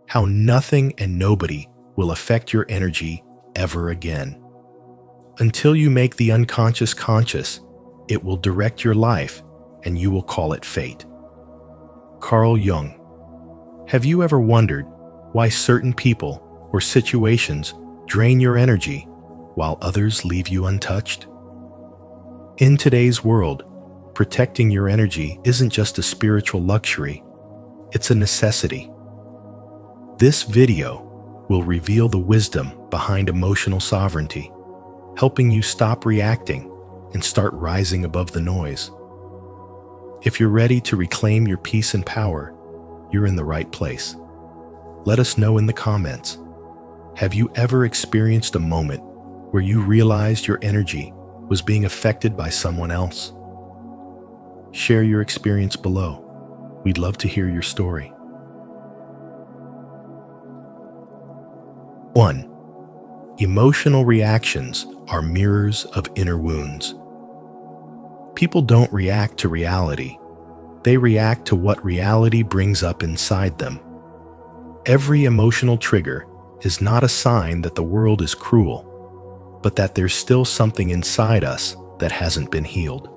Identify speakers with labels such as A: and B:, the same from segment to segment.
A: how nothing and nobody will affect your energy ever again. Until you make the unconscious conscious, it will direct your life and you will call it fate. Carl Jung. Have you ever wondered why certain people or situations drain your energy while others leave you untouched? In today's world, protecting your energy isn't just a spiritual luxury, it's a necessity. This video will reveal the wisdom behind emotional sovereignty, helping you stop reacting and start rising above the noise. If you're ready to reclaim your peace and power, you're in the right place. Let us know in the comments. Have you ever experienced a moment where you realized your energy was being affected by someone else? Share your experience below. We'd love to hear your story. 1. Emotional reactions are mirrors of inner wounds. People don't react to reality. They react to what reality brings up inside them. Every emotional trigger is not a sign that the world is cruel, but that there's still something inside us that hasn't been healed.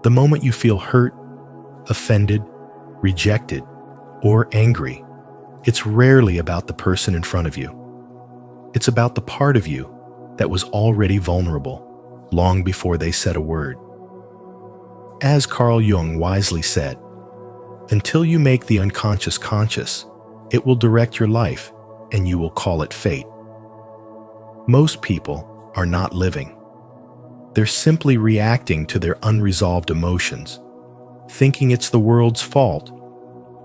A: The moment you feel hurt, offended, rejected, or angry, it's rarely about the person in front of you. It's about the part of you that was already vulnerable long before they said a word. As Carl Jung wisely said, until you make the unconscious conscious, it will direct your life and you will call it fate. Most people are not living. They're simply reacting to their unresolved emotions, thinking it's the world's fault,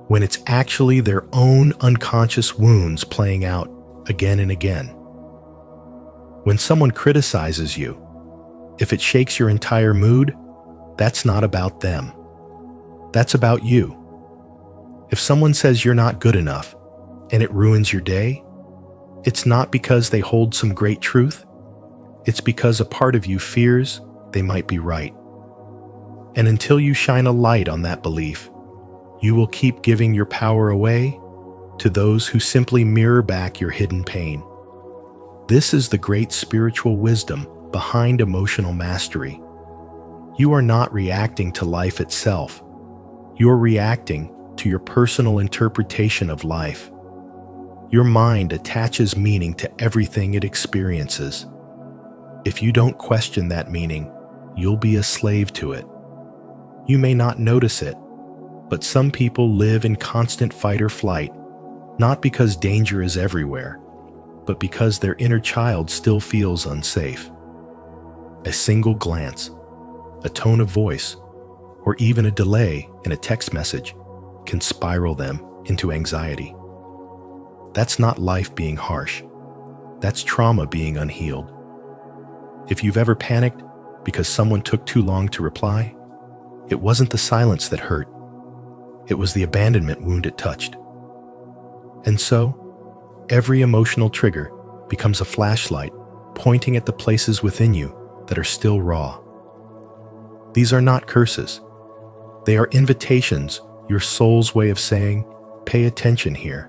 A: when it's actually their own unconscious wounds playing out again and again. When someone criticizes you, if it shakes your entire mood, that's not about them. That's about you. If someone says you're not good enough and it ruins your day, it's not because they hold some great truth. It's because a part of you fears they might be right. And until you shine a light on that belief, you will keep giving your power away to those who simply mirror back your hidden pain. This is the great spiritual wisdom behind emotional mastery. You are not reacting to life itself. You're reacting to your personal interpretation of life. Your mind attaches meaning to everything it experiences. If you don't question that meaning, you'll be a slave to it. You may not notice it, but some people live in constant fight or flight, not because danger is everywhere, but because their inner child still feels unsafe. A single glance, a tone of voice, or even a delay in a text message can spiral them into anxiety. That's not life being harsh. That's trauma being unhealed. If you've ever panicked because someone took too long to reply, it wasn't the silence that hurt. It was the abandonment wound it touched. And so, every emotional trigger becomes a flashlight pointing at the places within you that are still raw. These are not curses. They are invitations, your soul's way of saying, pay attention here.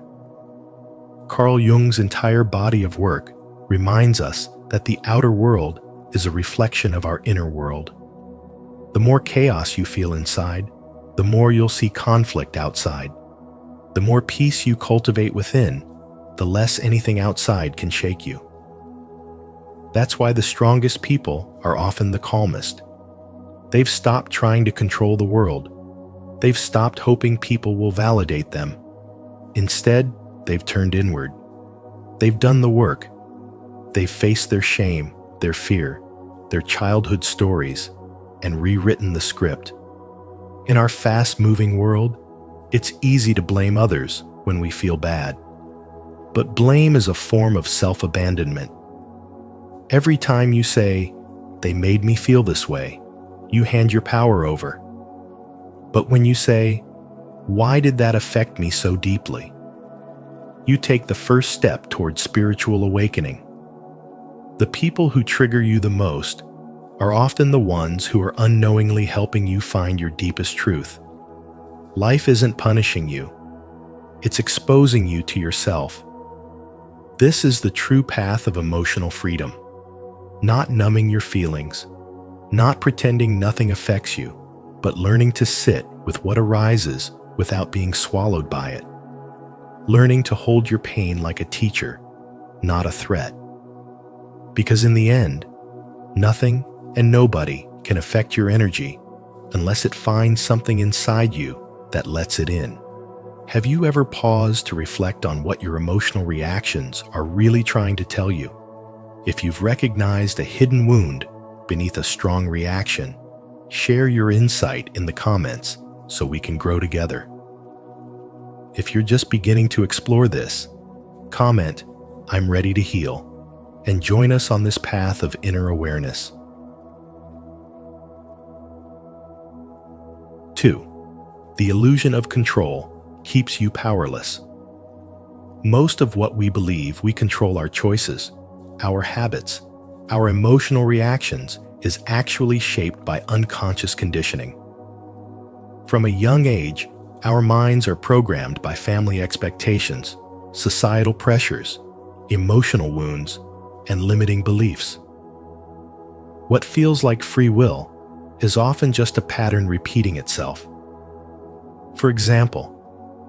A: Carl Jung's entire body of work reminds us that the outer world is a reflection of our inner world. The more chaos you feel inside, the more you'll see conflict outside. The more peace you cultivate within, the less anything outside can shake you. That's why the strongest people are often the calmest. They've stopped trying to control the world. They've stopped hoping people will validate them. Instead, they've turned inward. They've done the work. They've faced their shame, their fear, their childhood stories, and rewritten the script. In our fast-moving world, it's easy to blame others when we feel bad. But blame is a form of self-abandonment. Every time you say, "They made me feel this way," you hand your power over. But when you say, "Why did that affect me so deeply?" you take the first step toward spiritual awakening. The people who trigger you the most are often the ones who are unknowingly helping you find your deepest truth. Life isn't punishing you. It's exposing you to yourself. This is the true path of emotional freedom. Not numbing your feelings, not pretending nothing affects you, but learning to sit with what arises without being swallowed by it. Learning to hold your pain like a teacher, not a threat. Because in the end, nothing and nobody can affect your energy unless it finds something inside you that lets it in. Have you ever paused to reflect on what your emotional reactions are really trying to tell you? If you've recognized a hidden wound beneath a strong reaction, share your insight in the comments so we can grow together. If you're just beginning to explore this, comment, "I'm ready to heal," and join us on this path of inner awareness. 2. The illusion of control keeps you powerless. Most of what we believe we control our choices, our habits, our emotional reactions is actually shaped by unconscious conditioning. From a young age, our minds are programmed by family expectations, societal pressures, emotional wounds, and limiting beliefs. What feels like free will is often just a pattern repeating itself. For example,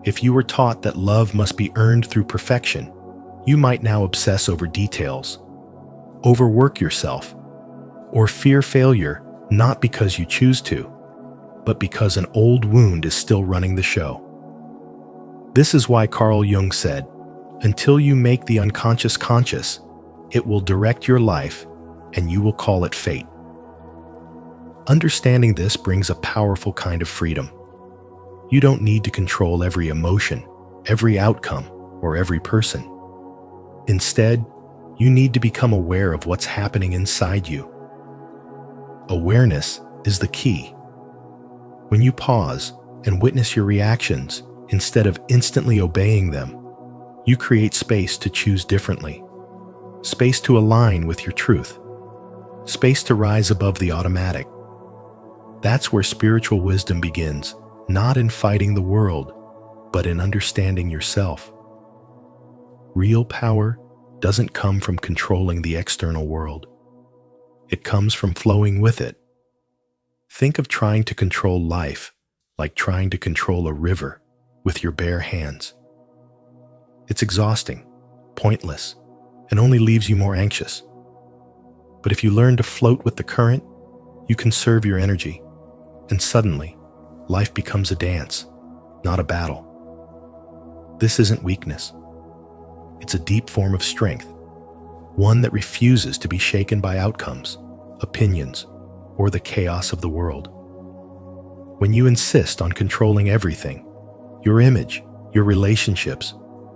A: if you were taught that love must be earned through perfection, you might now obsess over details, overwork yourself, or fear failure not because you choose to, but because an old wound is still running the show. This is why Carl Jung said, "Until you make the unconscious conscious, it will direct your life and you will call it fate." Understanding this brings a powerful kind of freedom. You don't need to control every emotion, every outcome, or every person. Instead, you need to become aware of what's happening inside you. Awareness is the key. When you pause and witness your reactions instead of instantly obeying them, you create space to choose differently, space to align with your truth, space to rise above the automatic. That's where spiritual wisdom begins, not in fighting the world, but in understanding yourself. Real power doesn't come from controlling the external world. It comes from flowing with it. Think of trying to control life like trying to control a river with your bare hands. It's exhausting, pointless, and only leaves you more anxious. But if you learn to float with the current, you conserve your energy, and suddenly, life becomes a dance, not a battle. This isn't weakness. It's a deep form of strength, one that refuses to be shaken by outcomes, opinions, or the chaos of the world. When you insist on controlling everything, your image, your relationships,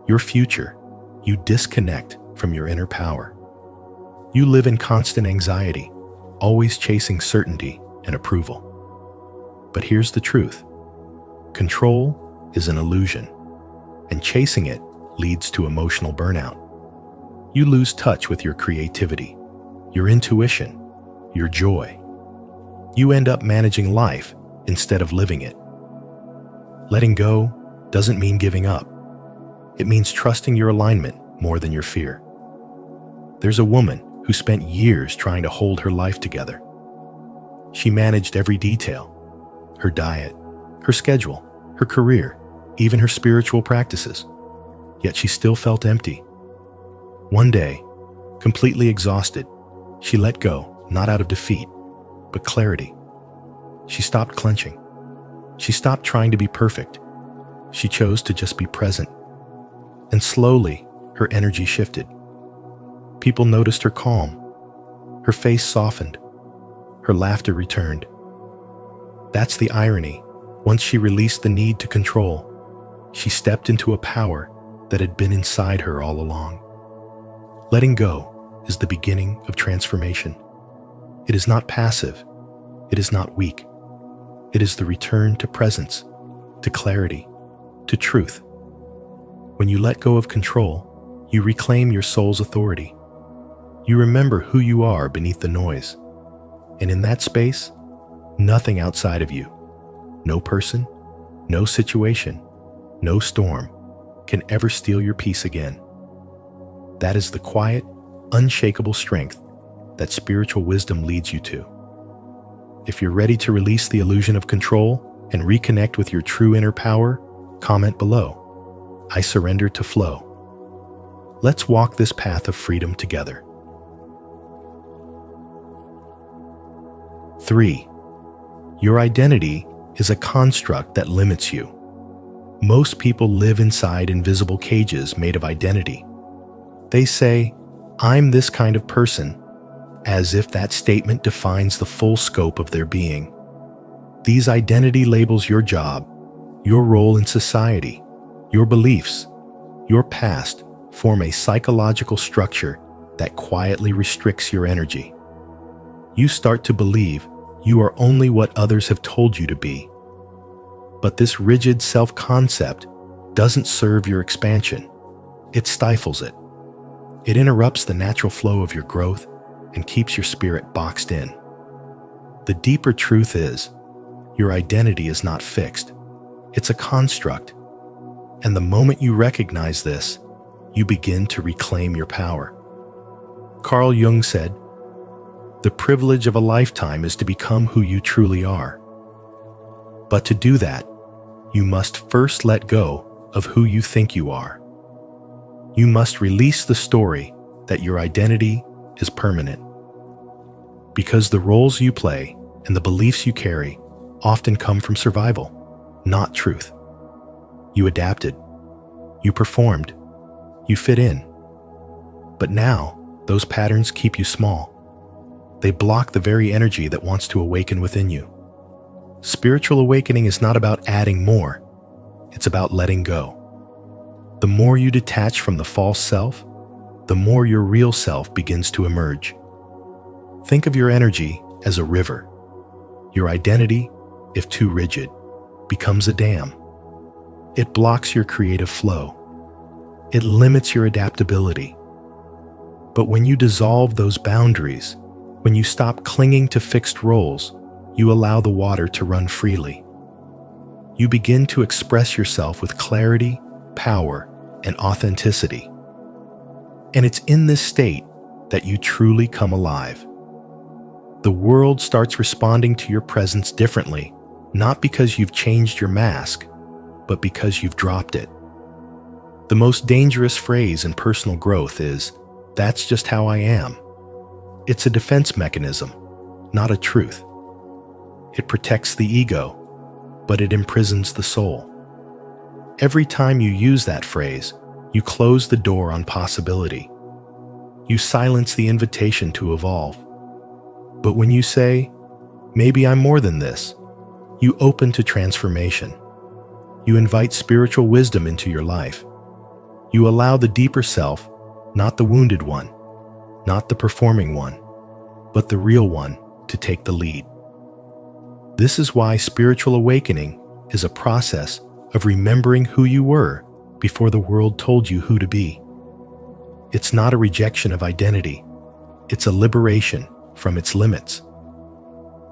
A: your future, you disconnect from your inner power. You live in constant anxiety, always chasing certainty and approval. But here's the truth. Control is an illusion, and chasing it leads to emotional burnout. You lose touch with your creativity, your intuition, your joy. You end up managing life instead of living it. Letting go doesn't mean giving up. It means trusting your alignment more than your fear. There's a woman who spent years trying to hold her life together. She managed every detail: her diet, her schedule, her career, even her spiritual practices. Yet she still felt empty. One day, completely exhausted, she let go, not out of defeat, but clarity. She stopped clenching. She stopped trying to be perfect. She chose to just be present. And slowly, her energy shifted. People noticed her calm. Her face softened. Her laughter returned. That's the irony. Once she released the need to control, she stepped into a power that had been inside her all along. Letting go is the beginning of transformation. It is not passive. It is not weak. It is the return to presence, to clarity, to truth. When you let go of control, you reclaim your soul's authority. You remember who you are beneath the noise. And in that space, nothing outside of you, no person, no situation, no storm, can ever steal your peace again. That is the quiet, unshakable strength that spiritual wisdom leads you to. If you're ready to release the illusion of control and reconnect with your true inner power, comment below. I surrender to flow. Let's walk this path of freedom together. 3. Your identity is a construct that limits you. Most people live inside invisible cages made of identity. They say, "I'm this kind of person," as if that statement defines the full scope of their being. These identity labels your job, your role in society, your beliefs, your past form a psychological structure that quietly restricts your energy. You start to believe you are only what others have told you to be. But this rigid self-concept doesn't serve your expansion. It stifles it. It interrupts the natural flow of your growth and keeps your spirit boxed in. The deeper truth is, your identity is not fixed. It's a construct. And the moment you recognize this, you begin to reclaim your power. Carl Jung said, "The privilege of a lifetime is to become who you truly are." But to do that, you must first let go of who you think you are. You must release the story that your identity is permanent. Because the roles you play and the beliefs you carry often come from survival, not truth. You adapted. You performed. You fit in. But now, those patterns keep you small. They block the very energy that wants to awaken within you. Spiritual awakening is not about adding more. It's about letting go. The more you detach from the false self, the more your real self begins to emerge. Think of your energy as a river. Your identity, if too rigid, becomes a dam. It blocks your creative flow. It limits your adaptability. But when you dissolve those boundaries, when you stop clinging to fixed roles, you allow the water to run freely. You begin to express yourself with clarity, power, and authenticity. And it's in this state that you truly come alive. The world starts responding to your presence differently, not because you've changed your mask, but because you've dropped it. The most dangerous phrase in personal growth is, "That's just how I am." It's a defense mechanism, not a truth. It protects the ego, but it imprisons the soul. Every time you use that phrase, you close the door on possibility. You silence the invitation to evolve. But when you say, "Maybe I'm more than this," you open to transformation. You invite spiritual wisdom into your life. You allow the deeper self, not the wounded one, not the performing one, but the real one, to take the lead. This is why spiritual awakening is a process of remembering who you were before the world told you who to be. It's not a rejection of identity. It's a liberation from its limits.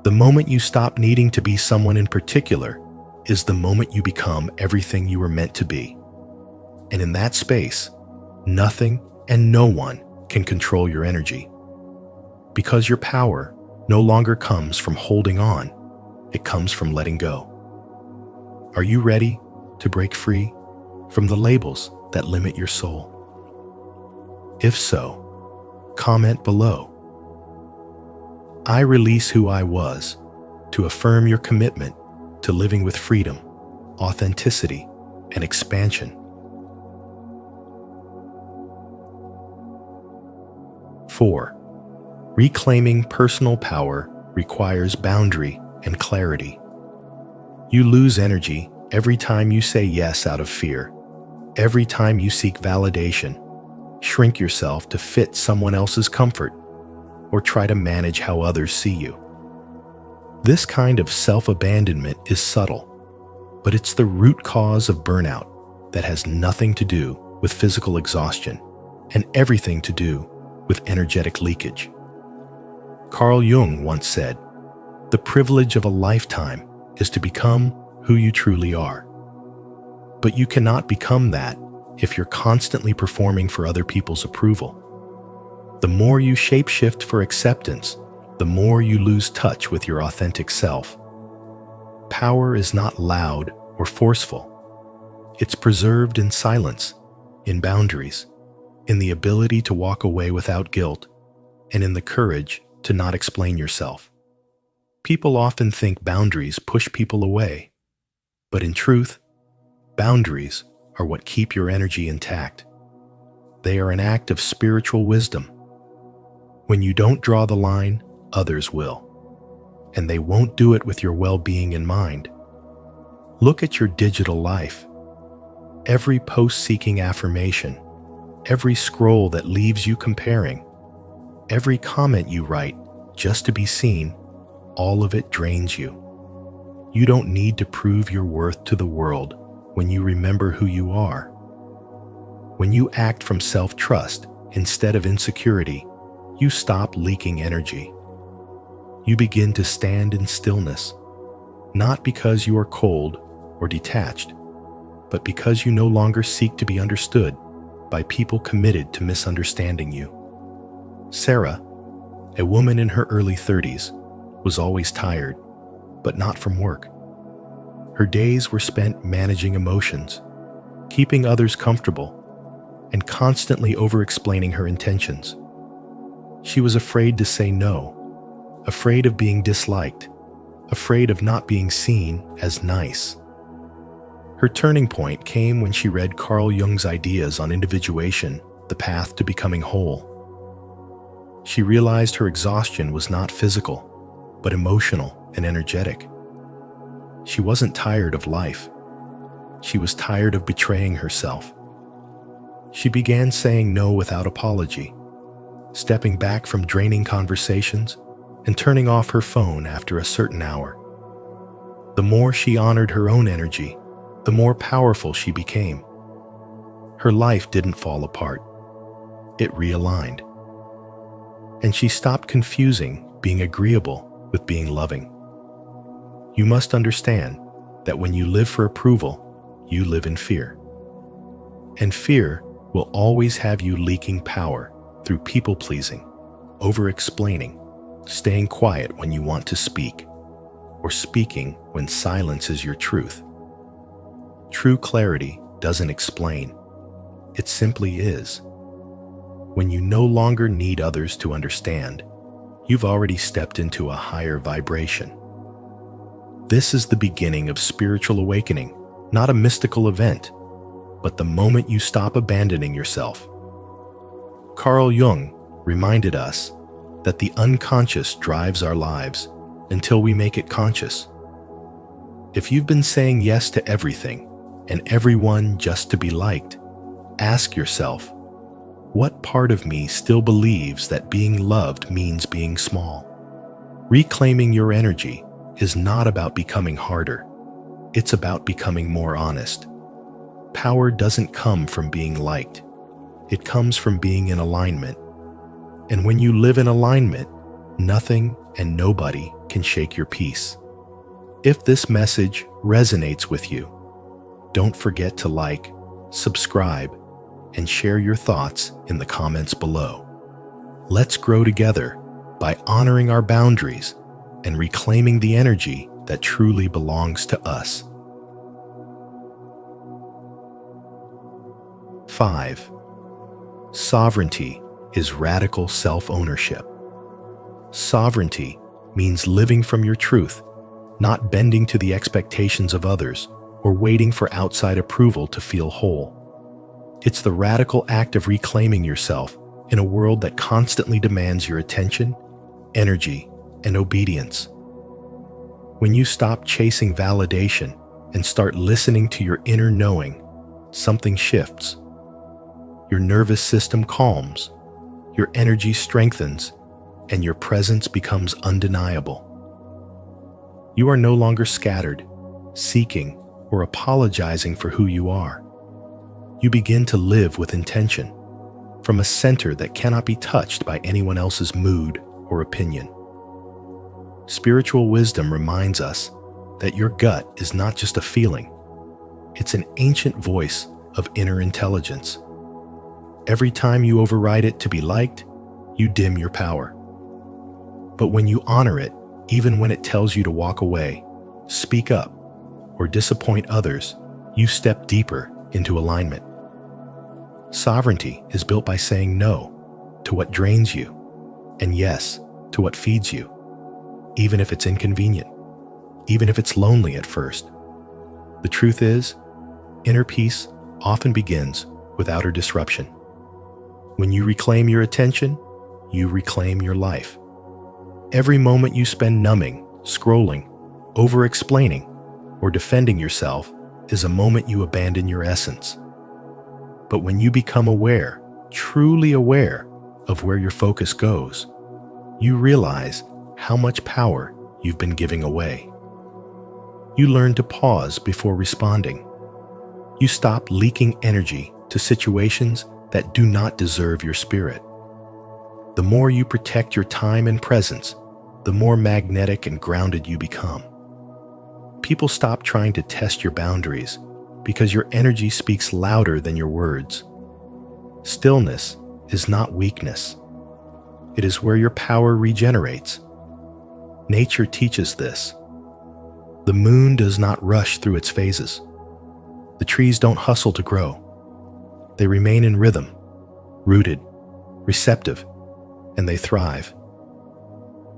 A: The moment you stop needing to be someone in particular is the moment you become everything you were meant to be. And in that space, nothing and no one can control your energy. Because your power no longer comes from holding on, it comes from letting go. Are you ready to break free from the labels that limit your soul? If so, comment below. I release who I was to affirm your commitment to living with freedom, authenticity, and expansion. 4. Reclaiming personal power requires boundary and clarity. You lose energy every time you say yes out of fear, every time you seek validation, shrink yourself to fit someone else's comfort, or try to manage how others see you. This kind of self-abandonment is subtle, but it's the root cause of burnout that has nothing to do with physical exhaustion and everything to do with energetic leakage. Carl Jung once said, "The privilege of a lifetime is to become who you truly are." But you cannot become that if you're constantly performing for other people's approval. The more you shapeshift for acceptance, the more you lose touch with your authentic self. Power is not loud or forceful. It's preserved in silence, in boundaries, in the ability to walk away without guilt, and in the courage to not explain yourself. People often think boundaries push people away, but in truth, boundaries are what keep your energy intact. They are an act of spiritual wisdom. When you don't draw the line, others will, and they won't do it with your well-being in mind. Look at your digital life. Every post seeking affirmation, every scroll that leaves you comparing, every comment you write just to be seen, all of it drains you. You don't need to prove your worth to the world when you remember who you are. When you act from self-trust instead of insecurity, you stop leaking energy. You begin to stand in stillness, not because you are cold or detached, but because you no longer seek to be understood by people committed to misunderstanding you. Sarah, a woman in her early 30s, was always tired, but not from work. Her days were spent managing emotions, keeping others comfortable, and constantly over-explaining her intentions. She was afraid to say no, afraid of being disliked, afraid of not being seen as nice. Her turning point came when she read Carl Jung's ideas on individuation, the path to becoming whole. She realized her exhaustion was not physical, but emotional and energetic. She wasn't tired of life. She was tired of betraying herself. She began saying no without apology, stepping back from draining conversations and turning off her phone after a certain hour. The more she honored her own energy, the more powerful she became. Her life didn't fall apart. It realigned. And she stopped confusing being agreeable with being loving. You must understand that when you live for approval, you live in fear. And fear will always have you leaking power through people-pleasing, over-explaining, staying quiet when you want to speak, or speaking when silence is your truth. True clarity doesn't explain. It simply is. When you no longer need others to understand, you've already stepped into a higher vibration. This is the beginning of spiritual awakening, not a mystical event, but the moment you stop abandoning yourself. Carl Jung reminded us that the unconscious drives our lives until we make it conscious. If you've been saying yes to everything and everyone just to be liked, ask yourself, what part of me still believes that being loved means being small? Reclaiming your energy is not about becoming harder. It's about becoming more honest. Power doesn't come from being liked. It comes from being in alignment. And when you live in alignment, nothing and nobody can shake your peace. If this message resonates with you, don't forget to like, subscribe, and share your thoughts in the comments below. Let's grow together by honoring our boundaries and reclaiming the energy that truly belongs to us. 5. Sovereignty is radical self-ownership. Sovereignty means living from your truth, not bending to the expectations of others or waiting for outside approval to feel whole. It's the radical act of reclaiming yourself in a world that constantly demands your attention, energy, and obedience. When you stop chasing validation and start listening to your inner knowing, something shifts. Your nervous system calms, your energy strengthens, and your presence becomes undeniable. You are no longer scattered, seeking, or apologizing for who you are. You begin to live with intention, from a center that cannot be touched by anyone else's mood or opinion. Spiritual wisdom reminds us that your gut is not just a feeling. It's an ancient voice of inner intelligence. Every time you override it to be liked, you dim your power. But when you honor it, even when it tells you to walk away, speak up, or disappoint others, you step deeper into alignment. Sovereignty is built by saying no to what drains you and yes to what feeds you, even if it's inconvenient, even if it's lonely at first. The truth is, inner peace often begins with outer disruption. When you reclaim your attention, you reclaim your life. Every moment you spend numbing, scrolling, over-explaining, or defending yourself is a moment you abandon your essence. But when you become aware, truly aware of where your focus goes, you realize how much power you've been giving away. You learn to pause before responding. You stop leaking energy to situations that do not deserve your spirit. The more you protect your time and presence, the more magnetic and grounded you become. People stop trying to test your boundaries because your energy speaks louder than your words. Stillness is not weakness. It is where your power regenerates. Nature teaches this. The moon does not rush through its phases. The trees don't hustle to grow. They remain in rhythm, rooted, receptive, and they thrive.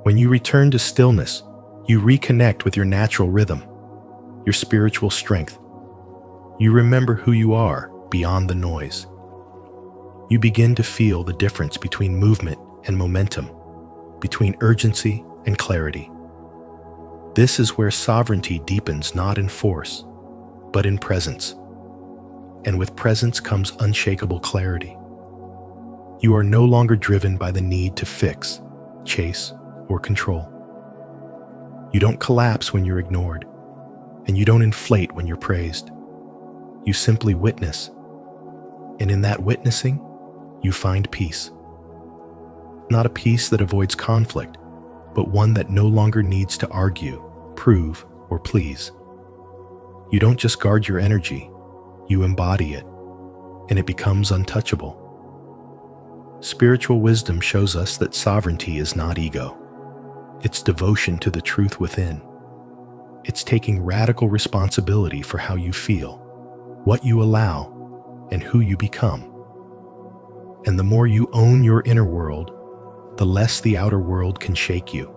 A: When you return to stillness, you reconnect with your natural rhythm, your spiritual strength. You remember who you are beyond the noise. You begin to feel the difference between movement and momentum, between urgency and clarity. This is where sovereignty deepens not in force, but in presence. And with presence comes unshakable clarity. You are no longer driven by the need to fix, chase, or control. You don't collapse when you're ignored, and you don't inflate when you're praised. You simply witness, and in that witnessing, you find peace. Not a peace that avoids conflict, but one that no longer needs to argue, prove, or please. You don't just guard your energy, you embody it, and it becomes untouchable. Spiritual wisdom shows us that sovereignty is not ego. It's devotion to the truth within. It's taking radical responsibility for how you feel, what you allow, and who you become. And the more you own your inner world, the less the outer world can shake you.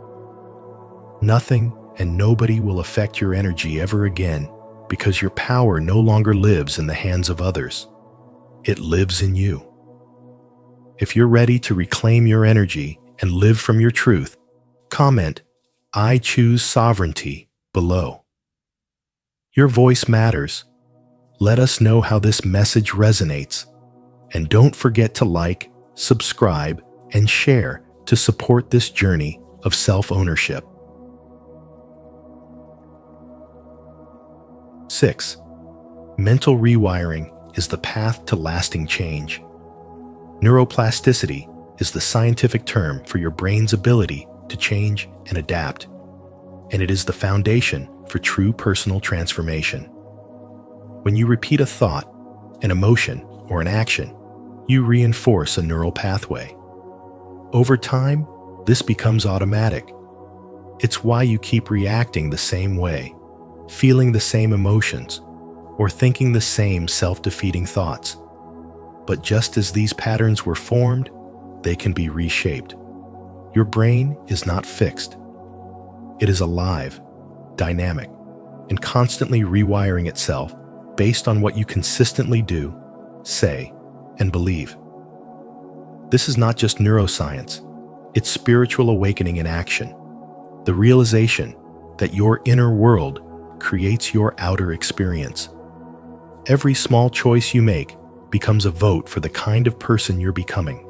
A: Nothing and nobody will affect your energy ever again because your power no longer lives in the hands of others. It lives in you. If you're ready to reclaim your energy and live from your truth, comment, "I choose sovereignty," below. Your voice matters. Let us know how this message resonates. And don't forget to like, subscribe, and share to support this journey of self-ownership. 6. Mental rewiring is the path to lasting change. Neuroplasticity is the scientific term for your brain's ability to change and adapt, and it is the foundation for true personal transformation. When you repeat a thought, an emotion, or an action, you reinforce a neural pathway. Over time, this becomes automatic. It's why you keep reacting the same way, feeling the same emotions, or thinking the same self-defeating thoughts. But just as these patterns were formed, they can be reshaped. Your brain is not fixed. It is alive, dynamic, and constantly rewiring itself based on what you consistently do, say, and believe. This is not just neuroscience, it's spiritual awakening in action. The realization that your inner world creates your outer experience. Every small choice you make becomes a vote for the kind of person you're becoming.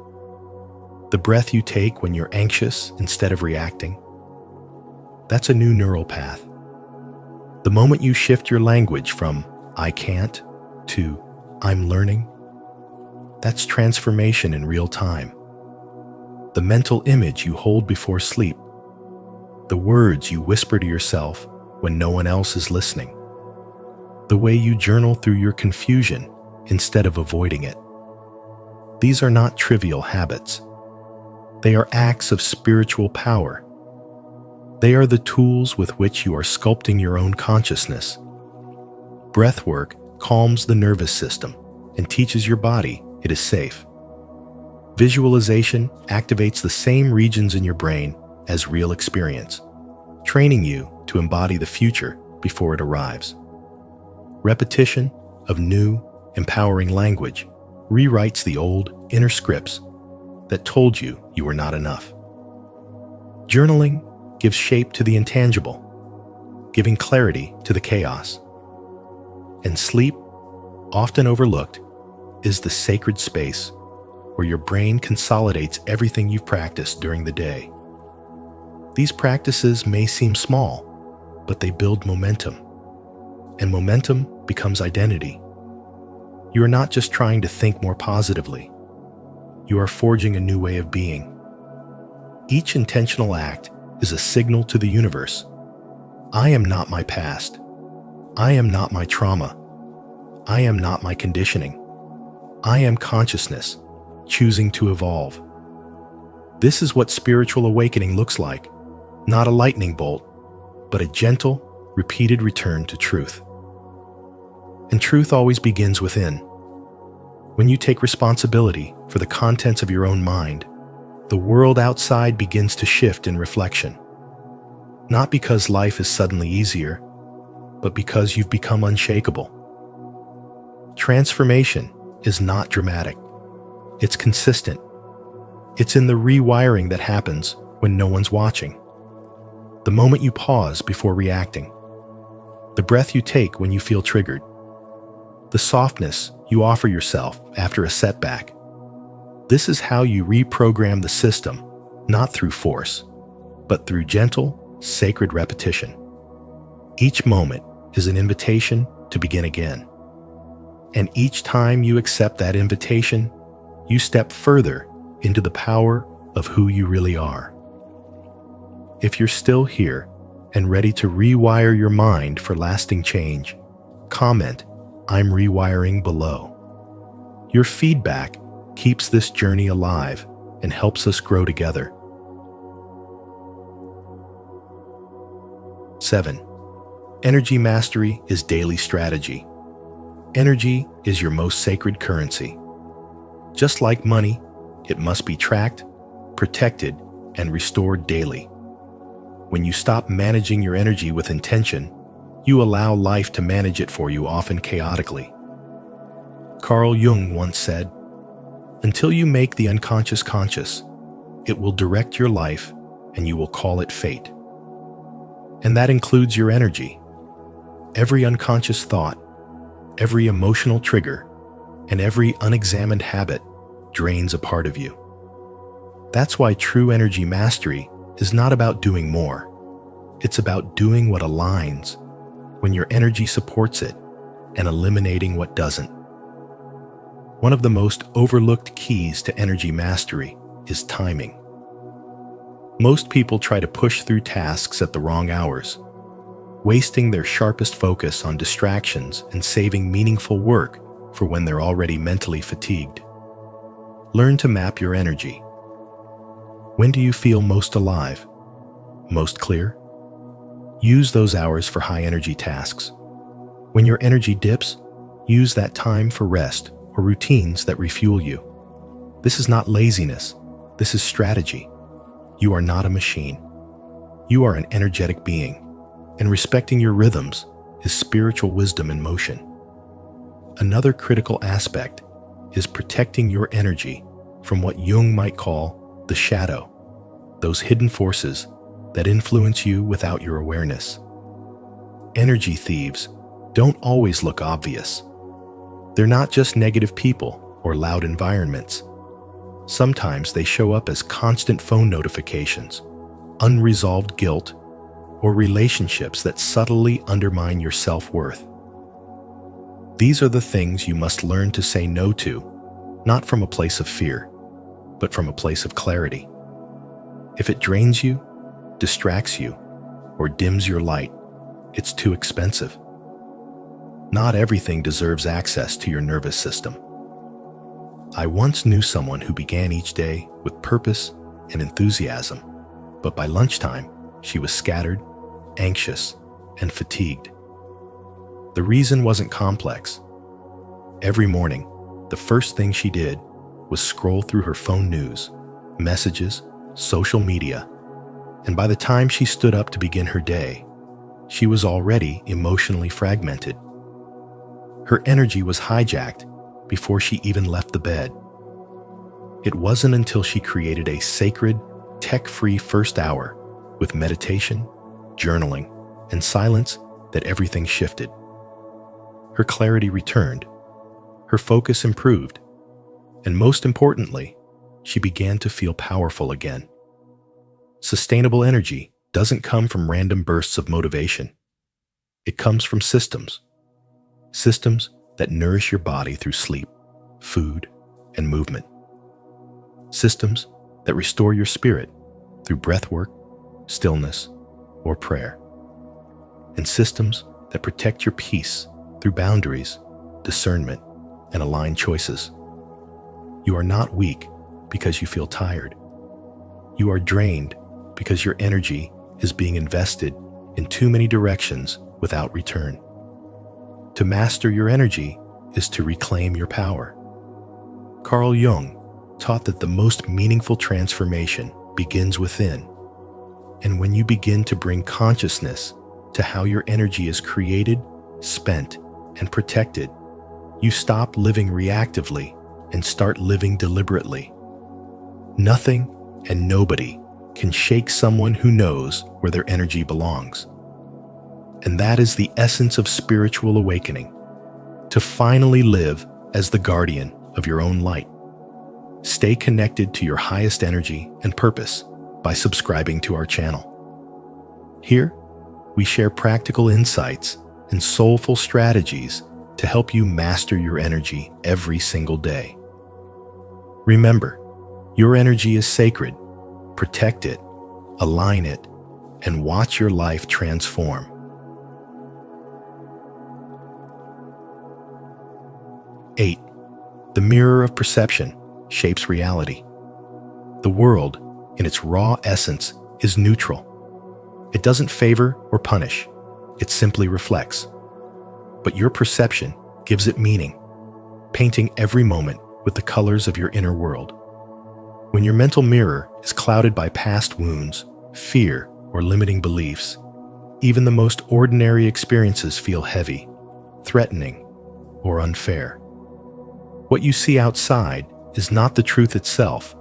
A: The breath you take when you're anxious instead of reacting, that's a new neural path. The moment you shift your language from "I can't" to "I'm learning," that's transformation in real time. The mental image you hold before sleep, the words you whisper to yourself when no one else is listening, the way you journal through your confusion instead of avoiding it. These are not trivial habits. They are acts of spiritual power. They are the tools with which you are sculpting your own consciousness. Breathwork calms the nervous system and teaches your body it is safe. Visualization activates the same regions in your brain as real experience, training you to embody the future before it arrives. Repetition of new, empowering language rewrites the old inner scripts that told you you were not enough. Journaling gives shape to the intangible, giving clarity to the chaos. And sleep, often overlooked, is the sacred space where your brain consolidates everything you've practiced during the day. These practices may seem small, but they build momentum, and momentum becomes identity. You are not just trying to think more positively. You are forging a new way of being. Each intentional act is a signal to the universe. I am not my past. I am not my trauma. I am not my conditioning. I am consciousness, choosing to evolve. This is what spiritual awakening looks like, not a lightning bolt, but a gentle, repeated return to truth. And truth always begins within. When you take responsibility for the contents of your own mind, the world outside begins to shift in reflection. Not because life is suddenly easier, but because you've become unshakable. Transformation is not dramatic. It's consistent. It's in the rewiring that happens when no one's watching. The moment you pause before reacting. The breath you take when you feel triggered. The softness you offer yourself after a setback. This is how you reprogram the system, not through force, but through gentle, sacred repetition. Each moment is an invitation to begin again. And each time you accept that invitation, you step further into the power of who you really are. If you're still here and ready to rewire your mind for lasting change, comment, "I'm rewiring" below. Your feedback keeps this journey alive and helps us grow together. 7. Energy mastery is daily strategy. Energy is your most sacred currency. Just like money, it must be tracked, protected, and restored daily. When you stop managing your energy with intention, you allow life to manage it for you, often chaotically. Carl Jung once said, "Until you make the unconscious conscious, it will direct your life and you will call it fate." And that includes your energy. Every unconscious thought, every emotional trigger, and every unexamined habit drains a part of you. That's why true energy mastery is not about doing more. It's about doing what aligns when your energy supports it and eliminating what doesn't. One of the most overlooked keys to energy mastery is timing. Most people try to push through tasks at the wrong hours, wasting their sharpest focus on distractions and saving meaningful work for when they're already mentally fatigued. Learn to map your energy. When do you feel most alive? Most clear? Use those hours for high-energy tasks. When your energy dips, use that time for rest or routines that refuel you. This is not laziness. This is strategy. You are not a machine. You are an energetic being, and respecting your rhythms is spiritual wisdom in motion. Another critical aspect is protecting your energy from what Jung might call the shadow, those hidden forces that influence you without your awareness. Energy thieves don't always look obvious. They're not just negative people or loud environments. Sometimes they show up as constant phone notifications, unresolved guilt, or relationships that subtly undermine your self-worth. These are the things you must learn to say no to, not from a place of fear, but from a place of clarity. If it drains you, distracts you, or dims your light, it's too expensive. Not everything deserves access to your nervous system. I once knew someone who began each day with purpose and enthusiasm, but by lunchtime, she was scattered, anxious, and fatigued. The reason wasn't complex. Every morning, the first thing she did was scroll through her phone news, messages, social media, and by the time she stood up to begin her day, she was already emotionally fragmented. Her energy was hijacked before she even left the bed. It wasn't until she created a sacred, tech-free first hour with meditation, journaling, and silence that everything shifted. Her clarity returned, her focus improved, and most importantly, she began to feel powerful again. Sustainable energy doesn't come from random bursts of motivation. It comes from systems that nourish your body through sleep, food, and movement. Systems that restore your spirit through breath work, stillness, or prayer. And systems that protect your peace through boundaries, discernment, and aligned choices. You are not weak because you feel tired. You are drained because your energy is being invested in too many directions without return. To master your energy is to reclaim your power. Carl Jung taught that the most meaningful transformation begins within. And when you begin to bring consciousness to how your energy is created, spent, and protected, you stop living reactively and start living deliberately. Nothing and nobody can shake someone who knows where their energy belongs. And that is the essence of spiritual awakening, to finally live as the guardian of your own light. Stay connected to your highest energy and purpose by subscribing to our channel. Here, we share practical insights and soulful strategies to help you master your energy every single day. Remember, your energy is sacred. Protect it, align it, and watch your life transform. Eight, the mirror of perception shapes reality. The world, in its raw essence, is neutral. It doesn't favor or punish. It simply reflects. But your perception gives it meaning, painting every moment with the colors of your inner world. When your mental mirror is clouded by past wounds, fear, or limiting beliefs, even the most ordinary experiences feel heavy, threatening, or unfair. What you see outside is not the truth itself,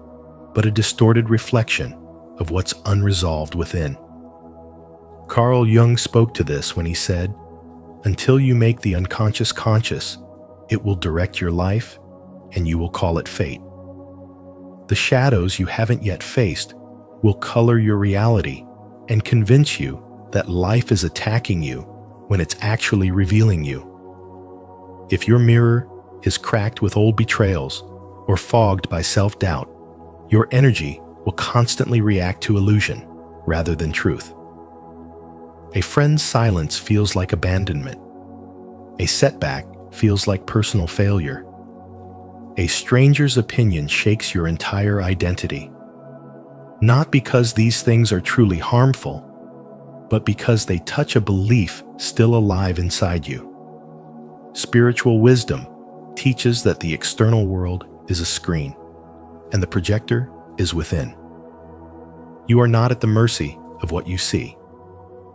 A: but a distorted reflection of what's unresolved within. Carl Jung spoke to this when he said, "Until you make the unconscious conscious, it will direct your life, and you will call it fate." The shadows you haven't yet faced will color your reality and convince you that life is attacking you when it's actually revealing you. If your mirror is cracked with old betrayals or fogged by self-doubt, your energy will constantly react to illusion rather than truth. A friend's silence feels like abandonment. A setback feels like personal failure. A stranger's opinion shakes your entire identity. Not because these things are truly harmful, but because they touch a belief still alive inside you. Spiritual wisdom teaches that the external world is a screen, and the projector is within. You are not at the mercy of what you see.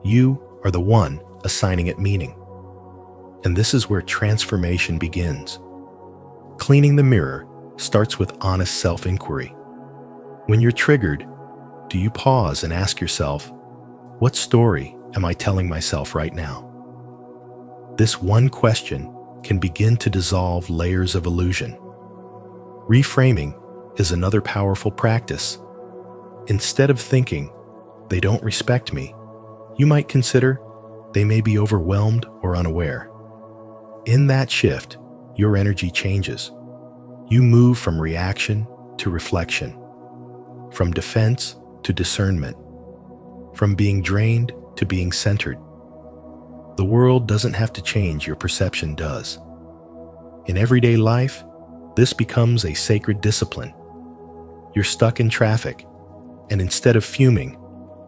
A: You are the one assigning it meaning. And this is where transformation begins. Cleaning the mirror starts with honest self-inquiry. When you're triggered, do you pause and ask yourself, what story am I telling myself right now? This one question can begin to dissolve layers of illusion. Reframing is another powerful practice. Instead of thinking, they don't respect me, you might consider, they may be overwhelmed or unaware. In that shift, your energy changes. You move from reaction to reflection, from defense to discernment, from being drained to being centered. The world doesn't have to change, your perception does. In everyday life, this becomes a sacred discipline. You're stuck in traffic, and instead of fuming,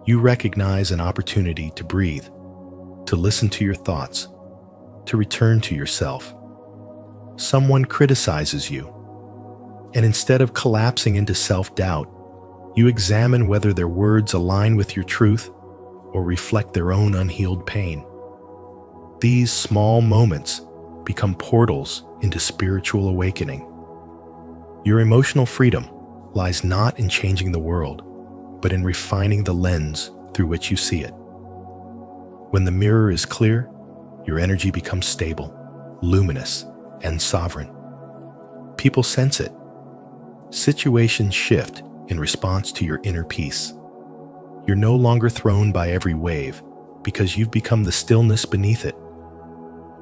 A: you recognize an opportunity to breathe, to listen to your thoughts, to return to yourself. Someone criticizes you, and instead of collapsing into self-doubt, you examine whether their words align with your truth or reflect their own unhealed pain. These small moments become portals into spiritual awakening. Your emotional freedom lies not in changing the world, but in refining the lens through which you see it. When the mirror is clear, your energy becomes stable, luminous, and sovereign. People sense it. Situations shift in response to your inner peace. You're no longer thrown by every wave because you've become the stillness beneath it.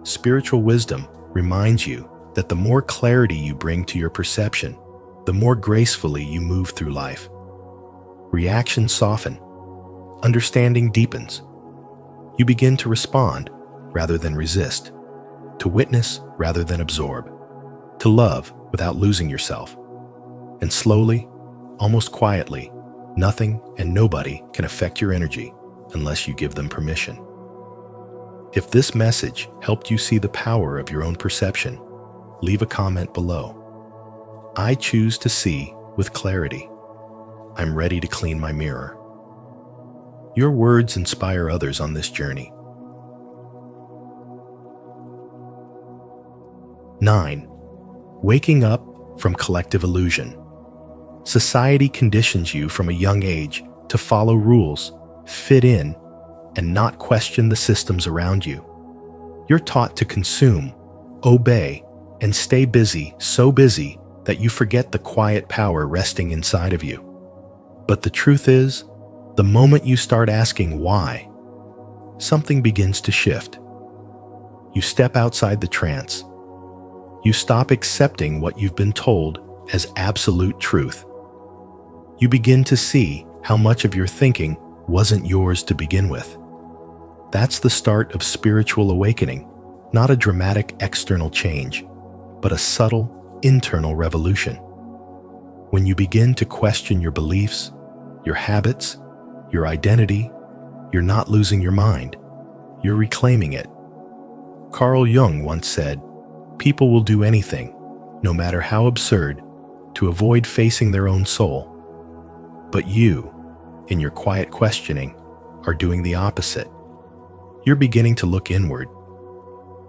A: Spiritual wisdom reminds you that the more clarity you bring to your perception, the more gracefully you move through life. Reactions soften. Understanding deepens. You begin to respond rather than resist, to witness rather than absorb, to love without losing yourself. And slowly, almost quietly, nothing and nobody can affect your energy unless you give them permission. If this message helped you see the power of your own perception, leave a comment below. I choose to see with clarity. I'm ready to clean my mirror. Your words inspire others on this journey. 9. Waking up from collective illusion. Society conditions you from a young age to follow rules, fit in, and not question the systems around you. You're taught to consume, obey, and stay busy, so busy that you forget the quiet power resting inside of you. But the truth is, the moment you start asking why, something begins to shift. You step outside the trance. You stop accepting what you've been told as absolute truth. You begin to see how much of your thinking wasn't yours to begin with. That's the start of spiritual awakening, not a dramatic external change, but a subtle internal revolution. When you begin to question your beliefs, your habits, your identity, you're not losing your mind, you're reclaiming it. Carl Jung once said, "People will do anything, no matter how absurd, to avoid facing their own soul. But you, in your quiet questioning, are doing the opposite. You're beginning to look inward.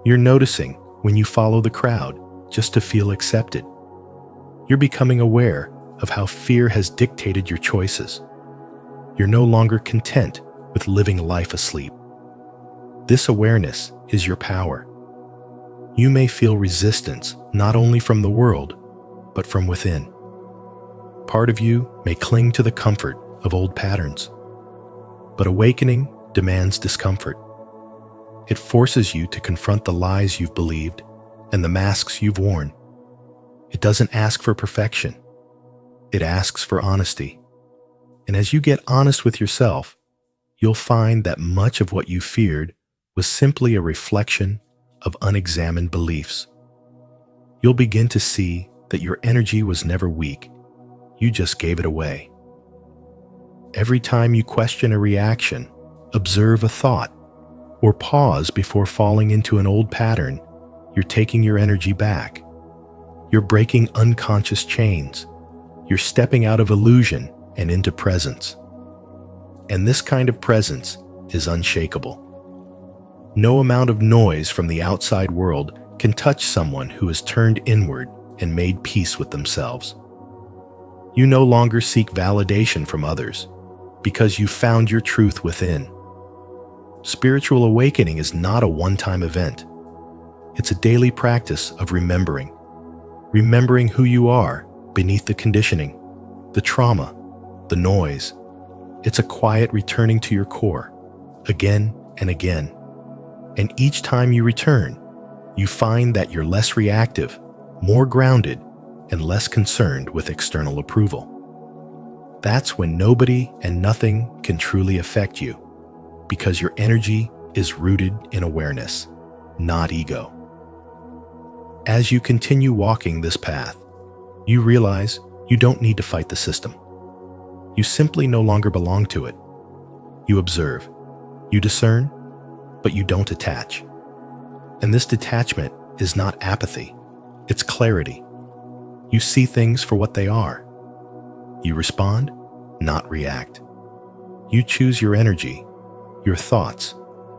A: You're noticing when you follow the crowd just to feel accepted. You're becoming aware of how fear has dictated your choices. You're no longer content with living life asleep. This awareness is your power. You may feel resistance not only from the world, but from within. Part of you may cling to the comfort of old patterns. But awakening demands discomfort. It forces you to confront the lies you've believed and the masks you've worn. It doesn't ask for perfection. It asks for honesty. And as you get honest with yourself, you'll find that much of what you feared was simply a reflection of unexamined beliefs. You'll begin to see that your energy was never weak. You just gave it away. Every time you question a reaction, observe a thought, or pause before falling into an old pattern, you're taking your energy back. You're breaking unconscious chains. You're stepping out of illusion and into presence. And this kind of presence is unshakable. No amount of noise from the outside world can touch someone who has turned inward and made peace with themselves. You no longer seek validation from others because you found your truth within. Spiritual awakening is not a one-time event. It's a daily practice of remembering who you are beneath the conditioning, the trauma, the noise. It's a quiet returning to your core, again and again. And each time you return, you find that you're less reactive, more grounded, and less concerned with external approval. That's when nobody and nothing can truly affect you, because your energy is rooted in awareness, not ego. As you continue walking this path, you realize you don't need to fight the system. You simply no longer belong to it. You observe, you discern, but you don't attach. And this detachment is not apathy, it's clarity. You see things for what they are. You respond, not react. You choose your energy, your thoughts,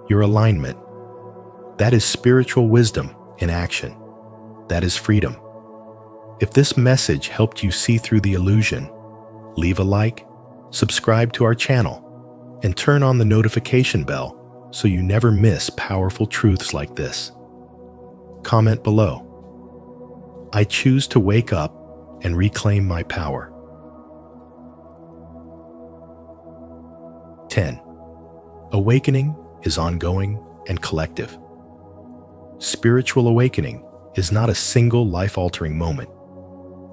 A: your alignment. That is spiritual wisdom in action. That is freedom. If this message helped you see through the illusion, leave a like, subscribe to our channel, and turn on the notification bell so you never miss powerful truths like this. Comment below. I choose to wake up and reclaim my power. 10. Awakening is ongoing and collective. Spiritual awakening is not a single life-altering moment.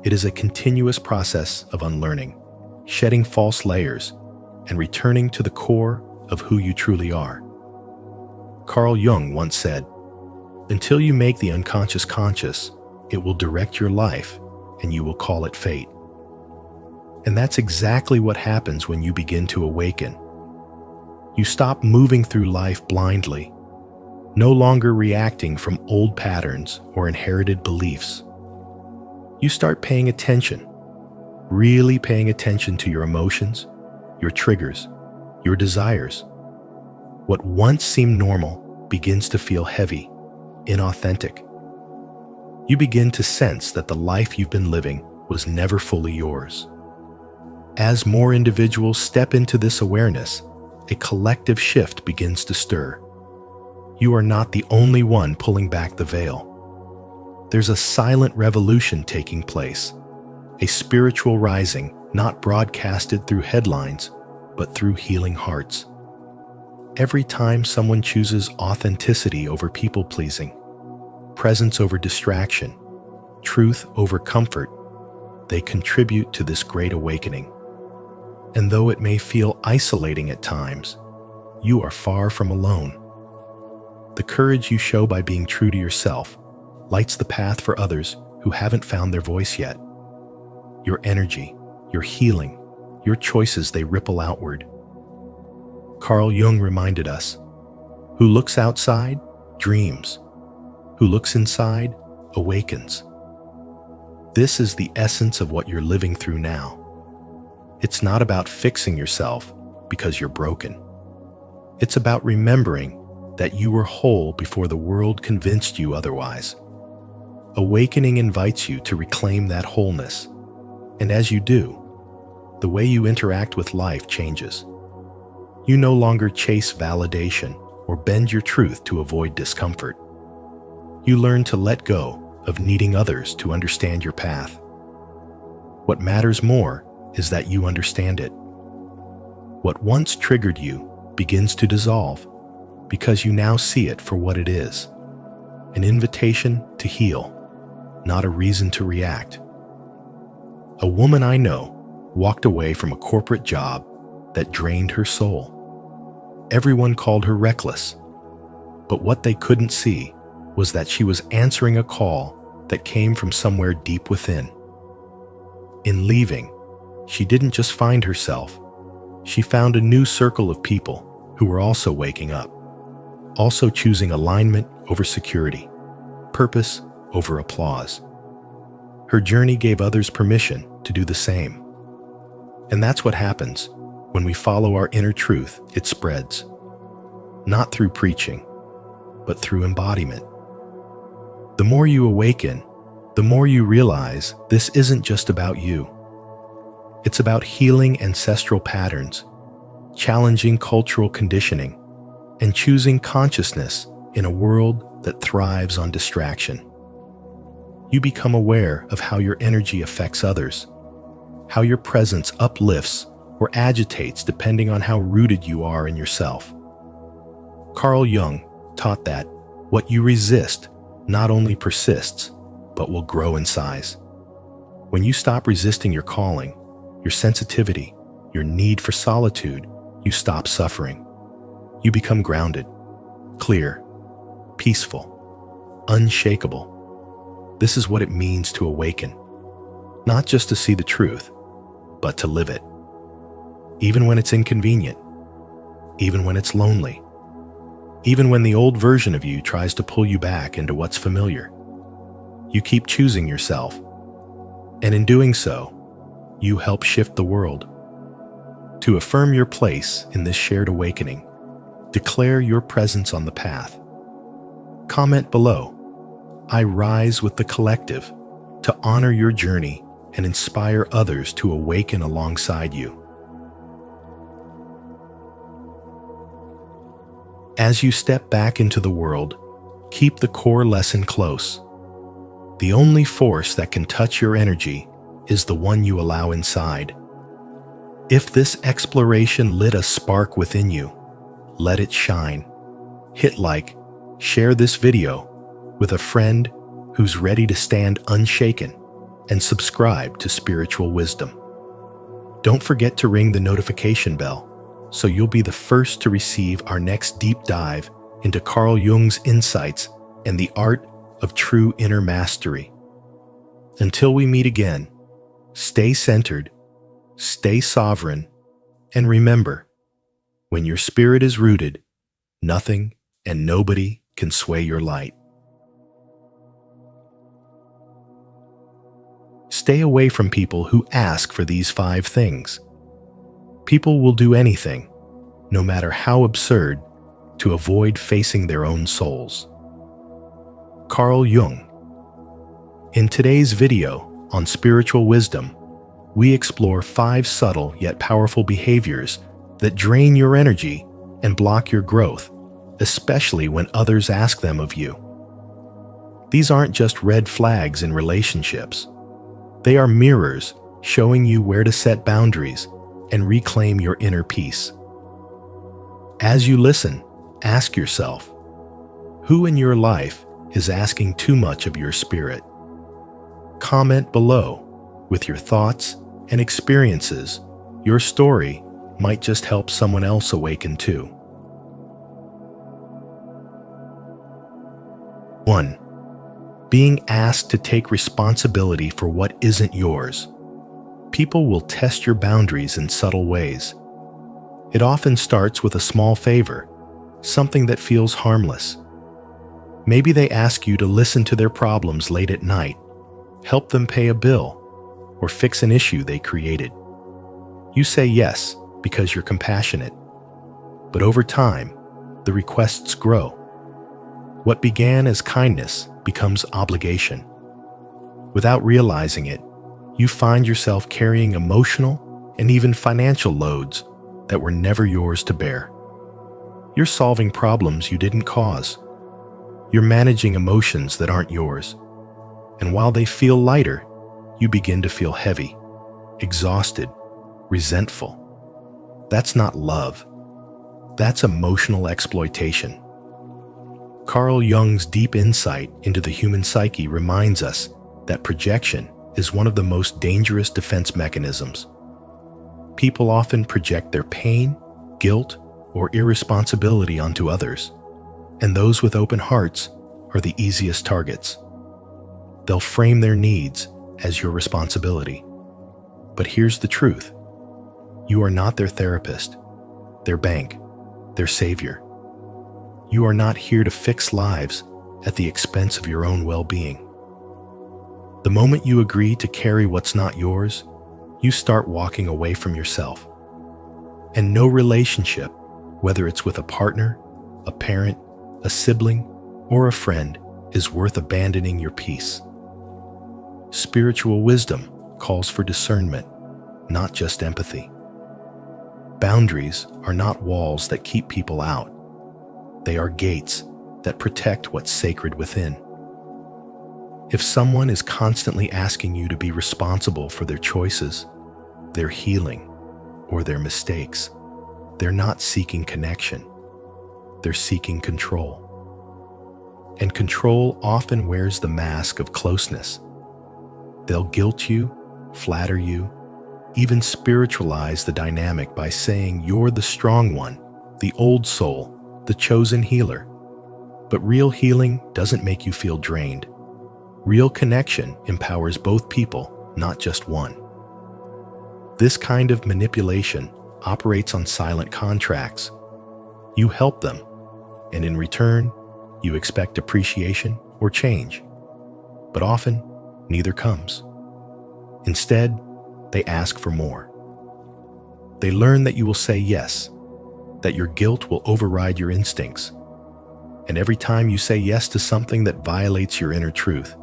A: It is a continuous process of unlearning, shedding false layers, and returning to the core of who you truly are. Carl Jung once said, "Until you make the unconscious conscious, it will direct your life, and you will call it fate." And that's exactly what happens when you begin to awaken. You stop moving through life blindly, no longer reacting from old patterns or inherited beliefs. You start paying attention, really paying attention to your emotions, your triggers, your desires. What once seemed normal begins to feel heavy, inauthentic. You begin to sense that the life you've been living was never fully yours. As more individuals step into this awareness, a collective shift begins to stir. You are not the only one pulling back the veil. There's a silent revolution taking place, a spiritual rising not broadcasted through headlines, but through healing hearts. Every time someone chooses authenticity over people-pleasing, presence over distraction, truth over comfort, they contribute to this great awakening. And though it may feel isolating at times, you are far from alone. The courage you show by being true to yourself lights the path for others who haven't found their voice yet. Your energy, your healing, your choices, they ripple outward. Carl Jung reminded us, "Who looks outside, dreams. Who looks inside, awakens." This is the essence of what you're living through now. It's not about fixing yourself because you're broken. It's about remembering that you were whole before the world convinced you otherwise. Awakening invites you to reclaim that wholeness. And as you do, the way you interact with life changes. You no longer chase validation or bend your truth to avoid discomfort. You learn to let go of needing others to understand your path. What matters more is that you understand it. What once triggered you begins to dissolve because you now see it for what it is, an invitation to heal, not a reason to react. A woman I know walked away from a corporate job that drained her soul. Everyone called her reckless, but what they couldn't see was that she was answering a call that came from somewhere deep within. In leaving, she didn't just find herself, she found a new circle of people who were also waking up, also choosing alignment over security, purpose over applause. Her journey gave others permission to do the same. And that's what happens when we follow our inner truth. It spreads, not through preaching, but through embodiment. The more you awaken, the more you realize this isn't just about you. It's about healing ancestral patterns, challenging cultural conditioning, and choosing consciousness in a world that thrives on distraction. You become aware of how your energy affects others, how your presence uplifts or agitates depending on how rooted you are in yourself. Carl Jung taught that what you resist not only persists, but will grow in size. When you stop resisting your calling, your sensitivity, your need for solitude, you stop suffering. You become grounded. clear, peaceful, unshakable. This is what it means to awaken, not just to see the truth, but to live it. Even when it's inconvenient, even when it's lonely, even when the old version of you tries to pull you back into what's familiar, you keep choosing yourself. And in doing so, you help shift the world. To affirm your place in this shared awakening, declare your presence on the path. Comment below, "I rise with the collective," to honor your journey and inspire others to awaken alongside you. As you step back into the world, keep the core lesson close. The only force that can touch your energy is the one you allow inside. If this exploration lit a spark within you, let it shine. Hit like, share this video with a friend who's ready to stand unshaken, and subscribe to Spiritual Wisdom. Don't forget to ring the notification bell so you'll be the first to receive our next deep dive into Carl Jung's insights and the art of true inner mastery. Until we meet again, stay centered, stay sovereign, and remember, when your spirit is rooted, nothing and nobody can sway your light. Stay away from people who ask for these 5 things. People will do anything, no matter how absurd, to avoid facing their own souls. Carl Jung. In today's video on Spiritual Wisdom, we explore 5 subtle yet powerful behaviors that drain your energy and block your growth, especially when others ask them of you. These aren't just red flags in relationships. They are mirrors showing you where to set boundaries and reclaim your inner peace. As you listen, ask yourself, who in your life is asking too much of your spirit? Comment below with your thoughts and experiences. Your story might just help someone else awaken too. 1. Being asked to take responsibility for what isn't yours. People will test your boundaries in subtle ways. It often starts with a small favor, something that feels harmless. Maybe they ask you to listen to their problems late at night, help them pay a bill, or fix an issue they created. You say yes because you're compassionate. But over time, the requests grow. What began as kindness becomes obligation. Without realizing it, you find yourself carrying emotional and even financial loads that were never yours to bear. You're solving problems you didn't cause. You're managing emotions that aren't yours. And while they feel lighter, you begin to feel heavy, exhausted, resentful. That's not love. That's emotional exploitation. Carl Jung's deep insight into the human psyche reminds us that projection is one of the most dangerous defense mechanisms. People often project their pain, guilt, or irresponsibility onto others, and those with open hearts are the easiest targets. They'll frame their needs as your responsibility. But here's the truth. You are not their therapist, their bank, their savior. You are not here to fix lives at the expense of your own well-being. The moment you agree to carry what's not yours, you start walking away from yourself. And no relationship, whether it's with a partner, a parent, a sibling, or a friend, is worth abandoning your peace. Spiritual wisdom calls for discernment, not just empathy. Boundaries are not walls that keep people out. They are gates that protect what's sacred within. If someone is constantly asking you to be responsible for their choices, their healing, or their mistakes, they're not seeking connection. They're seeking control. And control often wears the mask of closeness. They'll guilt you, flatter you, even spiritualize the dynamic by saying you're the strong one, the old soul, the chosen healer, But real healing doesn't make you feel drained. Real connection empowers both people, not just one. This kind of manipulation operates on silent contracts. You help them, and in return, you expect appreciation or change. But often, neither comes. Instead, they ask for more. They learn that you will say yes, that your guilt will override your instincts. And every time you say yes to something that violates your inner truth,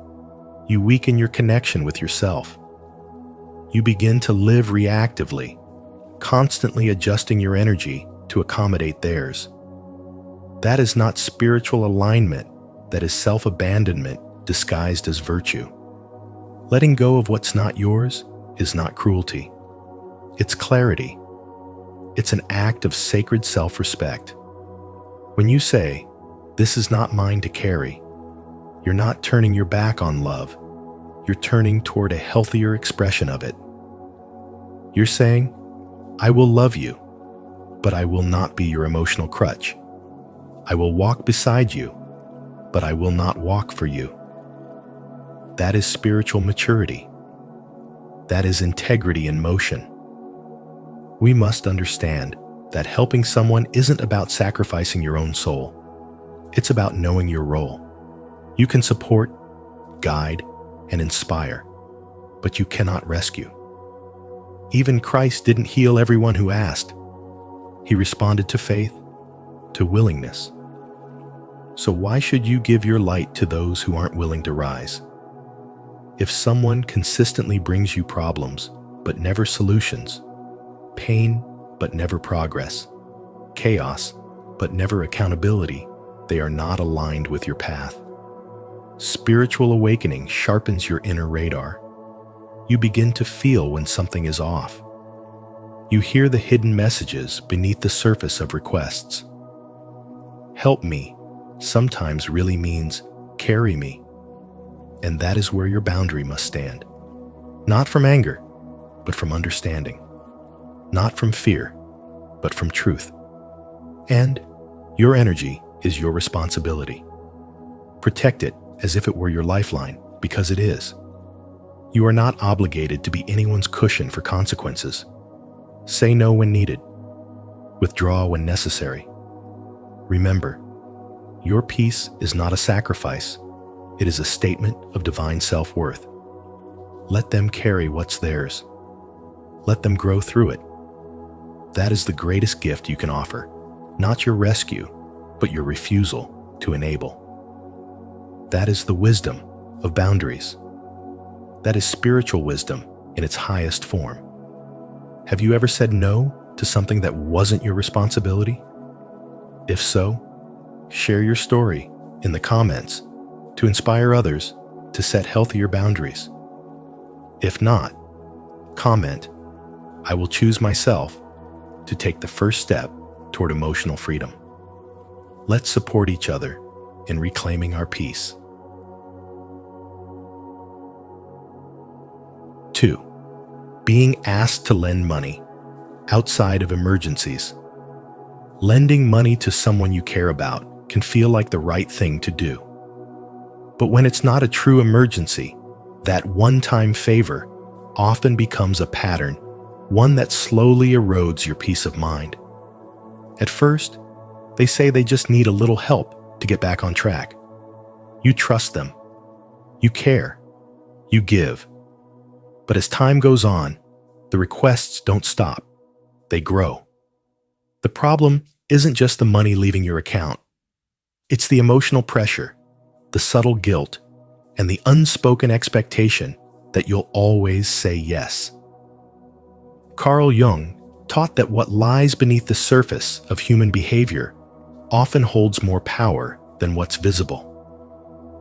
A: you weaken your connection with yourself. You begin to live reactively, constantly adjusting your energy to accommodate theirs. That is not spiritual alignment, that is self-abandonment disguised as virtue. Letting go of what's not yours is not cruelty. It's clarity. It's an act of sacred self-respect. When you say, "This is not mine to carry," you're not turning your back on love. You're turning toward a healthier expression of it. You're saying, "I will love you, but I will not be your emotional crutch. I will walk beside you, but I will not walk for you." That is spiritual maturity. That is integrity in motion. We must understand that helping someone isn't about sacrificing your own soul. It's about knowing your role. You can support, guide, and inspire, but you cannot rescue. Even Christ didn't heal everyone who asked. He responded to faith, to willingness. So why should you give your light to those who aren't willing to rise? If someone consistently brings you problems, but never solutions, pain, but never progress, chaos, but never accountability, they are not aligned with your path. Spiritual awakening sharpens your inner radar. You begin to feel when something is off. You hear the hidden messages beneath the surface of requests. Help me sometimes really means carry me. And that is where your boundary must stand. Not from anger, but from understanding. Not from fear, but from truth. And your energy is your responsibility. Protect it as if it were your lifeline, because it is. You are not obligated to be anyone's cushion for consequences. Say no when needed. Withdraw when necessary. Remember, your peace is not a sacrifice. It is a statement of divine self-worth. Let them carry what's theirs. Let them grow through it. That is the greatest gift you can offer, not your rescue, but your refusal to enable. That is the wisdom of boundaries. That is spiritual wisdom in its highest form. Have you ever said no to something that wasn't your responsibility? If so, share your story in the comments to inspire others to set healthier boundaries. If not, comment, "I will choose myself to take the first step toward emotional freedom." Let's support each other in reclaiming our peace. 2. Being asked to lend money outside of emergencies. Lending money to someone you care about can feel like the right thing to do. But when it's not a true emergency, that one-time favor often becomes a pattern, one that slowly erodes your peace of mind. At first, they say they just need a little help to get back on track. You trust them. You care. You give. But as time goes on, the requests don't stop. They grow. The problem isn't just the money leaving your account. It's the emotional pressure, the subtle guilt, and the unspoken expectation that you'll always say yes. Carl Jung taught that what lies beneath the surface of human behavior often holds more power than what's visible.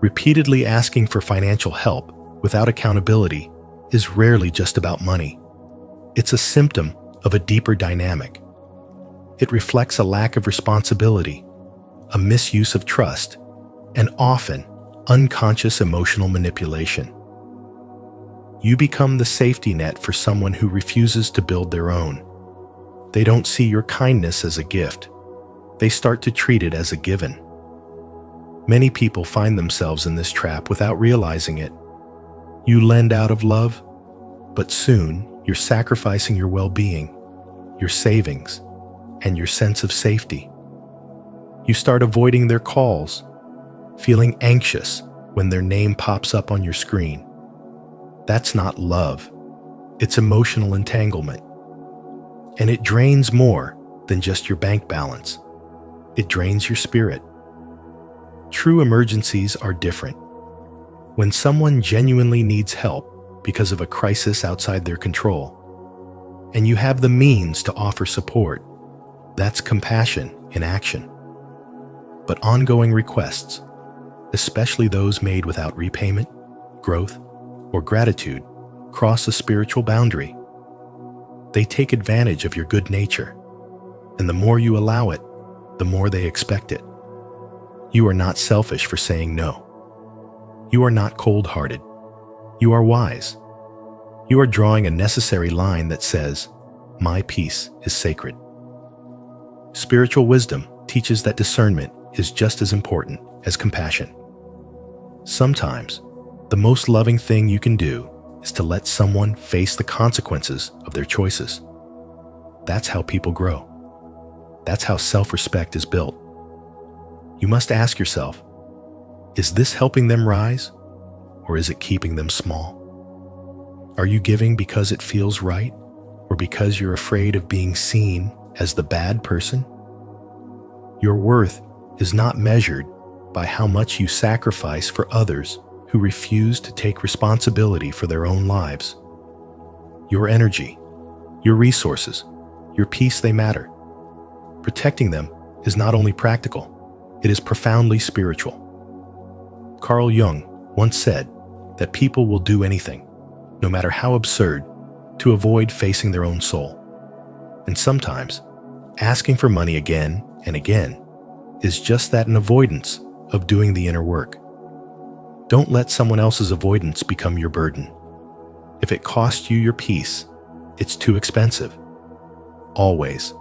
A: Repeatedly asking for financial help without accountability is rarely just about money. It's a symptom of a deeper dynamic. It reflects a lack of responsibility, a misuse of trust, and often unconscious emotional manipulation. You become the safety net for someone who refuses to build their own. They don't see your kindness as a gift. They start to treat it as a given. Many people find themselves in this trap without realizing it. You lend out of love, but soon you're sacrificing your well-being, your savings, and your sense of safety. You start avoiding their calls, feeling anxious when their name pops up on your screen. That's not love. It's emotional entanglement. And it drains more than just your bank balance. It drains your spirit. True emergencies are different. When someone genuinely needs help because of a crisis outside their control, and you have the means to offer support, that's compassion in action. But ongoing requests, especially those made without repayment, growth, or gratitude, cross a spiritual boundary. They take advantage of your good nature, and the more you allow it, the more they expect it. You are not selfish for saying no. You are not cold-hearted. You are wise. You are drawing a necessary line that says, "My peace is sacred." Spiritual wisdom teaches that discernment is just as important as compassion. Sometimes, the most loving thing you can do is to let someone face the consequences of their choices. That's how people grow. That's how self-respect is built. You must ask yourself, is this helping them rise, or is it keeping them small? Are you giving because it feels right, or because you're afraid of being seen as the bad person? Your worth is not measured by how much you sacrifice for others who refuse to take responsibility for their own lives. Your energy, your resources, your peace, they matter. Protecting them is not only practical, it is profoundly spiritual. Carl Jung once said that people will do anything, no matter how absurd, to avoid facing their own soul. And sometimes, asking for money again and again is just that, an avoidance of doing the inner work. Don't let someone else's avoidance become your burden. If it costs you your peace, it's too expensive. Always.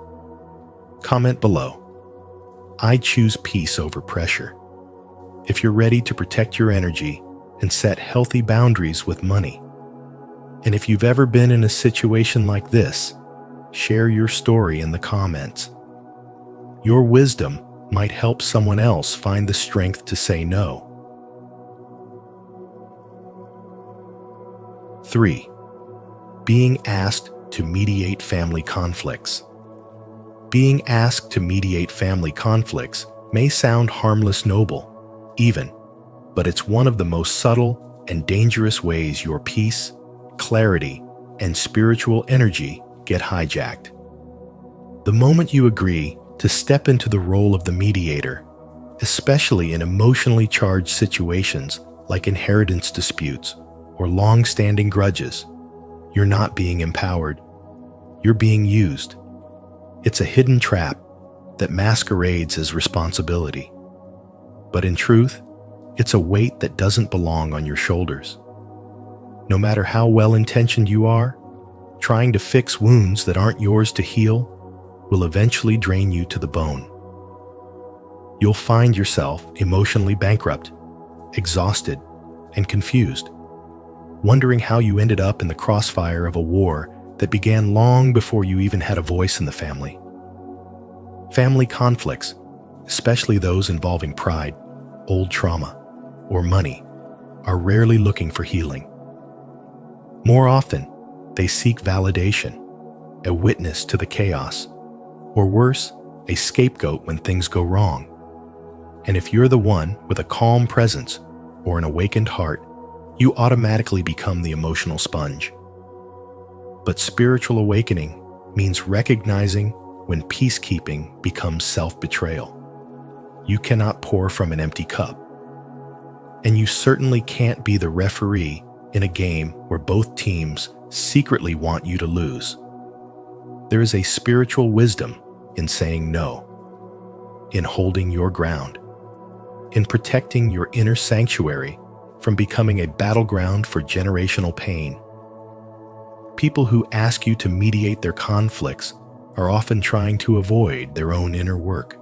A: Comment below. I choose peace over pressure. If you're ready to protect your energy and set healthy boundaries with money. And if you've ever been in a situation like this, share your story in the comments. Your wisdom might help someone else find the strength to say no. 3. Being asked to mediate family conflicts. Being asked to mediate family conflicts may sound harmless, noble, even, but it's one of the most subtle and dangerous ways your peace, clarity, and spiritual energy get hijacked. The moment you agree to step into the role of the mediator, especially in emotionally charged situations like inheritance disputes or long-standing grudges, you're not being empowered. You're being used. It's a hidden trap that masquerades as responsibility. But in truth, it's a weight that doesn't belong on your shoulders. No matter how well-intentioned you are, trying to fix wounds that aren't yours to heal will eventually drain you to the bone. You'll find yourself emotionally bankrupt, exhausted, and confused, wondering how you ended up in the crossfire of a war that began long before you even had a voice in the family. Family conflicts, especially those involving pride, old trauma, or money, are rarely looking for healing. More often, they seek validation, a witness to the chaos, or worse, a scapegoat when things go wrong. And if you're the one with a calm presence or an awakened heart, you automatically become the emotional sponge. But spiritual awakening means recognizing when peacekeeping becomes self-betrayal. You cannot pour from an empty cup. And you certainly can't be the referee in a game where both teams secretly want you to lose. There is a spiritual wisdom in saying no, in holding your ground, in protecting your inner sanctuary from becoming a battleground for generational pain. People who ask you to mediate their conflicts are often trying to avoid their own inner work.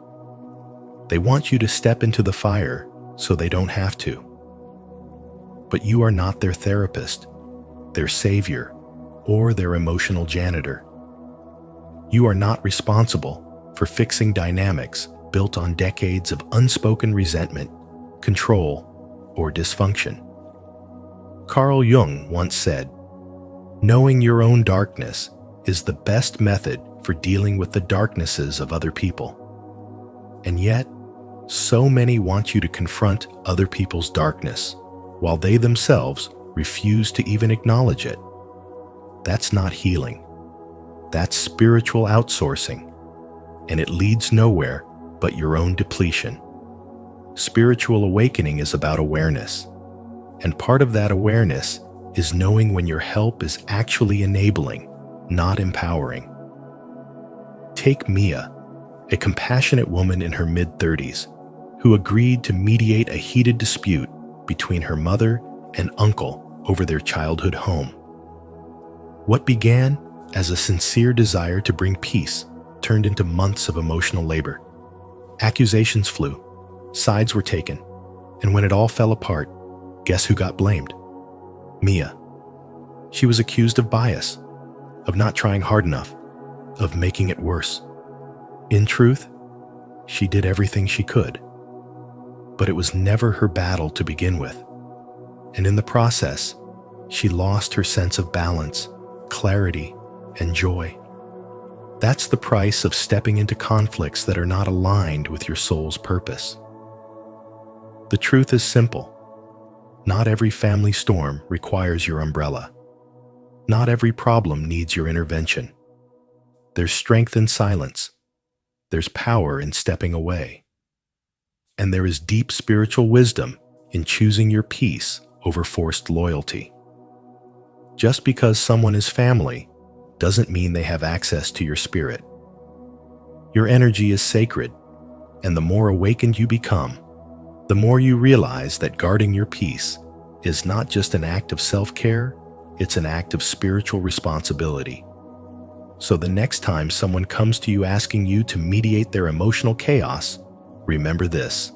A: They want you to step into the fire so they don't have to. But you are not their therapist, their savior, or their emotional janitor. You are not responsible for fixing dynamics built on decades of unspoken resentment, control, or dysfunction. Carl Jung once said, "Knowing your own darkness is the best method for dealing with the darknesses of other people." And yet, so many want you to confront other people's darkness, while they themselves refuse to even acknowledge it. That's not healing. That's spiritual outsourcing, and it leads nowhere but your own depletion. Spiritual awakening is about awareness, and part of that awareness is knowing when your help is actually enabling, not empowering. Take Mia, a compassionate woman in her mid-30s, who agreed to mediate a heated dispute between her mother and uncle over their childhood home. What began as a sincere desire to bring peace turned into months of emotional labor. Accusations flew, sides were taken, and when it all fell apart, guess who got blamed? Mia. She was accused of bias, of not trying hard enough, of making it worse. In truth, she did everything she could. But it was never her battle to begin with. And in the process, she lost her sense of balance, clarity, and joy. That's the price of stepping into conflicts that are not aligned with your soul's purpose. The truth is simple. Not every family storm requires your umbrella. Not every problem needs your intervention. There's strength in silence. There's power in stepping away. And there is deep spiritual wisdom in choosing your peace over forced loyalty. Just because someone is family doesn't mean they have access to your spirit. Your energy is sacred, and the more awakened you become, the more you realize that guarding your peace is not just an act of self-care, it's an act of spiritual responsibility. So the next time someone comes to you asking you to mediate their emotional chaos, remember this: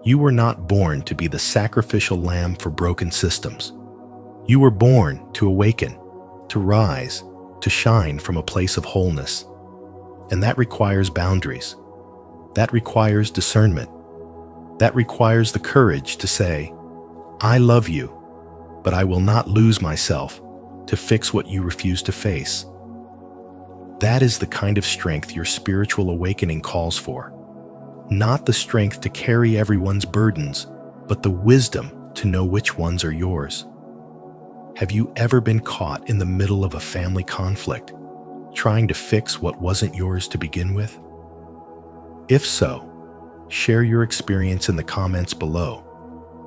A: you were not born to be the sacrificial lamb for broken systems. You were born to awaken, to rise, to shine from a place of wholeness. And that requires boundaries. That requires discernment. That requires the courage to say, "I love you, but I will not lose myself to fix what you refuse to face." That is the kind of strength your spiritual awakening calls for. Not the strength to carry everyone's burdens, but the wisdom to know which ones are yours. Have you ever been caught in the middle of a family conflict, trying to fix what wasn't yours to begin with? If so, share your experience in the comments below.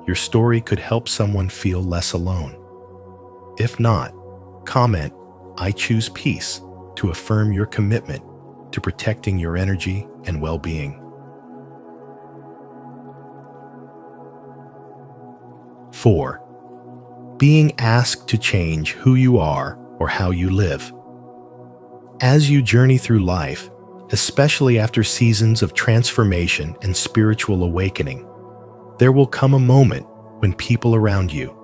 A: Your story could help someone feel less alone. If not, comment, "I choose peace," to affirm your commitment to protecting your energy and well-being. 4. Being asked to change who you are or how you live. As you journey through life, especially after seasons of transformation and spiritual awakening, there will come a moment when people around you,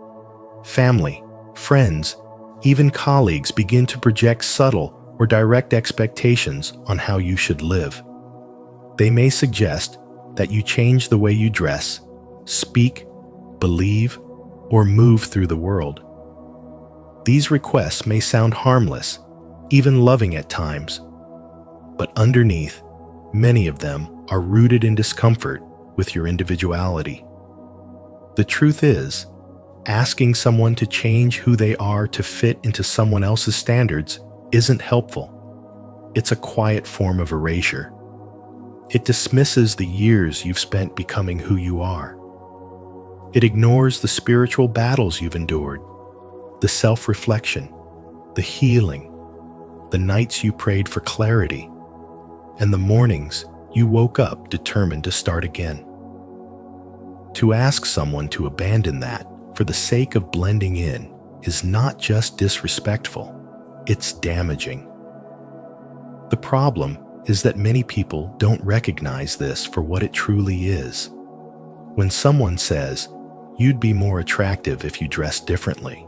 A: family, friends, even colleagues, begin to project subtle or direct expectations on how you should live. They may suggest that you change the way you dress, speak, believe, or move through the world. These requests may sound harmless, even loving at times, but underneath, many of them are rooted in discomfort with your individuality. The truth is, asking someone to change who they are to fit into someone else's standards isn't helpful. It's a quiet form of erasure. It dismisses the years you've spent becoming who you are. It ignores the spiritual battles you've endured, the self-reflection, the healing, the nights you prayed for clarity, and the mornings you woke up determined to start again. To ask someone to abandon that for the sake of blending in is not just disrespectful, it's damaging. The problem is that many people don't recognize this for what it truly is: When someone says, "You'd be more attractive if you dressed differently,"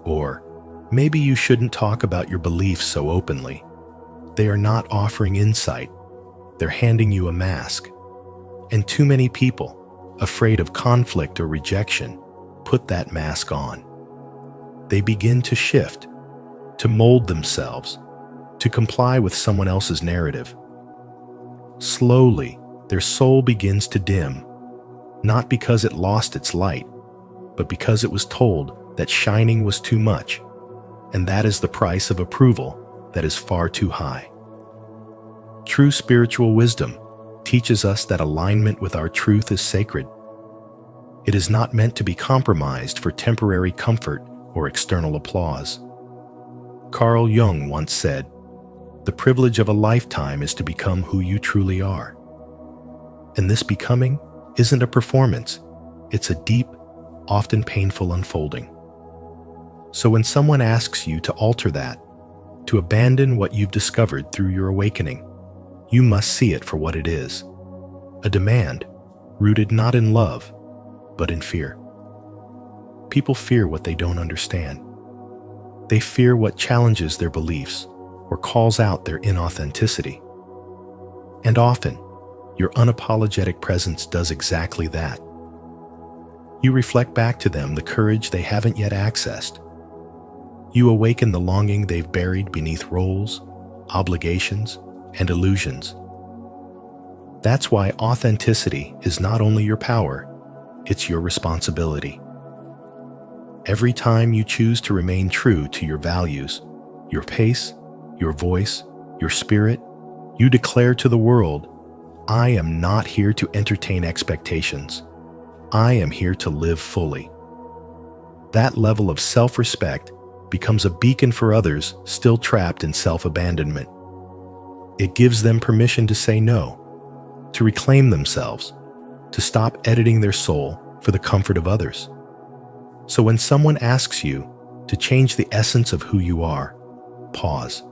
A: or "Maybe you shouldn't talk about your beliefs so openly," they are not offering insight. They're handing you a mask. And too many people, afraid of conflict or rejection, put that mask on. They begin to shift, to mold themselves, to comply with someone else's narrative. Slowly, their soul begins to dim, not because it lost its light, but because it was told that shining was too much, and that is the price of approval that is far too high. True spiritual wisdom teaches us that alignment with our truth is sacred. It is not meant to be compromised for temporary comfort or external applause. Carl Jung once said, "The privilege of a lifetime is to become who you truly are." And this becoming isn't a performance, it's a deep, often painful unfolding. So when someone asks you to alter that, to abandon what you've discovered through your awakening, you must see it for what it is: a demand rooted not in love, but in fear. People fear what they don't understand. They fear what challenges their beliefs or calls out their inauthenticity. And often, your unapologetic presence does exactly that. You reflect back to them the courage they haven't yet accessed. You awaken the longing they've buried beneath roles, obligations, and illusions. That's why authenticity is not only your power, it's your responsibility. Every time you choose to remain true to your values, your pace, your voice, your spirit, you declare to the world, "I am not here to entertain expectations. I am here to live fully." That level of self-respect becomes a beacon for others still trapped in self-abandonment. It gives them permission to say no, to reclaim themselves, to stop editing their soul for the comfort of others. So when someone asks you to change the essence of who you are, pause.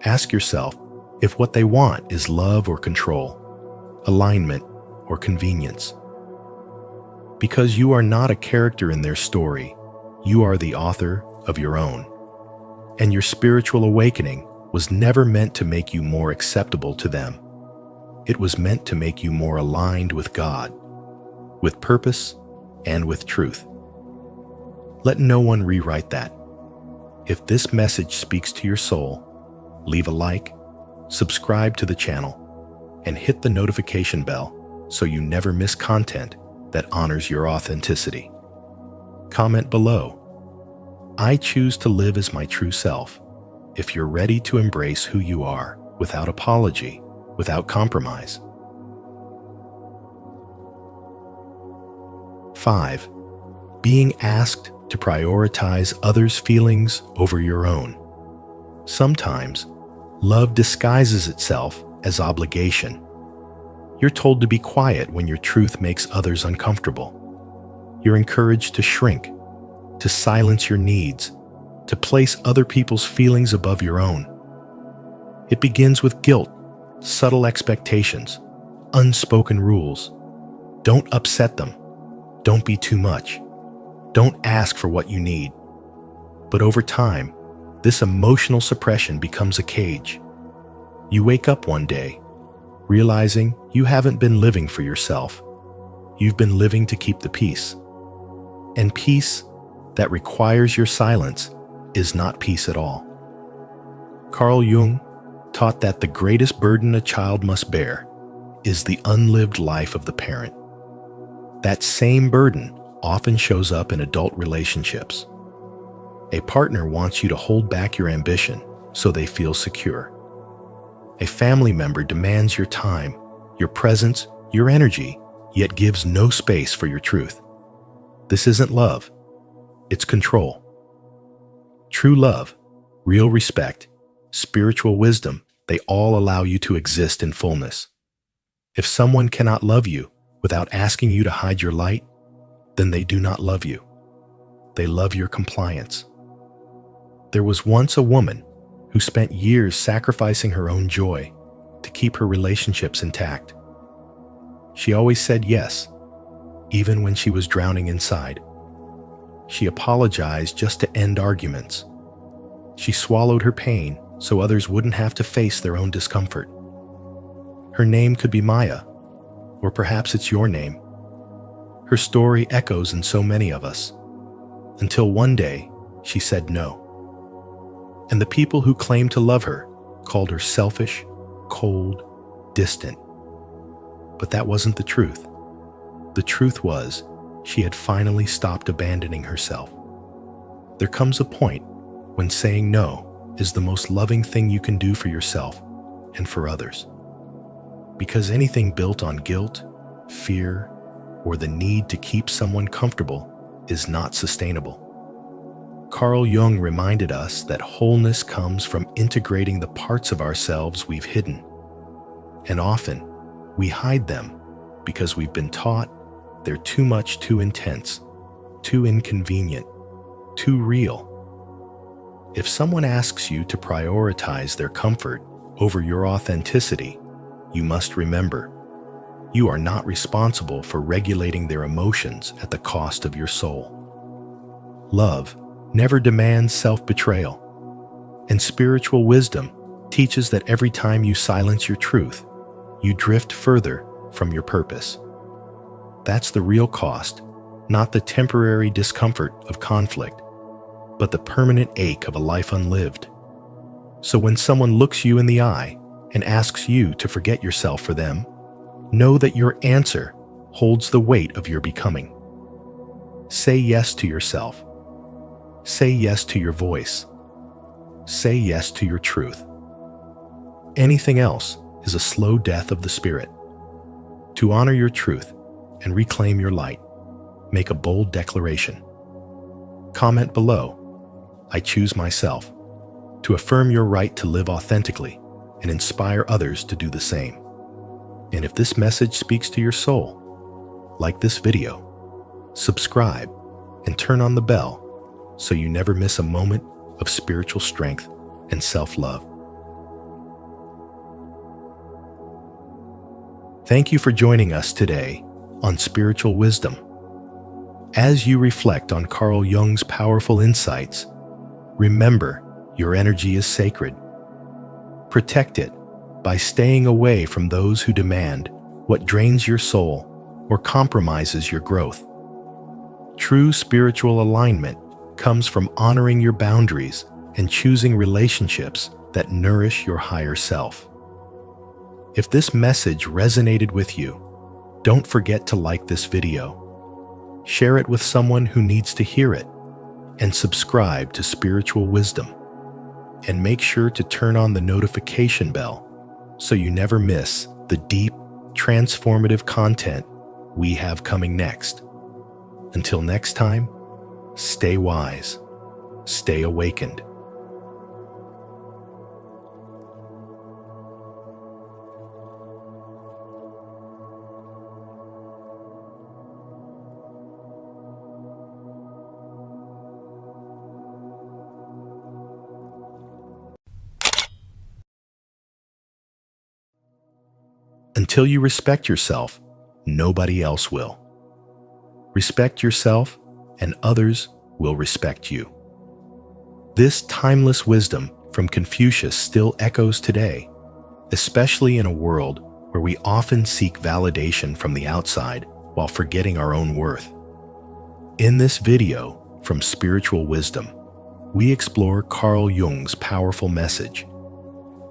A: Ask yourself if what they want is love or control, alignment or convenience. Because you are not a character in their story, you are the author of your own. And your spiritual awakening was never meant to make you more acceptable to them. It was meant to make you more aligned with God, with purpose, and with truth. Let no one rewrite that. If this message speaks to your soul, leave a like, subscribe to the channel, and hit the notification bell so you never miss content that honors your authenticity. Comment below. I choose to live as my true self. If you're ready to embrace who you are without apology, without compromise. 5. Being asked to prioritize others' feelings over your own. Sometimes, love disguises itself as obligation. You're told to be quiet when your truth makes others uncomfortable. You're encouraged to shrink, to silence your needs, to place other people's feelings above your own. It begins with guilt, subtle expectations, unspoken rules. Don't upset them. Don't be too much. Don't ask for what you need. But over time, this emotional suppression becomes a cage. You wake up one day, realizing you haven't been living for yourself. You've been living to keep the peace. And peace that requires your silence is not peace at all. Carl Jung taught that the greatest burden a child must bear is the unlived life of the parent. That same burden often shows up in adult relationships. A partner wants you to hold back your ambition so they feel secure. A family member demands your time, your presence, your energy, yet gives no space for your truth. This isn't love, it's control. True love, real respect, spiritual wisdom, they all allow you to exist in fullness. If someone cannot love you without asking you to hide your light, then they do not love you. They love your compliance. There was once a woman who spent years sacrificing her own joy to keep her relationships intact. She always said yes, even when she was drowning inside. She apologized just to end arguments. She swallowed her pain so others wouldn't have to face their own discomfort. Her name could be Maya, or perhaps it's your name. Her story echoes in so many of us, until one day she said no. And the people who claimed to love her called her selfish, cold, distant. But that wasn't the truth. The truth was, she had finally stopped abandoning herself. There comes a point when saying no is the most loving thing you can do for yourself and for others. Because anything built on guilt, fear, or the need to keep someone comfortable is not sustainable. Carl Jung reminded us that wholeness comes from integrating the parts of ourselves we've hidden. And often, we hide them because we've been taught they're too much, too intense, too inconvenient, too real. If someone asks you to prioritize their comfort over your authenticity, you must remember, you are not responsible for regulating their emotions at the cost of your soul. Love never demands self-betrayal, and spiritual wisdom teaches that every time you silence your truth, you drift further from your purpose. That's the real cost, not the temporary discomfort of conflict, but the permanent ache of a life unlived. So when someone looks you in the eye and asks you to forget yourself for them, know that your answer holds the weight of your becoming. Say yes to yourself. Say yes to your voice. Say yes to your truth. Anything else is a slow death of the spirit. To honor your truth and reclaim your light, make a bold declaration. Comment below, "I choose myself," to affirm your right to live authentically and inspire others to do the same. And if this message speaks to your soul, like this video, subscribe and turn on the bell so you never miss a moment of spiritual strength and self-love. Thank you for joining us today on Spiritual Wisdom. As you reflect on Carl Jung's powerful insights, remember your energy is sacred. Protect it by staying away from those who demand what drains your soul or compromises your growth. True spiritual alignment comes from honoring your boundaries and choosing relationships that nourish your higher self. If this message resonated with you, don't forget to like this video, share it with someone who needs to hear it, and subscribe to Spiritual Wisdom. And make sure to turn on the notification bell so you never miss the deep, transformative content we have coming next. Until next time, stay wise, stay awakened. Until you respect yourself, nobody else will. Respect yourself, and others will respect you. This timeless wisdom from Confucius still echoes today, especially in a world where we often seek validation from the outside while forgetting our own worth. In this video from Spiritual Wisdom, we explore Carl Jung's powerful message.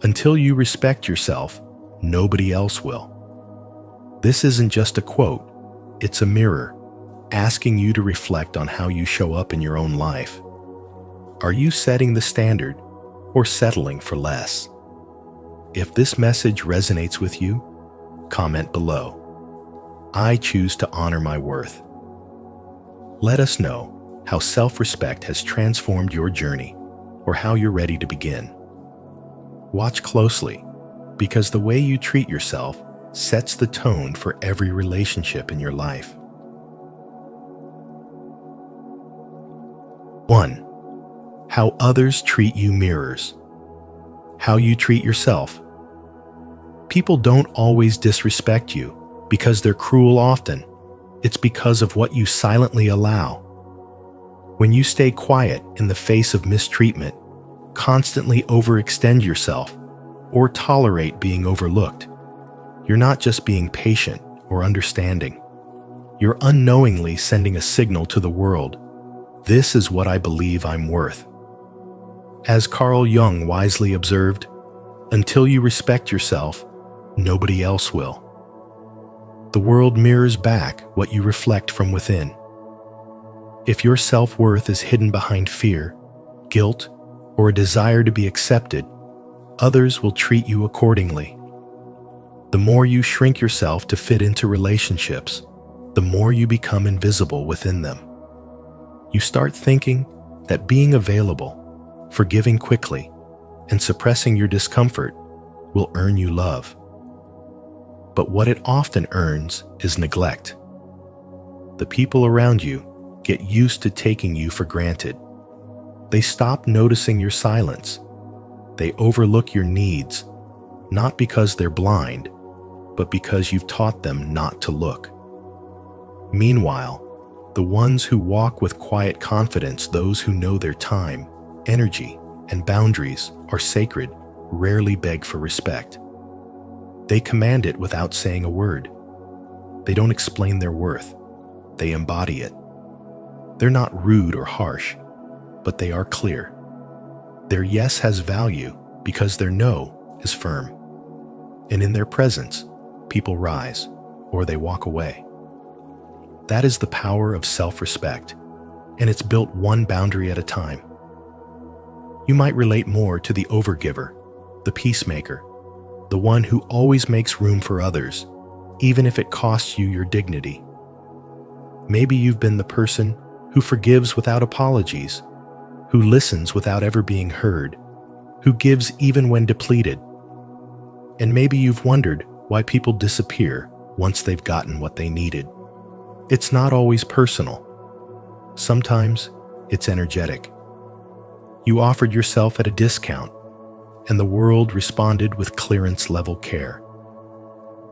A: Until you respect yourself, nobody else will. This isn't just a quote, it's a mirror, asking you to reflect on how you show up in your own life. Are you setting the standard or settling for less? If this message resonates with you, comment below. I choose to honor my worth. Let us know how self-respect has transformed your journey or how you're ready to begin. Watch closely, because the way you treat yourself sets the tone for every relationship in your life. 1. How others treat you mirrors. How you treat yourself. People don't always disrespect you because they're cruel often. It's because of what you silently allow. When you stay quiet in the face of mistreatment, constantly overextend yourself, or tolerate being overlooked, you're not just being patient or understanding. You're unknowingly sending a signal to the world. This is what I believe I'm worth. As Carl Jung wisely observed, until you respect yourself, nobody else will. The world mirrors back what you reflect from within. If your self-worth is hidden behind fear, guilt, or a desire to be accepted, others will treat you accordingly. The more you shrink yourself to fit into relationships, the more you become invisible within them. You start thinking that being available, forgiving quickly, and suppressing your discomfort will earn you love. But what it often earns is neglect. The people around you get used to taking you for granted. They stop noticing your silence. They overlook your needs, not because they're blind, but because you've taught them not to look. Meanwhile, the ones who walk with quiet confidence, those who know their time, energy, and boundaries are sacred, rarely beg for respect. They command it without saying a word. They don't explain their worth. They embody it. They're not rude or harsh, but they are clear. Their yes has value because their no is firm. And in their presence, people rise or they walk away. That is the power of self-respect, and it's built one boundary at a time. You might relate more to the overgiver, the peacemaker, the one who always makes room for others, even if it costs you your dignity. Maybe you've been the person who forgives without apologies, who listens without ever being heard, who gives even when depleted. And maybe you've wondered why people disappear once they've gotten what they needed. It's not always personal. Sometimes it's energetic. You offered yourself at a discount, and the world responded with clearance-level care.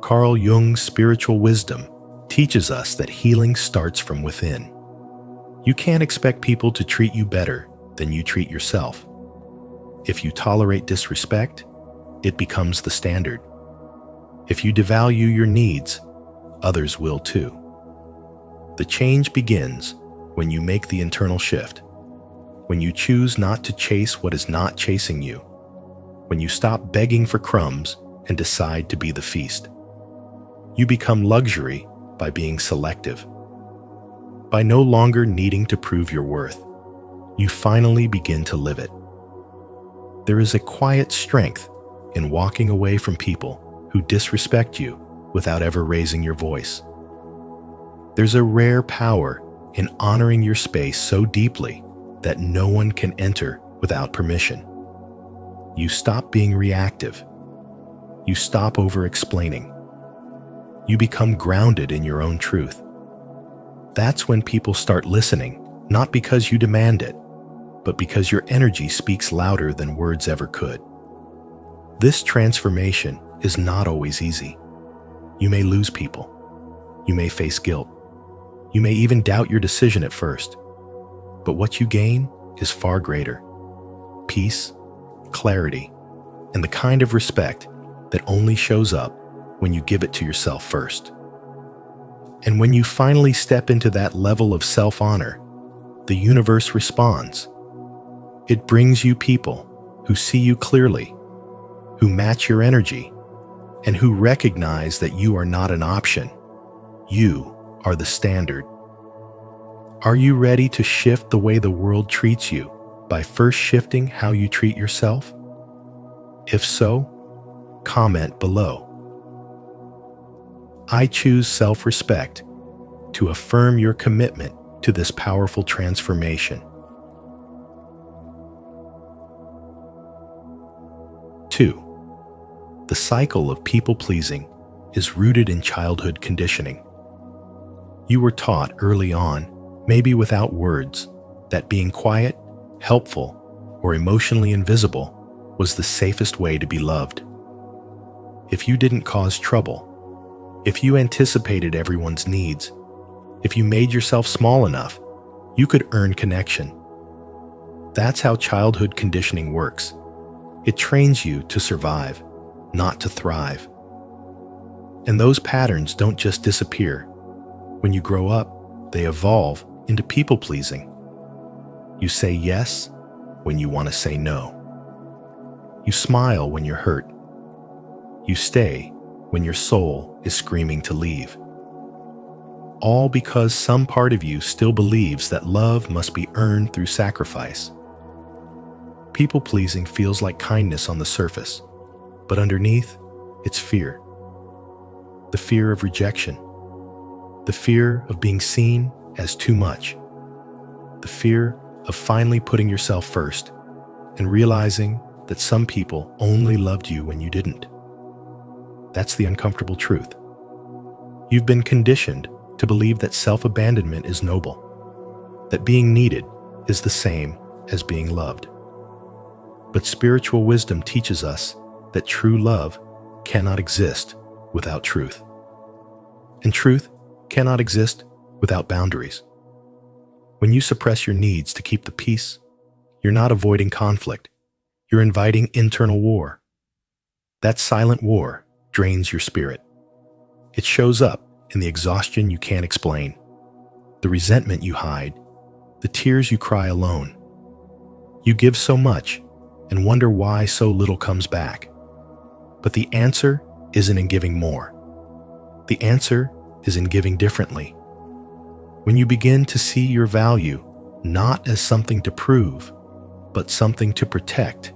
A: Carl Jung's spiritual wisdom teaches us that healing starts from within. You can't expect people to treat you better than you treat yourself. If you tolerate disrespect, it becomes the standard. If you devalue your needs, others will too. The change begins when you make the internal shift, when you choose not to chase what is not chasing you, when you stop begging for crumbs and decide to be the feast. You become luxury by being selective. By no longer needing to prove your worth, you finally begin to live it. There is a quiet strength in walking away from people who disrespect you without ever raising your voice. There's a rare power in honoring your space so deeply that no one can enter without permission. You stop being reactive. You stop over-explaining. You become grounded in your own truth. That's when people start listening, not because you demand it, but because your energy speaks louder than words ever could. This transformation is not always easy. You may lose people. You may face guilt. You may even doubt your decision at first. But what you gain is far greater. Peace, clarity, and the kind of respect that only shows up when you give it to yourself first. And when you finally step into that level of self-honor, the universe responds. It brings you people who see you clearly, who match your energy, and who recognize that you are not an option. You are the standard. Are you ready to shift the way the world treats you by first shifting how you treat yourself? If so, comment below. I choose self-respect to affirm your commitment to this powerful transformation. 2. The cycle of people-pleasing is rooted in childhood conditioning. You were taught early on, maybe without words, that being quiet, helpful, or emotionally invisible was the safest way to be loved. If you didn't cause trouble, if you anticipated everyone's needs, If you made yourself small enough, you could earn connection. That's how childhood conditioning works. It trains you to survive, not to thrive. And those patterns don't just disappear. When you grow up, they evolve into people-pleasing. You say yes when you want to say no. You smile when you're hurt. You stay when your soul is screaming to leave. All because some part of you still believes that love must be earned through sacrifice. People-pleasing feels like kindness on the surface, but underneath, it's fear. The fear of rejection. The fear of being seen as too much. The fear of finally putting yourself first and realizing that some people only loved you when you didn't. That's the uncomfortable truth. You've been conditioned to believe that self-abandonment is noble, that being needed is the same as being loved. But spiritual wisdom teaches us that true love cannot exist without truth. And truth cannot exist without boundaries. When you suppress your needs to keep the peace, you're not avoiding conflict. You're inviting internal war. That silent war drains your spirit. It shows up in the exhaustion you can't explain, the resentment you hide, the tears you cry alone. You give so much and wonder why so little comes back. But the answer isn't in giving more. The answer is in giving differently. When you begin to see your value not as something to prove, but something to protect,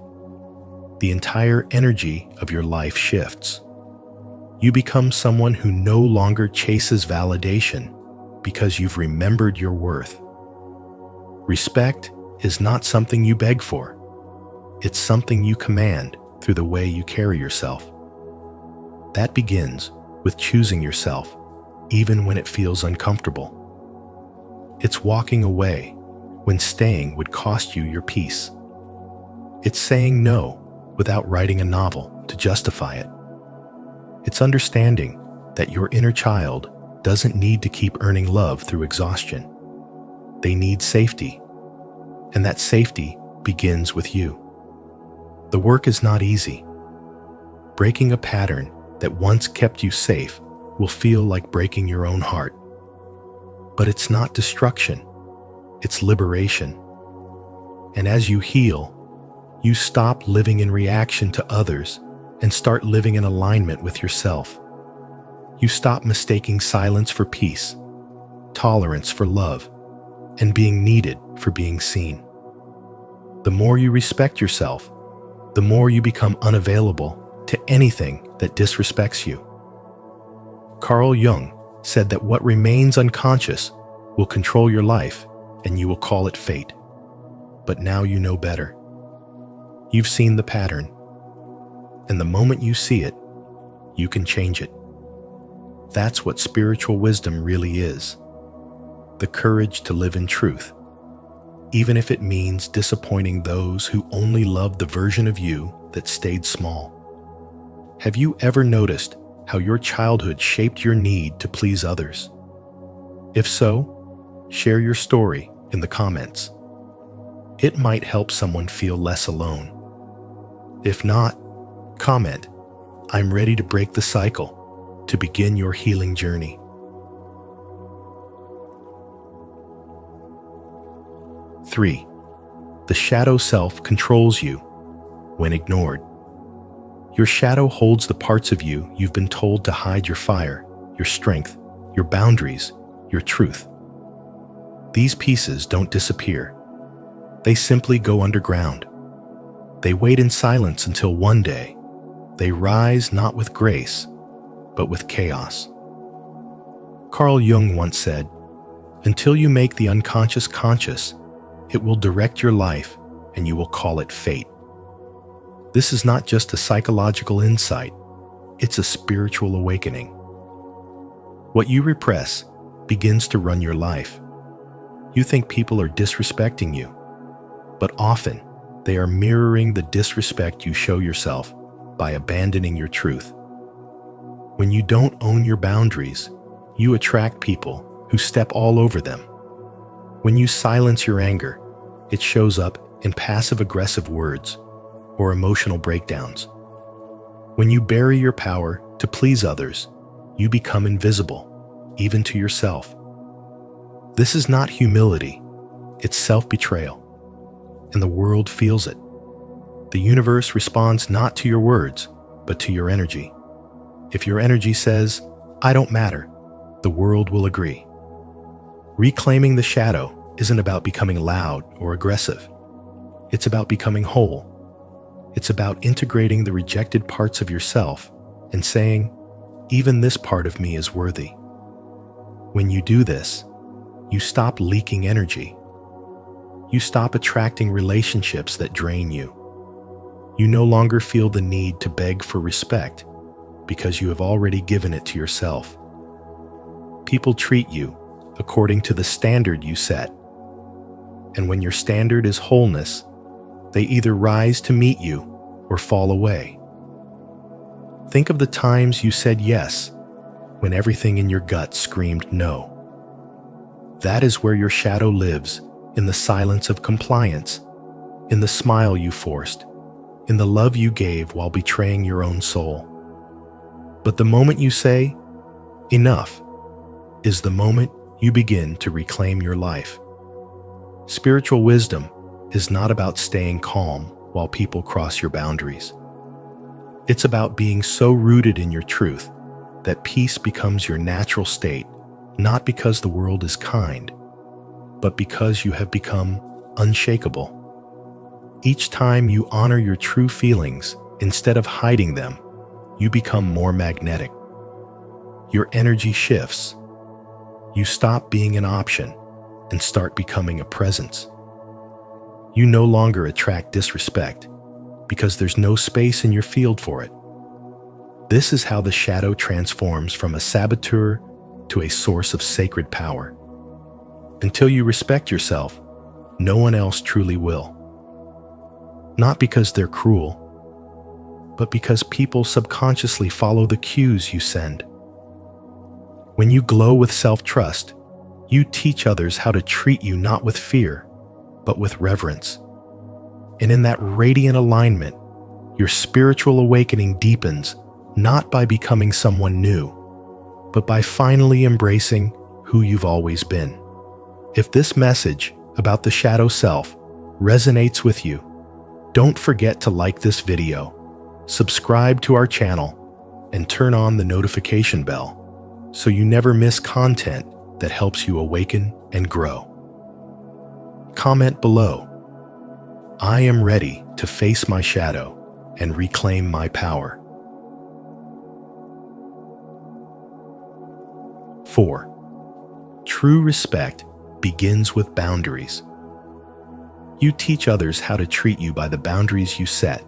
A: the entire energy of your life shifts. You become someone who no longer chases validation because you've remembered your worth. Respect is not something you beg for. It's something you command through the way you carry yourself. That begins with choosing yourself, even when it feels uncomfortable. It's walking away when staying would cost you your peace. It's saying no without writing a novel to justify it. It's understanding that your inner child doesn't need to keep earning love through exhaustion. They need safety, and that safety begins with you. The work is not easy. Breaking a pattern that once kept you safe will feel like breaking your own heart. But it's not destruction, it's liberation. And as you heal, you stop living in reaction to others and start living in alignment with yourself. You stop mistaking silence for peace, tolerance for love, and being needed for being seen. The more you respect yourself, the more you become unavailable to anything that disrespects you. Carl Jung said that what remains unconscious will control your life, and you will call it fate. But now you know better. You've seen the pattern, and the moment you see it, you can change it. That's what spiritual wisdom really is. The courage to live in truth, even if it means disappointing those who only loved the version of you that stayed small. Have you ever noticed how your childhood shaped your need to please others? If so, share your story in the comments. It might help someone feel less alone. If not, comment, "I'm ready to break the cycle," to begin your healing journey. 3. The shadow self controls you when ignored. Your shadow holds the parts of you you've been told to hide: your fire, your strength, your boundaries, your truth. These pieces don't disappear. They simply go underground. They wait in silence until one day they rise not with grace, but with chaos. Carl Jung once said, "Until you make the unconscious conscious, it will direct your life and you will call it fate." This is not just a psychological insight, it's a spiritual awakening. What you repress begins to run your life. You think people are disrespecting you, but often they are mirroring the disrespect you show yourself by abandoning your truth. When you don't own your boundaries, you attract people who step all over them. When you silence your anger, it shows up in passive-aggressive words or emotional breakdowns. When you bury your power to please others, you become invisible, even to yourself. This is not humility, it's self-betrayal, and the world feels it. The universe responds not to your words, but to your energy. If your energy says, "I don't matter," the world will agree. Reclaiming the shadow isn't about becoming loud or aggressive. It's about becoming whole. It's about integrating the rejected parts of yourself and saying, "Even this part of me is worthy." When you do this, you stop leaking energy. You stop attracting relationships that drain you. You no longer feel the need to beg for respect because you have already given it to yourself. People treat you according to the standard you set. And when your standard is wholeness, they either rise to meet you or fall away. Think of the times you said yes when everything in your gut screamed no. That is where your shadow lives, in the silence of compliance, in the smile you forced, in the love you gave while betraying your own soul. But the moment you say, "Enough," is the moment you begin to reclaim your life. Spiritual wisdom is not about staying calm while people cross your boundaries. It's about being so rooted in your truth that peace becomes your natural state, not because the world is kind, but because you have become unshakable. Each time you honor your true feelings instead of hiding them, you become more magnetic. Your energy shifts. You stop being an option and start becoming a presence. You no longer attract disrespect because there's no space in your field for it. This is how the shadow transforms from a saboteur to a source of sacred power. Until you respect yourself, no one else truly will. Not because they're cruel, but because people subconsciously follow the cues you send. When you glow with self-trust, you teach others how to treat you not with fear, but with reverence. And in that radiant alignment, your spiritual awakening deepens not by becoming someone new, but by finally embracing who you've always been. If this message about the shadow self resonates with you, don't forget to like this video, subscribe to our channel, and turn on the notification bell so you never miss content that helps you awaken and grow. Comment below, "I am ready to face my shadow and reclaim my power." 4. True respect begins with boundaries. You teach others how to treat you by the boundaries you set,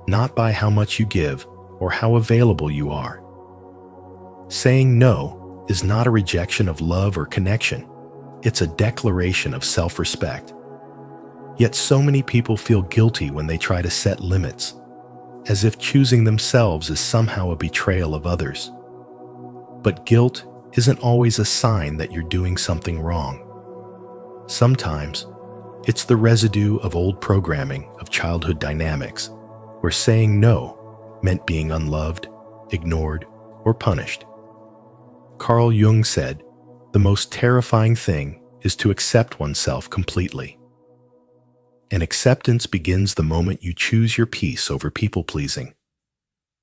A: not by how much you give or how available you are. Saying no is not a rejection of love or connection. It's a declaration of self-respect. Yet so many people feel guilty when they try to set limits, as if choosing themselves is somehow a betrayal of others. But guilt isn't always a sign that you're doing something wrong. Sometimes, it's the residue of old programming of childhood dynamics, where saying no meant being unloved, ignored, or punished. Carl Jung said, "The most terrifying thing is to accept oneself completely." And acceptance begins the moment you choose your peace over people-pleasing.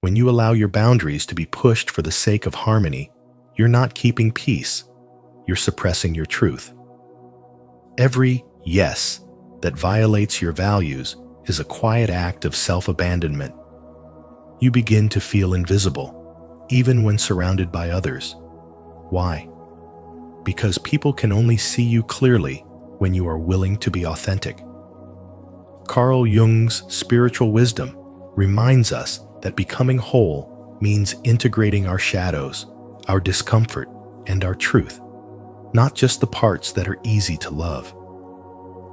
A: When you allow your boundaries to be pushed for the sake of harmony, you're not keeping peace, you're suppressing your truth. Every yes that violates your values is a quiet act of self-abandonment. You begin to feel invisible, even when surrounded by others. Why? Because people can only see you clearly when you are willing to be authentic. Carl Jung's spiritual wisdom reminds us that becoming whole means integrating our shadows, our discomfort, and our truth, not just the parts that are easy to love.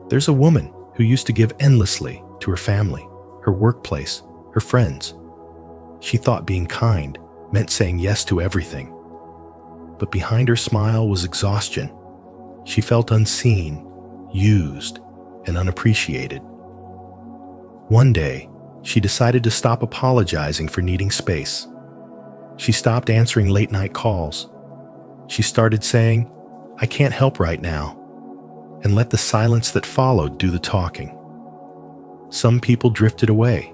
A: There's a woman who used to give endlessly to her family, her workplace, her friends. She thought being kind meant saying yes to everything. but behind her smile was exhaustion. She felt unseen, used, and unappreciated. One day, she decided to stop apologizing for needing space. She stopped answering late-night calls. She started saying, "I can't help right now," and let the silence that followed do the talking. Some people drifted away.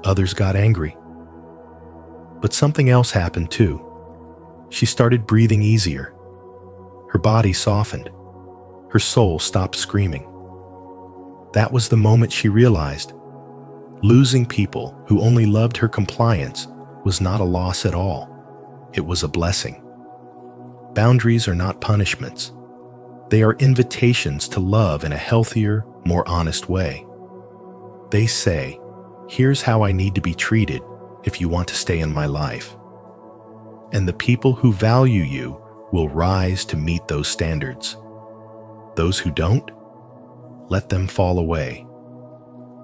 A: Others got angry. But something else happened too. She started breathing easier. Her body softened. Her soul stopped screaming. That was the moment she realized losing people who only loved her compliance was not a loss at all. It was a blessing. Boundaries are not punishments. They are invitations to love in a healthier, more honest way. They say, "Here's how I need to be treated if you want to stay in my life." And the people who value you will rise to meet those standards. Those who don't, let them fall away.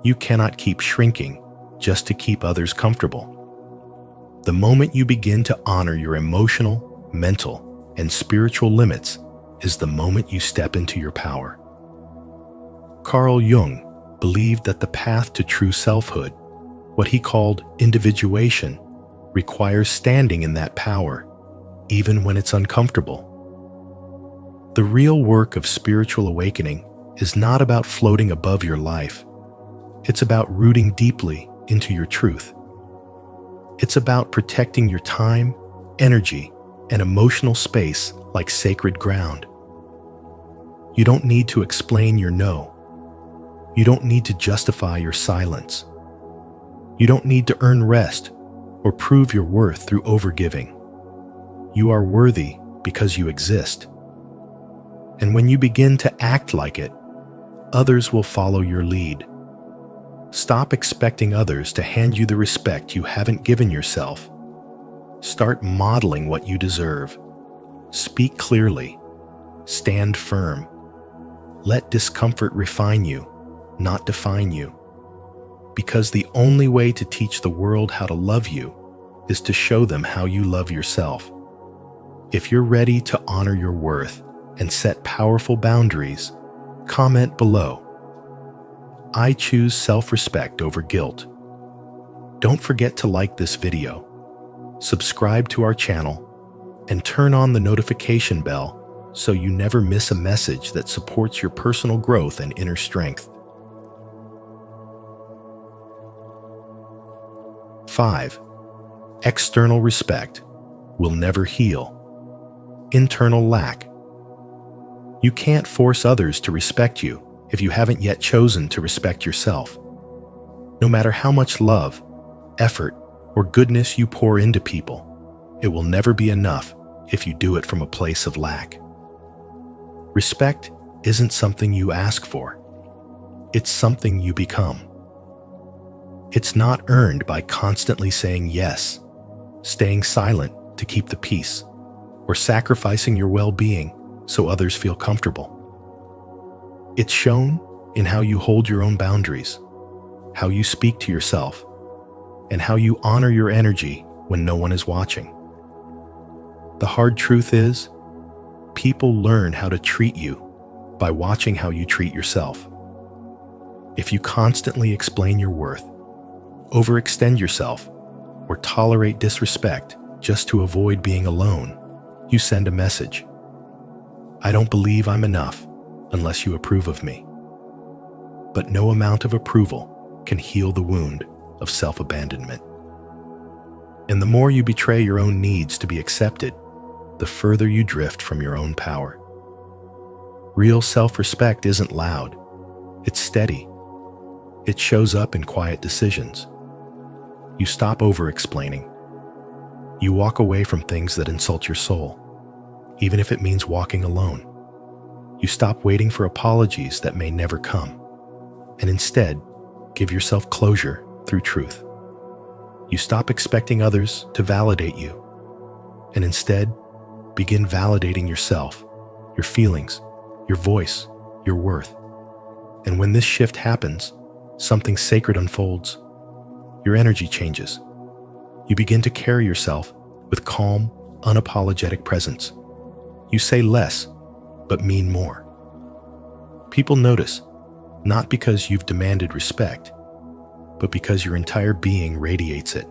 A: You cannot keep shrinking just to keep others comfortable. The moment you begin to honor your emotional, mental, and spiritual limits is the moment you step into your power. Carl Jung believed that the path to true selfhood, what he called individuation, requires standing in that power, even when it's uncomfortable. The real work of spiritual awakening is not about floating above your life. It's about rooting deeply into your truth. It's about protecting your time, energy, and emotional space like sacred ground. You don't need to explain your no. You don't need to justify your silence. You don't need to earn rest or prove your worth through overgiving. You are worthy because you exist. And when you begin to act like it, others will follow your lead. Stop expecting others to hand you the respect you haven't given yourself. Start modeling what you deserve. Speak clearly. Stand firm. Let discomfort refine you, not define you. Because the only way to teach the world how to love you is to show them how you love yourself. If you're ready to honor your worth and set powerful boundaries, comment below. I choose self-respect over guilt. Don't forget to like this video, subscribe to our channel, and turn on the notification bell so you never miss a message that supports your personal growth and inner strength. 5. External respect will never heal. Internal lack. You can't force others to respect you if you haven't yet chosen to respect yourself. No matter how much love, effort, or goodness you pour into people, it will never be enough if you do it from a place of lack. Respect isn't something you ask for. It's something you become. It's not earned by constantly saying yes, staying silent to keep the peace, or sacrificing your well-being so others feel comfortable. It's shown in how you hold your own boundaries, how you speak to yourself, and how you honor your energy when no one is watching. The hard truth is, people learn how to treat you by watching how you treat yourself. If you constantly explain your worth, overextend yourself, or tolerate disrespect just to avoid being alone, you send a message. I don't believe I'm enough unless you approve of me. But no amount of approval can heal the wound of self-abandonment. And the more you betray your own needs to be accepted, the further you drift from your own power. Real self-respect isn't loud. It's steady. It shows up in quiet decisions. You stop over-explaining. You walk away from things that insult your soul, even if it means walking alone. You stop waiting for apologies that may never come, and instead, give yourself closure through truth. You stop expecting others to validate you, and instead, begin validating yourself, your feelings, your voice, your worth. And when this shift happens, something sacred unfolds. Your energy changes. You begin to carry yourself with calm, unapologetic presence. You say less, but mean more. People notice, not because you've demanded respect, but because your entire being radiates it.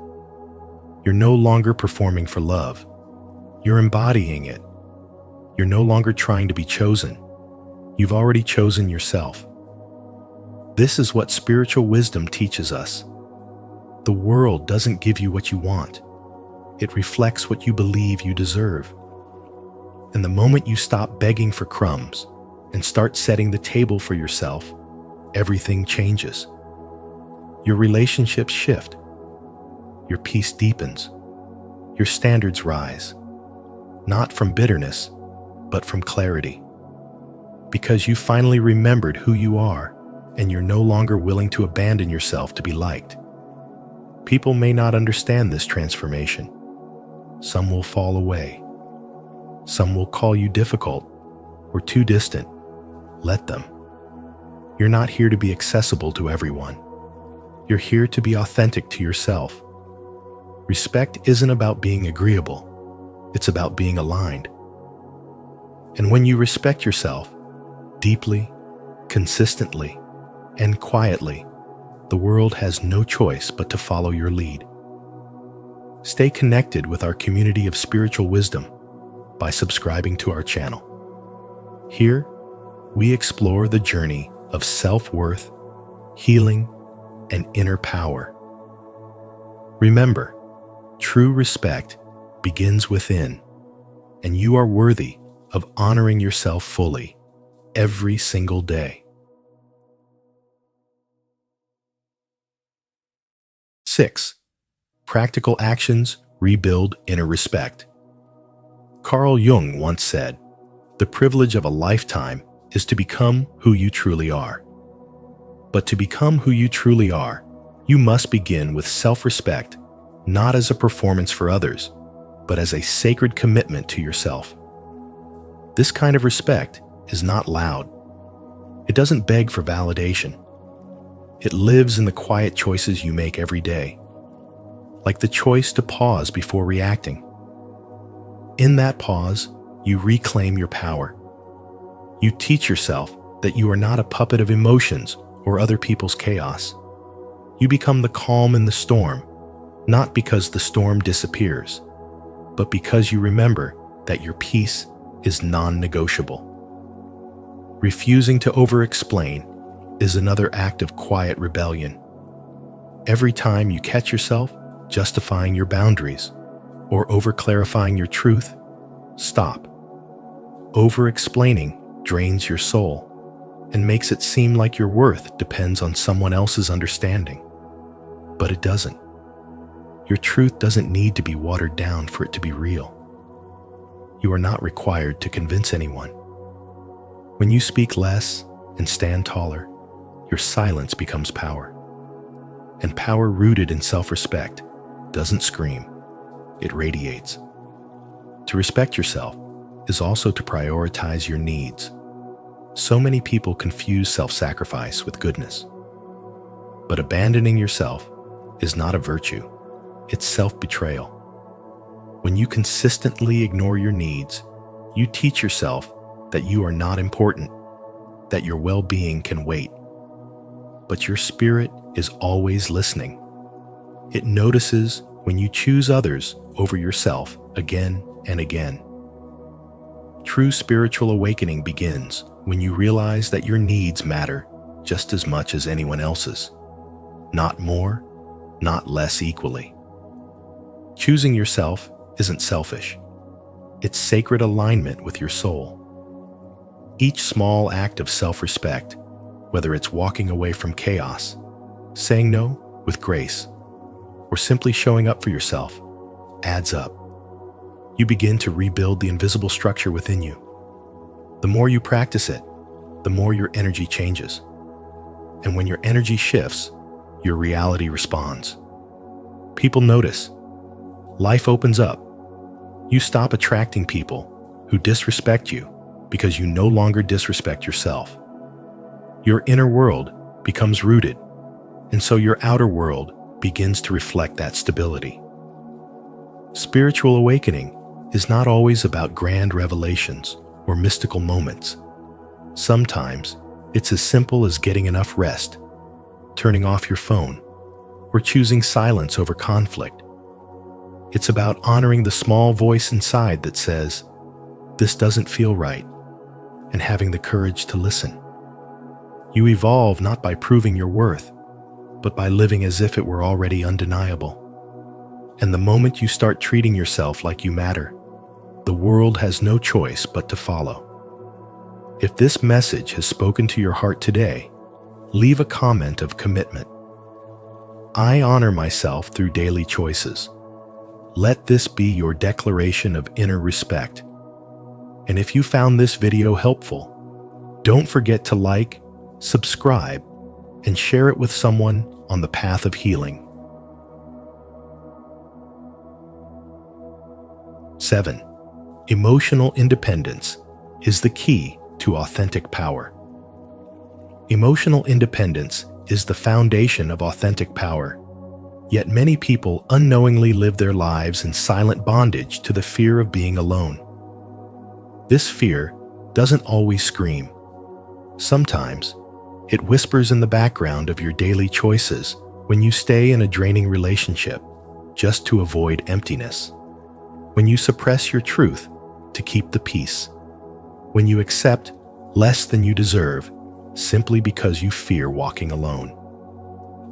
A: You're no longer performing for love. You're embodying it. You're no longer trying to be chosen. You've already chosen yourself. This is what spiritual wisdom teaches us. The world doesn't give you what you want. It reflects what you believe you deserve. And the moment you stop begging for crumbs and start setting the table for yourself, everything changes. Your relationships shift. Your peace deepens. Your standards rise. Not from bitterness, but from clarity. Because you finally remembered who you are, and you're no longer willing to abandon yourself to be liked. People may not understand this transformation. Some will fall away. Some will call you difficult or too distant. Let them. You're not here to be accessible to everyone. You're here to be authentic to yourself. Respect isn't about being agreeable. It's about being aligned. And when you respect yourself, deeply, consistently, and quietly, the world has no choice but to follow your lead. Stay connected with our community of spiritual wisdom by subscribing to our channel. Here, we explore the journey of self-worth, healing, and inner power. Remember, true respect begins within, and you are worthy of honoring yourself fully every single day. 6. Practical actions rebuild inner respect. Carl Jung once said, "The privilege of a lifetime is to become who you truly are." But to become who you truly are, you must begin with self-respect, not as a performance for others, but as a sacred commitment to yourself. This kind of respect is not loud. It doesn't beg for validation. It lives in the quiet choices you make every day, like the choice to pause before reacting. In that pause, you reclaim your power. You teach yourself that you are not a puppet of emotions or other people's chaos. You become the calm in the storm, not because the storm disappears, but because you remember that your peace is non-negotiable. Refusing to over-explain is another act of quiet rebellion. Every time you catch yourself justifying your boundaries or over-clarifying your truth, stop. Over-explaining drains your soul and makes it seem like your worth depends on someone else's understanding. But it doesn't. Your truth doesn't need to be watered down for it to be real. You are not required to convince anyone. When you speak less and stand taller, your silence becomes power. And power rooted in self-respect doesn't scream, it radiates. To respect yourself is also to prioritize your needs. So many people confuse self-sacrifice with goodness. But abandoning yourself is not a virtue, it's self-betrayal. When you consistently ignore your needs, you teach yourself that you are not important, that your well-being can wait. But your spirit is always listening. It notices when you choose others over yourself again and again. True spiritual awakening begins when you realize that your needs matter just as much as anyone else's. Not more, not less equally. Choosing yourself isn't selfish. It's sacred alignment with your soul. Each small act of self-respect, whether it's walking away from chaos, saying no with grace, or simply showing up for yourself, adds up. You begin to rebuild the invisible structure within you. The more you practice it, the more your energy changes. And when your energy shifts, your reality responds. People notice. Life opens up. You stop attracting people who disrespect you because you no longer disrespect yourself. Your inner world becomes rooted, and so your outer world begins to reflect that stability. Spiritual awakening is not always about grand revelations or mystical moments. Sometimes, it's as simple as getting enough rest, turning off your phone, or choosing silence over conflict. It's about honoring the small voice inside that says, "This doesn't feel right," and having the courage to listen. You evolve not by proving your worth, but by living as if it were already undeniable. And the moment you start treating yourself like you matter, the world has no choice but to follow. If this message has spoken to your heart today, leave a comment of commitment. I honor myself through daily choices. Let this be your declaration of inner respect. And if you found this video helpful, don't forget to like, subscribe, and share it with someone on the path of healing. 7. Emotional independence is the key to authentic power. Emotional independence is the foundation of authentic power, yet many people unknowingly live their lives in silent bondage to the fear of being alone. This fear doesn't always scream. Sometimes, it whispers in the background of your daily choices when you stay in a draining relationship just to avoid emptiness, when you suppress your truth to keep the peace, when you accept less than you deserve simply because you fear walking alone.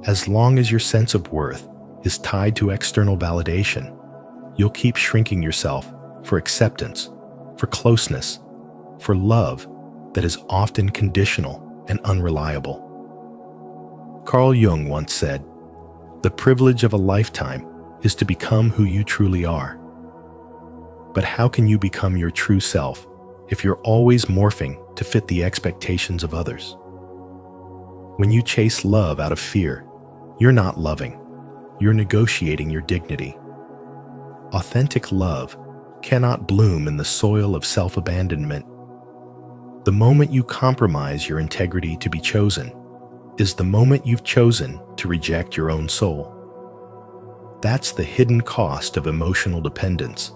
A: As long as your sense of worth is tied to external validation, you'll keep shrinking yourself for acceptance, for closeness, for love that is often conditional and unreliable. Carl Jung once said, "The privilege of a lifetime is to become who you truly are." But how can you become your true self if you're always morphing to fit the expectations of others? When you chase love out of fear, you're not loving. You're negotiating your dignity. Authentic love cannot bloom in the soil of self-abandonment. The moment you compromise your integrity to be chosen is the moment you've chosen to reject your own soul. That's the hidden cost of emotional dependence.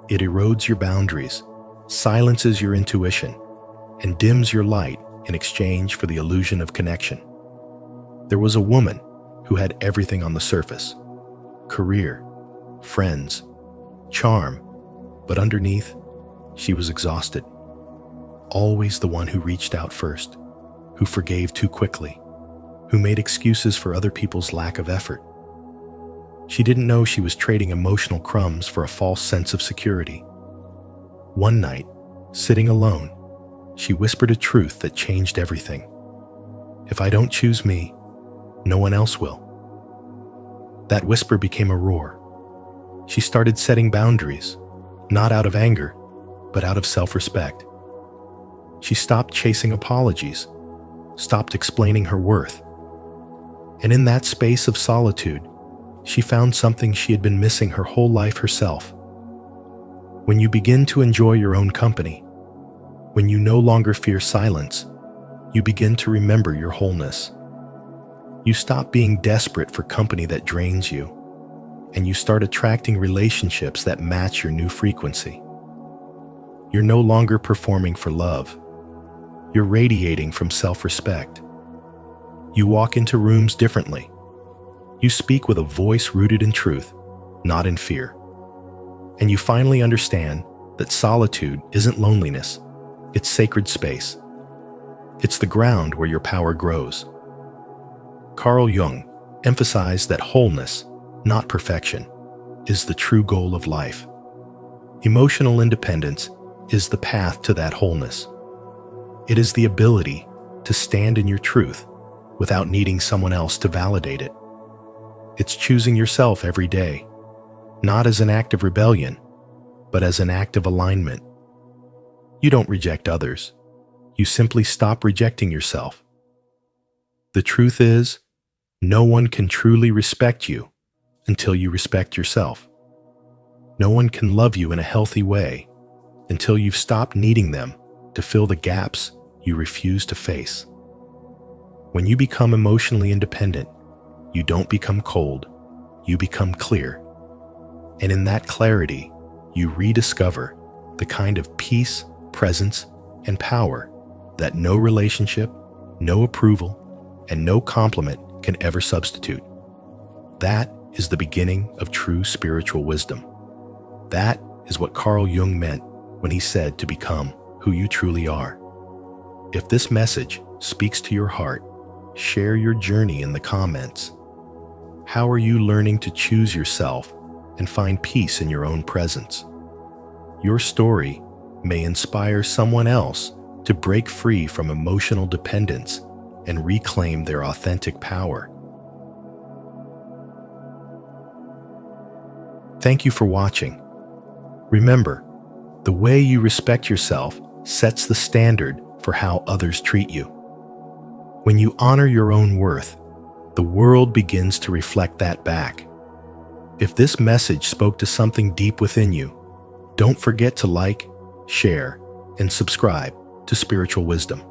A: It erodes your boundaries, silences your intuition, and dims your light in exchange for the illusion of connection. There was a woman who had everything on the surface: career, friends, charm, but underneath, she was exhausted. Always the one who reached out first, who forgave too quickly, who made excuses for other people's lack of effort. She didn't know she was trading emotional crumbs for a false sense of security. One night, sitting alone, she whispered a truth that changed everything. "If I don't choose me, no one else will." That whisper became a roar. She started setting boundaries, not out of anger, but out of self-respect. She stopped chasing apologies, stopped explaining her worth. And in that space of solitude, she found something she had been missing her whole life herself. When you begin to enjoy your own company, when you no longer fear silence, you begin to remember your wholeness. You stop being desperate for company that drains you, and you start attracting relationships that match your new frequency. You're no longer performing for love. You're radiating from self-respect. You walk into rooms differently. You speak with a voice rooted in truth, not in fear. And you finally understand that solitude isn't loneliness, it's sacred space. It's the ground where your power grows. Carl Jung emphasized that wholeness, not perfection, is the true goal of life. Emotional independence is the path to that wholeness. It is the ability to stand in your truth without needing someone else to validate it. It's choosing yourself every day, not as an act of rebellion, but as an act of alignment. You don't reject others. You simply stop rejecting yourself. The truth is, no one can truly respect you until you respect yourself. No one can love you in a healthy way until you've stopped needing them to fill the gaps you refuse to face. When you become emotionally independent, you don't become cold, you become clear. And in that clarity, you rediscover the kind of peace, presence, and power that no relationship, no approval, and no compliment can ever substitute. That is the beginning of true spiritual wisdom. That is what Carl Jung meant when he said to become who you truly are. If this message speaks to your heart, share your journey in the comments. How are you learning to choose yourself and find peace in your own presence? Your story may inspire someone else to break free from emotional dependence and reclaim their authentic power. Thank you for watching. Remember, the way you respect yourself sets the standard for how others treat you. When you honor your own worth, the world begins to reflect that back. If this message spoke to something deep within you, don't forget to like, share, and subscribe to Spiritual Wisdom.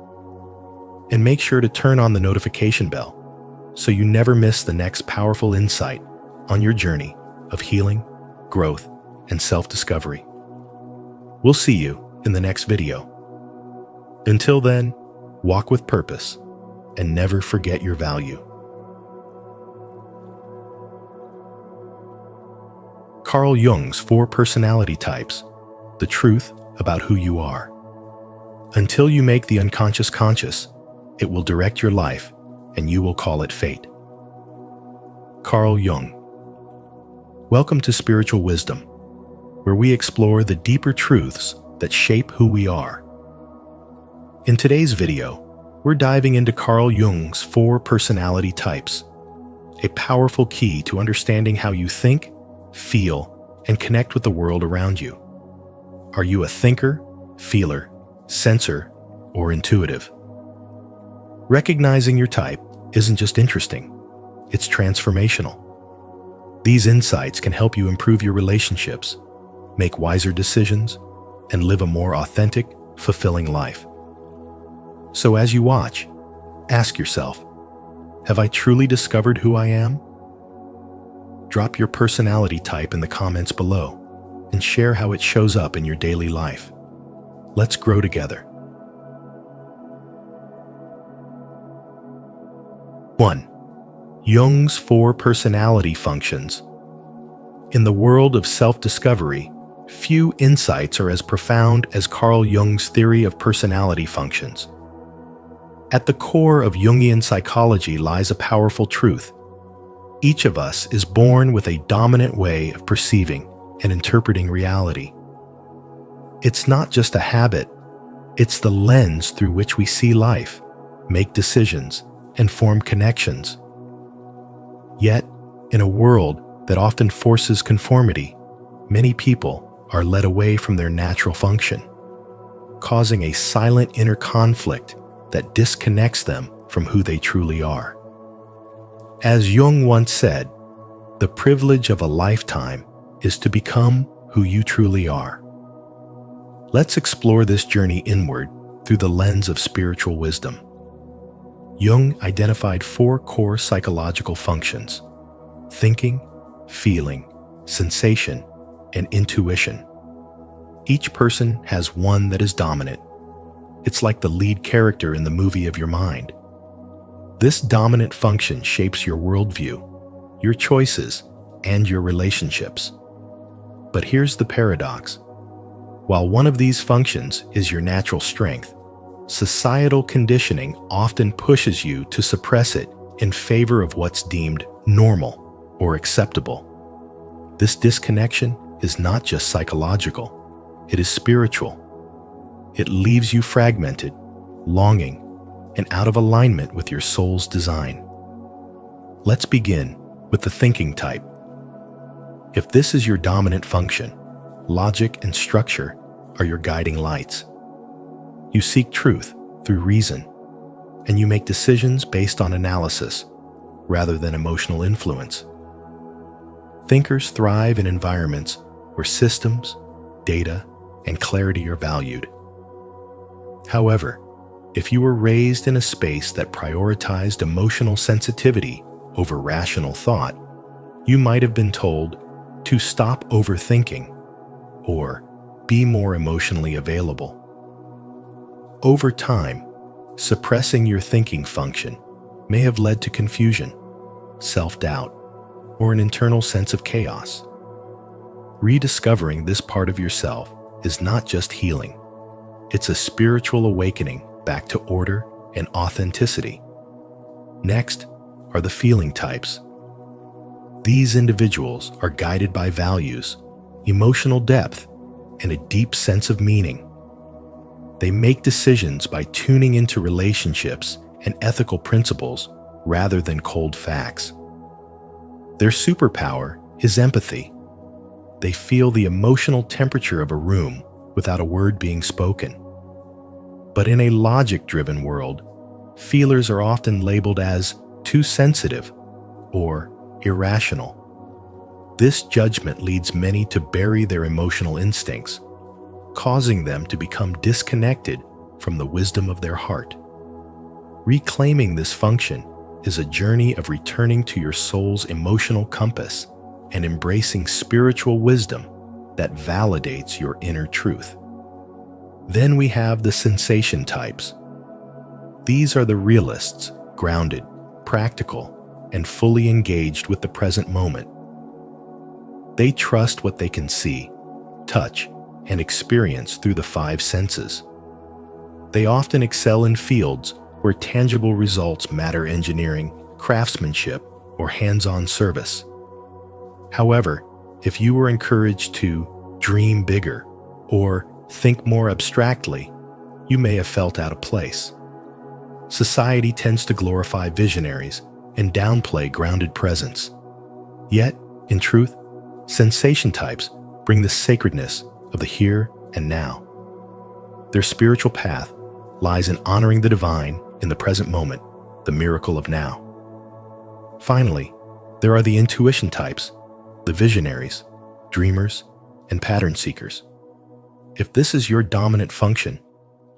A: And make sure to turn on the notification bell so you never miss the next powerful insight on your journey of healing, growth, and self-discovery. We'll see you in the next video. Until then, walk with purpose and never forget your value. Carl Jung's 4 personality types, the truth about who you are. Until you make the unconscious conscious, it will direct your life and you will call it fate. Carl Jung. Welcome to Spiritual Wisdom, where we explore the deeper truths that shape who we are. In today's video, we're diving into Carl Jung's 4 personality types, a powerful key to understanding how you think, feel, and connect with the world around you. Are you a thinker, feeler, sensor, or intuitive? Recognizing your type isn't just interesting, it's transformational. These insights can help you improve your relationships, make wiser decisions, and live a more authentic, fulfilling life. So as you watch, ask yourself, have I truly discovered who I am? Drop your personality type in the comments below and share how it shows up in your daily life. Let's grow together. 1. Jung's 4 personality functions. In the world of self-discovery, few insights are as profound as Carl Jung's theory of personality functions. At the core of Jungian psychology lies a powerful truth. Each of us is born with a dominant way of perceiving and interpreting reality. It's not just a habit, it's the lens through which we see life, make decisions, and form connections. Yet, in a world that often forces conformity, many people are led away from their natural function, causing a silent inner conflict that disconnects them from who they truly are. As Jung once said, the privilege of a lifetime is to become who you truly are. Let's explore this journey inward through the lens of spiritual wisdom. Jung identified 4 core psychological functions: thinking, feeling, sensation, and intuition. Each person has one that is dominant. It's like the lead character in the movie of your mind. This dominant function shapes your worldview, your choices, and your relationships. But here's the paradox. While one of these functions is your natural strength, societal conditioning often pushes you to suppress it in favor of what's deemed normal or acceptable. This disconnection is not just psychological, it is spiritual. It leaves you fragmented, longing, and out of alignment with your soul's design. Let's begin with the thinking type. If this is your dominant function, logic and structure are your guiding lights. You seek truth through reason, and you make decisions based on analysis rather than emotional influence. Thinkers thrive in environments where systems, data, and clarity are valued. However, if you were raised in a space that prioritized emotional sensitivity over rational thought, you might have been told to stop overthinking or be more emotionally available. Over time, suppressing your thinking function may have led to confusion, self-doubt, or an internal sense of chaos. Rediscovering this part of yourself is not just healing. It's a spiritual awakening back to order and authenticity. Next are the feeling types. These individuals are guided by values, emotional depth, and a deep sense of meaning. They make decisions by tuning into relationships and ethical principles rather than cold facts. Their superpower is empathy. They feel the emotional temperature of a room without a word being spoken. But in a logic-driven world, feelers are often labeled as too sensitive or irrational. This judgment leads many to bury their emotional instincts, causing them to become disconnected from the wisdom of their heart. Reclaiming this function is a journey of returning to your soul's emotional compass and embracing spiritual wisdom that validates your inner truth. Then we have the sensation types. These are the realists, grounded, practical, and fully engaged with the present moment. They trust what they can see, touch, and experience through the five senses. They often excel in fields where tangible results matter: engineering, craftsmanship, or hands-on service. However, if you were encouraged to dream bigger or think more abstractly, you may have felt out of place. Society tends to glorify visionaries and downplay grounded presence. Yet, in truth, sensation types bring the sacredness of the here and now. Their spiritual path lies in honoring the divine in the present moment, the miracle of now. Finally, there are the intuition types, the visionaries, dreamers, and pattern seekers. If this is your dominant function,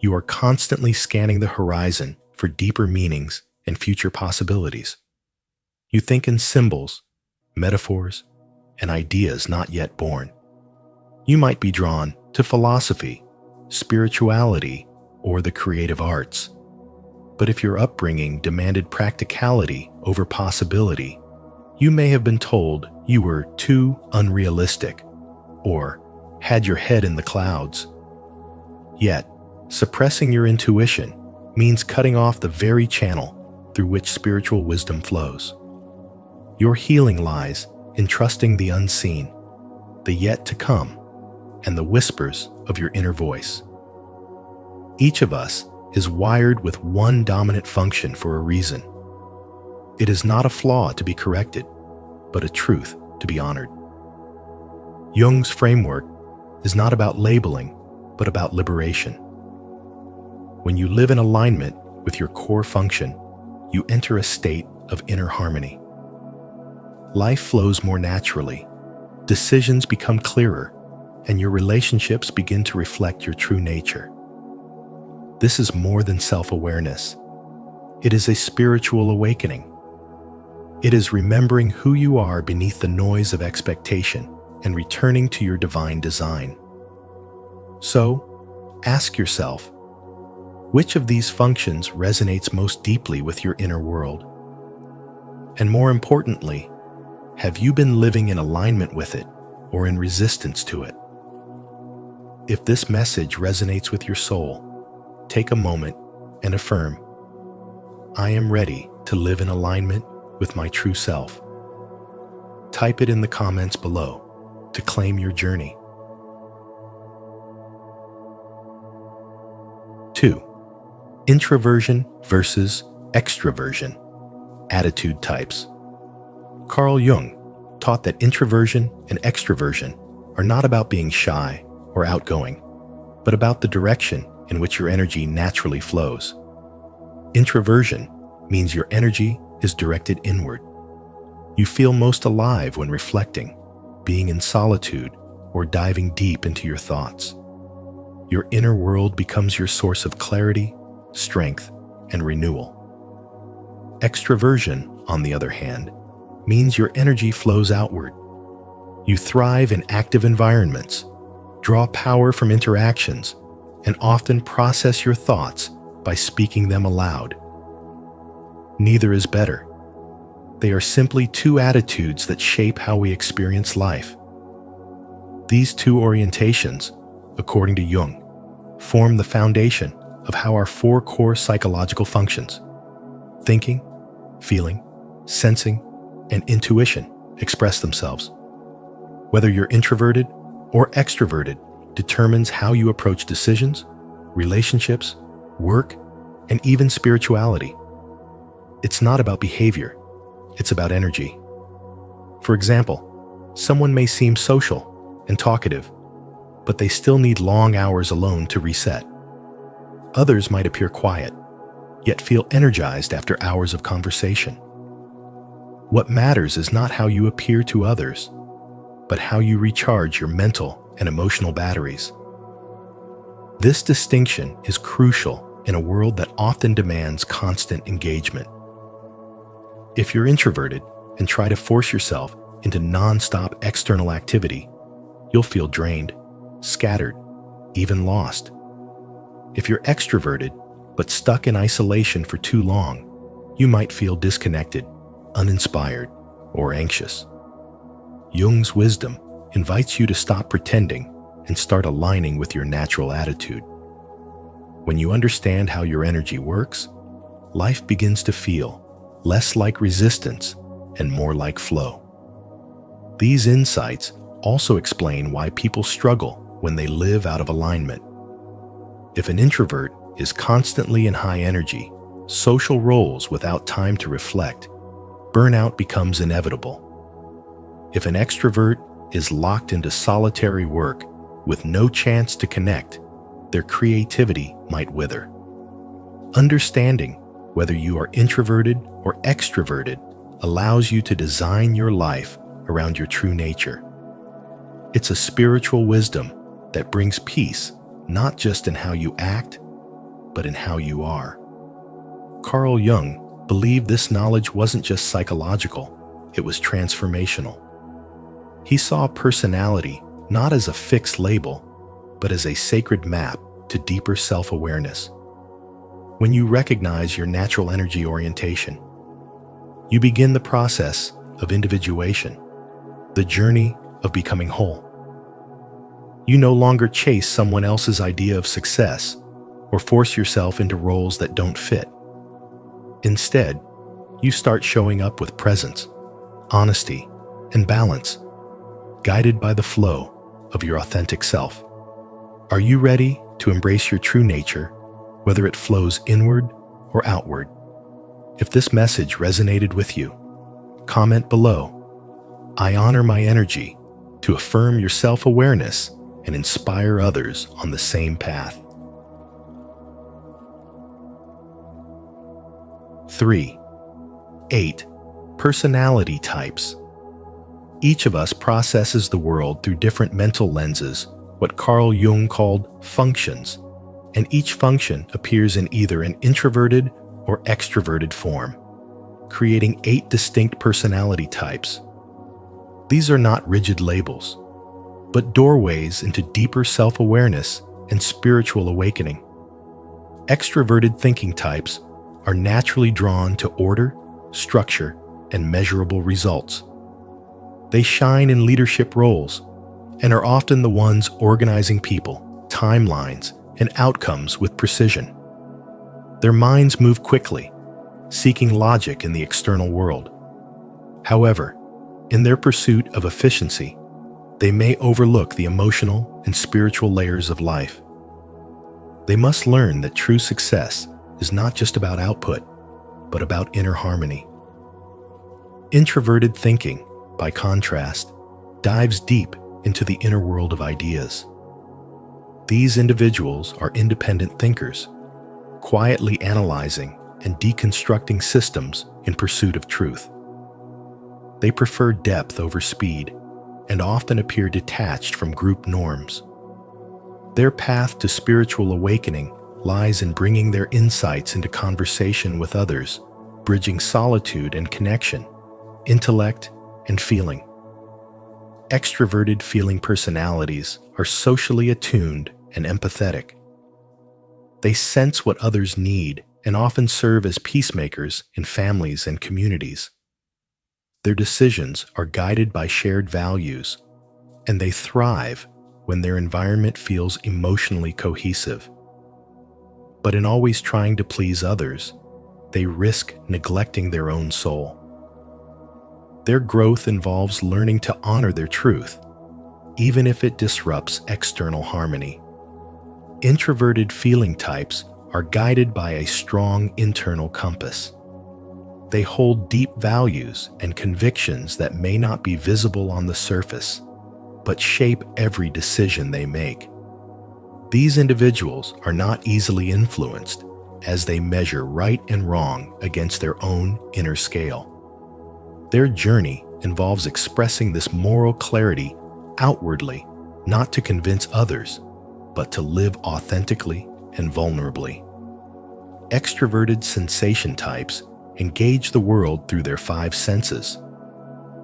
A: you are constantly scanning the horizon for deeper meanings and future possibilities. You think in symbols, metaphors, and ideas not yet born. You might be drawn to philosophy, spirituality, or the creative arts. But if your upbringing demanded practicality over possibility, you may have been told you were too unrealistic or had your head in the clouds. Yet, suppressing your intuition means cutting off the very channel through which spiritual wisdom flows. Your healing lies in trusting the unseen, the yet to come, and the whispers of your inner voice. Each of us is wired with one dominant function for a reason. It is not a flaw to be corrected, but a truth to be honored. Jung's framework is not about labeling, but about liberation. When you live in alignment with your core function, you enter a state of inner harmony. Life flows more naturally, decisions become clearer, and your relationships begin to reflect your true nature. This is more than self-awareness. It is a spiritual awakening. It is remembering who you are beneath the noise of expectation and returning to your divine design. So, ask yourself, which of these functions resonates most deeply with your inner world? And more importantly, have you been living in alignment with it or in resistance to it? If this message resonates with your soul, take a moment and affirm, I am ready to live in alignment with my true self. Type it in the comments below to claim your journey. 2. Introversion versus extroversion. Attitude types. Carl Jung taught that introversion and extroversion are not about being shy or outgoing, but about the direction in which your energy naturally flows. Introversion means your energy is directed inward. You feel most alive when reflecting, being in solitude, or diving deep into your thoughts. Your inner world becomes your source of clarity, strength, and renewal. Extroversion, on the other hand, means your energy flows outward. You thrive in active environments, draw power from interactions, and often process your thoughts by speaking them aloud. Neither is better. They are simply two attitudes that shape how we experience life. These two orientations, according to Jung, form the foundation of how our four core psychological functions, thinking, feeling, sensing, and intuition, express themselves. Whether you're introverted or extroverted determines how you approach decisions, relationships, work, and even spirituality. It's not about behavior, it's about energy. For example, someone may seem social and talkative, but they still need long hours alone to reset. Others might appear quiet, yet feel energized after hours of conversation. What matters is not how you appear to others, but how you recharge your mental and emotional batteries. This distinction is crucial in a world that often demands constant engagement. If you're introverted and try to force yourself into non-stop external activity, you'll feel drained, scattered, even lost. If you're extroverted but stuck in isolation for too long, you might feel disconnected, uninspired, or anxious. Jung's wisdom invites you to stop pretending and start aligning with your natural attitude. When you understand how your energy works, life begins to feel less like resistance and more like flow. These insights also explain why people struggle when they live out of alignment. If an introvert is constantly in high energy, social roles without time to reflect, burnout becomes inevitable. If an extrovert is locked into solitary work with no chance to connect, their creativity might wither. Understanding whether you are introverted or extroverted allows you to design your life around your true nature. It's a spiritual wisdom that brings peace not just in how you act, but in how you are. Carl Jung believed this knowledge wasn't just psychological, it was transformational. He saw personality not as a fixed label, but as a sacred map to deeper self-awareness. When you recognize your natural energy orientation, you begin the process of individuation, the journey of becoming whole. You no longer chase someone else's idea of success or force yourself into roles that don't fit. Instead, you start showing up with presence, honesty, and balance, guided by the flow of your authentic self. Are you ready to embrace your true nature, whether it flows inward or outward? If this message resonated with you, comment below. I honor my energy to affirm your self-awareness and inspire others on the same path. 3. 8. Personality types. Each of us processes the world through different mental lenses, what Carl Jung called functions, and each function appears in either an introverted or extroverted form, creating 8 distinct personality types. These are not rigid labels, but doorways into deeper self-awareness and spiritual awakening. Extroverted thinking types are naturally drawn to order, structure, and measurable results. They shine in leadership roles and are often the ones organizing people, timelines, and outcomes with precision. Their minds move quickly, seeking logic in the external world. However, in their pursuit of efficiency, they may overlook the emotional and spiritual layers of life. They must learn that true success is not just about output, but about inner harmony. Introverted thinking, by contrast, dives deep into the inner world of ideas. These individuals are independent thinkers, quietly analyzing and deconstructing systems in pursuit of truth. They prefer depth over speed and often appear detached from group norms. Their path to spiritual awakening lies in bringing their insights into conversation with others, bridging solitude and connection, intellect and feeling. Extroverted feeling personalities are socially attuned and empathetic. They sense what others need and often serve as peacemakers in families and communities. Their decisions are guided by shared values, and they thrive when their environment feels emotionally cohesive. But in always trying to please others, they risk neglecting their own soul. Their growth involves learning to honor their truth, even if it disrupts external harmony. Introverted feeling types are guided by a strong internal compass. They hold deep values and convictions that may not be visible on the surface, but shape every decision they make. These individuals are not easily influenced, as they measure right and wrong against their own inner scale. Their journey involves expressing this moral clarity outwardly, not to convince others, but to live authentically and vulnerably. Extroverted sensation types engage the world through their five senses.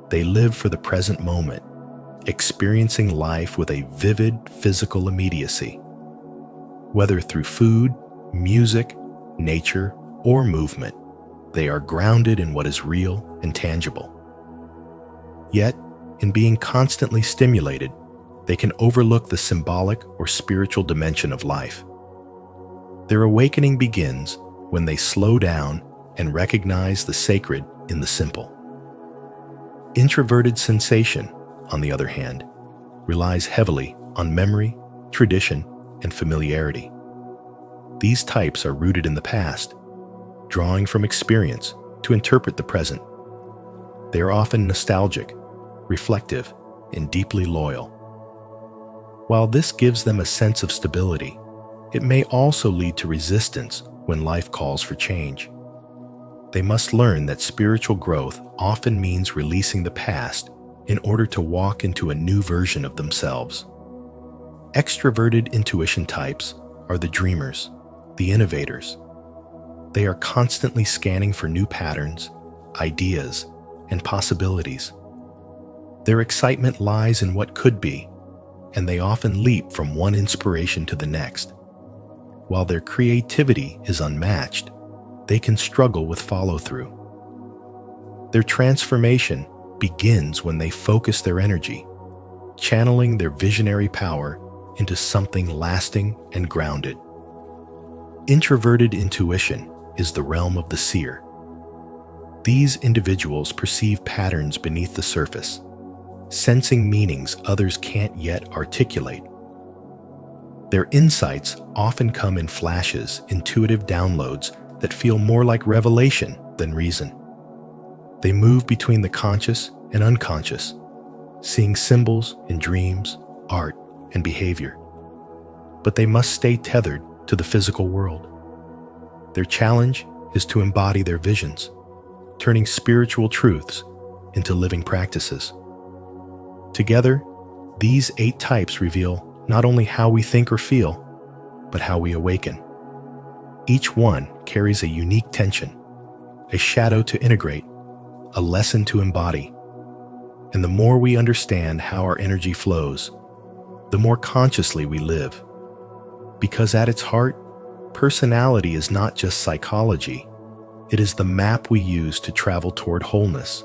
A: They live for the present moment, experiencing life with a vivid physical immediacy. Whether through food, music, nature, or movement, they are grounded in what is real and tangible. Yet, in being constantly stimulated, they can overlook the symbolic or spiritual dimension of life. Their awakening begins when they slow down and recognize the sacred in the simple. Introverted sensation, on the other hand, relies heavily on memory, tradition, and familiarity. These types are rooted in the past, drawing from experience to interpret the present. They are often nostalgic, reflective, and deeply loyal. While this gives them a sense of stability, it may also lead to resistance when life calls for change. They must learn that spiritual growth often means releasing the past in order to walk into a new version of themselves. Extroverted intuition types are the dreamers, the innovators. They are constantly scanning for new patterns, ideas, and possibilities. Their excitement lies in what could be, and they often leap from one inspiration to the next. While their creativity is unmatched, they can struggle with follow-through. Their transformation begins when they focus their energy, channeling their visionary power into something lasting and grounded. Introverted intuition is the realm of the seer. These individuals perceive patterns beneath the surface, sensing meanings others can't yet articulate. Their insights often come in flashes, intuitive downloads that feel more like revelation than reason. They move between the conscious and unconscious, seeing symbols in dreams, art, and behavior. But they must stay tethered to the physical world. Their challenge is to embody their visions, turning spiritual truths into living practices. Together, these 8 types reveal not only how we think or feel, but how we awaken. Each one carries a unique tension, a shadow to integrate, a lesson to embody. And the more we understand how our energy flows, the more consciously we live. Because at its heart, personality is not just psychology, it is the map we use to travel toward wholeness.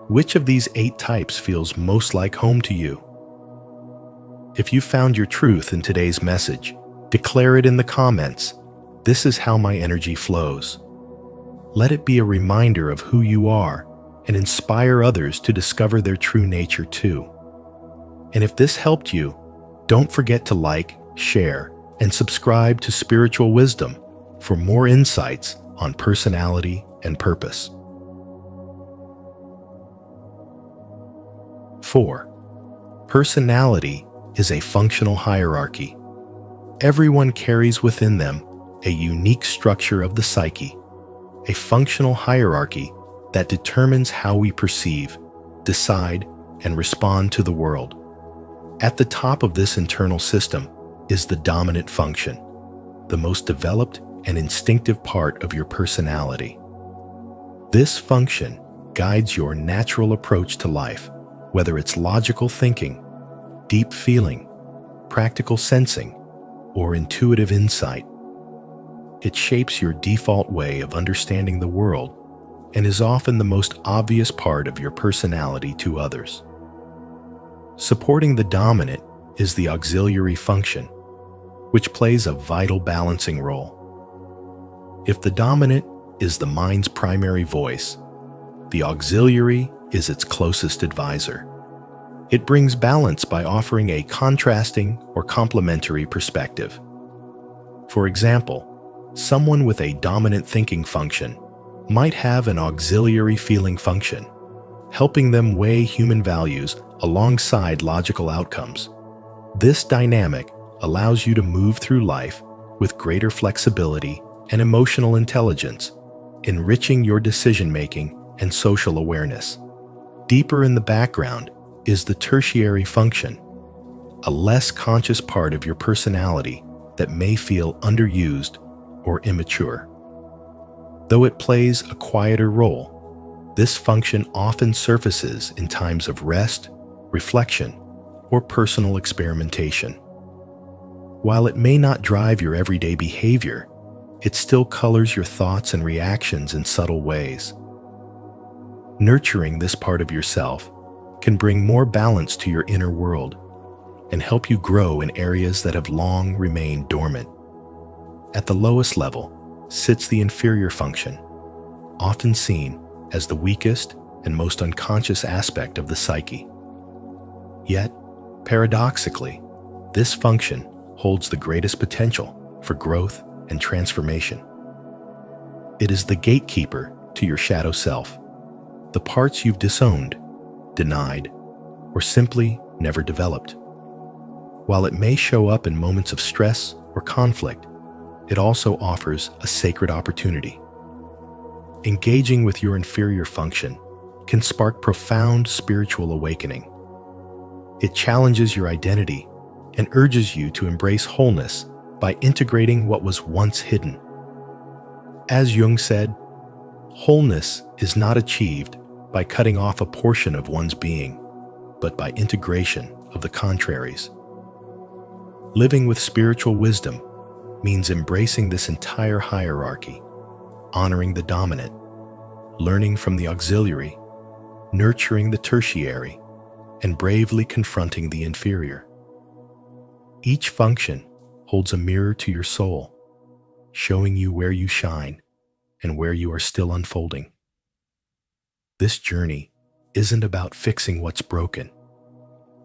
A: Which of these 8 types feels most like home to you? If you found your truth in today's message, declare it in the comments. This is how my energy flows. Let it be a reminder of who you are and inspire others to discover their true nature too. And if this helped you, don't forget to like, share, and subscribe to Spiritual Wisdom for more insights on personality and purpose. 4. Personality is a functional hierarchy. Everyone carries within them a unique structure of the psyche, a functional hierarchy that determines how we perceive, decide, and respond to the world. At the top of this internal system is the dominant function, the most developed and instinctive part of your personality. This function guides your natural approach to life, whether it's logical thinking, deep feeling, practical sensing, or intuitive insight. It shapes your default way of understanding the world and is often the most obvious part of your personality to others. Supporting the dominant is the auxiliary function, which plays a vital balancing role. If the dominant is the mind's primary voice, the auxiliary is its closest advisor. It brings balance by offering a contrasting or complementary perspective. For example, someone with a dominant thinking function might have an auxiliary feeling function, helping them weigh human values alongside logical outcomes. This dynamic allows you to move through life with greater flexibility and emotional intelligence, enriching your decision-making and social awareness. Deeper in the background is the tertiary function, a less conscious part of your personality that may feel underused or immature. Though it plays a quieter role, this function often surfaces in times of rest, reflection, or personal experimentation. While it may not drive your everyday behavior, it still colors your thoughts and reactions in subtle ways. Nurturing this part of yourself can bring more balance to your inner world and help you grow in areas that have long remained dormant. At the lowest level sits the inferior function, often seen as the weakest and most unconscious aspect of the psyche. Yet, paradoxically, this function holds the greatest potential for growth and transformation. It is the gatekeeper to your shadow self, the parts you've disowned, denied, or simply never developed. While it may show up in moments of stress or conflict, it also offers a sacred opportunity. Engaging with your inferior function can spark profound spiritual awakening. It challenges your identity and urges you to embrace wholeness by integrating what was once hidden. As Jung said, wholeness is not achieved by cutting off a portion of one's being, but by integration of the contraries. Living with spiritual wisdom means embracing this entire hierarchy, honoring the dominant, learning from the auxiliary, nurturing the tertiary, and bravely confronting the inferior. Each function holds a mirror to your soul, showing you where you shine and where you are still unfolding. This journey isn't about fixing what's broken.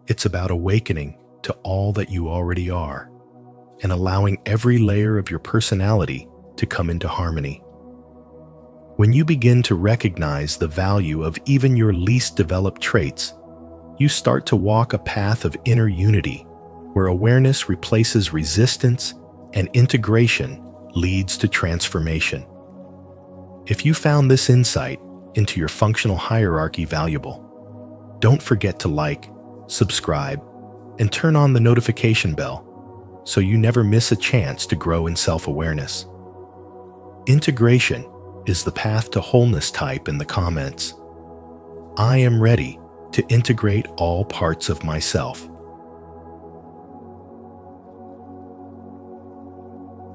A: It's about awakening to all that you already are and allowing every layer of your personality to come into harmony. When you begin to recognize the value of even your least developed traits, you start to walk a path of inner unity where awareness replaces resistance and integration leads to transformation. If you found this insight into your functional hierarchy valuable, don't forget to like, subscribe, and turn on the notification bell so you never miss a chance to grow in self-awareness. Integration is the path to wholeness. Type in the comments, I am ready to integrate all parts of myself.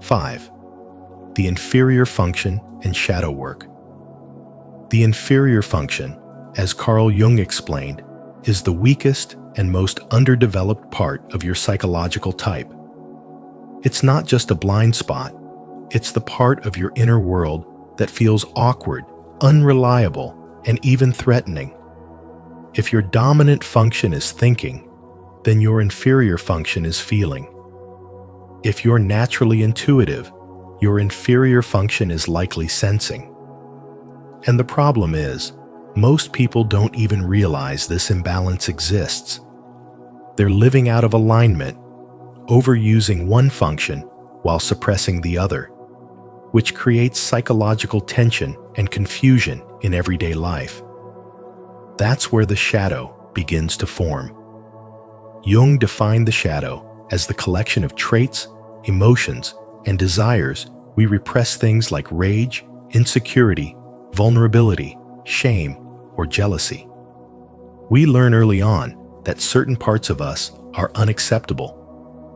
A: 5. The inferior function and shadow work. The inferior function, as Carl Jung explained, is the weakest and most underdeveloped part of your psychological type. It's not just a blind spot, it's the part of your inner world that feels awkward, unreliable, and even threatening. If your dominant function is thinking, then your inferior function is feeling. If you're naturally intuitive, your inferior function is likely sensing. And the problem is, most people don't even realize this imbalance exists. They're living out of alignment, overusing one function while suppressing the other, which creates psychological tension and confusion in everyday life. That's where the shadow begins to form. Jung defined the shadow as the collection of traits, emotions, and desires we repress, things like rage, insecurity, vulnerability, shame, or jealousy. We learn early on that certain parts of us are unacceptable,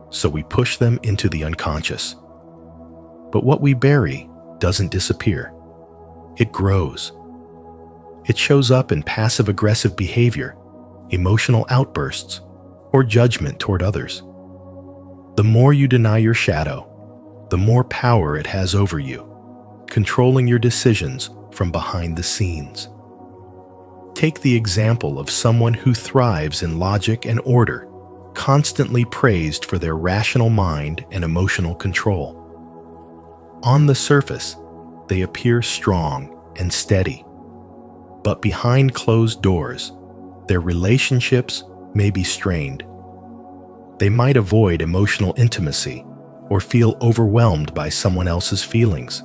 A: so we push them into the unconscious. But what we bury doesn't disappear. It grows. It shows up in passive-aggressive behavior, emotional outbursts, or judgment toward others. The more you deny your shadow, the more power it has over you, controlling your decisions from behind the scenes. Take the example of someone who thrives in logic and order, constantly praised for their rational mind and emotional control. On the surface, they appear strong and steady, but behind closed doors, their relationships may be strained. They might avoid emotional intimacy or feel overwhelmed by someone else's feelings.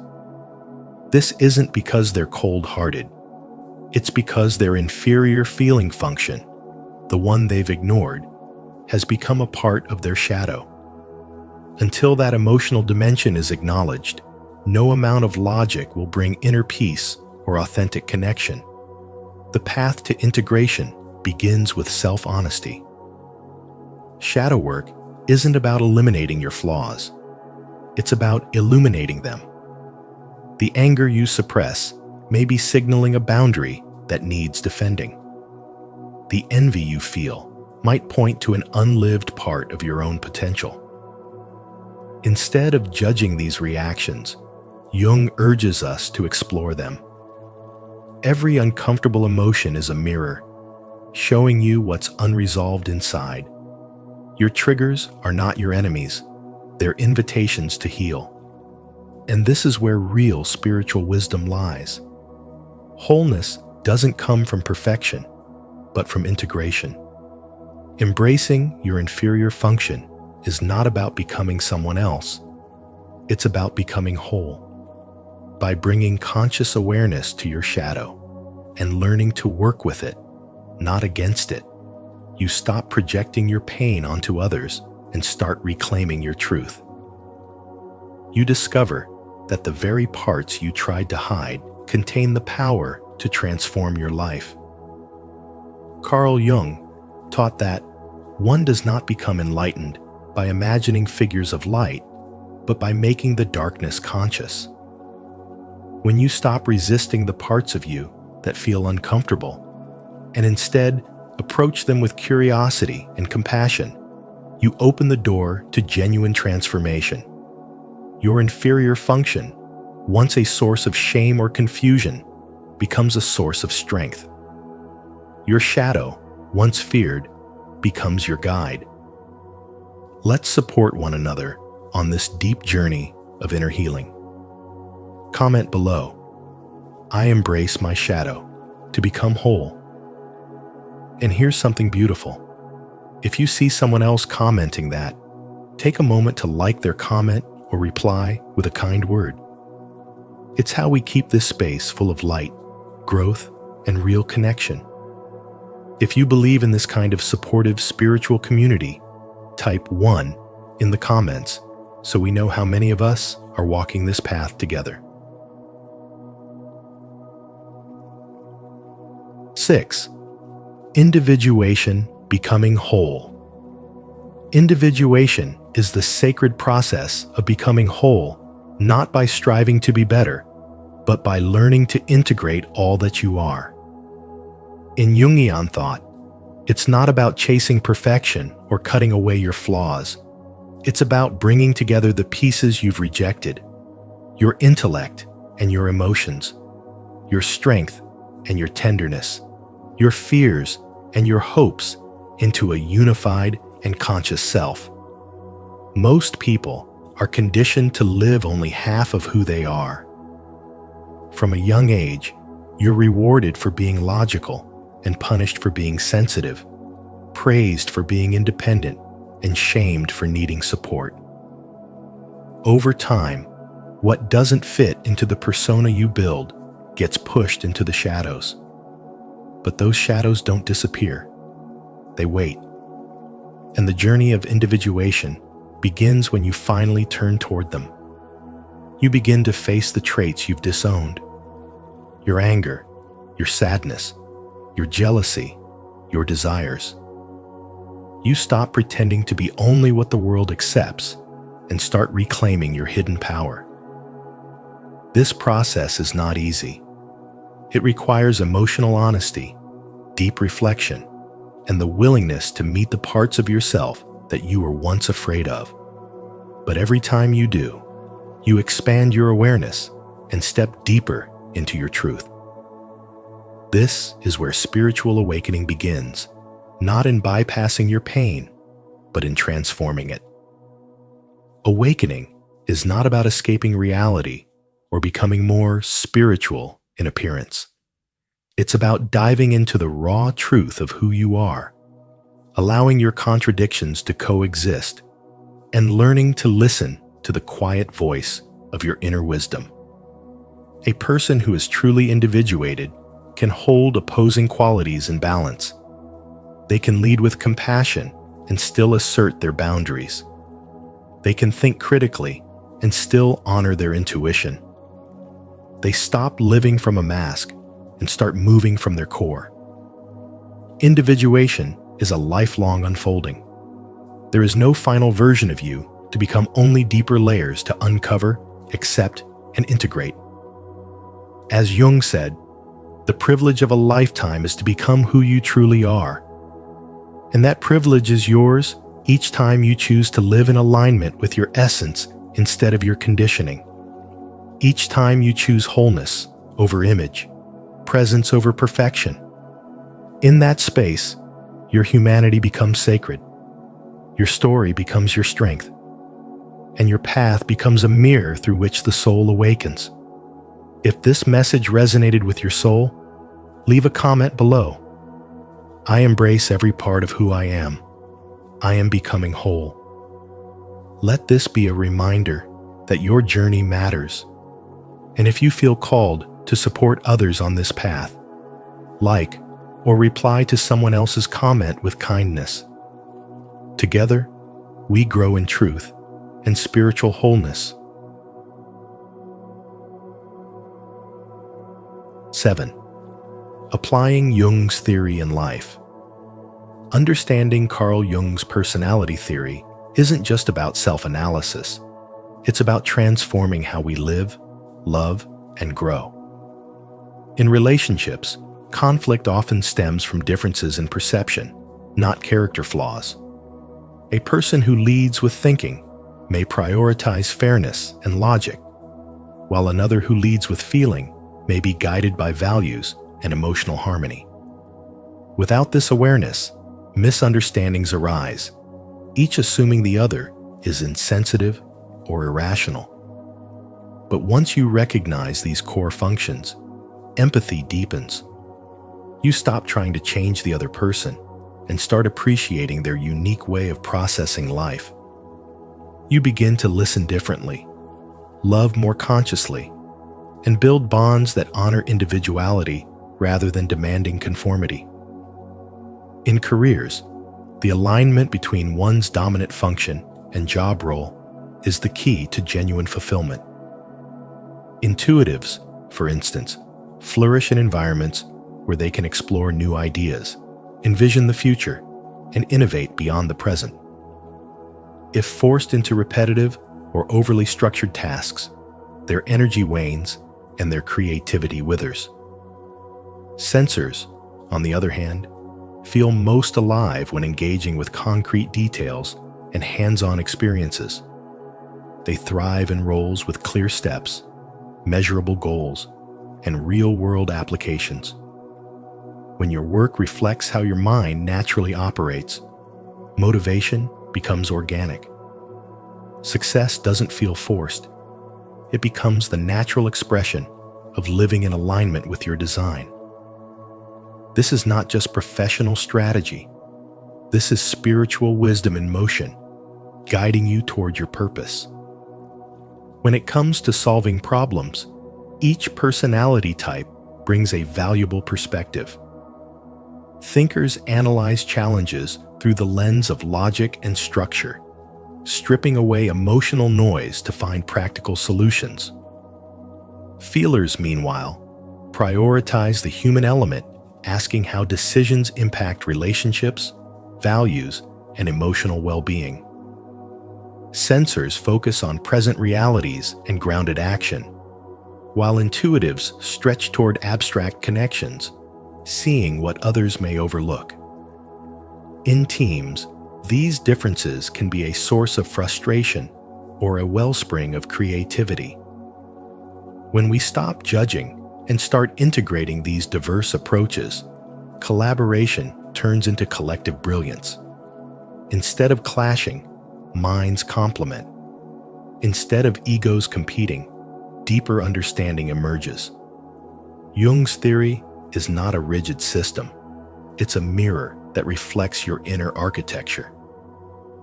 A: This isn't because they're cold-hearted. It's because their inferior feeling function, the one they've ignored, has become a part of their shadow. Until that emotional dimension is acknowledged, no amount of logic will bring inner peace or authentic connection. The path to integration begins with self-honesty. Shadow work isn't about eliminating your flaws. It's about illuminating them. The anger you suppress may be signaling a boundary that needs defending. The envy you feel might point to an unlived part of your own potential. Instead of judging these reactions, Jung urges us to explore them. Every uncomfortable emotion is a mirror, showing you what's unresolved inside. Your triggers are not your enemies, they're invitations to heal. And this is where real spiritual wisdom lies. Wholeness doesn't come from perfection, but from integration. Embracing your inferior function is not about becoming someone else. It's about becoming whole. By bringing conscious awareness to your shadow and learning to work with it, not against it, you stop projecting your pain onto others and start reclaiming your truth. You discover that the very parts you tried to hide contain the power to transform your life. Carl Jung taught that one does not become enlightened by imagining figures of light, but by making the darkness conscious. When you stop resisting the parts of you that feel uncomfortable, and instead approach them with curiosity and compassion, you open the door to genuine transformation. Your inferior function, once a source of shame or confusion, becomes a source of strength. Your shadow, once feared, becomes your guide. Let's support one another on this deep journey of inner healing. Comment below, I embrace my shadow to become whole. And here's something beautiful. If you see someone else commenting that, take a moment to like their comment or reply with a kind word. It's how we keep this space full of light, growth, and real connection. If you believe in this kind of supportive spiritual community, type 1 in the comments so we know how many of us are walking this path together. 6. Individuation becoming whole. Individuation is the sacred process of becoming whole, not by striving to be better, but by learning to integrate all that you are. In Jungian thought, it's not about chasing perfection or cutting away your flaws. It's about bringing together the pieces you've rejected, your intellect and your emotions, your strength and your tenderness, your fears and your hopes into a unified and conscious self. Most people are conditioned to live only half of who they are. From a young age, you're rewarded for being logical and punished for being sensitive, praised for being independent, and shamed for needing support. Over time, what doesn't fit into the persona you build gets pushed into the shadows. But those shadows don't disappear. They wait. And the journey of individuation begins when you finally turn toward them. You begin to face the traits you've disowned. Your anger, your sadness, your jealousy, your desires. You stop pretending to be only what the world accepts and start reclaiming your hidden power. This process is not easy. It requires emotional honesty, deep reflection, and the willingness to meet the parts of yourself that you were once afraid of. But every time you do, you expand your awareness and step deeper into your truth. This is where spiritual awakening begins, not in bypassing your pain, but in transforming it. Awakening is not about escaping reality or becoming more spiritual in appearance. It's about diving into the raw truth of who you are, allowing your contradictions to coexist, and learning to listen to the quiet voice of your inner wisdom. A person who is truly individuated can hold opposing qualities in balance. They can lead with compassion and still assert their boundaries. They can think critically and still honor their intuition. They stop living from a mask and start moving from their core. Individuation is a lifelong unfolding. There is no final version of you to become, only deeper layers to uncover, accept, and integrate. As Jung said, the privilege of a lifetime is to become who you truly are. And that privilege is yours each time you choose to live in alignment with your essence instead of your conditioning. Each time you choose wholeness over image, presence over perfection. In that space, your humanity becomes sacred. Your story becomes your strength. And your path becomes a mirror through which the soul awakens. If this message resonated with your soul, leave a comment below. I embrace every part of who I am. I am becoming whole. Let this be a reminder that your journey matters. And if you feel called to support others on this path, like or reply to someone else's comment with kindness. Together, we grow in truth and spiritual wholeness. 7. Applying Jung's theory in life. Understanding Carl Jung's personality theory isn't just about self-analysis. It's about transforming how we live, love, and grow. In relationships, conflict often stems from differences in perception, not character flaws. A person who leads with thinking may prioritize fairness and logic, while another who leads with feeling may be guided by values and emotional harmony. Without this awareness, misunderstandings arise, each assuming the other is insensitive or irrational. But once you recognize these core functions, empathy deepens. You stop trying to change the other person and start appreciating their unique way of processing life. You begin to listen differently, love more consciously, and build bonds that honor individuality rather than demanding conformity. In careers, the alignment between one's dominant function and job role is the key to genuine fulfillment. Intuitives, for instance, flourish in environments where they can explore new ideas, envision the future, and innovate beyond the present. If forced into repetitive or overly structured tasks, their energy wanes and their creativity withers. Sensors, on the other hand, feel most alive when engaging with concrete details and hands-on experiences. They thrive in roles with clear steps, measurable goals, and real-world applications. When your work reflects how your mind naturally operates, motivation becomes organic. Success doesn't feel forced. It becomes the natural expression of living in alignment with your design. This is not just professional strategy. This is spiritual wisdom in motion, guiding you toward your purpose. When it comes to solving problems, each personality type brings a valuable perspective. Thinkers analyze challenges through the lens of logic and structure, stripping away emotional noise to find practical solutions. Feelers, meanwhile, prioritize the human element, asking how decisions impact relationships, values, and emotional well-being. Sensors focus on present realities and grounded action, while intuitives stretch toward abstract connections, seeing what others may overlook. In teams, these differences can be a source of frustration or a wellspring of creativity. When we stop judging and start integrating these diverse approaches, collaboration turns into collective brilliance. Instead of clashing, minds complement. Instead of egos competing, deeper understanding emerges. Jung's theory is not a rigid system. It's a mirror that reflects your inner architecture.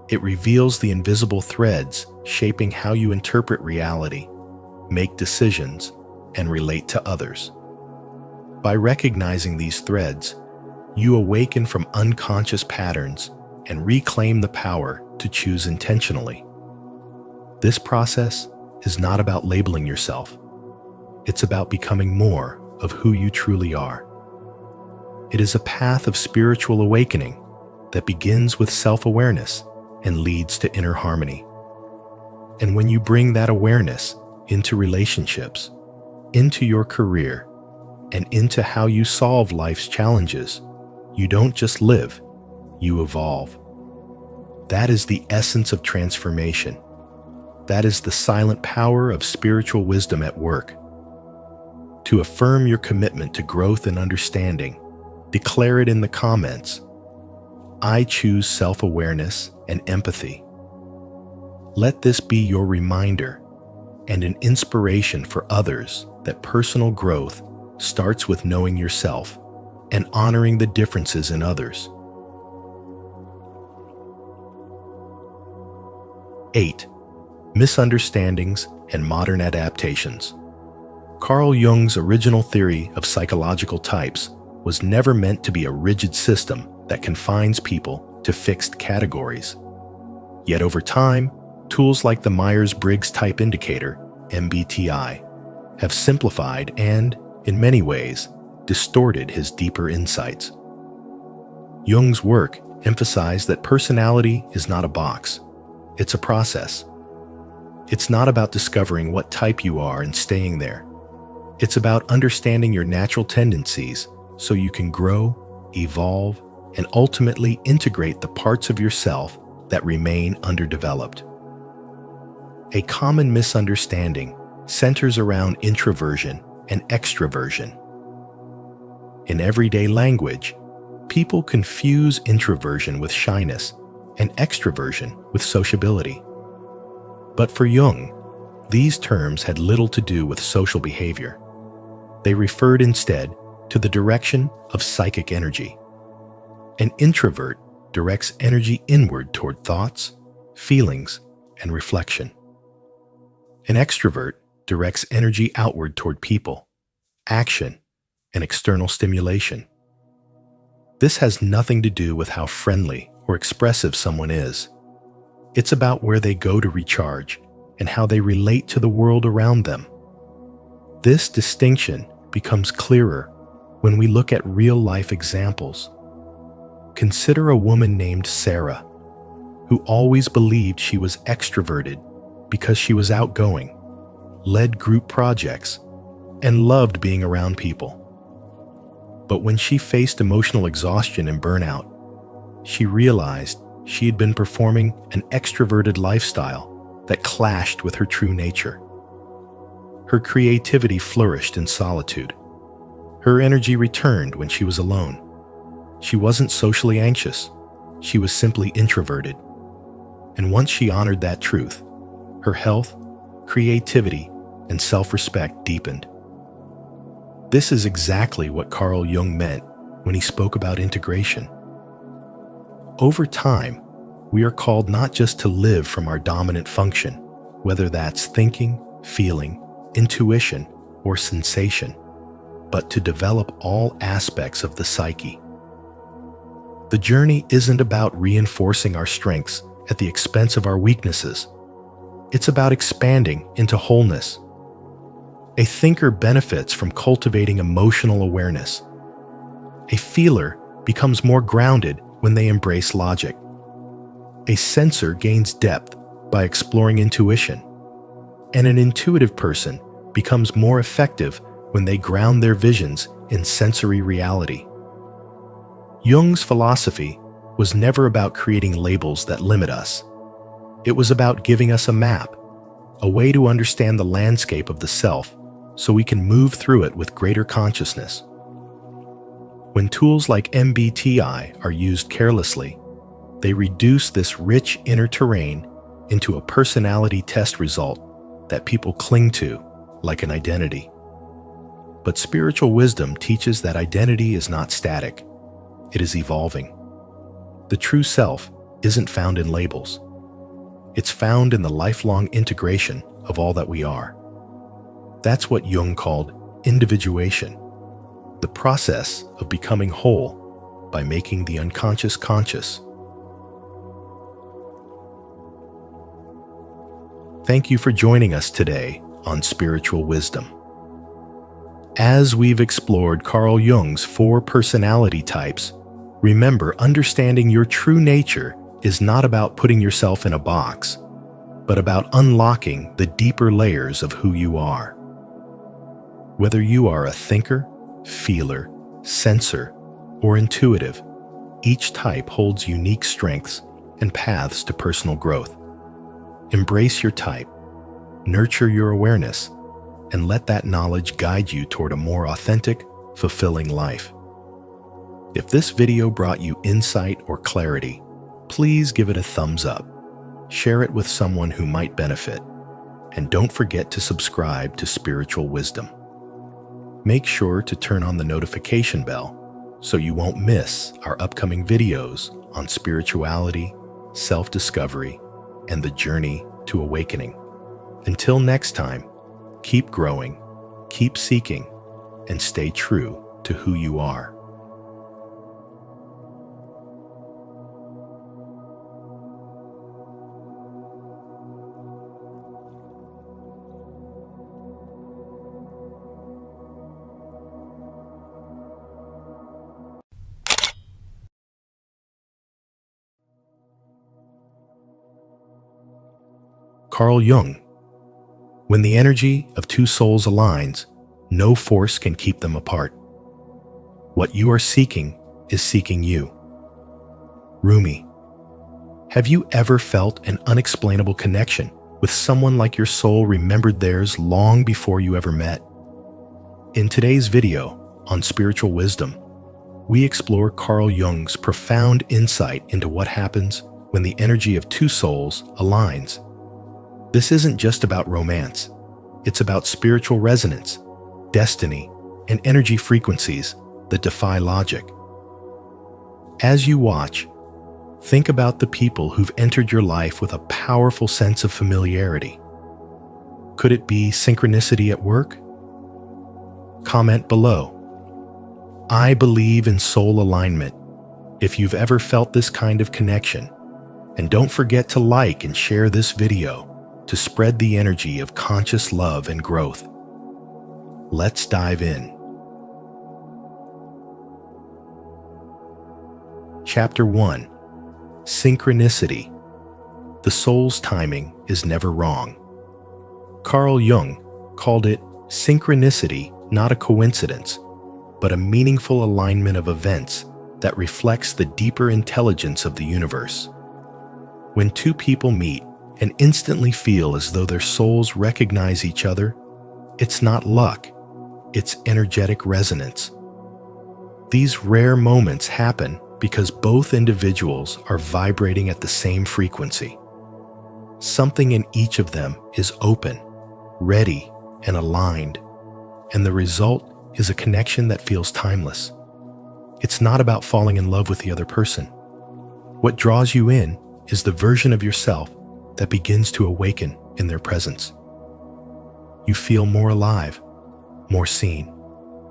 A: It reveals the invisible threads shaping how you interpret reality, make decisions, and relate to others. By recognizing these threads, you awaken from unconscious patterns and reclaim the power to choose intentionally. This process is not about labeling yourself. It's about becoming more of who you truly are. It is a path of spiritual awakening that begins with self-awareness and leads to inner harmony. And when you bring that awareness into relationships, into your career, and into how you solve life's challenges, you don't just live, you evolve. That is the essence of transformation. That is the silent power of spiritual wisdom at work. To affirm your commitment to growth and understanding, declare it in the comments. I choose self-awareness and empathy. Let this be your reminder and an inspiration for others that personal growth starts with knowing yourself and honoring the differences in others. 8. Misunderstandings and modern adaptations. Carl Jung's original theory of psychological types was never meant to be a rigid system that confines people to fixed categories. Yet over time, tools like the Myers-Briggs Type Indicator, MBTI, have simplified and, in many ways, distorted his deeper insights. Jung's work emphasized that personality is not a box. It's a process. It's not about discovering what type you are and staying there. It's about understanding your natural tendencies so you can grow, evolve, and ultimately integrate the parts of yourself that remain underdeveloped. A common misunderstanding centers around introversion and extroversion. In everyday language, people confuse introversion with shyness and extroversion with sociability. But for Jung, these terms had little to do with social behavior. They referred instead to the direction of psychic energy. An introvert directs energy inward toward thoughts, feelings, and reflection. An extrovert directs energy outward toward people, action, and external stimulation. This has nothing to do with how friendly or expressive someone is. It's about where they go to recharge and how they relate to the world around them. This distinction becomes clearer when we look at real-life examples. Consider a woman named Sarah, who always believed she was extroverted because she was outgoing, led group projects, and loved being around people. But when she faced emotional exhaustion and burnout, she realized she had been performing an extroverted lifestyle that clashed with her true nature. Her creativity flourished in solitude. Her energy returned when she was alone. She wasn't socially anxious. She was simply introverted. And once she honored that truth, her health, creativity, and self-respect deepened. This is exactly what Carl Jung meant when he spoke about integration. Over time, we are called not just to live from our dominant function, whether that's thinking, feeling, intuition, or sensation, but to develop all aspects of the psyche. The journey isn't about reinforcing our strengths at the expense of our weaknesses. It's about expanding into wholeness. A thinker benefits from cultivating emotional awareness. A feeler becomes more grounded when they embrace logic. A sensor gains depth by exploring intuition, and an intuitive person becomes more effective when they ground their visions in sensory reality. Jung's philosophy was never about creating labels that limit us. It was about giving us a map, a way to understand the landscape of the self so we can move through it with greater consciousness. When tools like MBTI are used carelessly, they reduce this rich inner terrain into a personality test result that people cling to like an identity. But spiritual wisdom teaches that identity is not static. It is evolving. The true self isn't found in labels. It's found in the lifelong integration of all that we are. That's what Jung called individuation, the process of becoming whole by making the unconscious conscious. Thank you for joining us today on Spiritual Wisdom. As we've explored Carl Jung's 4 personality types, remember, understanding your true nature is not about putting yourself in a box, but about unlocking the deeper layers of who you are. Whether you are a thinker, feeler, sensor, or intuitive, each type holds unique strengths and paths to personal growth. Embrace your type, nurture your awareness, and let that knowledge guide you toward a more authentic, fulfilling life. If this video brought you insight or clarity, please give it a thumbs up. Share it with someone who might benefit. And don't forget to subscribe to Spiritual Wisdom. Make sure to turn on the notification bell so you won't miss our upcoming videos on spirituality, self-discovery, and the journey to awakening. Until next time, keep growing, keep seeking, and stay true to who you are. Carl Jung. When the energy of 2 souls aligns, no force can keep them apart. What you are seeking is seeking you. Rumi. Have you ever felt an unexplainable connection with someone like your soul remembered theirs long before you ever met? In today's video on Spiritual Wisdom, we explore Carl Jung's profound insight into what happens when the energy of 2 souls aligns. This isn't just about romance. It's about spiritual resonance, destiny, and energy frequencies that defy logic. As you watch, think about the people who've entered your life with a powerful sense of familiarity. Could it be synchronicity at work? Comment below. I believe in soul alignment if you've ever felt this kind of connection. And don't forget to like and share this video to spread the energy of conscious love and growth. Let's dive in. Chapter 1. Synchronicity. The soul's timing is never wrong. Carl Jung called it synchronicity, not a coincidence, but a meaningful alignment of events that reflects the deeper intelligence of the universe. When 2 people meet and instantly feel as though their souls recognize each other, it's not luck, it's energetic resonance. These rare moments happen because both individuals are vibrating at the same frequency. Something in each of them is open, ready, and aligned, and the result is a connection that feels timeless. It's not about falling in love with the other person. What draws you in is the version of yourself that begins to awaken in their presence. You feel more alive, more seen,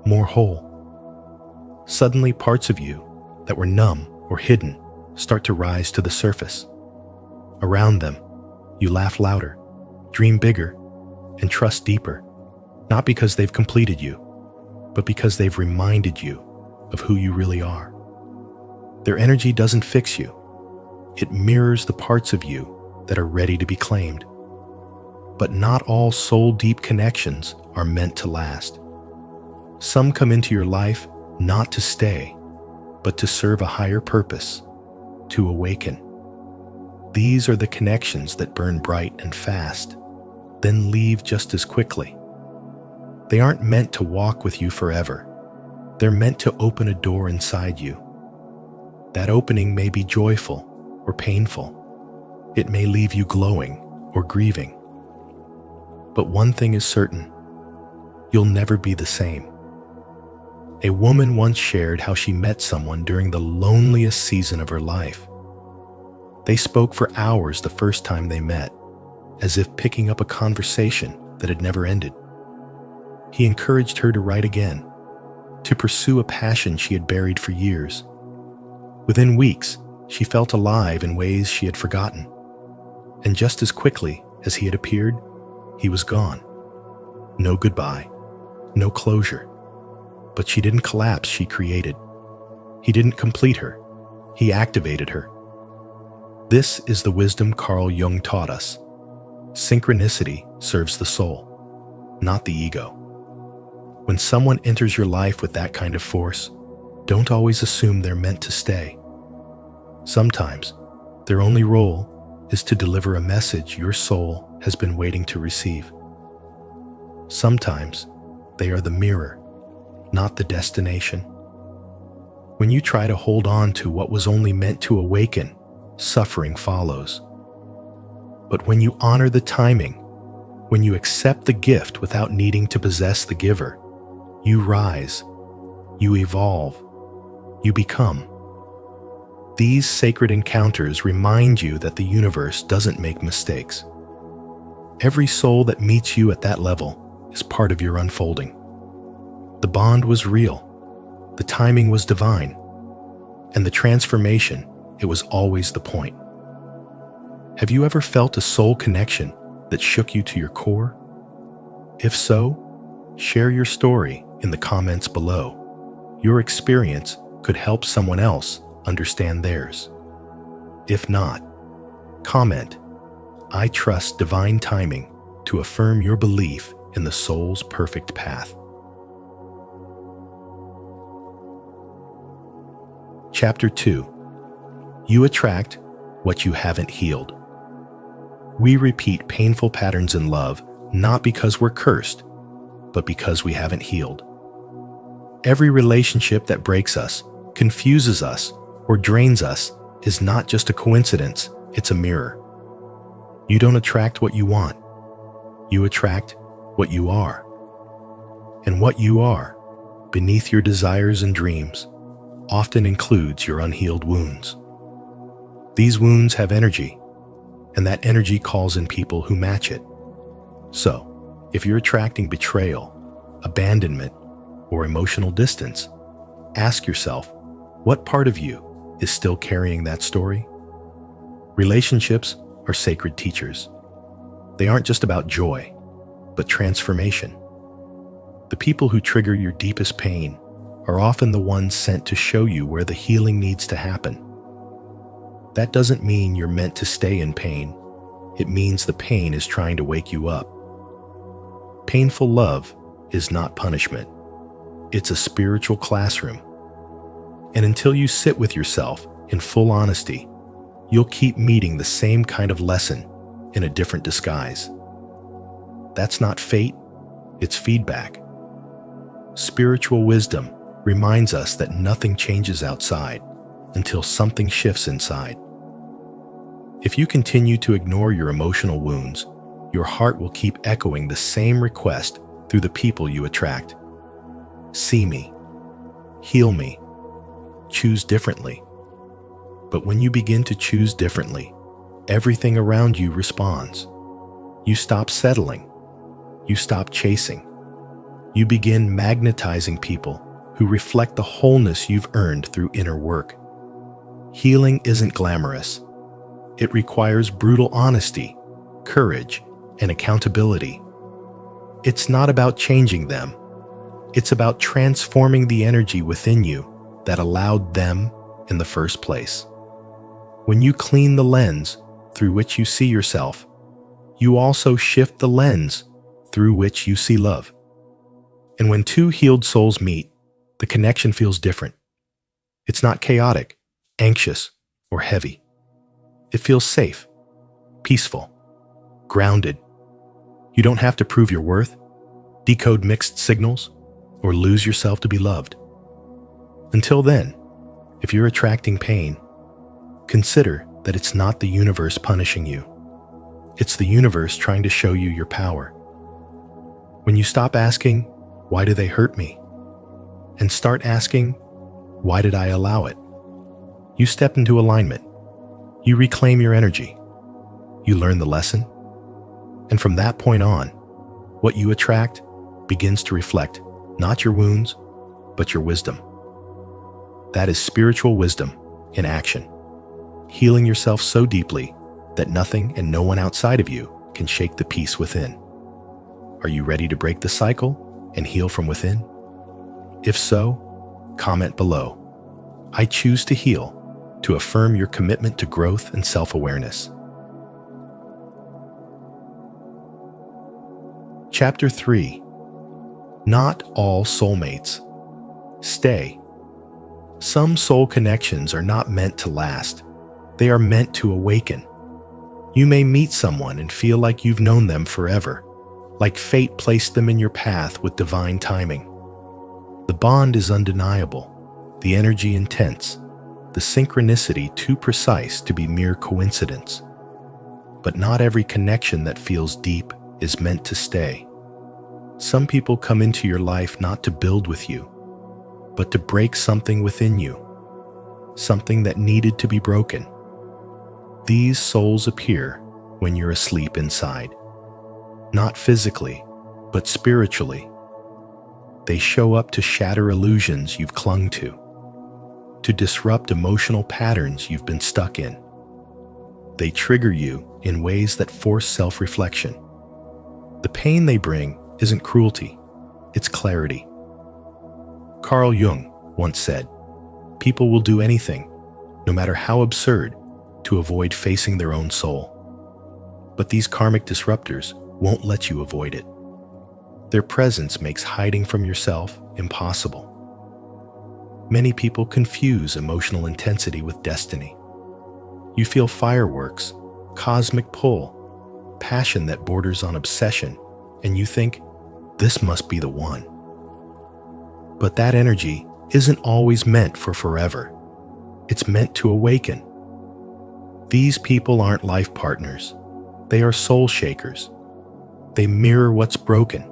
A: more whole. Suddenly, parts of you that were numb or hidden start to rise to the surface. Around them, you laugh louder, dream bigger, and trust deeper, not because they've completed you, but because they've reminded you of who you really are. Their energy doesn't fix you. It mirrors the parts of you that are ready to be claimed. But not all soul-deep connections are meant to last. Some come into your life not to stay, but to serve a higher purpose, to awaken. These are the connections that burn bright and fast, then leave just as quickly. They aren't meant to walk with you forever. They're meant to open a door inside you. That opening may be joyful or painful. It may leave you glowing or grieving. But one thing is certain, you'll never be the same. A woman once shared how she met someone during the loneliest season of her life. They spoke for hours the first time they met, as if picking up a conversation that had never ended. He encouraged her to write again, to pursue a passion she had buried for years. Within weeks, she felt alive in ways she had forgotten. And just as quickly as he had appeared, he was gone. No goodbye, no closure. But she didn't collapse, she created. He didn't complete her, he activated her. This is the wisdom Carl Jung taught us. Synchronicity serves the soul, not the ego. When someone enters your life with that kind of force, don't always assume they're meant to stay. Sometimes, their only role is to deliver a message your soul has been waiting to receive. Sometimes, they are the mirror, not the destination. When you try to hold on to what was only meant to awaken, suffering follows. But when you honor the timing, when you accept the gift without needing to possess the giver, you rise, you evolve, you become. These sacred encounters remind you that the universe doesn't make mistakes. Every soul that meets you at that level is part of your unfolding. The bond was real, the timing was divine, and the transformation, it was always the point. Have you ever felt a soul connection that shook you to your core? If so, share your story in the comments below. Your experience could help someone else understand theirs. If not, comment, "I trust divine timing," to affirm your belief in the soul's perfect path. Chapter 2. You attract what you haven't healed. We repeat painful patterns in love not because we're cursed, but because we haven't healed. Every relationship that breaks us, confuses us, or drains us is not just a coincidence, it's a mirror. You don't attract what you want. You attract what you are. And what you are, beneath your desires and dreams, often includes your unhealed wounds. These wounds have energy, and that energy calls in people who match it. So, if you're attracting betrayal, abandonment, or emotional distance, ask yourself, what part of you is still carrying that story? Relationships are sacred teachers. They aren't just about joy, but transformation. The people who trigger your deepest pain are often the ones sent to show you where the healing needs to happen. That doesn't mean you're meant to stay in pain. It means the pain is trying to wake you up. Painful love is not punishment. It's a spiritual classroom. And until you sit with yourself in full honesty, you'll keep meeting the same kind of lesson in a different disguise. That's not fate, it's feedback. Spiritual wisdom reminds us that nothing changes outside until something shifts inside. If you continue to ignore your emotional wounds, your heart will keep echoing the same request through the people you attract. See me, heal me, choose differently. But when you begin to choose differently, everything around you responds. You stop settling. You stop chasing. You begin magnetizing people who reflect the wholeness you've earned through inner work. Healing isn't glamorous. It requires brutal honesty, courage, and accountability. It's not about changing them. It's about transforming the energy within you that allowed them in the first place. When you clean the lens through which you see yourself, you also shift the lens through which you see love. And when two healed souls meet, the connection feels different. It's not chaotic, anxious, or heavy. It feels safe, peaceful, grounded. You don't have to prove your worth, decode mixed signals, or lose yourself to be loved. Until then, if you're attracting pain, consider that it's not the universe punishing you. It's the universe trying to show you your power. When you stop asking, "Why do they hurt me?" and start asking, "Why did I allow it?" you step into alignment. You reclaim your energy. You learn the lesson. And from that point on, what you attract begins to reflect not your wounds, but your wisdom. That is spiritual wisdom in action, healing yourself so deeply that nothing and no one outside of you can shake the peace within. Are you ready to break the cycle and heal from within? If so, comment below. I choose to heal, to affirm your commitment to growth and self-awareness. Chapter 3. Not all soulmates stay. Some soul connections are not meant to last. They are meant to awaken. You may meet someone and feel like you've known them forever, like fate placed them in your path with divine timing. The bond is undeniable, the energy intense, the synchronicity too precise to be mere coincidence. But not every connection that feels deep is meant to stay. Some people come into your life not to build with you, but to break something within you, something that needed to be broken. These souls appear when you're asleep inside, not physically, but spiritually. They show up to shatter illusions you've clung to disrupt emotional patterns you've been stuck in. They trigger you in ways that force self-reflection. The pain they bring isn't cruelty, it's clarity. Carl Jung once said, "People will do anything, no matter how absurd, to avoid facing their own soul. But these karmic disruptors won't let you avoid it. Their presence makes hiding from yourself impossible." Many people confuse emotional intensity with destiny. You feel fireworks, cosmic pull, passion that borders on obsession, and you think, "This must be the one." But that energy isn't always meant for forever. It's meant to awaken. These people aren't life partners. They are soul shakers. They mirror what's broken,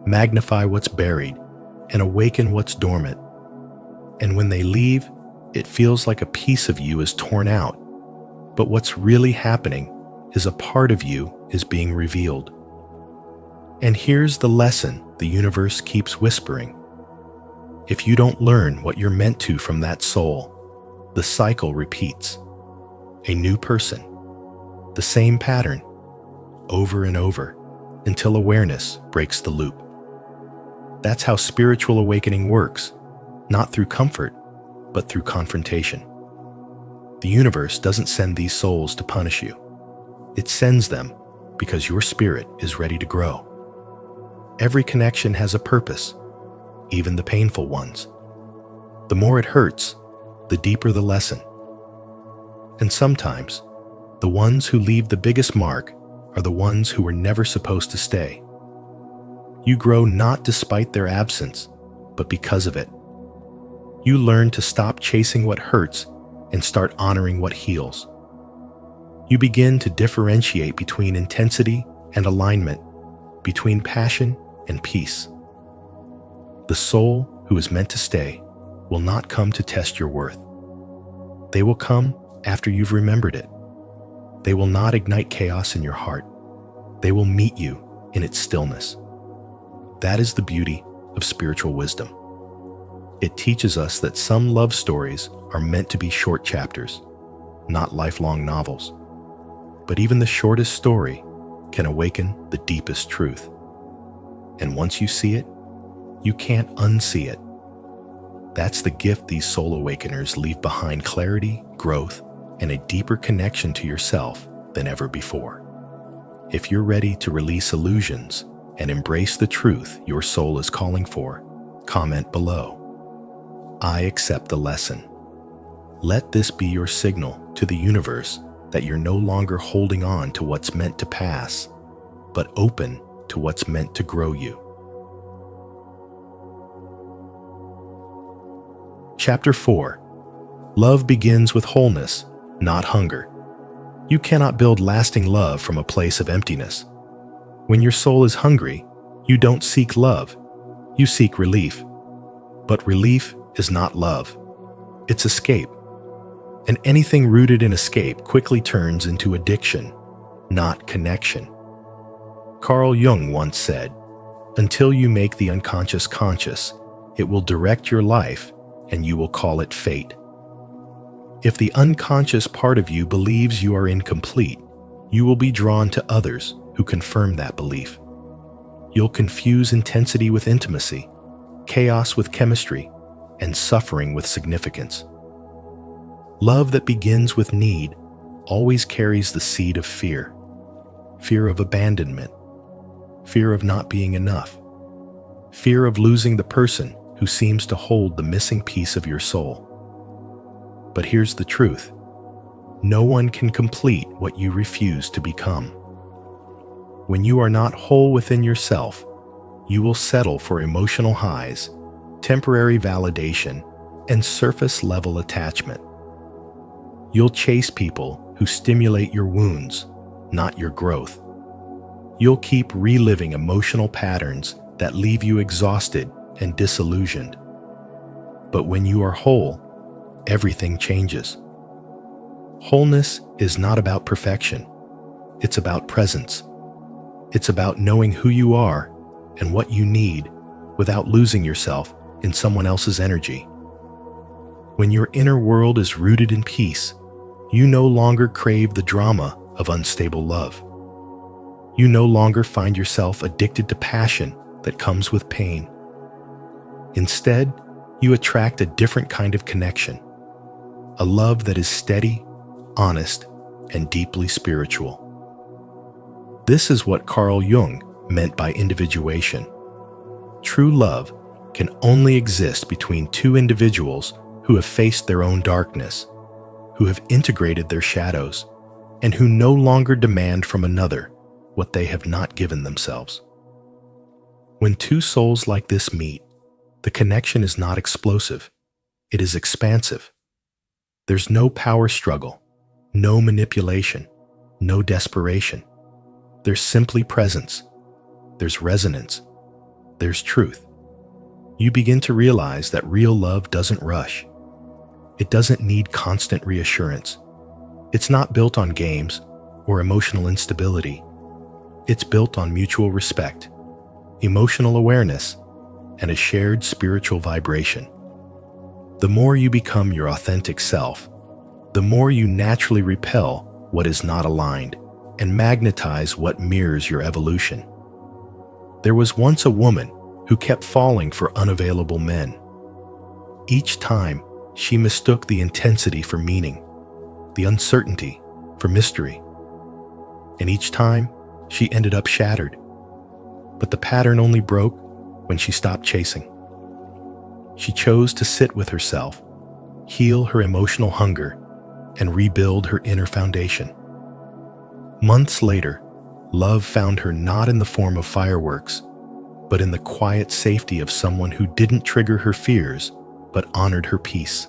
A: magnify what's buried, and awaken what's dormant. And when they leave, it feels like a piece of you is torn out. But what's really happening is a part of you is being revealed. And here's the lesson the universe keeps whispering. If you don't learn what you're meant to from that soul, the cycle repeats. A new person, the same pattern, over and over, until awareness breaks the loop. That's how spiritual awakening works, not through comfort, but through confrontation. The universe doesn't send these souls to punish you. It sends them because your spirit is ready to grow. Every connection has a purpose, even the painful ones. The more it hurts, the deeper the lesson. And sometimes, the ones who leave the biggest mark are the ones who were never supposed to stay. You grow not despite their absence, but because of it. You learn to stop chasing what hurts and start honoring what heals. You begin to differentiate between intensity and alignment, between passion and peace. The soul who is meant to stay will not come to test your worth. They will come after you've remembered it. They will not ignite chaos in your heart. They will meet you in its stillness. That is the beauty of spiritual wisdom. It teaches us that some love stories are meant to be short chapters, not lifelong novels. But even the shortest story can awaken the deepest truth. And once you see it, you can't unsee it. That's the gift these soul awakeners leave behind: clarity, growth, and a deeper connection to yourself than ever before. If you're ready to release illusions and embrace the truth your soul is calling for, comment below. I accept the lesson. Let this be your signal to the universe that you're no longer holding on to what's meant to pass, but open to what's meant to grow you. Chapter 4. Love begins with wholeness, not hunger. You cannot build lasting love from a place of emptiness. When your soul is hungry, you don't seek love, you seek relief. But relief is not love. It's escape. And anything rooted in escape quickly turns into addiction, not connection. Carl Jung once said, "Until you make the unconscious conscious, it will direct your life and you will call it fate." If the unconscious part of you believes you are incomplete, you will be drawn to others who confirm that belief. You'll confuse intensity with intimacy, chaos with chemistry, and suffering with significance. Love that begins with need always carries the seed of fear. Fear of abandonment, fear of not being enough, fear of losing the person who seems to hold the missing piece of your soul. But here's the truth. No one can complete what you refuse to become. When you are not whole within yourself, you will settle for emotional highs, temporary validation, and surface-level attachment. You'll chase people who stimulate your wounds, not your growth. You'll keep reliving emotional patterns that leave you exhausted and disillusioned. But when you are whole, everything changes. Wholeness is not about perfection. It's about presence. It's about knowing who you are and what you need without losing yourself in someone else's energy. When your inner world is rooted in peace, you no longer crave the drama of unstable love. You no longer find yourself addicted to passion that comes with pain. Instead, you attract a different kind of connection, a love that is steady, honest, and deeply spiritual. This is what Carl Jung meant by individuation. True love can only exist between two individuals who have faced their own darkness, who have integrated their shadows, and who no longer demand from another what they have not given themselves. When two souls like this meet, the connection is not explosive, it is expansive. There's no power struggle, no manipulation, no desperation. There's simply presence. There's resonance. There's truth. You begin to realize that real love doesn't rush. It doesn't need constant reassurance. It's not built on games or emotional instability. It's built on mutual respect, emotional awareness, and a shared spiritual vibration. The more you become your authentic self, the more you naturally repel what is not aligned and magnetize what mirrors your evolution. There was once a woman who kept falling for unavailable men. Each time, she mistook the intensity for meaning, the uncertainty for mystery. And each time, she ended up shattered. But the pattern only broke when she stopped chasing. She chose to sit with herself, heal her emotional hunger, and rebuild her inner foundation. Months later, love found her not in the form of fireworks, but in the quiet safety of someone who didn't trigger her fears, but honored her peace.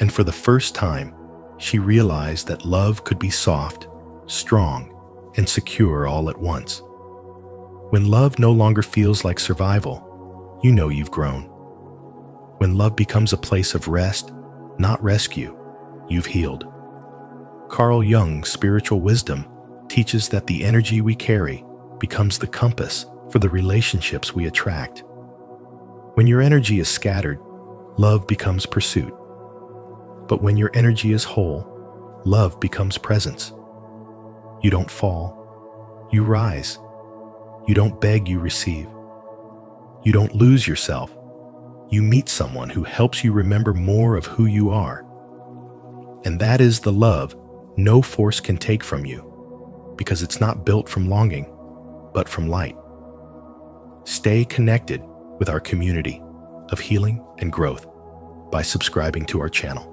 A: And for the first time, she realized that love could be soft, strong, and secure all at once. When love no longer feels like survival, you know you've grown. When love becomes a place of rest, not rescue, you've healed. Carl Jung's spiritual wisdom teaches that the energy we carry becomes the compass for the relationships we attract. When your energy is scattered, love becomes pursuit. But when your energy is whole, love becomes presence. You don't fall, you rise. You don't beg, you receive. You don't lose yourself. You meet someone who helps you remember more of who you are. And that is the love no force can take from you, because it's not built from longing, but from light. Stay connected with our community of healing and growth by subscribing to our channel.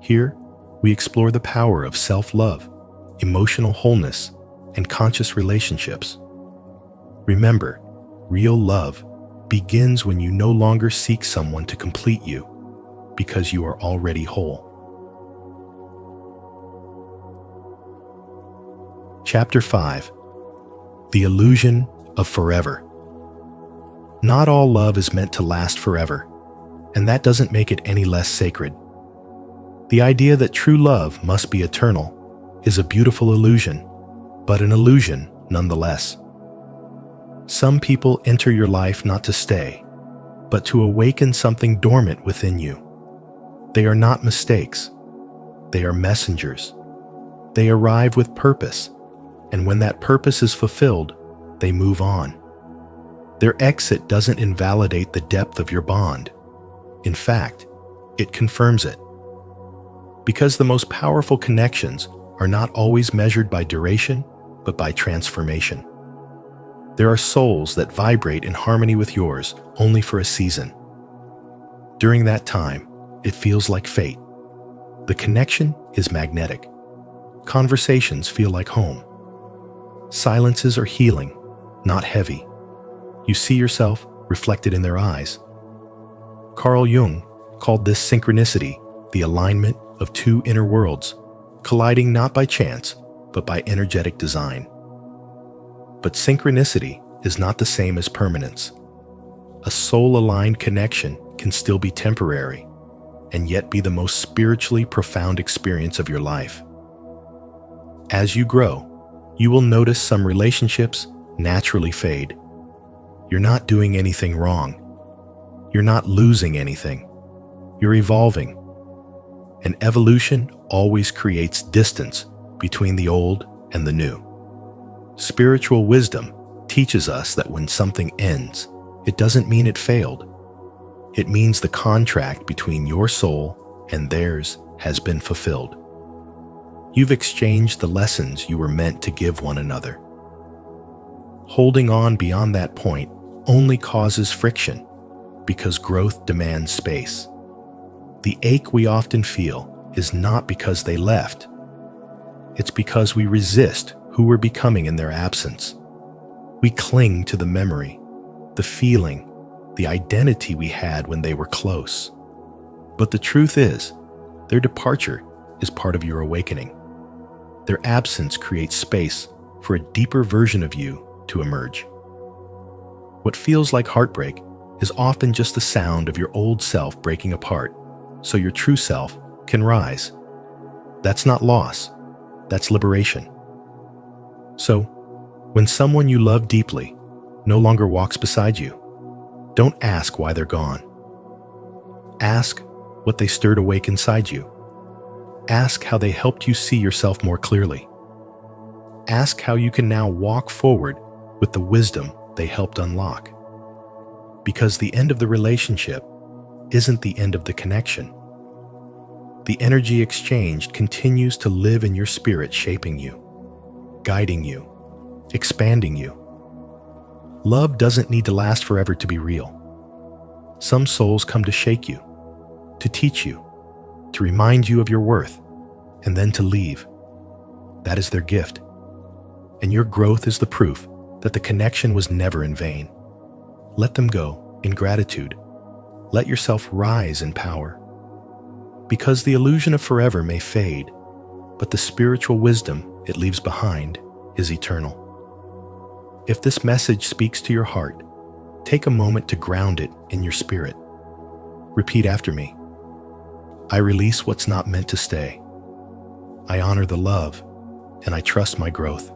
A: Here, we explore the power of self-love, emotional wholeness, and conscious relationships. Remember, real love begins when you no longer seek someone to complete you, because you are already whole. Chapter 5. The Illusion of Forever. Not all love is meant to last forever, and that doesn't make it any less sacred. The idea that true love must be eternal is a beautiful illusion, but an illusion nonetheless. Some people enter your life not to stay, but to awaken something dormant within you. They are not mistakes. They are messengers. They arrive with purpose, and when that purpose is fulfilled, they move on. Their exit doesn't invalidate the depth of your bond. In fact, it confirms it. Because the most powerful connections are not always measured by duration, but by transformation. There are souls that vibrate in harmony with yours only for a season. During that time, it feels like fate. The connection is magnetic. Conversations feel like home. Silences are healing, not heavy. You see yourself reflected in their eyes. Carl Jung called this synchronicity the alignment of two inner worlds, colliding not by chance, but by energetic design. But synchronicity is not the same as permanence. A soul-aligned connection can still be temporary, and yet be the most spiritually profound experience of your life. As you grow, you will notice some relationships naturally fade. You're not doing anything wrong. You're not losing anything. You're evolving. And evolution always creates distance between the old and the new. Spiritual wisdom teaches us that when something ends, it doesn't mean it failed. It means the contract between your soul and theirs has been fulfilled. You've exchanged the lessons you were meant to give one another. Holding on beyond that point only causes friction, because growth demands space. The ache we often feel is not because they left. It's because we resist who we're becoming in their absence. We cling to the memory, the feeling, the identity we had when they were close. But the truth is, their departure is part of your awakening. Their absence creates space for a deeper version of you to emerge. What feels like heartbreak is often just the sound of your old self breaking apart, so your true self can rise. That's not loss, that's liberation. So, when someone you love deeply no longer walks beside you, don't ask why they're gone. Ask what they stirred awake inside you. Ask how they helped you see yourself more clearly. Ask how you can now walk forward with the wisdom they helped unlock. Because the end of the relationship isn't the end of the connection. The energy exchanged continues to live in your spirit, shaping you, guiding you, expanding you. Love doesn't need to last forever to be real. Some souls come to shake you, to teach you, to remind you of your worth, and then to leave. That is their gift. And your growth is the proof that the connection was never in vain. Let them go in gratitude. Let yourself rise in power. Because the illusion of forever may fade, but the spiritual wisdom it leaves behind is eternal. If this message speaks to your heart, take a moment to ground it in your spirit. Repeat after me. I release what's not meant to stay. I honor the love, and I trust my growth.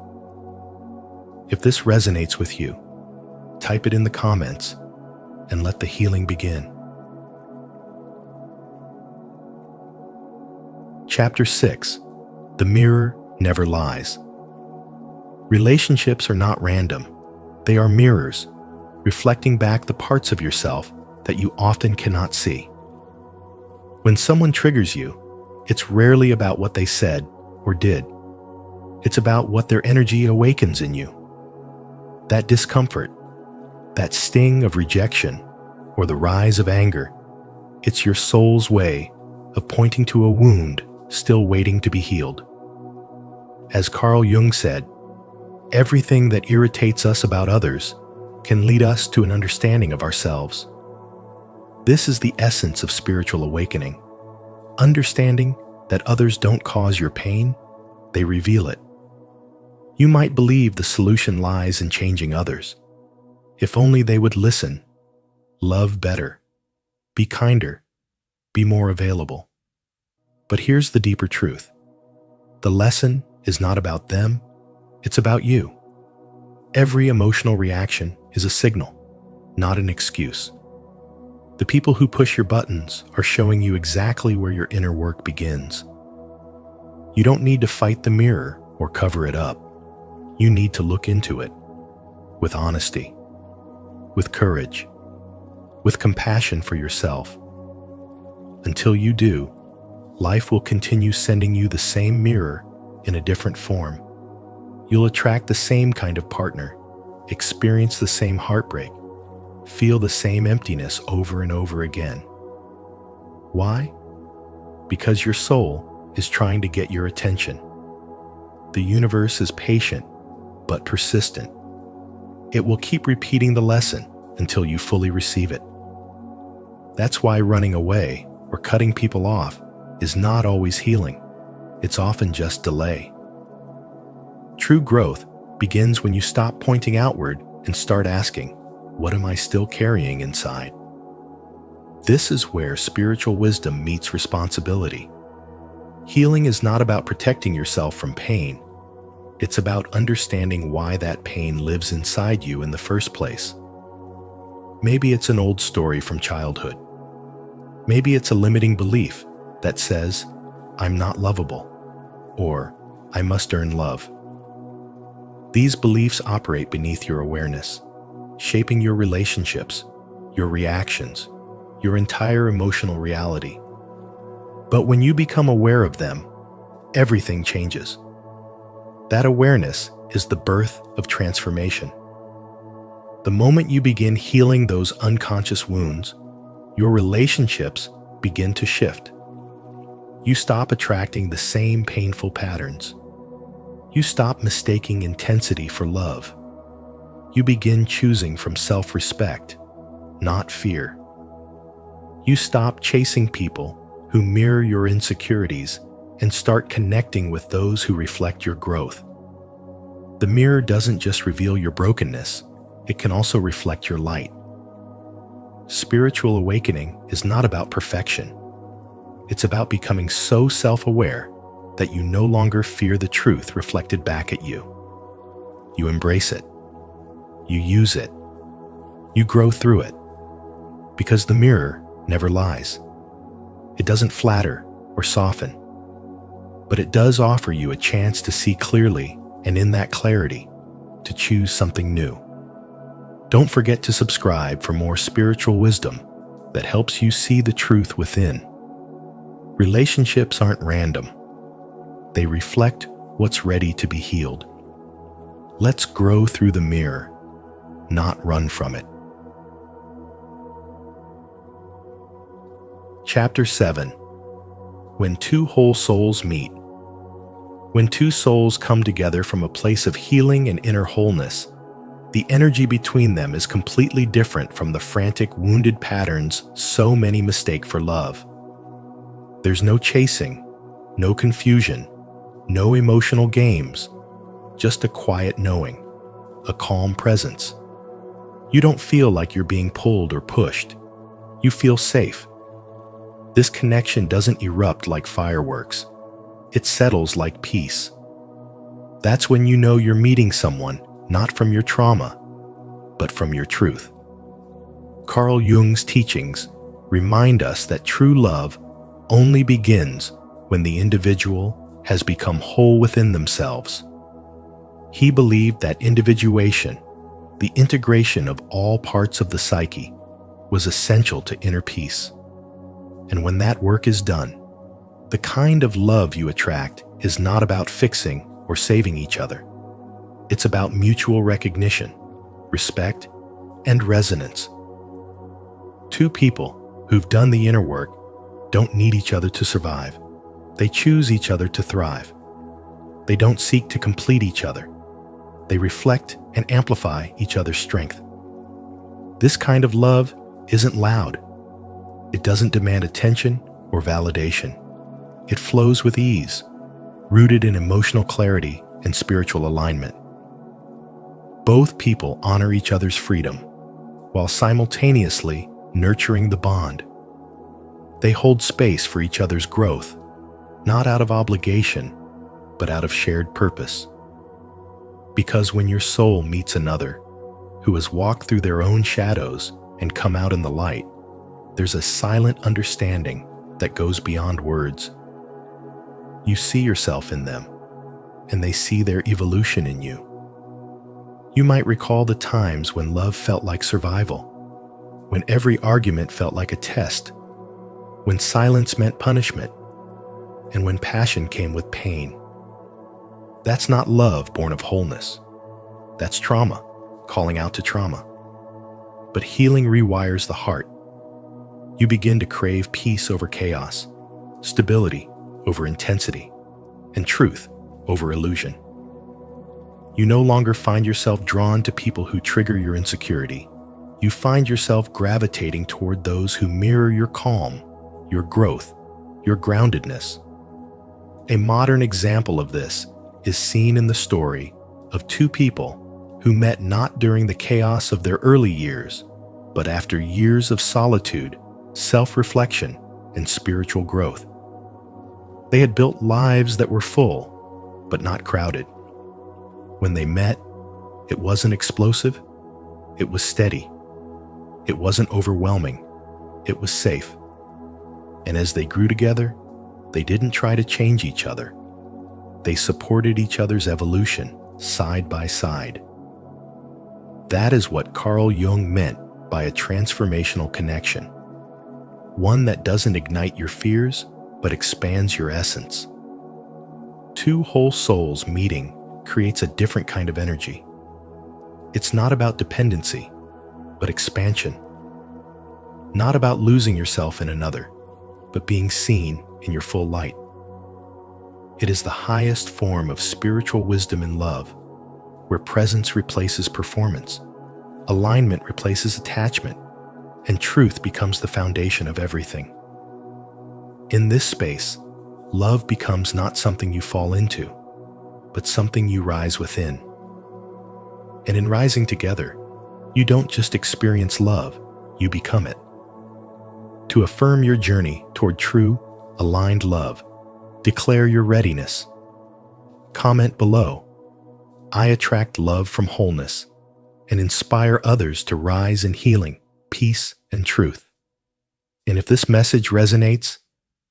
A: If this resonates with you, type it in the comments and let the healing begin. Chapter 6. The Mirror Never Lies. Relationships are not random. They are mirrors, reflecting back the parts of yourself that you often cannot see. When someone triggers you, It's rarely about what they said or did. It's about what their energy awakens in you. That discomfort, that sting of rejection, or the rise of anger, it's your soul's way of pointing to a wound still waiting to be healed. As Carl Jung said, everything that irritates us about others can lead us to an understanding of ourselves. This is the essence of spiritual awakening. Understanding that others don't cause your pain, they reveal it. You might believe the solution lies in changing others. If only they would listen, love better, be kinder, be more available. But here's the deeper truth. The lesson is not about them, it's about you. Every emotional reaction is a signal, not an excuse. The people who push your buttons are showing you exactly where your inner work begins. You don't need to fight the mirror or cover it up. You need to look into it with honesty, with courage, with compassion for yourself. Until you do, life will continue sending you the same mirror in a different form. You'll attract the same kind of partner, experience the same heartbreak, feel the same emptiness over and over again. Why? Because your soul is trying to get your attention. The universe is patient but persistent. It will keep repeating the lesson until you fully receive it. That's why running away or cutting people off is not always healing. It's often just delay. True growth begins when you stop pointing outward and start asking, what am I still carrying inside? This is where spiritual wisdom meets responsibility. Healing is not about protecting yourself from pain. It's about understanding why that pain lives inside you in the first place. Maybe it's an old story from childhood. Maybe it's a limiting belief that says, I'm not lovable, or I must earn love. These beliefs operate beneath your awareness, shaping your relationships, your reactions, your entire emotional reality. But when you become aware of them, everything changes. That awareness is the birth of transformation. The moment you begin healing those unconscious wounds, your relationships begin to shift. You stop attracting the same painful patterns. You stop mistaking intensity for love. You begin choosing from self-respect, not fear. You stop chasing people who mirror your insecurities and start connecting with those who reflect your growth. The mirror doesn't just reveal your brokenness, it can also reflect your light. Spiritual awakening is not about perfection. It's about becoming so self-aware that you no longer fear the truth reflected back at you. You embrace it. You use it. You grow through it. Because the mirror never lies. It doesn't flatter or soften. But it does offer you a chance to see clearly, and in that clarity, to choose something new. Don't forget to subscribe for more spiritual wisdom that helps you see the truth within. Relationships aren't random. They reflect what's ready to be healed. Let's grow through the mirror, not run from it. Chapter 7. When two whole souls meet. When two souls come together from a place of healing and inner wholeness, the energy between them is completely different from the frantic, wounded patterns so many mistake for love. There's no chasing, no confusion, no emotional games, just a quiet knowing, a calm presence. You don't feel like you're being pulled or pushed. You feel safe. This connection doesn't erupt like fireworks. It settles like peace. That's when you know you're meeting someone not from your trauma, but from your truth. Carl Jung's teachings remind us that true love only begins when the individual has become whole within themselves. He believed that individuation, the integration of all parts of the psyche, was essential to inner peace. And when that work is done, The kind of love you attract is not about fixing or saving each other. It's about mutual recognition, respect, and resonance. Two people who've done the inner work don't need each other to survive. They choose each other to thrive. They don't seek to complete each other. They reflect and amplify each other's strength. This kind of love isn't loud. It doesn't demand attention or validation. It flows with ease, rooted in emotional clarity and spiritual alignment. Both people honor each other's freedom, while simultaneously nurturing the bond. They hold space for each other's growth, not out of obligation, but out of shared purpose. Because when your soul meets another who has walked through their own shadows and come out in the light, there's a silent understanding that goes beyond words. You see yourself in them, and they see their evolution in you. You might recall the times when love felt like survival, when every argument felt like a test, when silence meant punishment, and when passion came with pain. That's not love born of wholeness. That's trauma, calling out to trauma. But healing rewires the heart. You begin to crave peace over chaos, stability over intensity, and truth over illusion. You no longer find yourself drawn to people who trigger your insecurity. You find yourself gravitating toward those who mirror your calm, your growth, your groundedness. A modern example of this is seen in the story of two people who met not during the chaos of their early years, but after years of solitude, self-reflection, and spiritual growth. They had built lives that were full, but not crowded. When they met, it wasn't explosive, it was steady. It wasn't overwhelming, it was safe. And as they grew together, they didn't try to change each other. They supported each other's evolution, side by side. That is what Carl Jung meant by a transformational connection. One that doesn't ignite your fears, but expands your essence. Two whole souls meeting creates a different kind of energy. It's not about dependency, but expansion. Not about losing yourself in another, but being seen in your full light. It is the highest form of spiritual wisdom in love, where presence replaces performance, alignment replaces attachment, and truth becomes the foundation of everything. In this space, love becomes not something you fall into, but something you rise within. And in rising together, you don't just experience love, you become it. To affirm your journey toward true, aligned love, declare your readiness. Comment below, I attract love from wholeness, and inspire others to rise in healing, peace, and truth. And if this message resonates,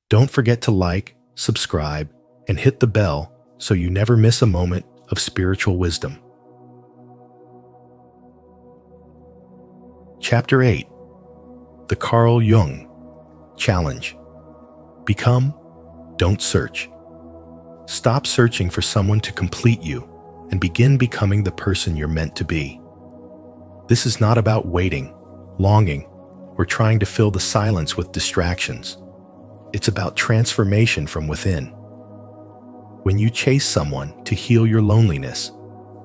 A: don't forget to like, subscribe, and hit the bell so you never miss a moment of spiritual wisdom. Chapter 8. The Carl Jung Challenge. Become, don't search. Stop searching for someone to complete you and begin becoming the person you're meant to be. This is not about waiting, longing, or trying to fill the silence with distractions. It's about transformation from within. When you chase someone to heal your loneliness,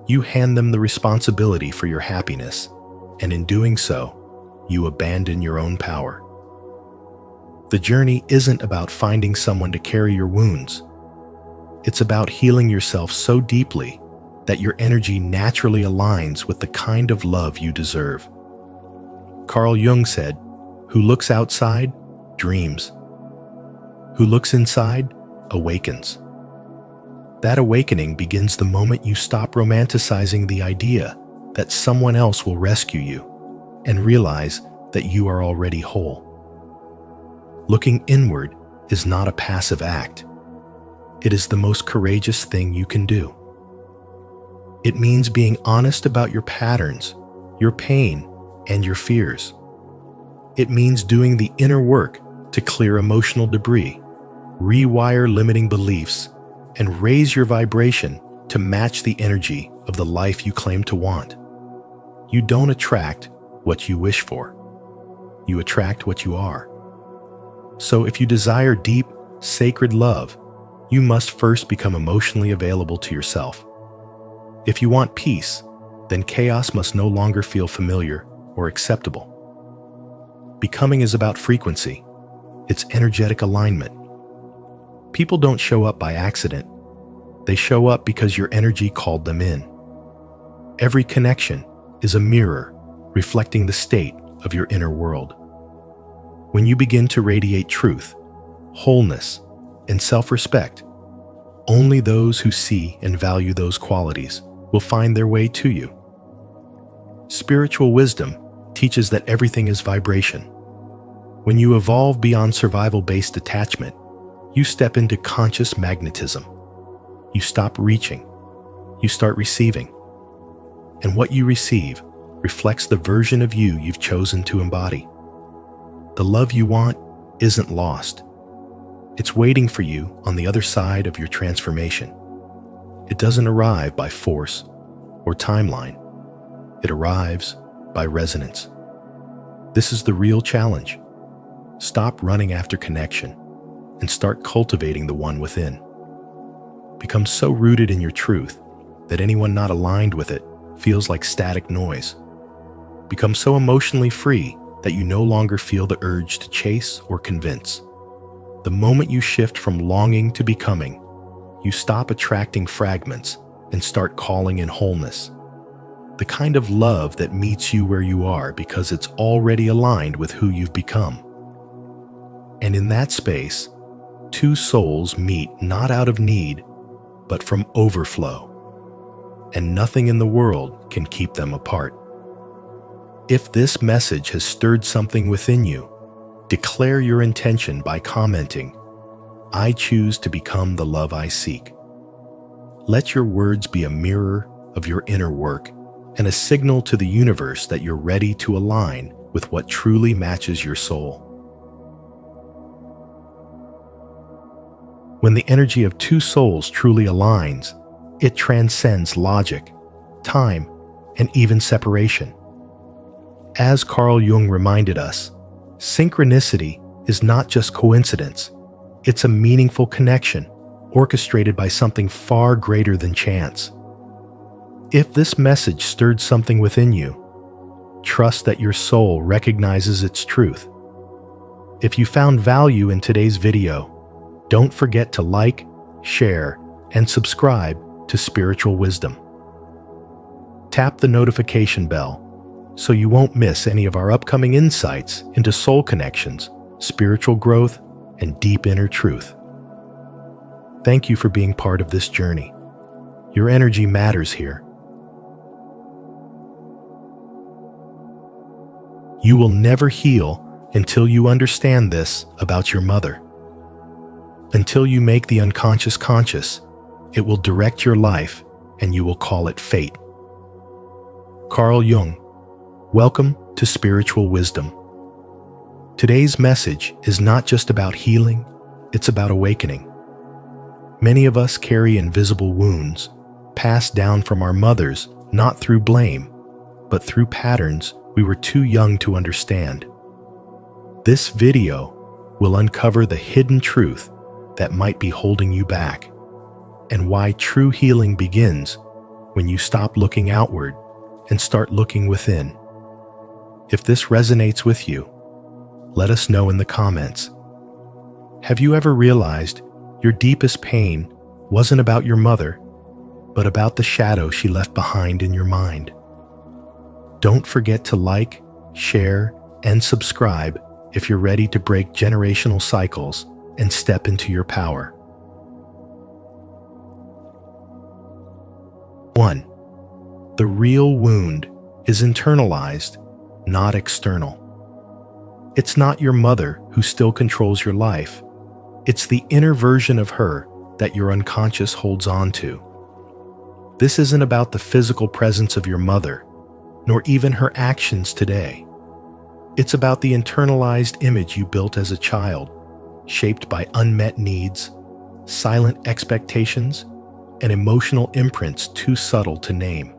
A: you hand them the responsibility for your happiness, and in doing so, you abandon your own power. The journey isn't about finding someone to carry your wounds. It's about healing yourself so deeply that your energy naturally aligns with the kind of love you deserve. Carl Jung said, "Who looks outside, dreams. Who looks inside, awakens." That awakening begins the moment you stop romanticizing the idea that someone else will rescue you and realize that you are already whole. Looking inward is not a passive act. It is the most courageous thing you can do. It means being honest about your patterns, your pain, and your fears. It means doing the inner work to clear emotional debris, rewire limiting beliefs, and raise your vibration to match the energy of the life you claim to want. You don't attract what you wish for. You attract what you are. So if you desire deep, sacred love, you must first become emotionally available to yourself. If you want peace, then chaos must no longer feel familiar or acceptable. Becoming is about frequency. It's energetic alignment. People don't show up by accident. They show up because your energy called them in. Every connection is a mirror reflecting the state of your inner world. When you begin to radiate truth, wholeness, and self-respect, only those who see and value those qualities will find their way to you. Spiritual wisdom teaches that everything is vibration. When you evolve beyond survival-based attachment, you step into conscious magnetism. You stop reaching. You start receiving. And what you receive reflects the version of you you've chosen to embody. The love you want isn't lost. It's waiting for you on the other side of your transformation. It doesn't arrive by force or timeline. It arrives by resonance. This is the real challenge. Stop running after connection and start cultivating the one within. Become so rooted in your truth that anyone not aligned with it feels like static noise. Become so emotionally free that you no longer feel the urge to chase or convince. The moment you shift from longing to becoming, you stop attracting fragments and start calling in wholeness. The kind of love that meets you where you are because it's already aligned with who you've become. And in that space, two souls meet not out of need, but from overflow. And nothing in the world can keep them apart. If this message has stirred something within you, declare your intention by commenting, "I choose to become the love I seek." Let your words be a mirror of your inner work and a signal to the universe that you're ready to align with what truly matches your soul. When the energy of two souls truly aligns, it transcends logic, time, and even separation. As Carl Jung reminded us, synchronicity is not just coincidence. It's a meaningful connection, orchestrated by something far greater than chance. If this message stirred something within you, trust that your soul recognizes its truth. If you found value in today's video, don't forget to like, share, and subscribe to Spiritual Wisdom. Tap the notification bell so you won't miss any of our upcoming insights into soul connections, spiritual growth, and deep inner truth. Thank you for being part of this journey. Your energy matters here. You will never heal until you understand this about your mother. Until you make the unconscious conscious, it will direct your life and you will call it fate. Carl Jung, welcome to Spiritual Wisdom. Today's message is not just about healing, it's about awakening. Many of us carry invisible wounds, passed down from our mothers, not through blame, but through patterns we were too young to understand. This video will uncover the hidden truth that might be holding you back, and why true healing begins when you stop looking outward and start looking within. If this resonates with you, let us know in the comments. Have you ever realized your deepest pain wasn't about your mother, but about the shadow she left behind in your mind? Don't forget to like, share, and subscribe if you're ready to break generational cycles and step into your power. 1. The real wound is internalized, not external. It's not your mother who still controls your life. It's the inner version of her that your unconscious holds on to. This isn't about the physical presence of your mother, nor even her actions today. It's about the internalized image you built as a child, shaped by unmet needs, silent expectations, and emotional imprints too subtle to name.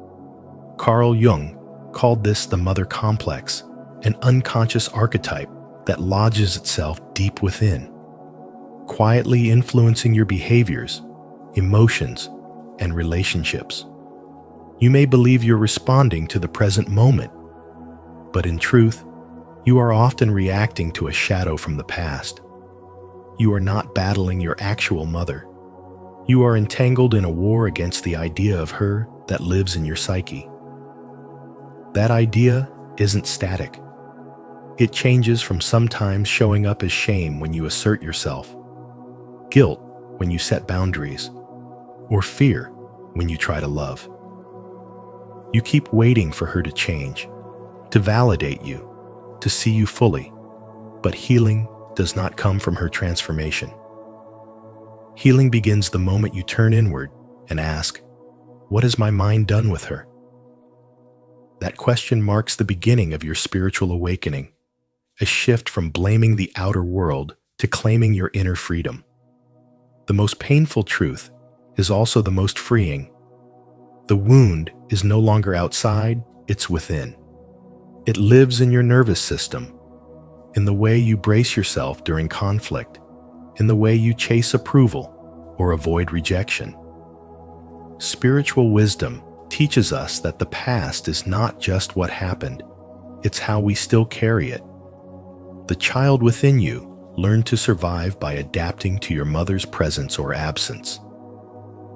A: Carl Jung called this the mother complex, an unconscious archetype that lodges itself deep within, quietly influencing your behaviors, emotions, and relationships. You may believe you're responding to the present moment, but in truth, you are often reacting to a shadow from the past. You are not battling your actual mother. You are entangled in a war against the idea of her that lives in your psyche. That idea isn't static. It changes from sometimes showing up as shame when you assert yourself, guilt when you set boundaries, or fear when you try to love. You keep waiting for her to change, to validate you, to see you fully, but healing does not come from her transformation. Healing begins the moment you turn inward and ask, "What has my mind done with her?" That question marks the beginning of your spiritual awakening, a shift from blaming the outer world to claiming your inner freedom. The most painful truth is also the most freeing. The wound is no longer outside, it's within. It lives in your nervous system, in the way you brace yourself during conflict, in the way you chase approval or avoid rejection. Spiritual wisdom teaches us that the past is not just what happened, it's how we still carry it. The child within you learned to survive by adapting to your mother's presence or absence.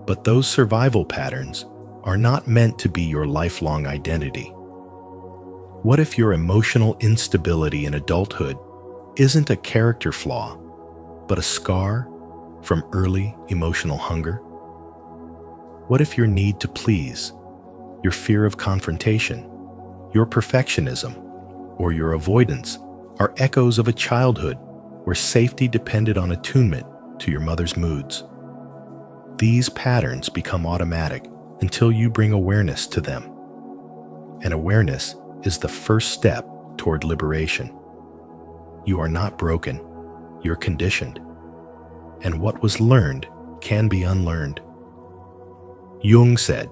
A: But those survival patterns are not meant to be your lifelong identity. What if your emotional instability in adulthood isn't a character flaw, but a scar from early emotional hunger? What if your need to please, your fear of confrontation, your perfectionism, or your avoidance are echoes of a childhood where safety depended on attunement to your mother's moods? These patterns become automatic until you bring awareness to them. And awareness is the first step toward liberation. You are not broken, you're conditioned. And what was learned can be unlearned. Jung said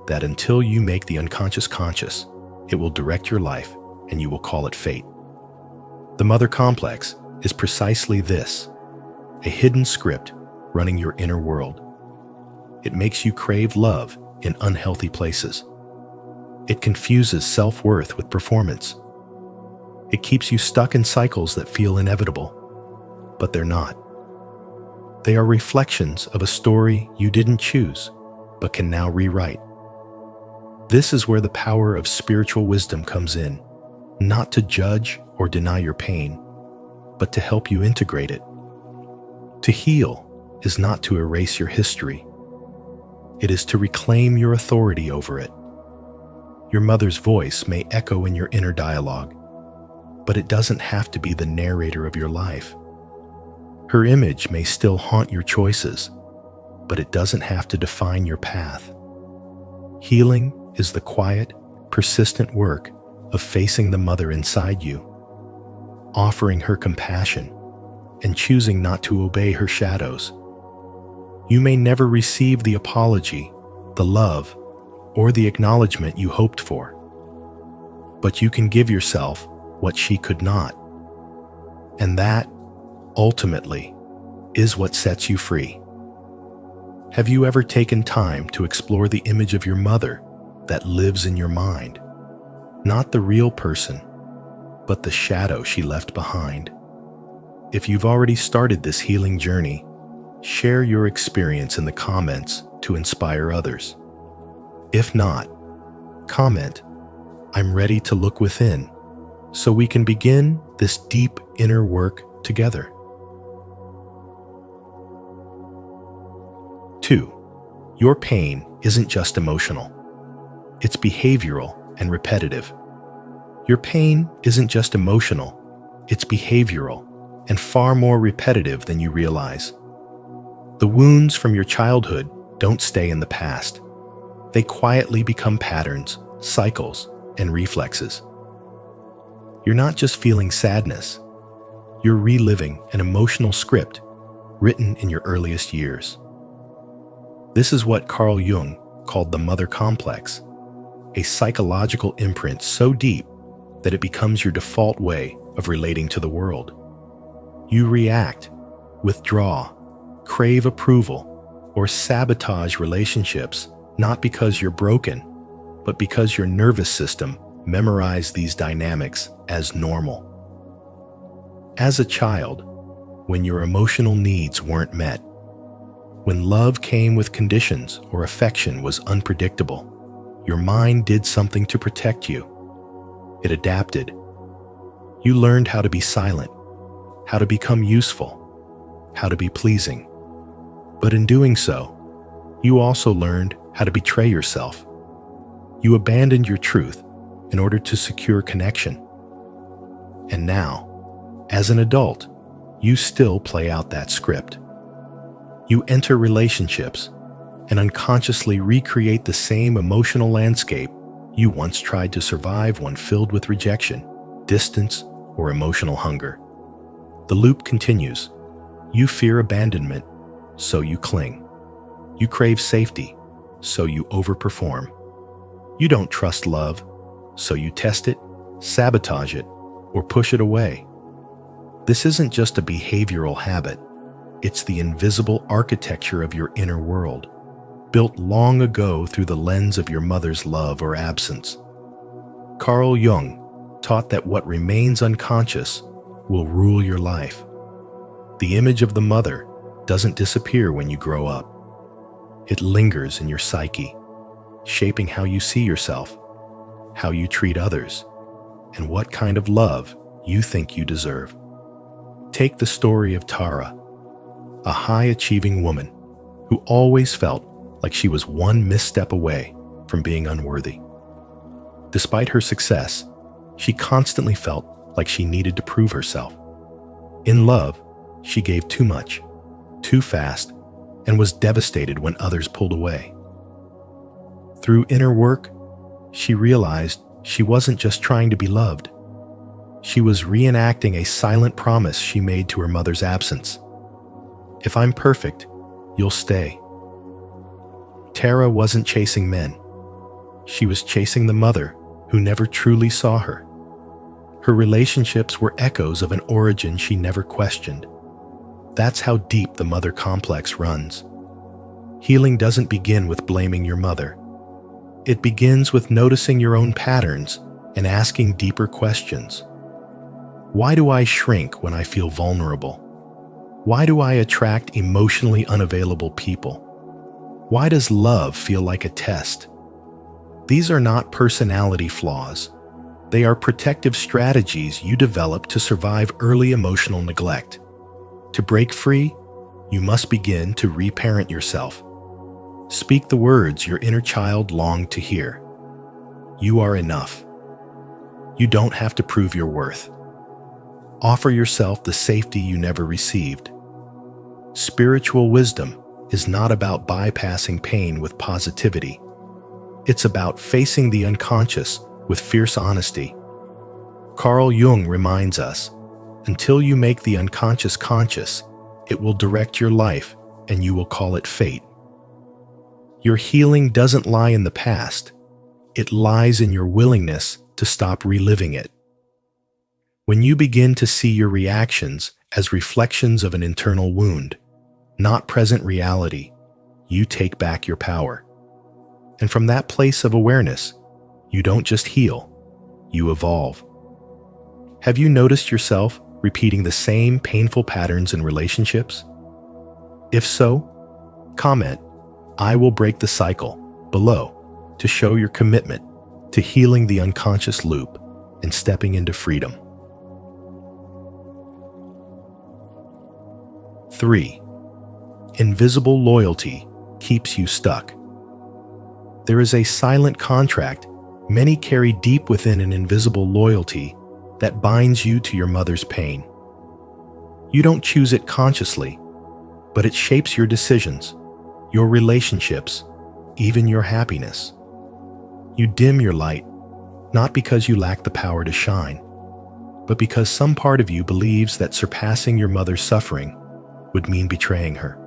A: that until you make the unconscious conscious, it will direct your life and you will call it fate. The mother complex is precisely this, a hidden script running your inner world. It makes you crave love in unhealthy places. It confuses self-worth with performance. It keeps you stuck in cycles that feel inevitable, but they're not. They are reflections of a story you didn't choose, but can now rewrite. This is where the power of spiritual wisdom comes in, not to judge or deny your pain, but to help you integrate it. To heal is not to erase your history. It is to reclaim your authority over it. Your mother's voice may echo in your inner dialogue, but it doesn't have to be the narrator of your life. Her image may still haunt your choices, but it doesn't have to define your path. Healing is the quiet, persistent work of facing the mother inside you, offering her compassion, and choosing not to obey her shadows. You may never receive the apology, the love, or the acknowledgement you hoped for, but you can give yourself what she could not. And that, ultimately, is what sets you free. Have you ever taken time to explore the image of your mother that lives in your mind? Not the real person, but the shadow she left behind. If you've already started this healing journey, share your experience in the comments to inspire others. If not, comment, "I'm ready to look within," so we can begin this deep inner work together. 2. Your pain isn't just emotional. It's behavioral and repetitive. Your pain isn't just emotional, it's behavioral and far more repetitive than you realize. The wounds from your childhood don't stay in the past. They quietly become patterns, cycles, and reflexes. You're not just feeling sadness, You're reliving an emotional script written in your earliest years. This is what Carl Jung called the mother complex, a psychological imprint so deep that it becomes your default way of relating to the world. You react, withdraw, crave approval, or sabotage relationships not because you're broken, but because your nervous system memorized these dynamics as normal. As a child, when your emotional needs weren't met, when love came with conditions or affection was unpredictable, your mind did something to protect you. It adapted. You learned how to be silent, how to become useful, how to be pleasing. But in doing so, you also learned how to betray yourself. You abandoned your truth in order to secure connection. And now, as an adult, you still play out that script. You enter relationships and unconsciously recreate the same emotional landscape you once tried to survive when filled with rejection, distance, or emotional hunger. The loop continues. You fear abandonment, so you cling. You crave safety, so you overperform. You don't trust love, so you test it, sabotage it, or push it away. This isn't just a behavioral habit. It's the invisible architecture of your inner world, built long ago through the lens of your mother's love or absence. Carl Jung taught that what remains unconscious will rule your life. The image of the mother doesn't disappear when you grow up. It lingers in your psyche, shaping how you see yourself, how you treat others, and what kind of love you think you deserve. Take the story of Tara, a high-achieving woman who always felt like she was one misstep away from being unworthy. Despite her success, she constantly felt like she needed to prove herself. In love, she gave too much, too fast, and was devastated when others pulled away. Through inner work, she realized she wasn't just trying to be loved. She was reenacting a silent promise she made to her mother's absence. If I'm perfect, you'll stay. Tara wasn't chasing men. She was chasing the mother who never truly saw her. Her relationships were echoes of an origin she never questioned. That's how deep the mother complex runs. Healing doesn't begin with blaming your mother. It begins with noticing your own patterns and asking deeper questions. Why do I shrink when I feel vulnerable? Why do I attract emotionally unavailable people? Why does love feel like a test? These are not personality flaws. They are protective strategies you develop to survive early emotional neglect. To break free, you must begin to reparent yourself. Speak the words your inner child longed to hear. You are enough. You don't have to prove your worth. Offer yourself the safety you never received. Spiritual wisdom is not about bypassing pain with positivity. It's about facing the unconscious with fierce honesty. Carl Jung reminds us, until you make the unconscious conscious, it will direct your life and you will call it fate. Your healing doesn't lie in the past. It lies in your willingness to stop reliving it. When you begin to see your reactions as reflections of an internal wound, not present reality, you take back your power. And from that place of awareness, you don't just heal, you evolve. Have you noticed yourself repeating the same painful patterns in relationships? If so, comment, "I will break the cycle," below to show your commitment to healing the unconscious loop and stepping into freedom. 3. Invisible loyalty keeps you stuck. There is a silent contract many carry deep within an invisible loyalty that binds you to your mother's pain. You don't choose it consciously, but it shapes your decisions, your relationships, even your happiness. You dim your light, not because you lack the power to shine, but because some part of you believes that surpassing your mother's suffering would mean betraying her.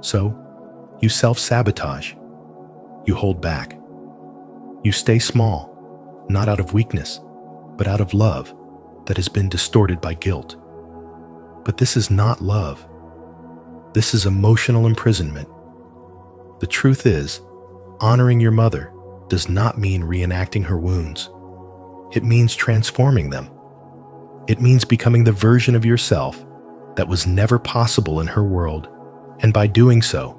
A: So, you self-sabotage. You hold back. You stay small, not out of weakness, but out of love that has been distorted by guilt. But this is not love. This is emotional imprisonment. The truth is, honoring your mother does not mean reenacting her wounds. It means transforming them. It means becoming the version of yourself that was never possible in her world, and by doing so,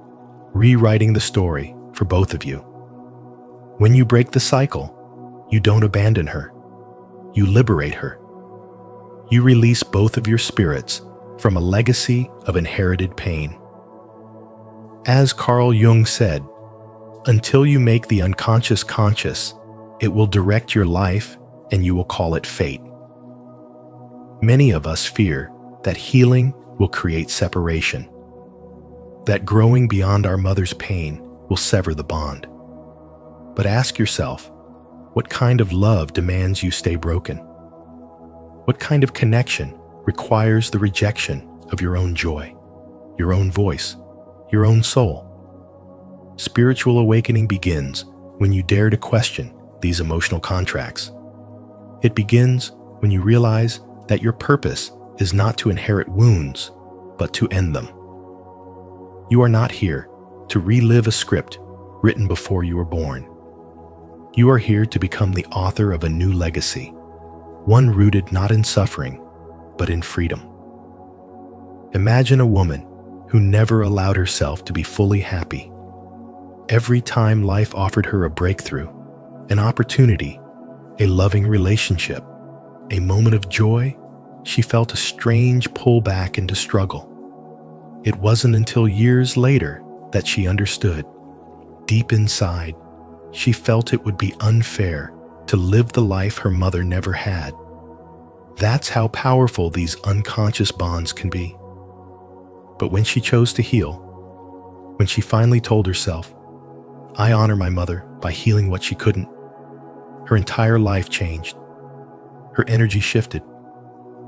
A: rewriting the story for both of you. When you break the cycle, you don't abandon her. You liberate her. You release both of your spirits from a legacy of inherited pain. As Carl Jung said, until you make the unconscious conscious, it will direct your life and you will call it fate. Many of us fear that healing will create separation, that growing beyond our mother's pain will sever the bond. But ask yourself, what kind of love demands you stay broken? What kind of connection requires the rejection of your own joy, your own voice, your own soul? Spiritual awakening begins when you dare to question these emotional contracts. It begins when you realize that your purpose is not to inherit wounds, but to end them. You are not here to relive a script written before you were born. You are here to become the author of a new legacy, one rooted not in suffering, but in freedom. Imagine a woman who never allowed herself to be fully happy. Every time life offered her a breakthrough, an opportunity, a loving relationship, a moment of joy, she felt a strange pull back into struggle. It wasn't until years later that she understood. Deep inside, she felt it would be unfair to live the life her mother never had. That's how powerful these unconscious bonds can be. But when she chose to heal, when she finally told herself, "I honor my mother by healing what she couldn't," her entire life changed. Her energy shifted.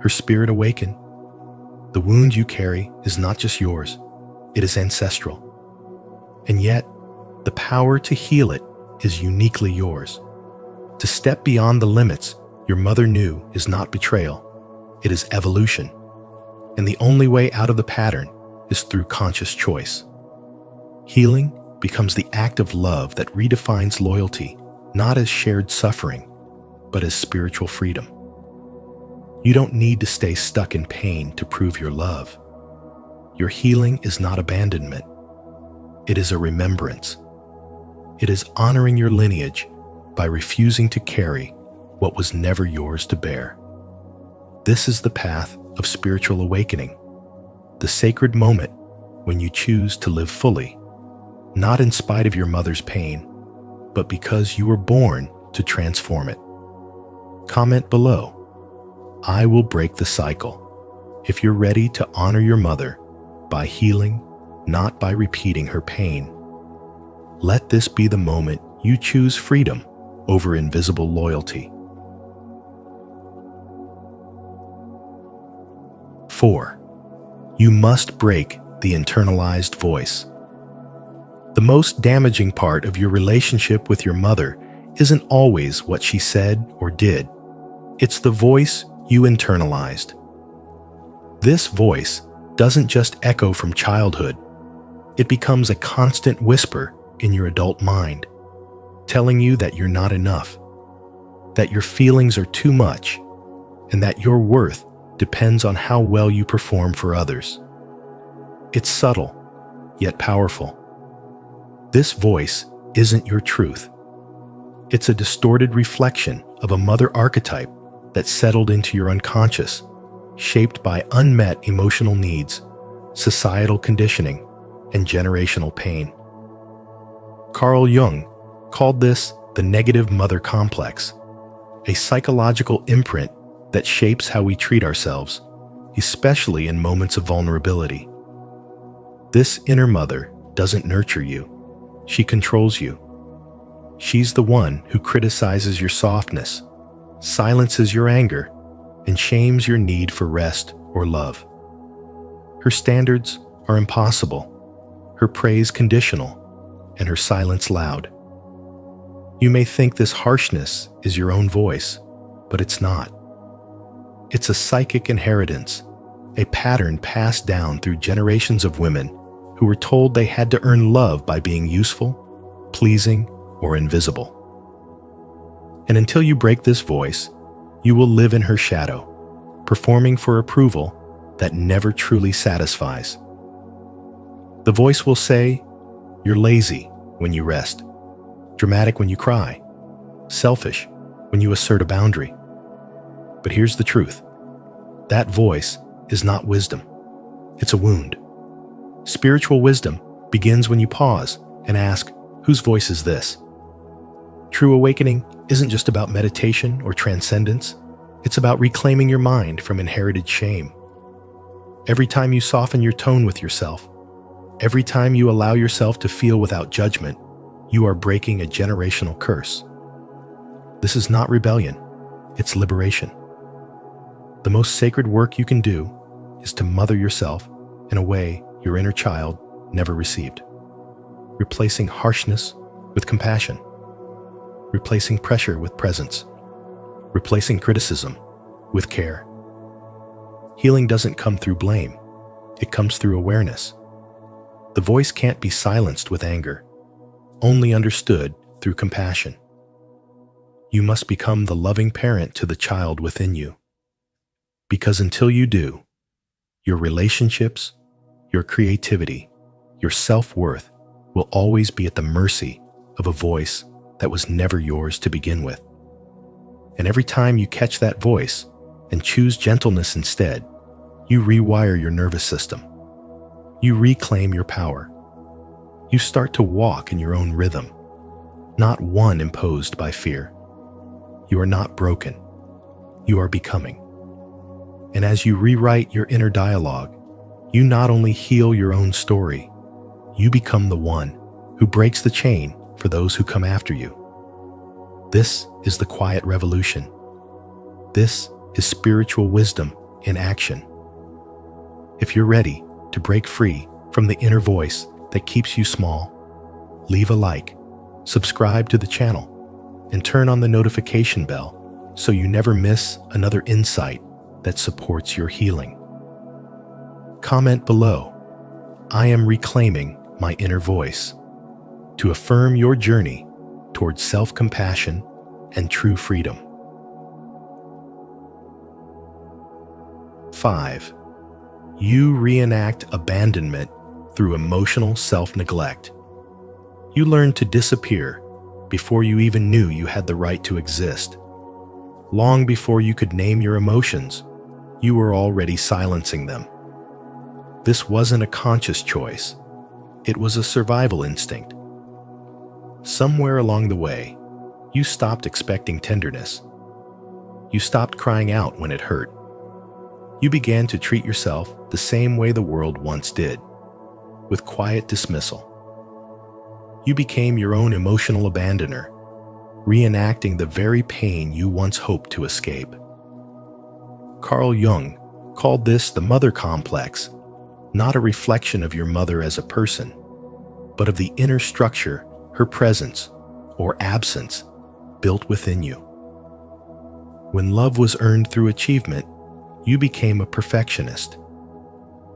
A: Her spirit awakened. The wound you carry is not just yours, it is ancestral. And yet, the power to heal it is uniquely yours. To step beyond the limits your mother knew is not betrayal, it is evolution. And the only way out of the pattern is through conscious choice. Healing becomes the act of love that redefines loyalty, not as shared suffering, but as spiritual freedom. You don't need to stay stuck in pain to prove your love. Your healing is not abandonment. It is a remembrance. It is honoring your lineage by refusing to carry what was never yours to bear. This is the path of spiritual awakening, the sacred moment when you choose to live fully, not in spite of your mother's pain, but because you were born to transform it. Comment below, "I will break the cycle," if you're ready to honor your mother by healing, not by repeating her pain. Let this be the moment you choose freedom over invisible loyalty. 4. You must break the internalized voice. The most damaging part of your relationship with your mother isn't always what she said or did. It's the voice you internalized. This voice doesn't just echo from childhood. It becomes a constant whisper in your adult mind, telling you that you're not enough, that your feelings are too much, and that your worth depends on how well you perform for others. It's subtle, yet powerful. This voice isn't your truth. It's a distorted reflection of a mother archetype that settled into your unconscious, shaped by unmet emotional needs, societal conditioning, and generational pain. Carl Jung called this the negative mother complex, a psychological imprint that shapes how we treat ourselves, especially in moments of vulnerability. This inner mother doesn't nurture you. She controls you. She's the one who criticizes your softness, silences your anger, and shames your need for rest or love. Her standards are impossible, her praise conditional, and her silence loud. You may think this harshness is your own voice, but it's not. It's a psychic inheritance, a pattern passed down through generations of women who were told they had to earn love by being useful, pleasing, or invisible. And until you break this voice, you will live in her shadow, performing for approval that never truly satisfies. The voice will say, "You're lazy when you rest, dramatic when you cry, selfish when you assert a boundary." But here's the truth. That voice is not wisdom. It's a wound. Spiritual wisdom begins when you pause and ask, whose voice is this? True awakening isn't just about meditation or transcendence. It's about reclaiming your mind from inherited shame. Every time you soften your tone with yourself, every time you allow yourself to feel without judgment, you are breaking a generational curse. This is not rebellion, it's liberation. The most sacred work you can do is to mother yourself in a way your inner child never received, replacing harshness with compassion, replacing pressure with presence, replacing criticism with care. Healing doesn't come through blame, it comes through awareness. The voice can't be silenced with anger, only understood through compassion. You must become the loving parent to the child within you. Because until you do, your relationships, your creativity, your self-worth will always be at the mercy of a voice that was never yours to begin with. And every time you catch that voice and choose gentleness instead, you rewire your nervous system. You reclaim your power. You start to walk in your own rhythm, not one imposed by fear. You are not broken. You are becoming. And as you rewrite your inner dialogue, you not only heal your own story, you become the one who breaks the chain for those who come after you. This is the quiet revolution. This is spiritual wisdom in action. If you're ready to break free from the inner voice that keeps you small, leave a like, subscribe to the channel, and turn on the notification bell so you never miss another insight that supports your healing. Comment below, "I am reclaiming my inner voice," to affirm your journey towards self-compassion and true freedom. 5. You reenact abandonment through emotional self-neglect. You learn to disappear before you even knew you had the right to exist. Long before you could name your emotions, you were already silencing them. This wasn't a conscious choice. It was a survival instinct. Somewhere along the way, you stopped expecting tenderness. You stopped crying out when it hurt. You began to treat yourself the same way the world once did, with quiet dismissal. You became your own emotional abandoner, reenacting the very pain you once hoped to escape. Carl Jung called this the mother complex, not a reflection of your mother as a person, but of the inner structure her presence, or absence, built within you. When love was earned through achievement, you became a perfectionist.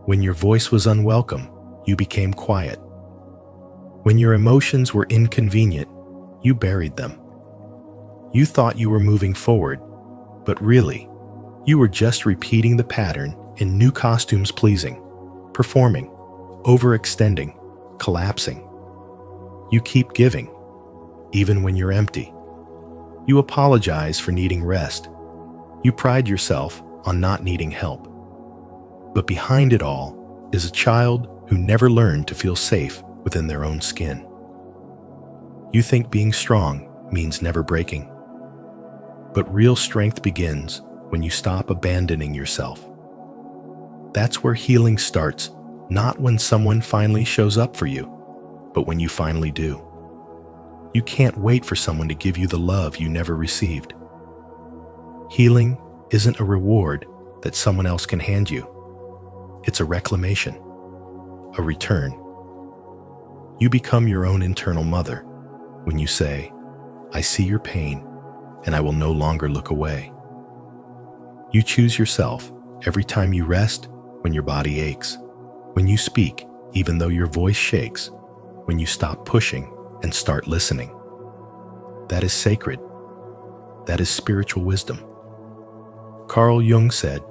A: When your voice was unwelcome, you became quiet. When your emotions were inconvenient, you buried them. You thought you were moving forward, but really, you were just repeating the pattern in new costumes, pleasing, performing, overextending, collapsing. You keep giving, even when you're empty. You apologize for needing rest. You pride yourself on not needing help. But behind it all is a child who never learned to feel safe within their own skin. You think being strong means never breaking. But real strength begins when you stop abandoning yourself. That's where healing starts, not when someone finally shows up for you, but when you finally do. You can't wait for someone to give you the love you never received. Healing isn't a reward that someone else can hand you. It's a reclamation, a return. You become your own internal mother when you say, "I see your pain, and I will no longer look away." You choose yourself every time you rest when your body aches, when you speak even though your voice shakes, when you stop pushing and start listening. That is sacred. That is spiritual wisdom. Carl Jung said,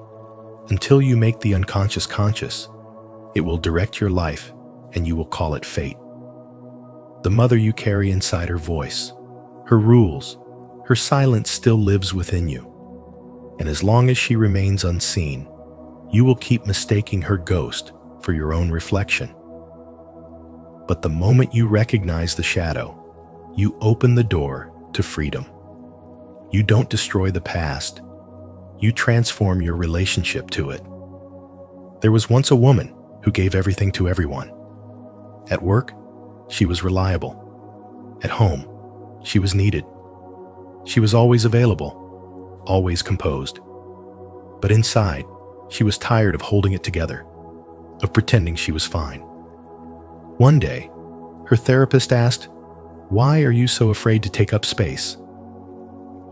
A: "Until you make the unconscious conscious, it will direct your life and you will call it fate." The mother you carry inside her voice, her rules, her silence still lives within you. And as long as she remains unseen, you will keep mistaking her ghost for your own reflection. But the moment you recognize the shadow, you open the door to freedom. You don't destroy the past. You transform your relationship to it. There was once a woman who gave everything to everyone. At work, she was reliable. At home, she was needed. She was always available, always composed. But inside, she was tired of holding it together, of pretending she was fine. One day, her therapist asked, "Why are you so afraid to take up space?"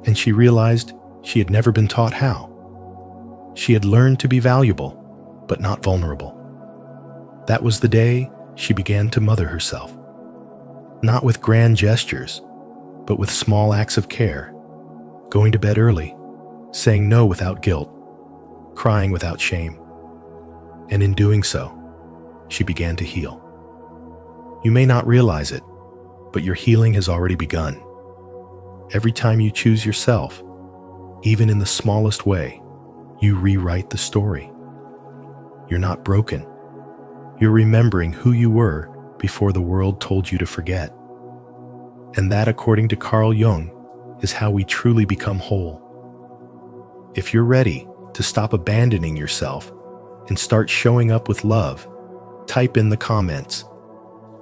A: And she realized she had never been taught how. She had learned to be valuable, but not vulnerable. That was the day she began to mother herself. Not with grand gestures, but with small acts of care. Going to bed early, saying no without guilt, crying without shame. And in doing so, she began to heal. You may not realize it, but your healing has already begun. Every time you choose yourself, even in the smallest way, you rewrite the story. You're not broken. You're remembering who you were before the world told you to forget. And that, according to Carl Jung, is how we truly become whole. If you're ready to stop abandoning yourself and start showing up with love, type in the comments,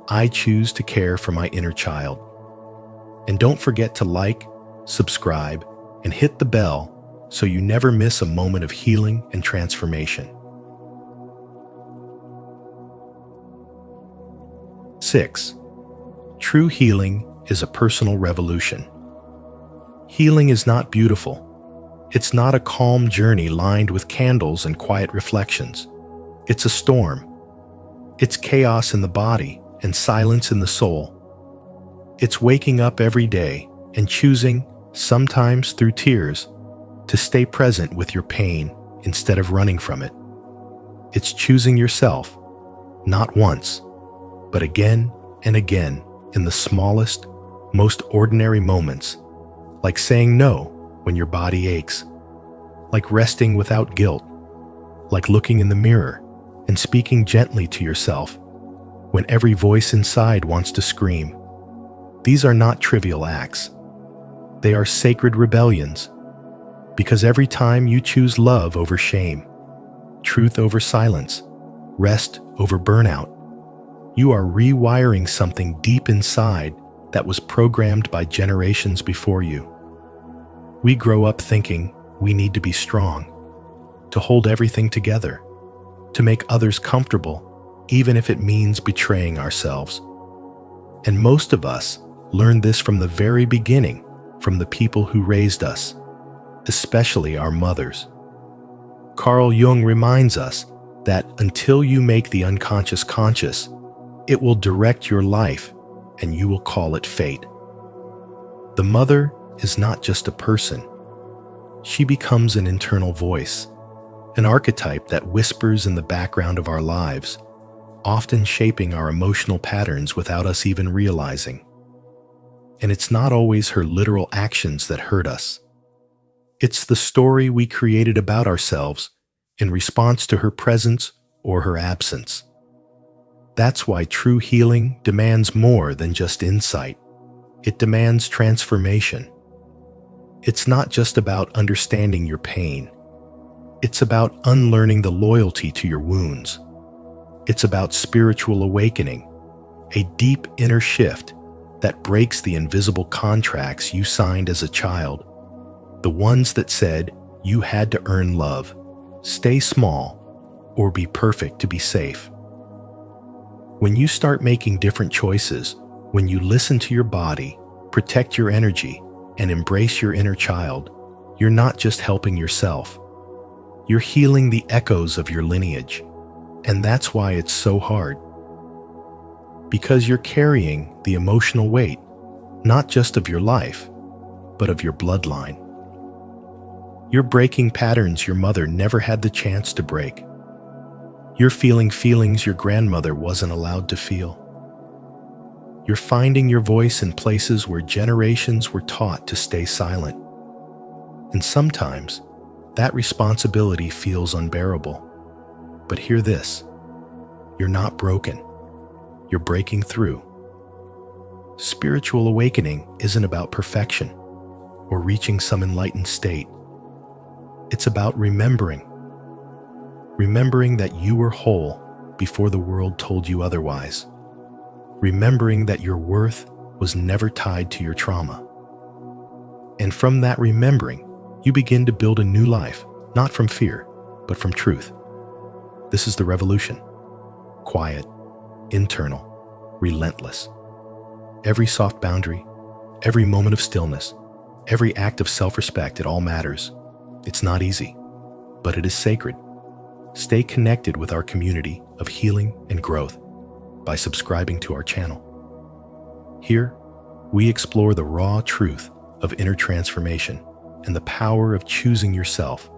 A: "I choose to care for my inner child." And don't forget to like, subscribe, and hit the bell so you never miss a moment of healing and transformation. 6. True healing is a personal revolution. Healing is not beautiful. It's not a calm journey lined with candles and quiet reflections. It's a storm. It's chaos in the body and silence in the soul. It's waking up every day and choosing, sometimes through tears, to stay present with your pain instead of running from it. It's choosing yourself, not once, but again and again in the smallest, most ordinary moments, like saying no when your body aches, like resting without guilt, like looking in the mirror and speaking gently to yourself when every voice inside wants to scream. These are not trivial acts. They are sacred rebellions, because every time you choose love over shame, truth over silence, rest over burnout, you are rewiring something deep inside that was programmed by generations before you. We grow up thinking we need to be strong, to hold everything together, to make others comfortable, even if it means betraying ourselves. And most of us learned this from the very beginning, from the people who raised us, especially our mothers. Carl Jung reminds us that until you make the unconscious conscious, it will direct your life and you will call it fate. The mother is not just a person. She becomes an internal voice, an archetype that whispers in the background of our lives, often shaping our emotional patterns without us even realizing. And it's not always her literal actions that hurt us. It's the story we created about ourselves in response to her presence or her absence. That's why true healing demands more than just insight. It demands transformation. It's not just about understanding your pain. It's about unlearning the loyalty to your wounds. It's about spiritual awakening, a deep inner shift that breaks the invisible contracts you signed as a child, the ones that said You had to earn love, stay small, or be perfect to be safe. When you start making different choices, when you listen to your body, protect your energy, and embrace your inner child, you're not just helping yourself. You're healing the echoes of your lineage. And that's why it's so hard. Because you're carrying the emotional weight, not just of your life, but of your bloodline. You're breaking patterns your mother never had the chance to break. You're feeling feelings your grandmother wasn't allowed to feel. You're finding your voice in places where generations were taught to stay silent. And sometimes, that responsibility feels unbearable. But hear this, you're not broken. You're breaking through. Spiritual awakening isn't about perfection or reaching some enlightened state. It's about remembering that you were whole before the world told you otherwise. Remembering that your worth was never tied to your trauma. And from that remembering, you begin to build a new life, not from fear, but from truth. This is the revolution. Quiet, internal, relentless. Every soft boundary, every moment of stillness, every act of self-respect, it all matters. It's not easy, but it is sacred. Stay connected with our community of healing and growth by subscribing to our channel. Here, we explore the raw truth of inner transformation and the power of choosing yourself,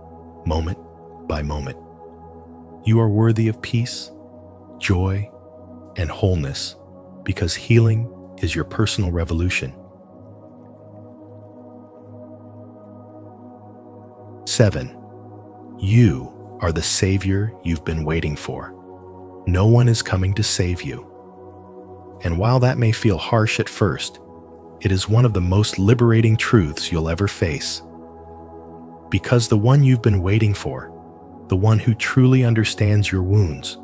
A: moment by moment. You are worthy of peace, joy, and wholeness because healing is your personal revolution. 7. You are the savior you've been waiting for. No one is coming to save you. And while that may feel harsh at first, it is one of the most liberating truths you'll ever face. Because the one you've been waiting for, the one who truly understands your wounds,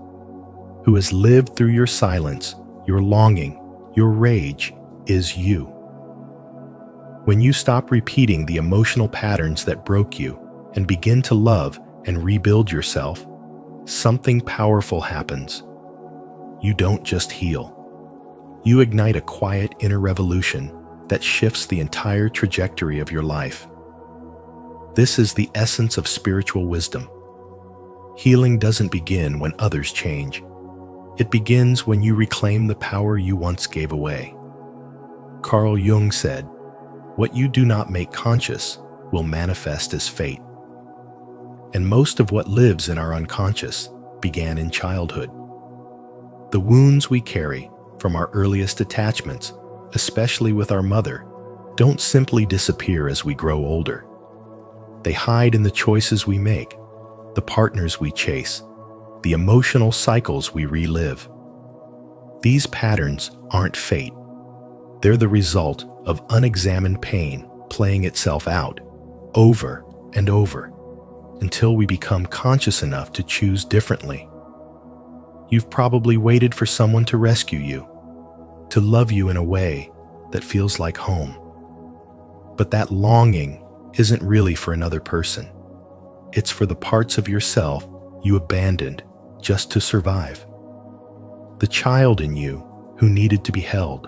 A: who has lived through your silence, your longing, your rage, is you. When you stop repeating the emotional patterns that broke you and begin to love and rebuild yourself, something powerful happens. You don't just heal. You ignite a quiet inner revolution that shifts the entire trajectory of your life. This is the essence of spiritual wisdom. Healing doesn't begin when others change. It begins when you reclaim the power you once gave away. Carl Jung said, "What you do not make conscious will manifest as fate." And most of what lives in our unconscious began in childhood. The wounds we carry from our earliest attachments, especially with our mother, don't simply disappear as we grow older. They hide in the choices we make, the partners we chase, the emotional cycles we relive. These patterns aren't fate. They're the result of unexamined pain playing itself out over and over until we become conscious enough to choose differently. You've probably waited for someone to rescue you, to love you in a way that feels like home. But that longing isn't really for another person. It's for the parts of yourself you abandoned just to survive. The child in you who needed to be held.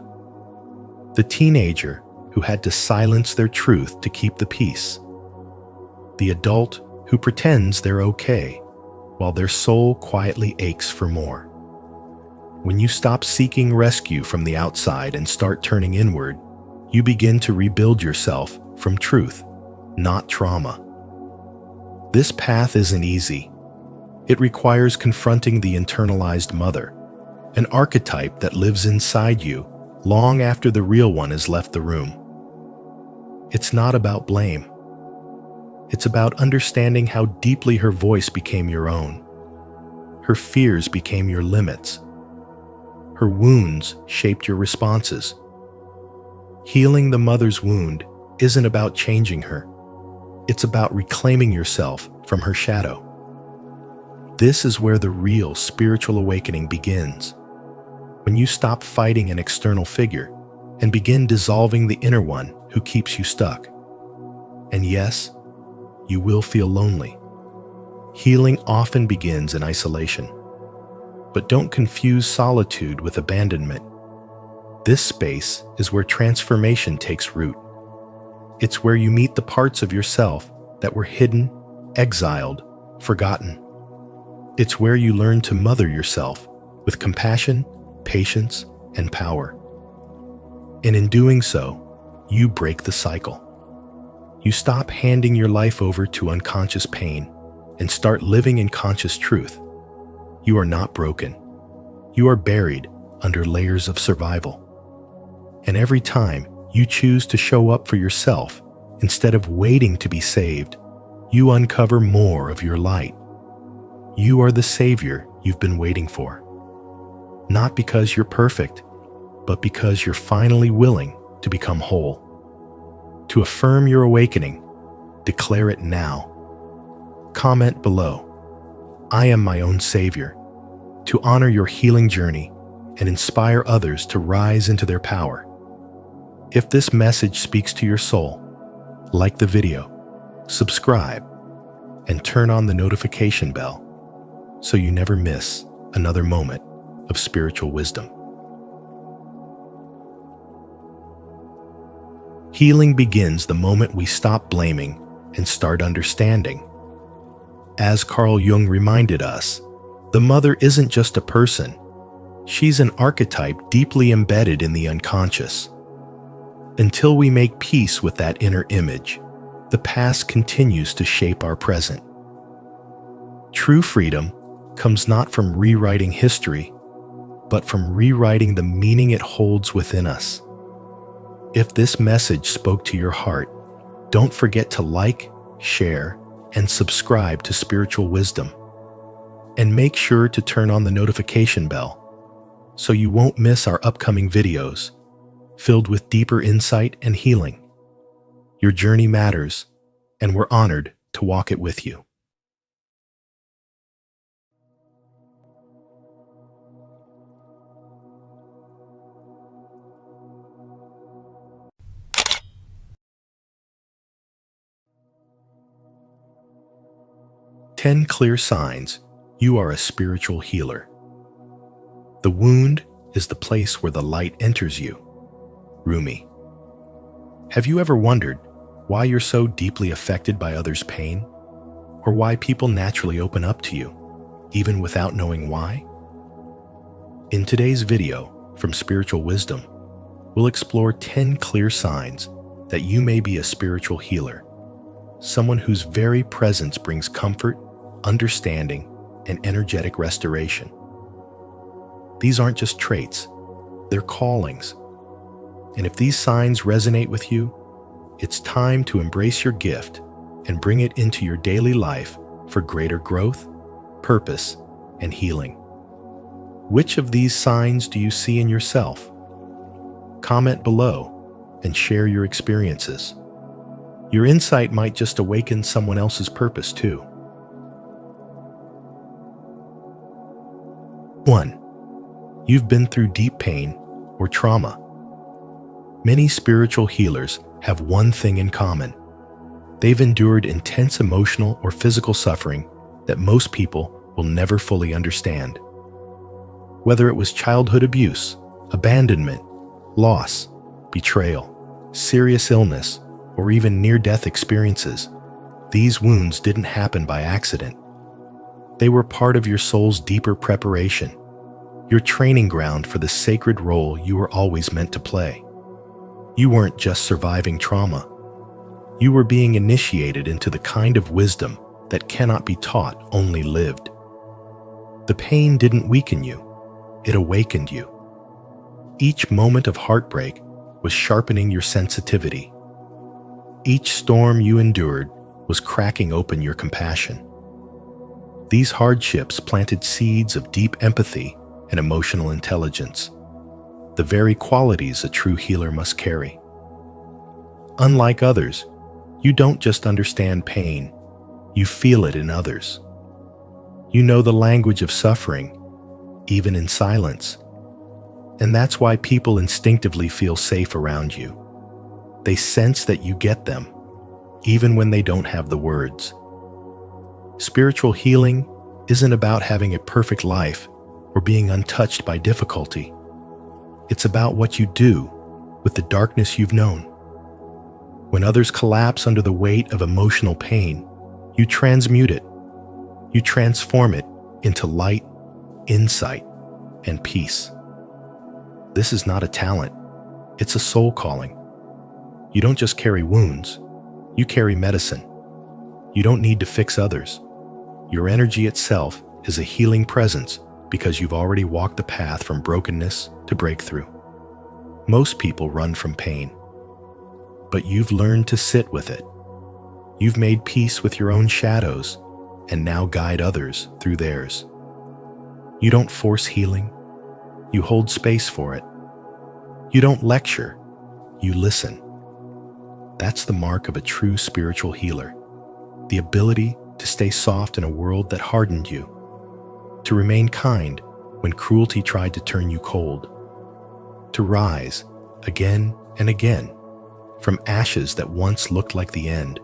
A: The teenager who had to silence their truth to keep the peace. The adult who pretends they're okay while their soul quietly aches for more. When you stop seeking rescue from the outside and start turning inward, you begin to rebuild yourself from truth, not trauma. This path isn't easy. It requires confronting the internalized mother, an archetype that lives inside you long after the real one has left the room. It's not about blame. It's about understanding how deeply her voice became your own. Her fears became your limits. Her wounds shaped your responses. Healing the mother's wound isn't about changing her. It's about reclaiming yourself from her shadow. This is where the real spiritual awakening begins. When you stop fighting an external figure and begin dissolving the inner one who keeps you stuck. And yes, you will feel lonely. Healing often begins in isolation. But don't confuse solitude with abandonment. This space is where transformation takes root. It's where you meet the parts of yourself that were hidden, exiled, forgotten. It's where you learn to mother yourself with compassion, patience, and power. And in doing so, you break the cycle. You stop handing your life over to unconscious pain and start living in conscious truth. You are not broken. You are buried under layers of survival. And every time you choose to show up for yourself instead of waiting to be saved, you uncover more of your light. You are the savior you've been waiting for. Not because you're perfect, but because you're finally willing to become whole. To affirm your awakening, declare it now. Comment below, "I am my own savior," to honor your healing journey and inspire others to rise into their power. If this message speaks to your soul, like the video, subscribe, and turn on the notification bell so you never miss another moment of spiritual wisdom. Healing begins the moment we stop blaming and start understanding. As Carl Jung reminded us, the mother isn't just a person. She's an archetype deeply embedded in the unconscious. Until we make peace with that inner image, the past continues to shape our present. True freedom comes not from rewriting history, but from rewriting the meaning it holds within us. If this message spoke to your heart, don't forget to like, share, and subscribe to Spiritual Wisdom. And make sure to turn on the notification bell so you won't miss our upcoming videos filled with deeper insight and healing. Your journey matters, and we're honored to walk it with you. Ten clear signs you are a spiritual healer. The wound is the place where the light enters you. Rumi. Have you ever wondered why you're so deeply affected by others' pain? Or why people naturally open up to you, even without knowing why? In today's video from Spiritual Wisdom, we'll explore 10 clear signs that you may be a spiritual healer, someone whose very presence brings comfort, understanding, and energetic restoration. These aren't just traits, they're callings. And if these signs resonate with you, it's time to embrace your gift and bring it into your daily life for greater growth, purpose, and healing. Which of these signs do you see in yourself? Comment below and share your experiences. Your insight might just awaken someone else's purpose too. 1. You've been through deep pain or trauma. Many spiritual healers have one thing in common. They've endured intense emotional or physical suffering that most people will never fully understand. Whether it was childhood abuse, abandonment, loss, betrayal, serious illness, or even near-death experiences, these wounds didn't happen by accident. They were part of your soul's deeper preparation, your training ground for the sacred role you were always meant to play. You weren't just surviving trauma. You were being initiated into the kind of wisdom that cannot be taught, only lived. The pain didn't weaken you, it awakened you. Each moment of heartbreak was sharpening your sensitivity. Each storm you endured was cracking open your compassion. These hardships planted seeds of deep empathy and emotional intelligence, the very qualities a true healer must carry. Unlike others, you don't just understand pain, you feel it in others. You know the language of suffering, even in silence. And that's why people instinctively feel safe around you. They sense that you get them. even when they don't have the words. Spiritual healing isn't about having a perfect life or being untouched by difficulty. It's about what you do with the darkness you've known. When others collapse under the weight of emotional pain, you transmute it. You transform it into light, insight, and peace. This is not a talent. It's a soul calling. You don't just carry wounds. You carry medicine. You don't need to fix others. Your energy itself is a healing presence because you've already walked the path from brokenness to breakthrough. Most people run from pain, but you've learned to sit with it. You've made peace with your own shadows and now guide others through theirs. You don't force healing. You hold space for it. You don't lecture. You listen. That's the mark of a true spiritual healer. The ability to stay soft in a world that hardened you. To remain kind when cruelty tried to turn you cold. To rise again and again from ashes that once looked like the end,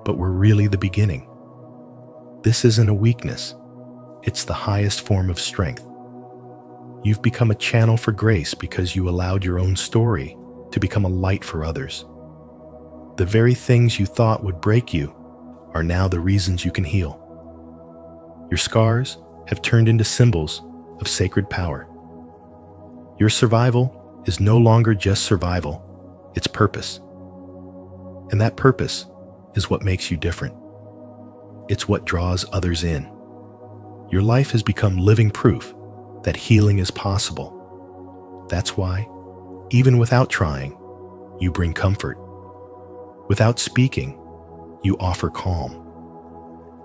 A: but were really the beginning. This isn't a weakness. It's the highest form of strength. You've become a channel for grace because you allowed your own story to become a light for others. The very things you thought would break you are now the reasons you can heal. Your scars have turned into symbols of sacred power. Your survival is no longer just survival, it's purpose. And that purpose is what makes you different. It's what draws others in. Your life has become living proof that healing is possible. That's why, even without trying, you bring comfort. Without speaking, you offer calm.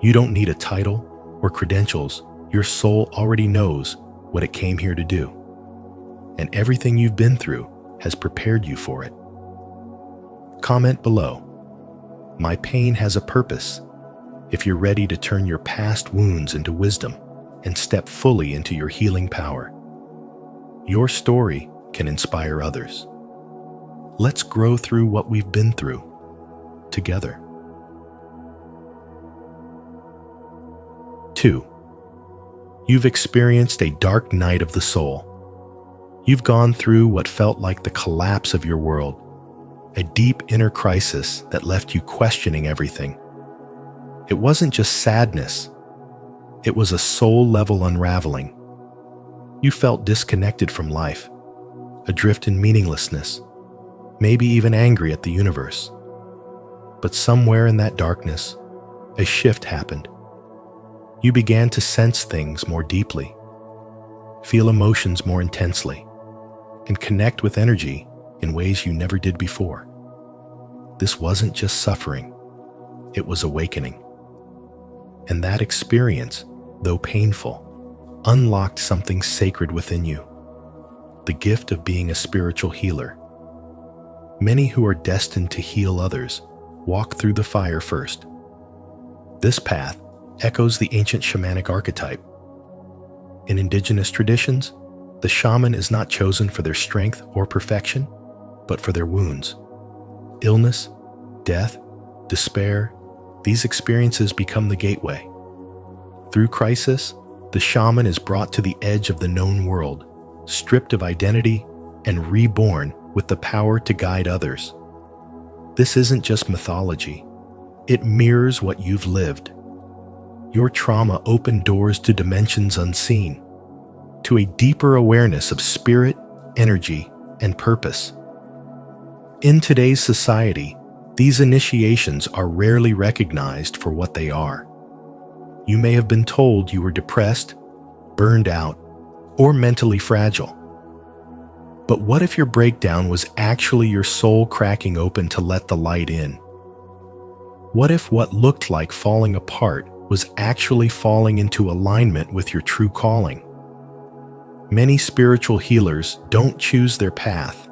A: You don't need a title or credentials. Your soul already knows what it came here to do. And everything you've been through has prepared you for it. Comment below. My pain has a purpose. If you're ready to turn your past wounds into wisdom and step fully into your healing power, your story can inspire others. Let's grow through what we've been through together. 2. You've experienced a dark night of the soul. You've gone through what felt like the collapse of your world, a deep inner crisis that left you questioning everything. It wasn't just sadness, it was a soul-level unraveling. You felt disconnected from life, adrift in meaninglessness, maybe even angry at the universe. But somewhere in that darkness, a shift happened. You began to sense things more deeply, feel emotions more intensely, and connect with energy in ways you never did before. This wasn't just suffering, it was awakening. And that experience, though painful, unlocked something sacred within you, the gift of being a spiritual healer. Many who are destined to heal others walk through the fire first. This path echoes the ancient shamanic archetype. In indigenous traditions, the shaman is not chosen for their strength or perfection, but for their wounds. Illness, death, despair, these experiences become the gateway. Through crisis, the shaman is brought to the edge of the known world, stripped of identity, and reborn with the power to guide others. This isn't just mythology. It mirrors what you've lived. Your trauma opened doors to dimensions unseen, to a deeper awareness of spirit, energy, and purpose. In today's society, these initiations are rarely recognized for what they are. You may have been told you were depressed, burned out, or mentally fragile. But what if your breakdown was actually your soul cracking open to let the light in? What if what looked like falling apart was actually falling into alignment with your true calling? Many spiritual healers don't choose their path.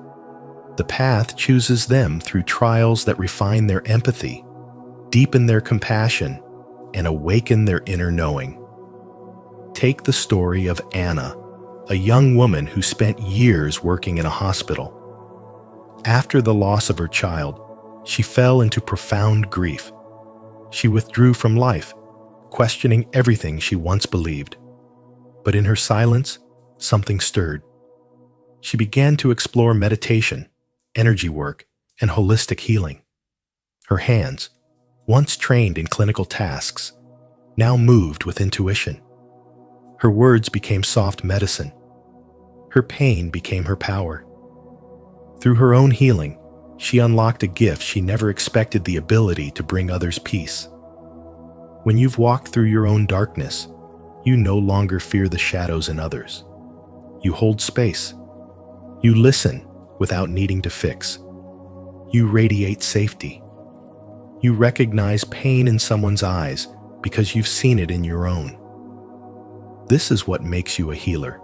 A: The path chooses them through trials that refine their empathy, deepen their compassion, and awaken their inner knowing. Take the story of Anna, a young woman who spent years working in a hospital. After the loss of her child, She fell into profound grief. She withdrew from life, questioning everything she once believed. But in her silence, something stirred. She began to explore meditation, energy work, and holistic healing. Her hands, once trained in clinical tasks, now moved with intuition. Her words became soft medicine. Her pain became her power. Through her own healing, she unlocked a gift she never expected: the ability to bring others peace. When you've walked through your own darkness, you no longer fear the shadows in others. You hold space. You listen without needing to fix. You radiate safety. You recognize pain in someone's eyes because you've seen it in your own. This is what makes you a healer.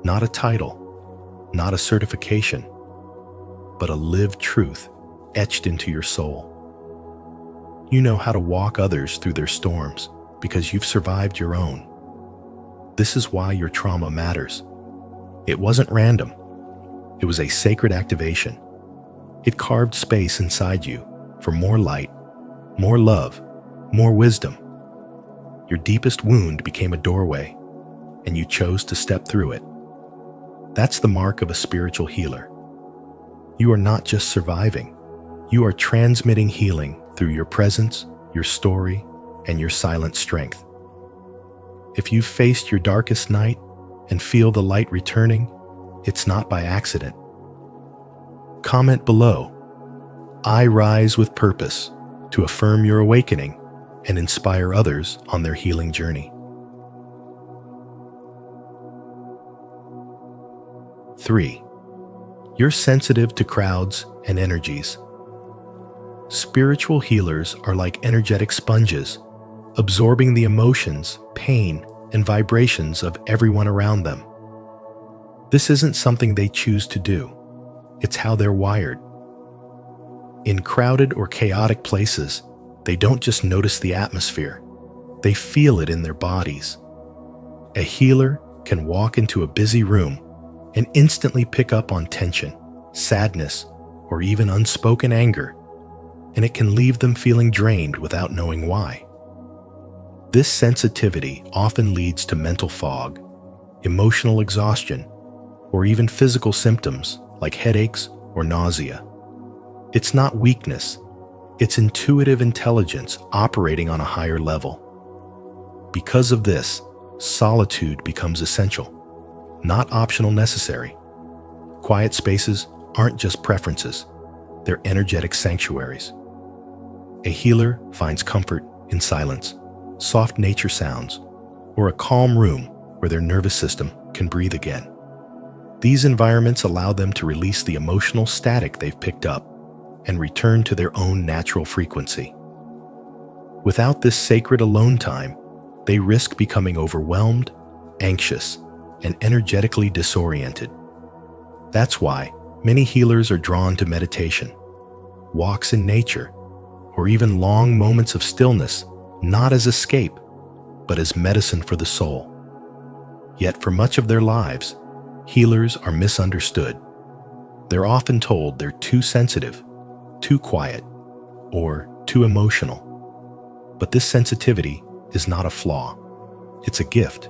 A: Not a title, not a certification, but a lived truth etched into your soul. You know how to walk others through their storms because you've survived your own. This is why your trauma matters. It wasn't random. It was a sacred activation. It carved space inside you for more light, more love, more wisdom. Your deepest wound became a doorway, and you chose to step through it. That's the mark of a spiritual healer. You are not just surviving. You are transmitting healing through your presence, your story, and your silent strength. If you've faced your darkest night and feel the light returning, it's not by accident. Comment below. I rise with purpose to affirm your awakening and inspire others on their healing journey. 3. You're sensitive to crowds and energies. Spiritual healers are like energetic sponges, absorbing the emotions, pain, and vibrations of everyone around them. This isn't something they choose to do. It's how they're wired. In crowded or chaotic places, they don't just notice the atmosphere, they feel it in their bodies. A healer can walk into a busy room and instantly pick up on tension, sadness, or even unspoken anger, and it can leave them feeling drained without knowing why. This sensitivity often leads to mental fog, emotional exhaustion, or even physical symptoms like headaches or nausea. It's not weakness, it's intuitive intelligence operating on a higher level. Because of this, solitude becomes essential, not optional necessary. Quiet spaces aren't just preferences, they're energetic sanctuaries. A healer finds comfort in silence, soft nature sounds, or a calm room where their nervous system can breathe again. These environments allow them to release the emotional static they've picked up and return to their own natural frequency. Without this sacred alone time, they risk becoming overwhelmed, anxious, and energetically disoriented. That's why many healers are drawn to meditation, walks in nature, or even long moments of stillness, not as escape, but as medicine for the soul. Yet for much of their lives, healers are misunderstood. They're often told they're too sensitive, too quiet, or too emotional. But this sensitivity is not a flaw. It's a gift.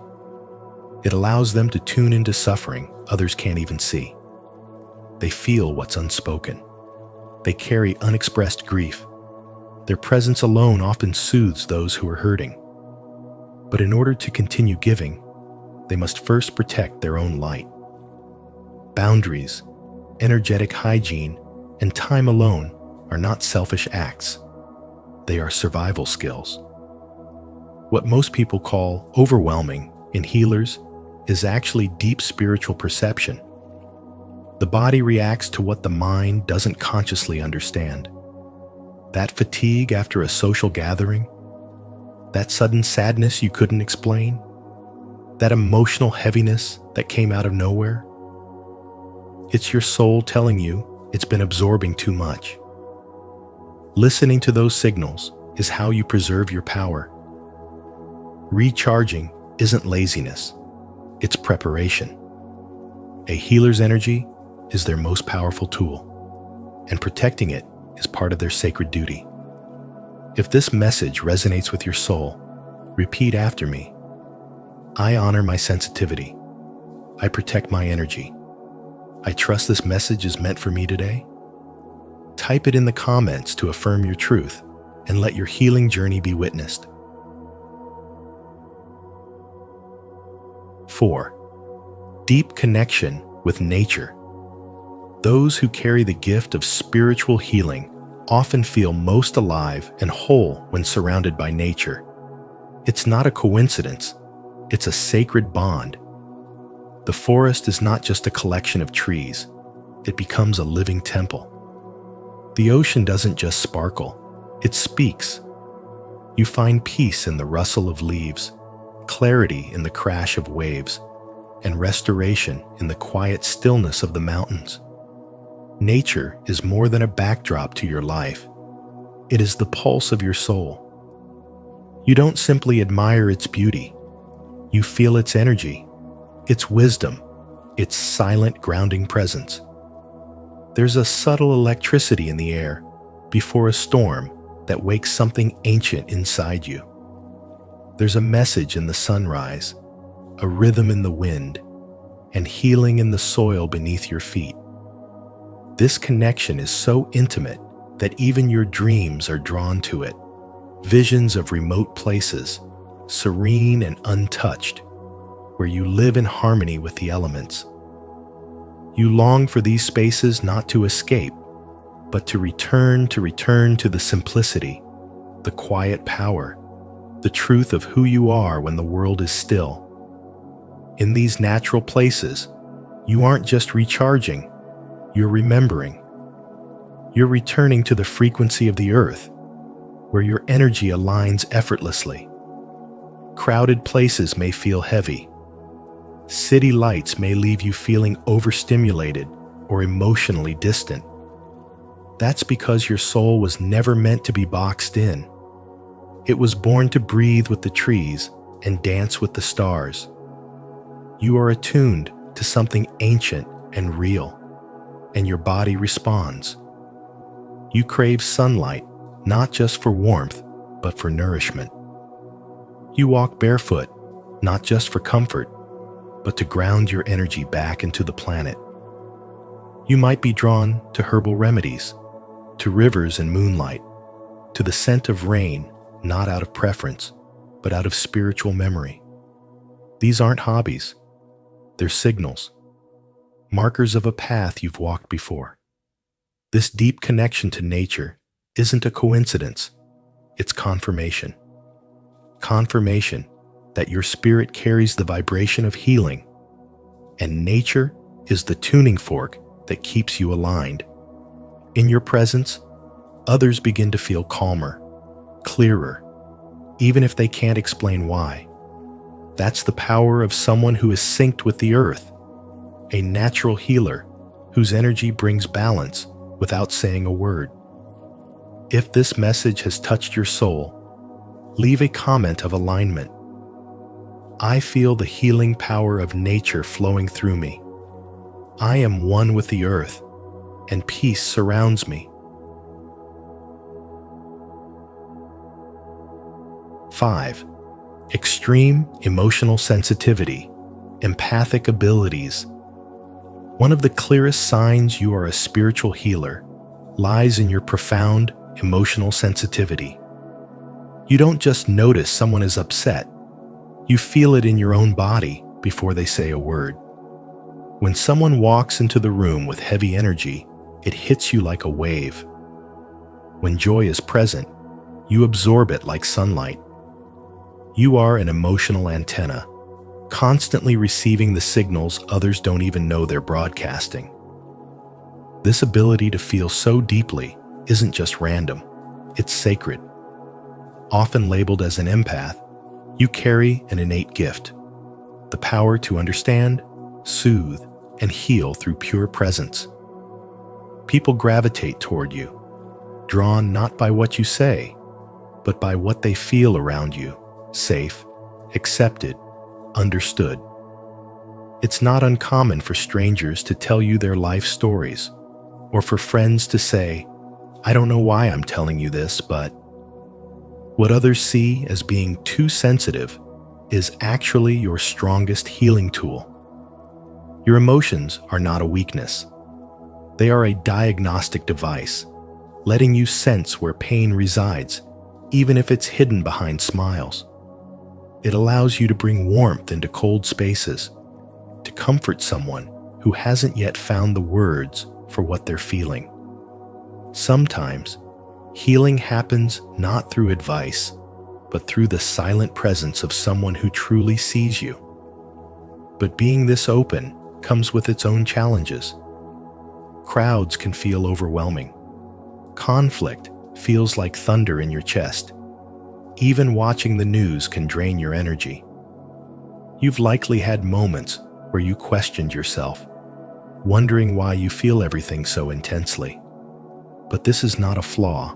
A: It allows them to tune into suffering others can't even see. They feel what's unspoken. They carry unexpressed grief. Their presence alone often soothes those who are hurting. But in order to continue giving, they must first protect their own light. Boundaries, energetic hygiene, and time alone are not selfish acts. They are survival skills. What most people call overwhelming in healers is actually deep spiritual perception. The body reacts to what the mind doesn't consciously understand. That fatigue after a social gathering, that sudden sadness you couldn't explain, that emotional heaviness that came out of nowhere. It's your soul telling you it's been absorbing too much. Listening to those signals is how you preserve your power. Recharging isn't laziness, it's preparation. A healer's energy is their most powerful tool, and protecting it is part of their sacred duty. If this message resonates with your soul, repeat after me. I honor my sensitivity. I protect my energy. I trust this message is meant for me today. Type it in the comments to affirm your truth and let your healing journey be witnessed. 4. Deep connection with nature. Those who carry the gift of spiritual healing often feel most alive and whole when surrounded by nature. It's not a coincidence, it's a sacred bond. The forest is not just a collection of trees, it becomes a living temple. The ocean doesn't just sparkle, it speaks. You find peace in the rustle of leaves, clarity in the crash of waves, and restoration in the quiet stillness of the mountains. Nature is more than a backdrop to your life. It is the pulse of your soul. You don't simply admire its beauty. You feel its energy, its wisdom, its silent grounding presence. There's a subtle electricity in the air before a storm that wakes something ancient inside you. There's a message in the sunrise, a rhythm in the wind, and healing in the soil beneath your feet. This connection is so intimate that even your dreams are drawn to it. Visions of remote places, serene and untouched, where you live in harmony with the elements. You long for these spaces not to escape, but to return to the simplicity, the quiet power, the truth of who you are when the world is still. In these natural places, you aren't just recharging, you're remembering. You're returning to the frequency of the earth, where your energy aligns effortlessly. Crowded places may feel heavy. City lights may leave you feeling overstimulated or emotionally distant. That's because your soul was never meant to be boxed in. It was born to breathe with the trees and dance with the stars. You are attuned to something ancient and real, and your body responds. You crave sunlight, not just for warmth, but for nourishment. You walk barefoot, not just for comfort, but to ground your energy back into the planet. You might be drawn to herbal remedies, to rivers and moonlight, to the scent of rain, not out of preference, but out of spiritual memory. These aren't hobbies, they're signals, markers of a path you've walked before. This deep connection to nature isn't a coincidence, it's confirmation. Confirmation that your spirit carries the vibration of healing, and nature is the tuning fork that keeps you aligned. In your presence, others begin to feel calmer, clearer, even if they can't explain why. That's the power of someone who is synced with the earth, a natural healer whose energy brings balance without saying a word. If this message has touched your soul, leave a comment of alignment. I feel the healing power of nature flowing through me. I am one with the earth, and peace surrounds me. 5. Extreme emotional sensitivity, empathic abilities. One of the clearest signs you are a spiritual healer lies in your profound emotional sensitivity. You don't just notice someone is upset, you feel it in your own body before they say a word. When someone walks into the room with heavy energy, it hits you like a wave. When joy is present, you absorb it like sunlight. You are an emotional antenna, constantly receiving the signals others don't even know they're broadcasting. This ability to feel so deeply isn't just random, it's sacred. Often labeled as an empath, you carry an innate gift, the power to understand, soothe, and heal through pure presence. People gravitate toward you, drawn not by what you say, but by what they feel around you, safe, accepted, understood. It's not uncommon for strangers to tell you their life stories, or for friends to say, I don't know why I'm telling you this, but what others see as being too sensitive is actually your strongest healing tool. Your emotions are not a weakness. They are a diagnostic device, letting you sense where pain resides, even if it's hidden behind smiles. It allows you to bring warmth into cold spaces, to comfort someone who hasn't yet found the words for what they're feeling. Sometimes, healing happens not through advice, but through the silent presence of someone who truly sees you. But being this open comes with its own challenges. Crowds can feel overwhelming. Conflict feels like thunder in your chest. Even watching the news can drain your energy. You've likely had moments where you questioned yourself, wondering why you feel everything so intensely. But this is not a flaw.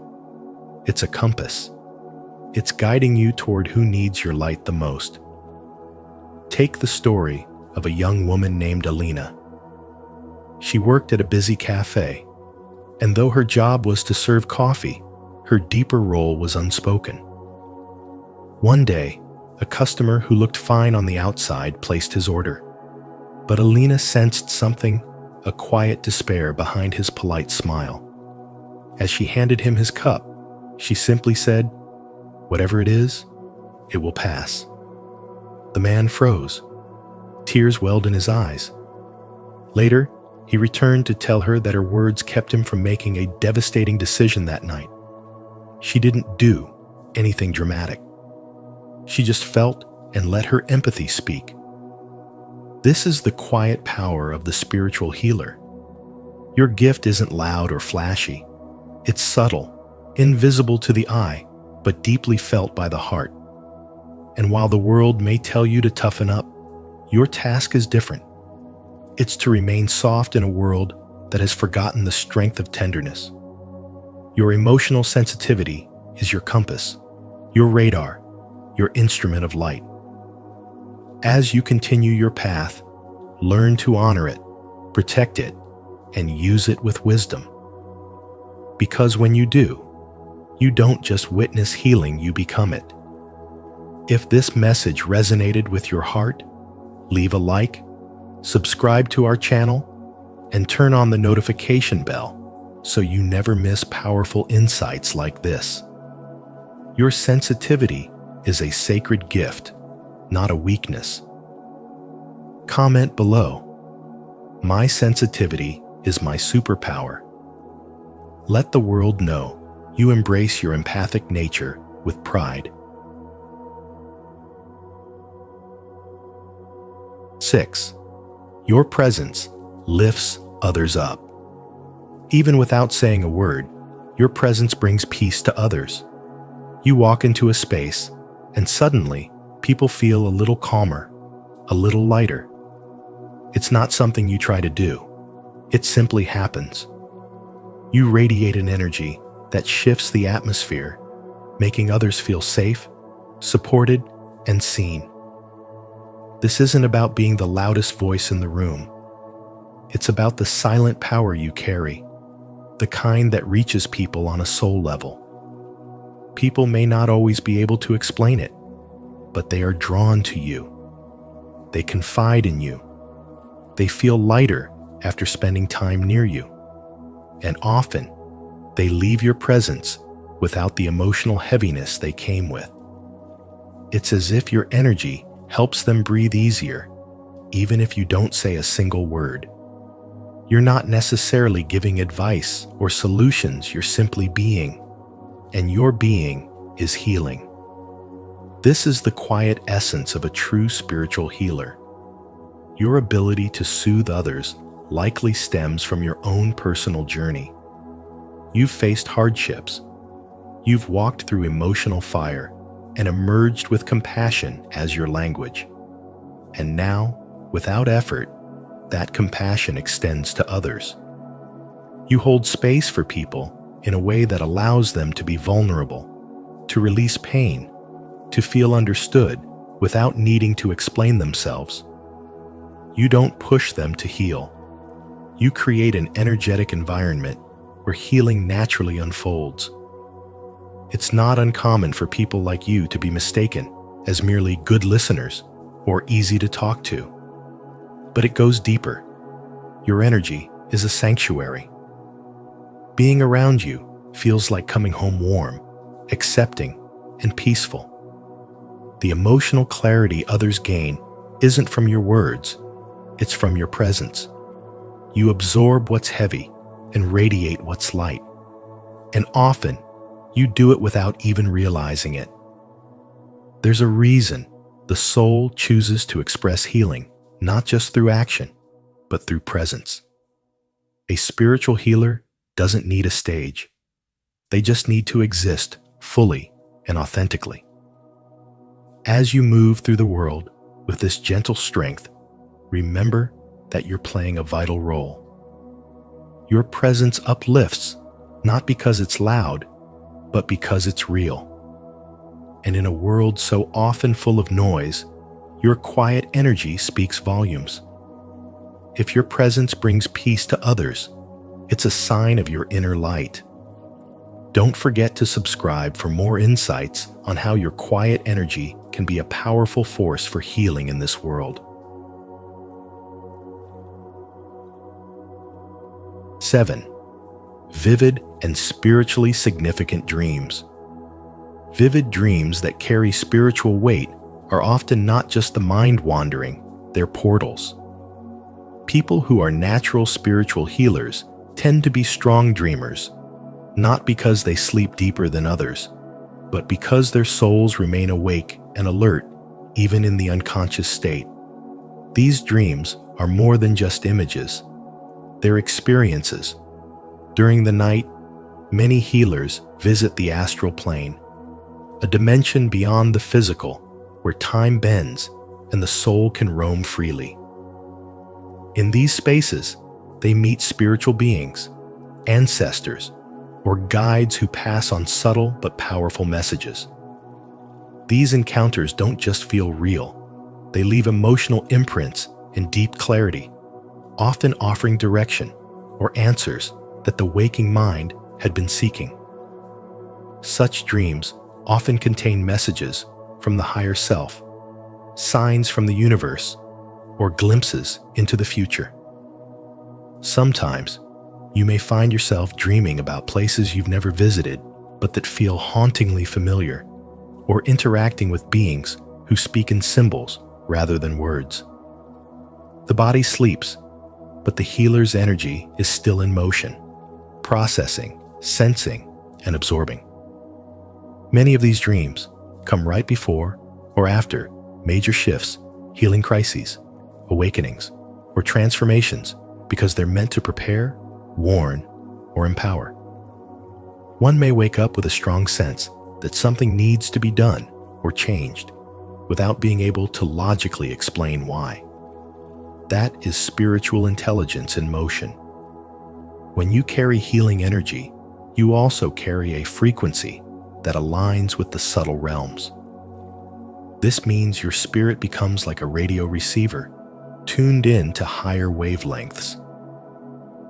A: It's a compass. It's guiding you toward who needs your light the most. Take the story of a young woman named Alina. She worked at a busy cafe, and though her job was to serve coffee, her deeper role was unspoken. One day, a customer who looked fine on the outside placed his order, but Alina sensed something, a quiet despair behind his polite smile. As she handed him his cup, she simply said, "Whatever it is, it will pass." The man froze. Tears welled in his eyes. Later, he returned to tell her that her words kept him from making a devastating decision that night. She didn't do anything dramatic. She just felt and let her empathy speak. This is the quiet power of the spiritual healer. Your gift isn't loud or flashy. It's subtle, invisible to the eye, but deeply felt by the heart. And while the world may tell you to toughen up, your task is different. It's to remain soft in a world that has forgotten the strength of tenderness. Your emotional sensitivity is your compass, your radar, your instrument of light. As you continue your path, learn to honor it, protect it, and use it with wisdom. Because when you do, you don't just witness healing, you become it. If this message resonated with your heart, leave a like, subscribe to our channel, and turn on the notification bell so you never miss powerful insights like this. Your sensitivity is a sacred gift, not a weakness. Comment below. My sensitivity is my superpower. Let the world know you embrace your empathic nature with pride. 6. Your presence lifts others up. Even without saying a word, your presence brings peace to others. You walk into a space, and suddenly, people feel a little calmer, a little lighter. It's not something you try to do. It simply happens. You radiate an energy that shifts the atmosphere, making others feel safe, supported, and seen. This isn't about being the loudest voice in the room. It's about the silent power you carry, the kind that reaches people on a soul level. People may not always be able to explain it, but they are drawn to you. They confide in you. They feel lighter after spending time near you. And often, they leave your presence without the emotional heaviness they came with. It's as if your energy helps them breathe easier, even if you don't say a single word. You're not necessarily giving advice or solutions, you're simply being, and your being is healing. This is the quiet essence of a true spiritual healer. Your ability to soothe others likely stems from your own personal journey. You've faced hardships. You've walked through emotional fire and emerged with compassion as your language. And now, without effort, that compassion extends to others. You hold space for people in a way that allows them to be vulnerable, to release pain, to feel understood without needing to explain themselves. You don't push them to heal. You create an energetic environment where healing naturally unfolds. It's not uncommon for people like you to be mistaken as merely good listeners or easy to talk to. But it goes deeper. Your energy is a sanctuary. Being around you feels like coming home warm, accepting, and peaceful. The emotional clarity others gain isn't from your words, it's from your presence. You absorb what's heavy and radiate what's light. And often, you do it without even realizing it. There's a reason the soul chooses to express healing, not just through action, but through presence. A spiritual healer doesn't need a stage. They just need to exist fully and authentically. As you move through the world with this gentle strength, remember that you're playing a vital role. Your presence uplifts, not because it's loud, but because it's real. And in a world so often full of noise, your quiet energy speaks volumes. If your presence brings peace to others, it's a sign of your inner light. Don't forget to subscribe for more insights on how your quiet energy can be a powerful force for healing in this world. 7. Vivid and spiritually significant dreams. Vivid dreams that carry spiritual weight are often not just the mind wandering, they're portals. People who are natural spiritual healers tend to be strong dreamers, not because they sleep deeper than others, but because their souls remain awake and alert even in the unconscious state. These dreams are more than just images. They're experiences. During the night, many healers visit the astral plane, a dimension beyond the physical where time bends and the soul can roam freely. In these spaces, they meet spiritual beings, ancestors, or guides who pass on subtle but powerful messages. These encounters don't just feel real, they leave emotional imprints and deep clarity, often offering direction or answers that the waking mind had been seeking. Such dreams often contain messages from the higher self, signs from the universe, or glimpses into the future. Sometimes, you may find yourself dreaming about places you've never visited but that feel hauntingly familiar, or interacting with beings who speak in symbols rather than words. The body sleeps, but the healer's energy is still in motion, processing, sensing, and absorbing. Many of these dreams come right before or after major shifts, healing crises, awakenings, or transformations because they're meant to prepare, warn, or empower. One may wake up with a strong sense that something needs to be done or changed without being able to logically explain why. That is spiritual intelligence in motion. When you carry healing energy, you also carry a frequency that aligns with the subtle realms. This means your spirit becomes like a radio receiver, tuned in to higher wavelengths.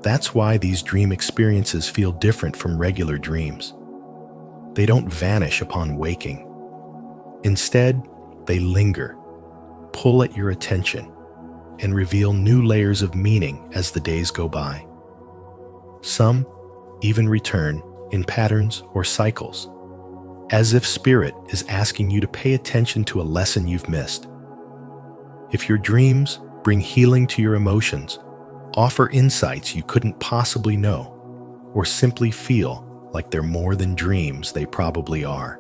A: That's why these dream experiences feel different from regular dreams. They don't vanish upon waking. Instead, they linger, pull at your attention, and reveal new layers of meaning as the days go by. Some even return in patterns or cycles, as if spirit is asking you to pay attention to a lesson you've missed. If your dreams bring healing to your emotions, offer insights you couldn't possibly know, or simply feel like they're more than dreams they probably are.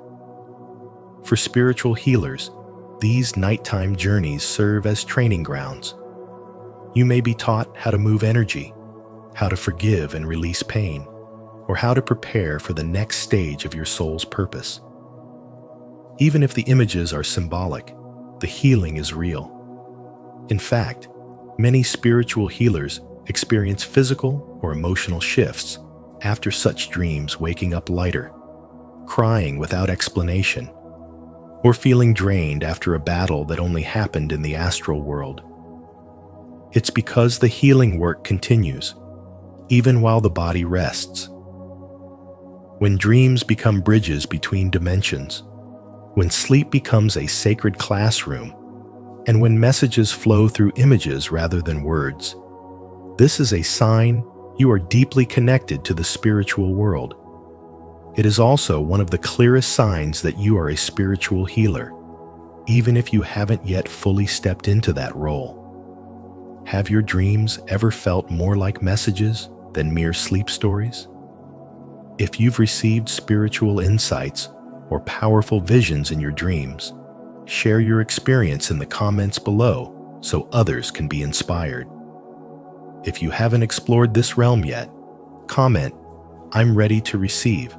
A: For spiritual healers, these nighttime journeys serve as training grounds. You may be taught how to move energy, how to forgive and release pain, or how to prepare for the next stage of your soul's purpose. Even if the images are symbolic, the healing is real. In fact, many spiritual healers experience physical or emotional shifts after such dreams, waking up lighter, crying without explanation, or feeling drained after a battle that only happened in the astral world. It's because the healing work continues, even while the body rests. when dreams become bridges between dimensions, when sleep becomes a sacred classroom, and when messages flow through images rather than words. This is a sign you are deeply connected to the spiritual world. It is also one of the clearest signs that you are a spiritual healer, even if you haven't yet fully stepped into that role. Have your dreams ever felt more like messages than mere sleep stories? If you've received spiritual insights or powerful visions in your dreams, share your experience in the comments below so others can be inspired. If you haven't explored this realm yet, comment, "I'm ready to receive,"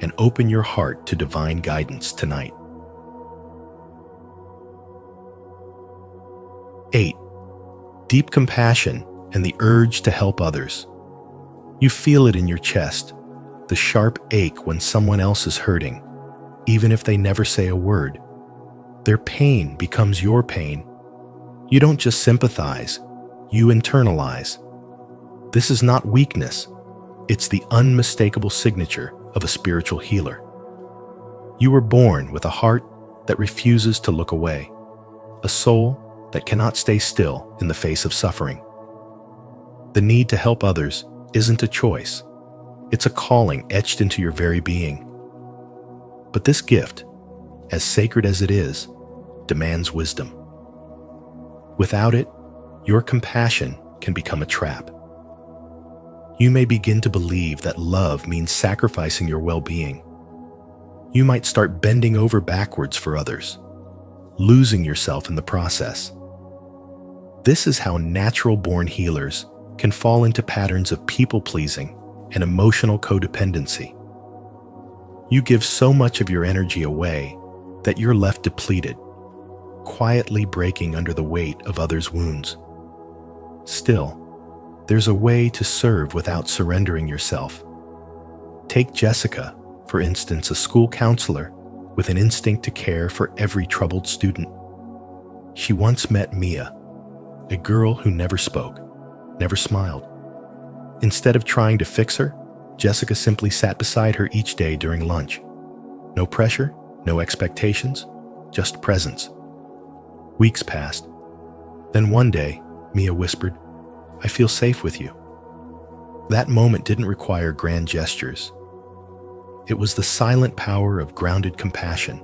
A: and open your heart to divine guidance tonight. 8. Deep compassion and the urge to help others. You feel it in your chest, the sharp ache when someone else is hurting, even if they never say a word. Their pain becomes your pain. You don't just sympathize, you internalize. This is not weakness, it's the unmistakable signature of a spiritual healer. You were born with a heart that refuses to look away, a soul that cannot stay still in the face of suffering. The need to help others isn't a choice, it's a calling etched into your very being. But this gift, as sacred as it is, demands wisdom. Without it, your compassion can become a trap. You may begin to believe that love means sacrificing your well-being. You might start bending over backwards for others, losing yourself in the process. This is how natural-born healers can fall into patterns of people-pleasing and emotional codependency. You give so much of your energy away that you're left depleted, quietly breaking under the weight of others' wounds. Still, there's a way to serve without surrendering yourself. Take Jessica, for instance, a school counselor with an instinct to care for every troubled student. She once met Mia, a girl who never spoke, never smiled. Instead of trying to fix her, Jessica simply sat beside her each day during lunch. No pressure, no expectations, just presence. Weeks passed. Then one day, Mia whispered, "I feel safe with you." That moment didn't require grand gestures. It was the silent power of grounded compassion.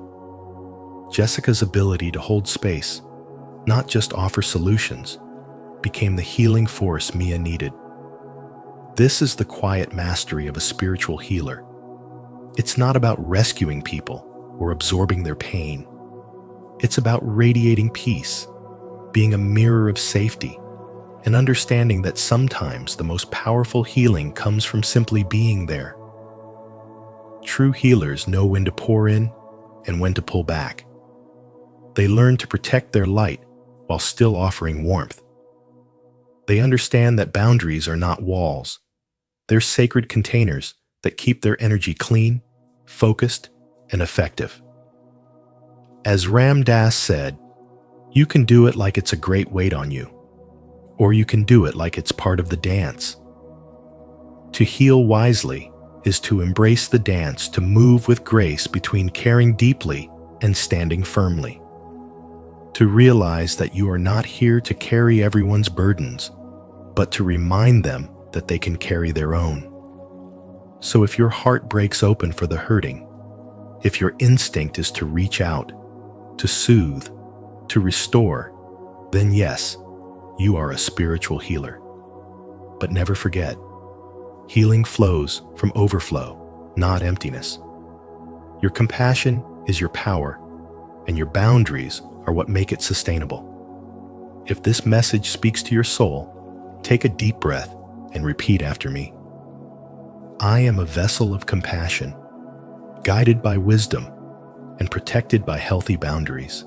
A: Jessica's ability to hold space, not just offer solutions, became the healing force Mia needed. This is the quiet mastery of a spiritual healer. It's not about rescuing people or absorbing their pain. It's about radiating peace, being a mirror of safety, and understanding that sometimes the most powerful healing comes from simply being there. True healers know when to pour in and when to pull back. They learn to protect their light while still offering warmth. They understand that boundaries are not walls. They're sacred containers that keep their energy clean, focused, and effective. As Ram Dass said, "You can do it like it's a great weight on you, or you can do it like it's part of the dance." To heal wisely is to embrace the dance, to move with grace between caring deeply and standing firmly. To realize that you are not here to carry everyone's burdens, but to remind them that they can carry their own. So if your heart breaks open for the hurting, if your instinct is to reach out, to soothe, to restore, then yes, you are a spiritual healer. But never forget, healing flows from overflow, not emptiness. Your compassion is your power, and your boundaries are what make it sustainable. If this message speaks to your soul, take a deep breath and repeat after me. I am a vessel of compassion, guided by wisdom and protected by healthy boundaries.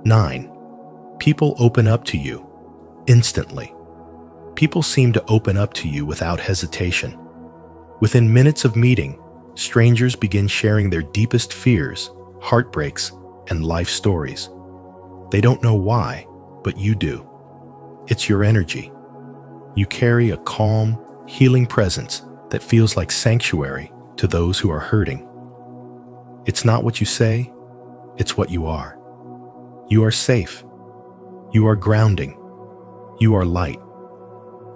A: 9. People open up to you instantly. People seem to open up to you without hesitation. Within minutes of meeting, strangers begin sharing their deepest fears, heartbreaks, and life stories. They don't know why, but you do. It's your energy. You carry a calm, healing presence that feels like sanctuary to those who are hurting. It's not what you say, it's what you are. You are safe. You are grounding. You are light.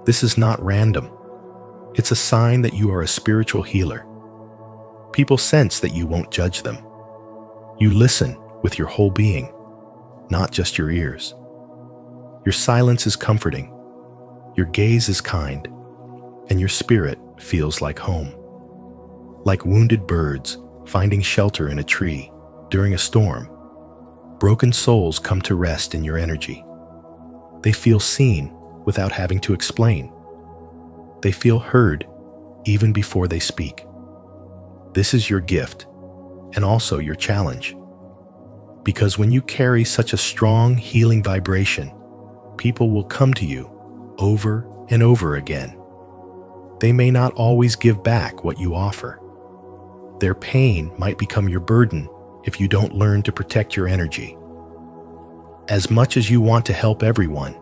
A: This is not random. It's a sign that you are a spiritual healer. People sense that you won't judge them. You listen with your whole being, not just your ears. Your silence is comforting. Your gaze is kind, and your spirit feels like home. Like wounded birds finding shelter in a tree during a storm, broken souls come to rest in your energy. They feel seen without having to explain. They feel heard even before they speak. This is your gift and also your challenge. Because when you carry such a strong healing vibration, people will come to you over and over again. They may not always give back what you offer. Their pain might become your burden if you don't learn to protect your energy. As much as you want to help everyone,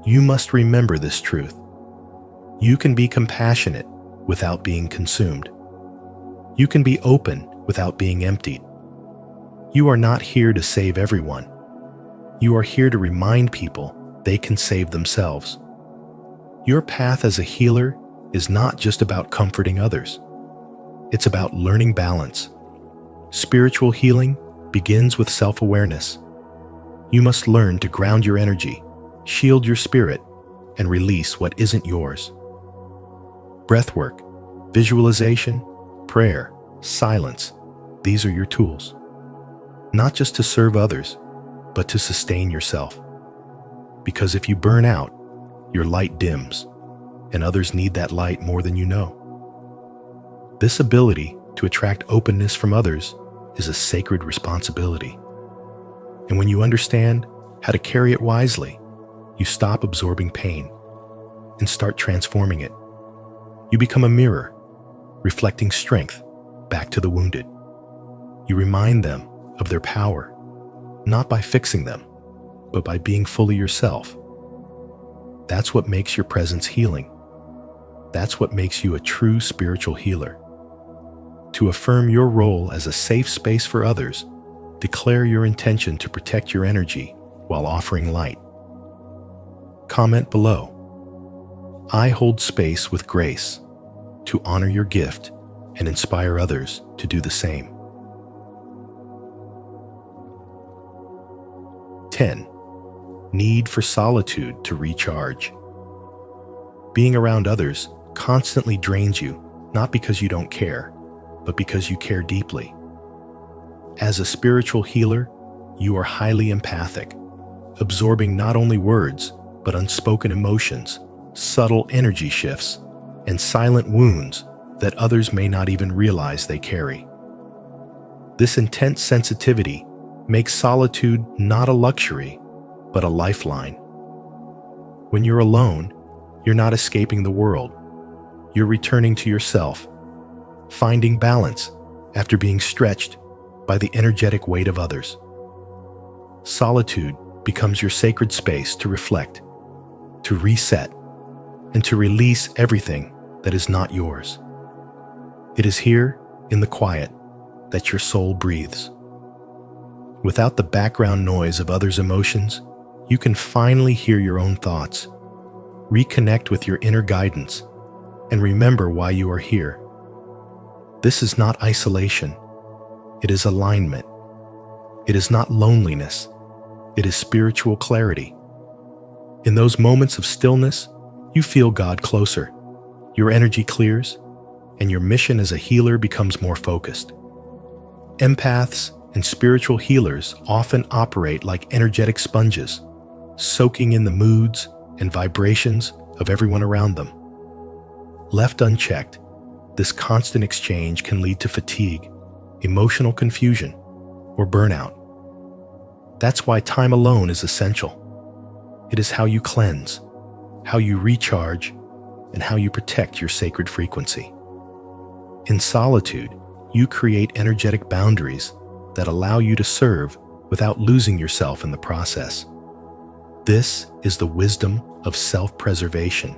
A: you must remember this truth. You can be compassionate without being consumed. You can be open without being emptied. You are not here to save everyone. You are here to remind people they can save themselves. Your path as a healer is not just about comforting others. It's about learning balance. Spiritual healing begins with self-awareness. You must learn to ground your energy, shield your spirit, and release what isn't yours. Breathwork, visualization, prayer, silence, these are your tools. Not just to serve others, but to sustain yourself. Because if you burn out, your light dims, and others need that light more than you know. This ability to attract openness from others is a sacred responsibility. And when you understand how to carry it wisely, you stop absorbing pain and start transforming it. You become a mirror, reflecting strength back to the wounded. You remind them of their power, not by fixing them, but by being fully yourself. That's what makes your presence healing. That's what makes you a true spiritual healer. To affirm your role as a safe space for others, declare your intention to protect your energy while offering light. Comment below. I hold space with grace to honor your gift and inspire others to do the same. 10. Need for solitude to recharge. Being around others constantly drains you, not because you don't care, but because you care deeply. As a spiritual healer, you are highly empathic, absorbing not only words, but unspoken emotions, subtle energy shifts, and silent wounds that others may not even realize they carry. This intense sensitivity makes solitude not a luxury, but a lifeline. When you're alone, you're not escaping the world. You're returning to yourself, finding balance after being stretched by the energetic weight of others. Solitude becomes your sacred space to reflect, to reset, and to release everything that is not yours. It is here, in the quiet, that your soul breathes. Without the background noise of others' emotions, you can finally hear your own thoughts, reconnect with your inner guidance, and remember why you are here. This is not isolation. It is alignment. It is not loneliness. It is spiritual clarity. In those moments of stillness, you feel God closer. Your energy clears, and your mission as a healer becomes more focused. Empaths and spiritual healers often operate like energetic sponges, soaking in the moods and vibrations of everyone around them. Left unchecked, this constant exchange can lead to fatigue, emotional confusion, or burnout. That's why time alone is essential. It is how you cleanse, how you recharge, and how you protect your sacred frequency. In solitude, you create energetic boundaries that allow you to serve without losing yourself in the process. This is the wisdom of self-preservation,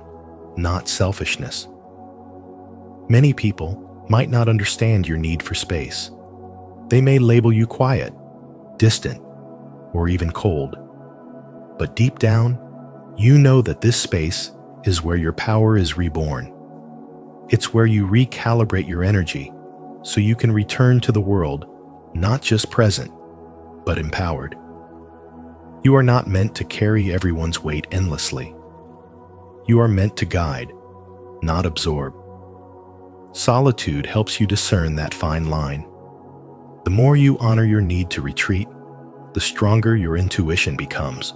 A: not selfishness. Many people might not understand your need for space. They may label you quiet, distant, or even cold. But deep down, you know that this space is where your power is reborn. It's where you recalibrate your energy so you can return to the world not just present, but empowered. You are not meant to carry everyone's weight endlessly. You are meant to guide, not absorb. Solitude helps you discern that fine line. The more you honor your need to retreat, the stronger your intuition becomes.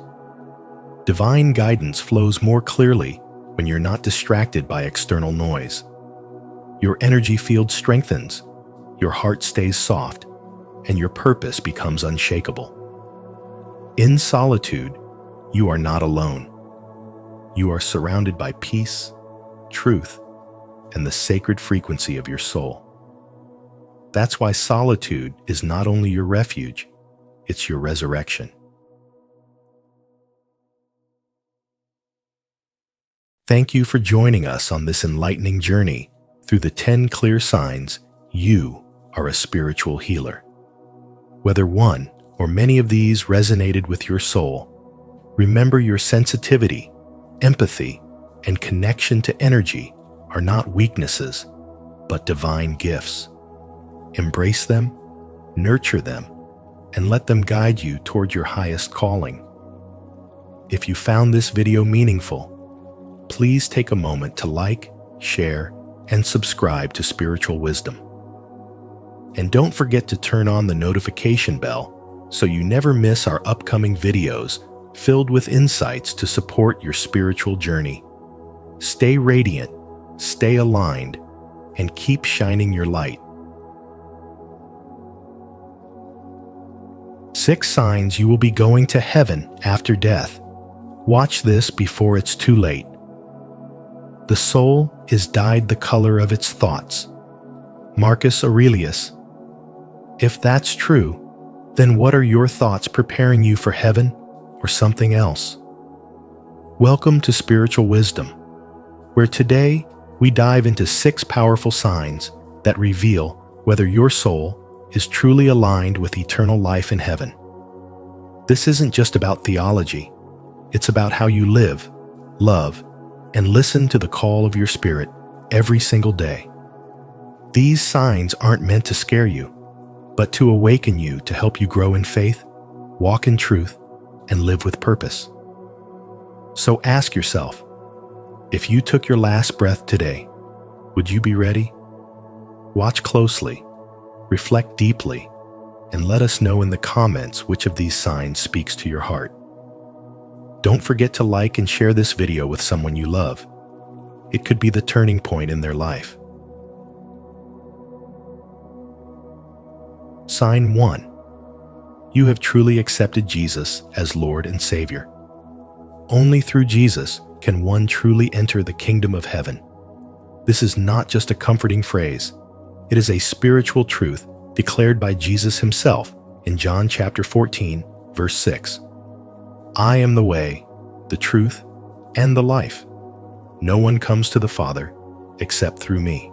A: Divine guidance flows more clearly when you're not distracted by external noise. Your energy field strengthens, your heart stays soft, and your purpose becomes unshakable. In solitude, you are not alone. You are surrounded by peace, truth, and the sacred frequency of your soul. That's why solitude is not only your refuge, it's your resurrection. Thank you for joining us on this enlightening journey through the 10 clear signs you are a spiritual healer. Whether one or many of these resonated with your soul, remember your sensitivity, empathy, and connection to energy are not weaknesses, but divine gifts. Embrace them, nurture them, and let them guide you toward your highest calling. If you found this video meaningful, please take a moment to like, share, and subscribe to Spiritual Wisdom. And don't forget to turn on the notification bell so you never miss our upcoming videos filled with insights to support your spiritual journey. Stay radiant, stay aligned, and keep shining your light. 6 signs you will be going to heaven after death. Watch this before it's too late. The soul is dyed the color of its thoughts. Marcus Aurelius. If that's true, then what are your thoughts preparing you for heaven or something else? Welcome to Spiritual Wisdom, where today we dive into 6 powerful signs that reveal whether your soul is truly aligned with eternal life in heaven. This isn't just about theology. It's about how you live, love, and listen to the call of your spirit every single day. These signs aren't meant to scare you, but to awaken you to help you grow in faith, walk in truth, and live with purpose. So ask yourself, if you took your last breath today, would you be ready? Watch closely, reflect deeply, and let us know in the comments which of these signs speaks to your heart. Don't forget to like and share this video with someone you love. It could be the turning point in their life. Sign 1. You have truly accepted Jesus as Lord and Savior. Only through Jesus can one truly enter the kingdom of heaven. This is not just a comforting phrase. It is a spiritual truth declared by Jesus himself in John chapter 14, verse 6. I am the way, the truth, and the life. No one comes to the Father except through me.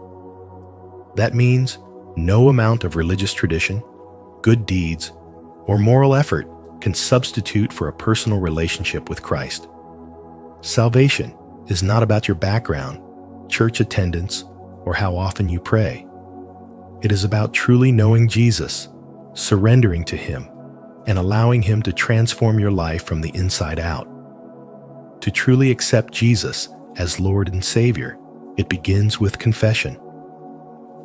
A: That means no amount of religious tradition, good deeds, or moral effort can substitute for a personal relationship with Christ. Salvation is not about your background, church attendance, or how often you pray. It is about truly knowing Jesus, surrendering to him, and allowing him to transform your life from the inside out. To truly accept Jesus as Lord and Savior, it begins with confession.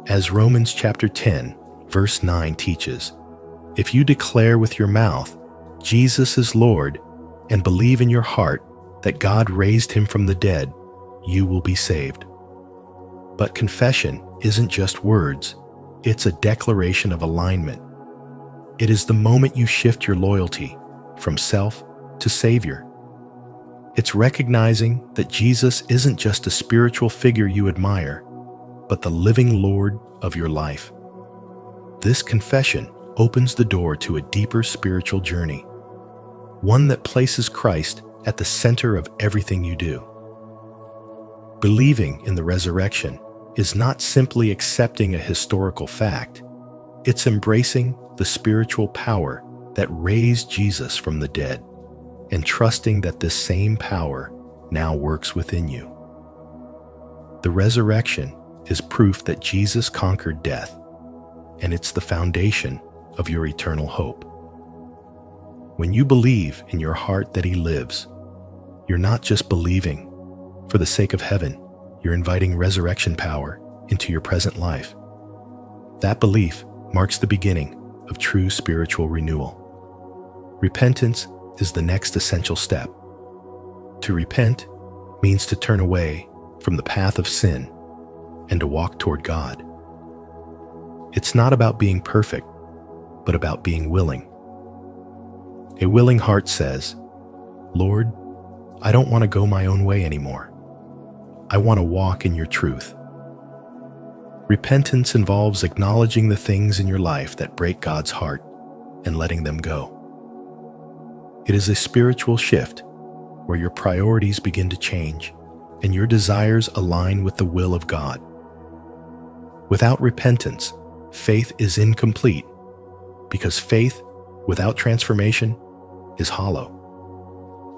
A: As Romans chapter 10, verse 9 teaches, if you declare with your mouth, Jesus is Lord, and believe in your heart that God raised him from the dead, you will be saved. But confession isn't just words, it's a declaration of alignment. It is the moment you shift your loyalty from self to Savior. It's recognizing that Jesus isn't just a spiritual figure you admire, but the living Lord of your life. This confession opens the door to a deeper spiritual journey, one that places Christ at the center of everything you do. Believing in the resurrection is not simply accepting a historical fact, it's embracing the spiritual power that raised Jesus from the dead and trusting that this same power now works within you. The resurrection is proof that Jesus conquered death, and it's the foundation of your eternal hope. When you believe in your heart that He lives, you're not just believing for the sake of heaven, you're inviting resurrection power into your present life. That belief marks the beginning of true spiritual renewal. Repentance is the next essential step. To repent means to turn away from the path of sin and to walk toward God. It's not about being perfect, but about being willing. A willing heart says, "Lord, I don't want to go my own way anymore. I want to walk in your truth." Repentance involves acknowledging the things in your life that break God's heart and letting them go. It is a spiritual shift where your priorities begin to change and your desires align with the will of God. Without repentance, faith is incomplete, because faith without transformation is hollow.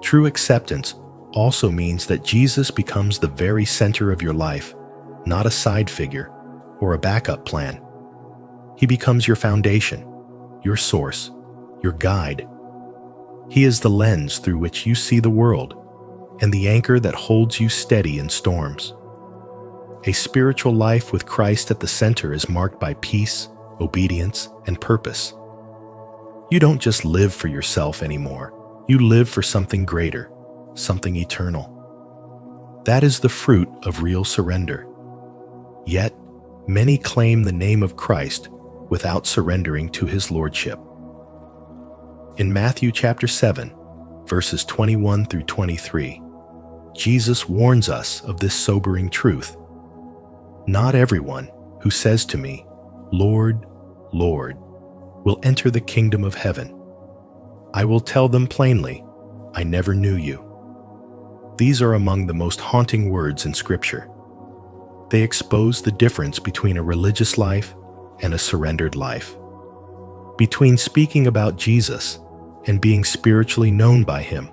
A: True acceptance also means that Jesus becomes the very center of your life, not a side figure or a backup plan. He becomes your foundation, your source, your guide. He is the lens through which you see the world and the anchor that holds you steady in storms. A spiritual life with Christ at the center is marked by peace, obedience, and purpose. You don't just live for yourself anymore. You live for something greater, something eternal. That is the fruit of real surrender. Yet, many claim the name of Christ without surrendering to His lordship. In Matthew chapter 7, verses 21 through 23, Jesus warns us of this sobering truth. "Not everyone who says to me, 'Lord, Lord,' will enter the kingdom of heaven. I will tell them plainly, 'I never knew you.'" These are among the most haunting words in Scripture. They expose the difference between a religious life and a surrendered life, between speaking about Jesus and being spiritually known by Him.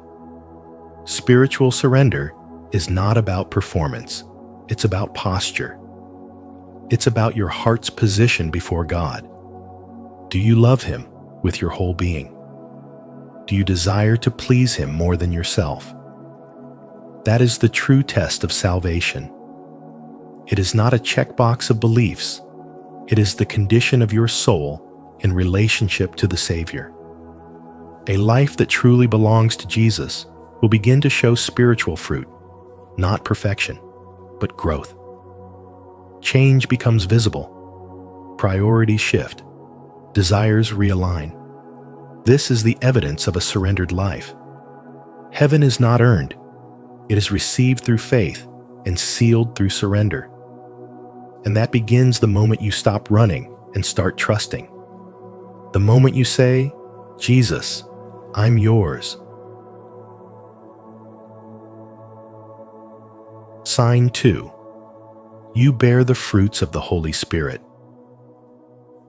A: Spiritual surrender is not about performance, it's about posture. It's about your heart's position before God. Do you love Him with your whole being? Do you desire to please Him more than yourself? That is the true test of salvation. It is not a checkbox of beliefs. It is the condition of your soul in relationship to the Savior. A life that truly belongs to Jesus will begin to show spiritual fruit, not perfection, but growth. Change becomes visible. Priorities shift. Desires realign. This is the evidence of a surrendered life. Heaven is not earned. It is received through faith and sealed through surrender. And that begins the moment you stop running and start trusting. The moment you say, "Jesus, I'm yours." Sign 2. You bear the fruits of the Holy Spirit.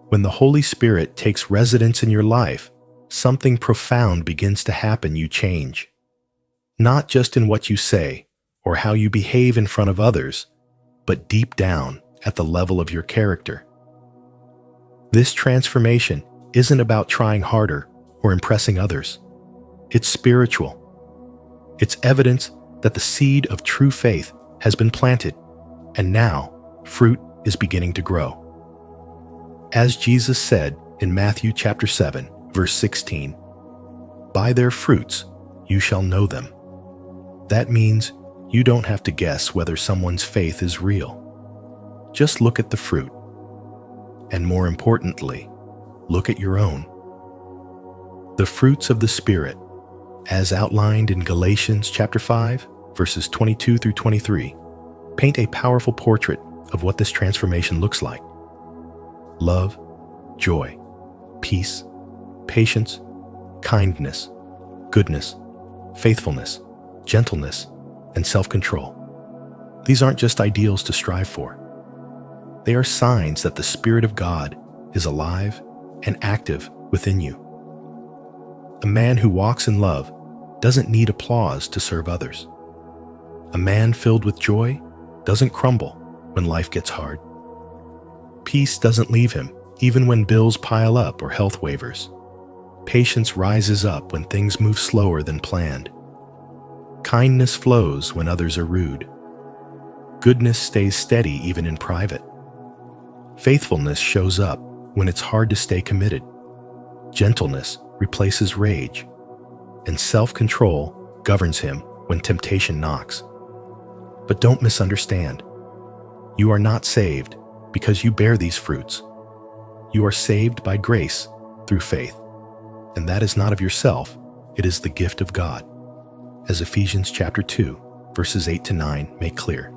A: When the Holy Spirit takes residence in your life, something profound begins to happen. You change. Not just in what you say or how you behave in front of others, but deep down at the level of your character. This transformation isn't about trying harder or impressing others. It's spiritual. It's evidence that the seed of true faith has been planted, and now fruit is beginning to grow. As Jesus said in Matthew chapter 7, verse 16, "By their fruits you shall know them." That means you don't have to guess whether someone's faith is real. Just look at the fruit. And more importantly, look at your own. The fruits of the Spirit, as outlined in Galatians chapter 5, verses 22 through 23, paint a powerful portrait of what this transformation looks like. Love, joy, peace, patience, kindness, goodness, faithfulness, gentleness, and self-control. These aren't just ideals to strive for. They are signs that the Spirit of God is alive and active within you. A man who walks in love doesn't need applause to serve others. A man filled with joy doesn't crumble when life gets hard. Peace doesn't leave him even when bills pile up or health wavers. Patience rises up when things move slower than planned. Kindness flows when others are rude. Goodness stays steady even in private. Faithfulness shows up when it's hard to stay committed. Gentleness replaces rage, and self-control governs him when temptation knocks. But don't misunderstand. You are not saved because you bear these fruits. You are saved by grace through faith, and that is not of yourself, it is the gift of God, as Ephesians chapter 2, verses 8 to 9 make clear.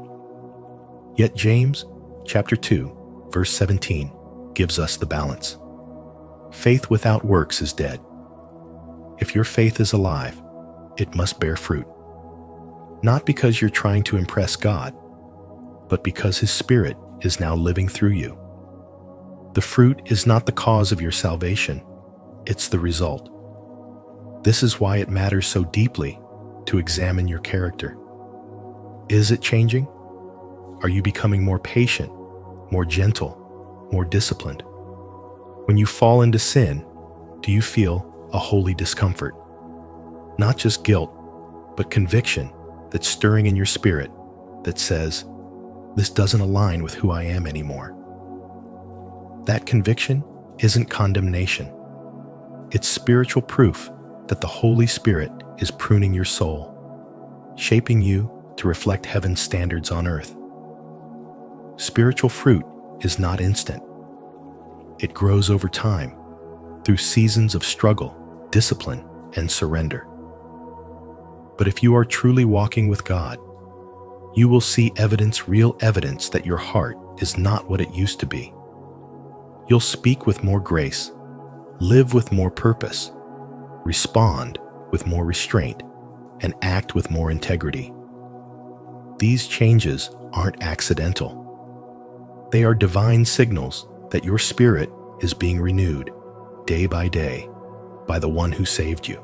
A: Yet James chapter 2, verse 17 gives us the balance. Faith without works is dead. If your faith is alive, it must bear fruit. Not because you're trying to impress God, but because His Spirit is now living through you. The fruit is not the cause of your salvation, it's the result. This is why it matters so deeply to examine your character. Is it changing? Are you becoming more patient, more gentle, more disciplined? When you fall into sin, do you feel a holy discomfort? Not just guilt, but conviction that's stirring in your spirit that says, this doesn't align with who I am anymore. That conviction isn't condemnation. It's spiritual proof that the Holy Spirit is pruning your soul, shaping you to reflect heaven's standards on earth. Spiritual fruit is not instant. It grows over time, through seasons of struggle, discipline, and surrender. But if you are truly walking with God, you will see real evidence that your heart is not what it used to be. You'll speak with more grace, live with more purpose, respond with more restraint, and act with more integrity. These changes aren't accidental. They are divine signals that your spirit is being renewed day by day by the one who saved you.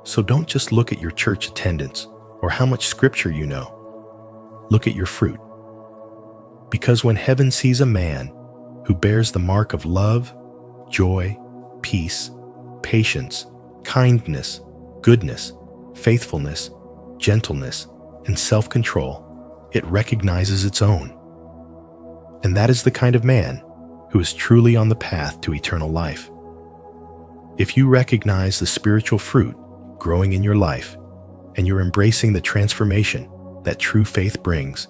A: So don't just look at your church attendance or how much scripture you know. Look at your fruit. Because when heaven sees a man who bears the mark of love, joy, peace, patience, kindness, goodness, faithfulness, gentleness, and self-control, it recognizes its own. And that is the kind of man who is truly on the path to eternal life. If you recognize the spiritual fruit growing in your life, and you're embracing the transformation that true faith brings,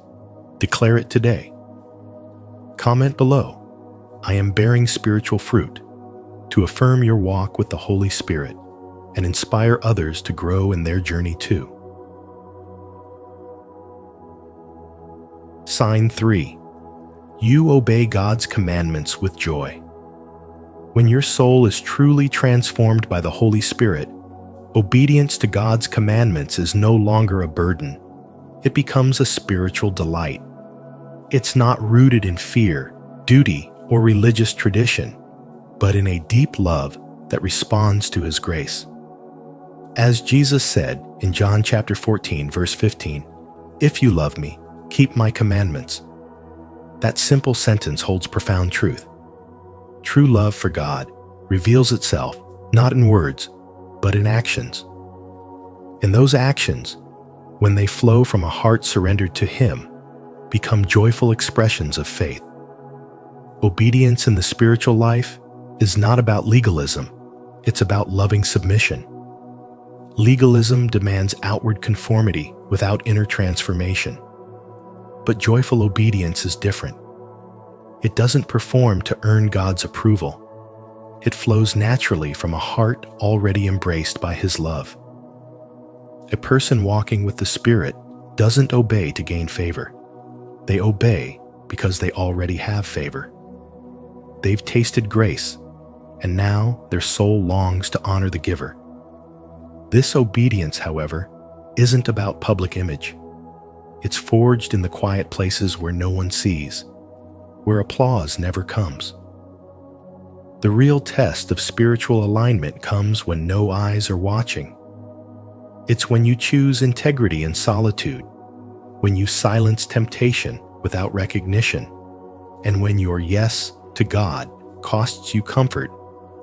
A: declare it today. Comment below, I am bearing spiritual fruit, to affirm your walk with the Holy Spirit and inspire others to grow in their journey too. Sign 3. You obey God's commandments with joy. When your soul is truly transformed by the Holy Spirit, obedience to God's commandments is no longer a burden. It becomes a spiritual delight. It's not rooted in fear, duty, or religious tradition, but in a deep love that responds to His grace. As Jesus said in John chapter 14, verse 15, "If you love me, keep my commandments." That simple sentence holds profound truth. True love for God reveals itself not in words, but in actions. And those actions, when they flow from a heart surrendered to Him, become joyful expressions of faith. Obedience in the spiritual life is not about legalism, it's about loving submission. Legalism demands outward conformity without inner transformation. But joyful obedience is different. It doesn't perform to earn God's approval. It flows naturally from a heart already embraced by His love. A person walking with the Spirit doesn't obey to gain favor. They obey because they already have favor. They've tasted grace, and now their soul longs to honor the giver. This obedience, however, isn't about public image. It's forged in the quiet places where no one sees. where applause never comes. The real test of spiritual alignment comes when no eyes are watching. It's when you choose integrity in solitude, when you silence temptation without recognition, and when your yes to God costs you comfort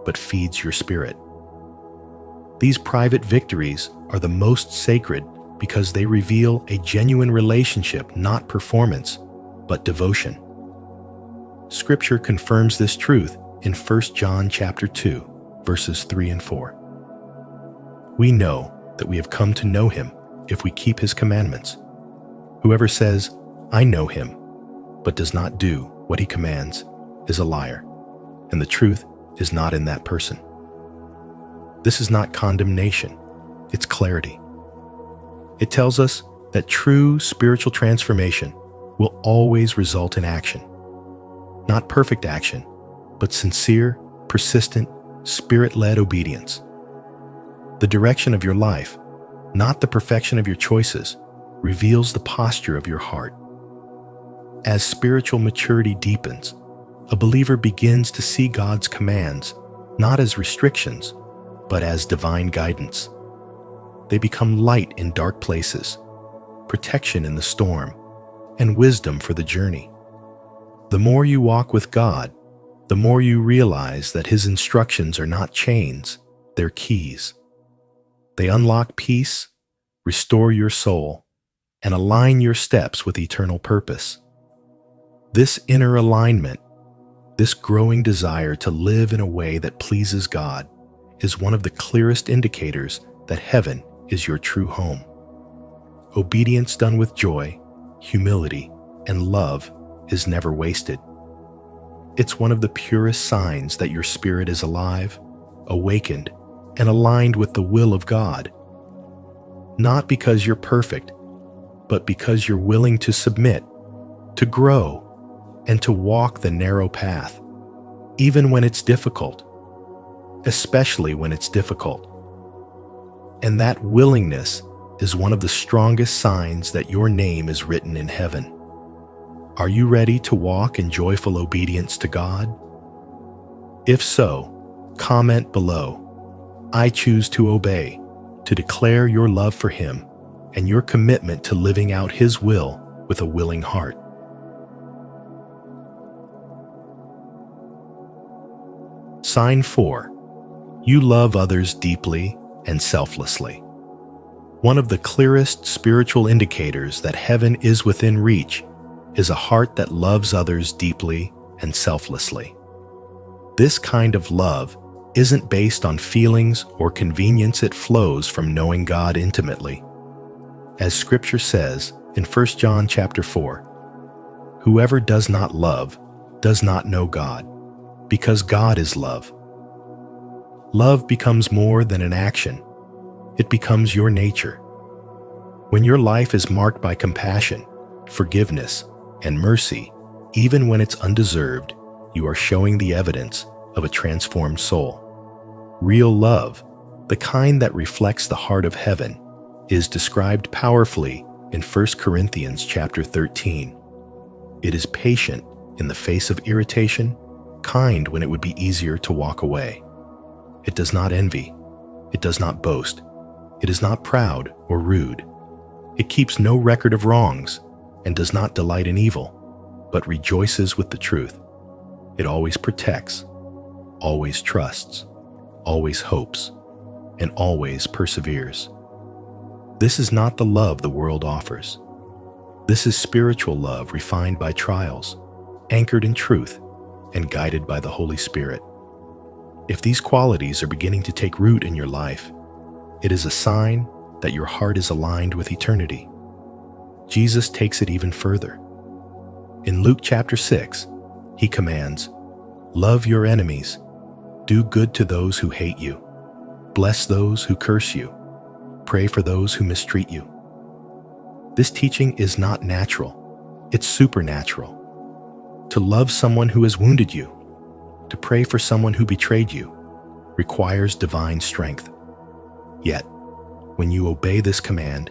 A: but feeds your spirit. These private victories are the most sacred because they reveal a genuine relationship, not performance, but devotion. Scripture confirms this truth in 1 John chapter 2, verses 3 and 4. We know that we have come to know him if we keep his commandments. Whoever says, "I know him," but does not do what he commands is a liar, and the truth is not in that person. This is not condemnation, it's clarity. It tells us that true spiritual transformation will always result in action. Not perfect action, but sincere, persistent, spirit-led obedience. The direction of your life, not the perfection of your choices, reveals the posture of your heart. As spiritual maturity deepens, a believer begins to see God's commands not as restrictions, but as divine guidance. They become light in dark places, protection in the storm, and wisdom for the journey. The more you walk with God, the more you realize that his instructions are not chains, they're keys. They unlock peace, restore your soul, and align your steps with eternal purpose. This inner alignment, this growing desire to live in a way that pleases God, is one of the clearest indicators that heaven is your true home. Obedience done with joy, humility, and love is never wasted. It's one of the purest signs that your spirit is alive, awakened, and aligned with the will of God. Not because you're perfect, but because you're willing to submit, to grow, and to walk the narrow path, even when it's difficult, especially when it's difficult. And that willingness is one of the strongest signs that your name is written in heaven. Are you ready to walk in joyful obedience to God? If so, comment below. I choose to obey, to declare your love for him and your commitment to living out his will with a willing heart. Sign 4. You love others deeply and selflessly. One of the clearest spiritual indicators that heaven is within reach is a heart that loves others deeply and selflessly. This kind of love isn't based on feelings or convenience, it flows from knowing God intimately. As Scripture says in 1 John chapter 4, whoever does not love does not know God, because God is love. Love becomes more than an action. It becomes your nature. When your life is marked by compassion, forgiveness, and mercy, even when it's undeserved, you are showing the evidence of a transformed soul. Real love, the kind that reflects the heart of heaven, is described powerfully in 1 Corinthians chapter 13. It is patient in the face of irritation, kind when it would be easier to walk away. It does not envy. It does not boast. It is not proud or rude. It keeps no record of wrongs and does not delight in evil, but rejoices with the truth. It always protects, always trusts, always hopes, and always perseveres. This is not the love the world offers. This is spiritual love refined by trials, anchored in truth, and guided by the Holy Spirit. If these qualities are beginning to take root in your life, it is a sign that your heart is aligned with eternity. Jesus takes it even further. In Luke chapter 6, he commands, "Love your enemies, do good to those who hate you, bless those who curse you, pray for those who mistreat you." This teaching is not natural, it's supernatural. To love someone who has wounded you, to pray for someone who betrayed you, requires divine strength. Yet, when you obey this command,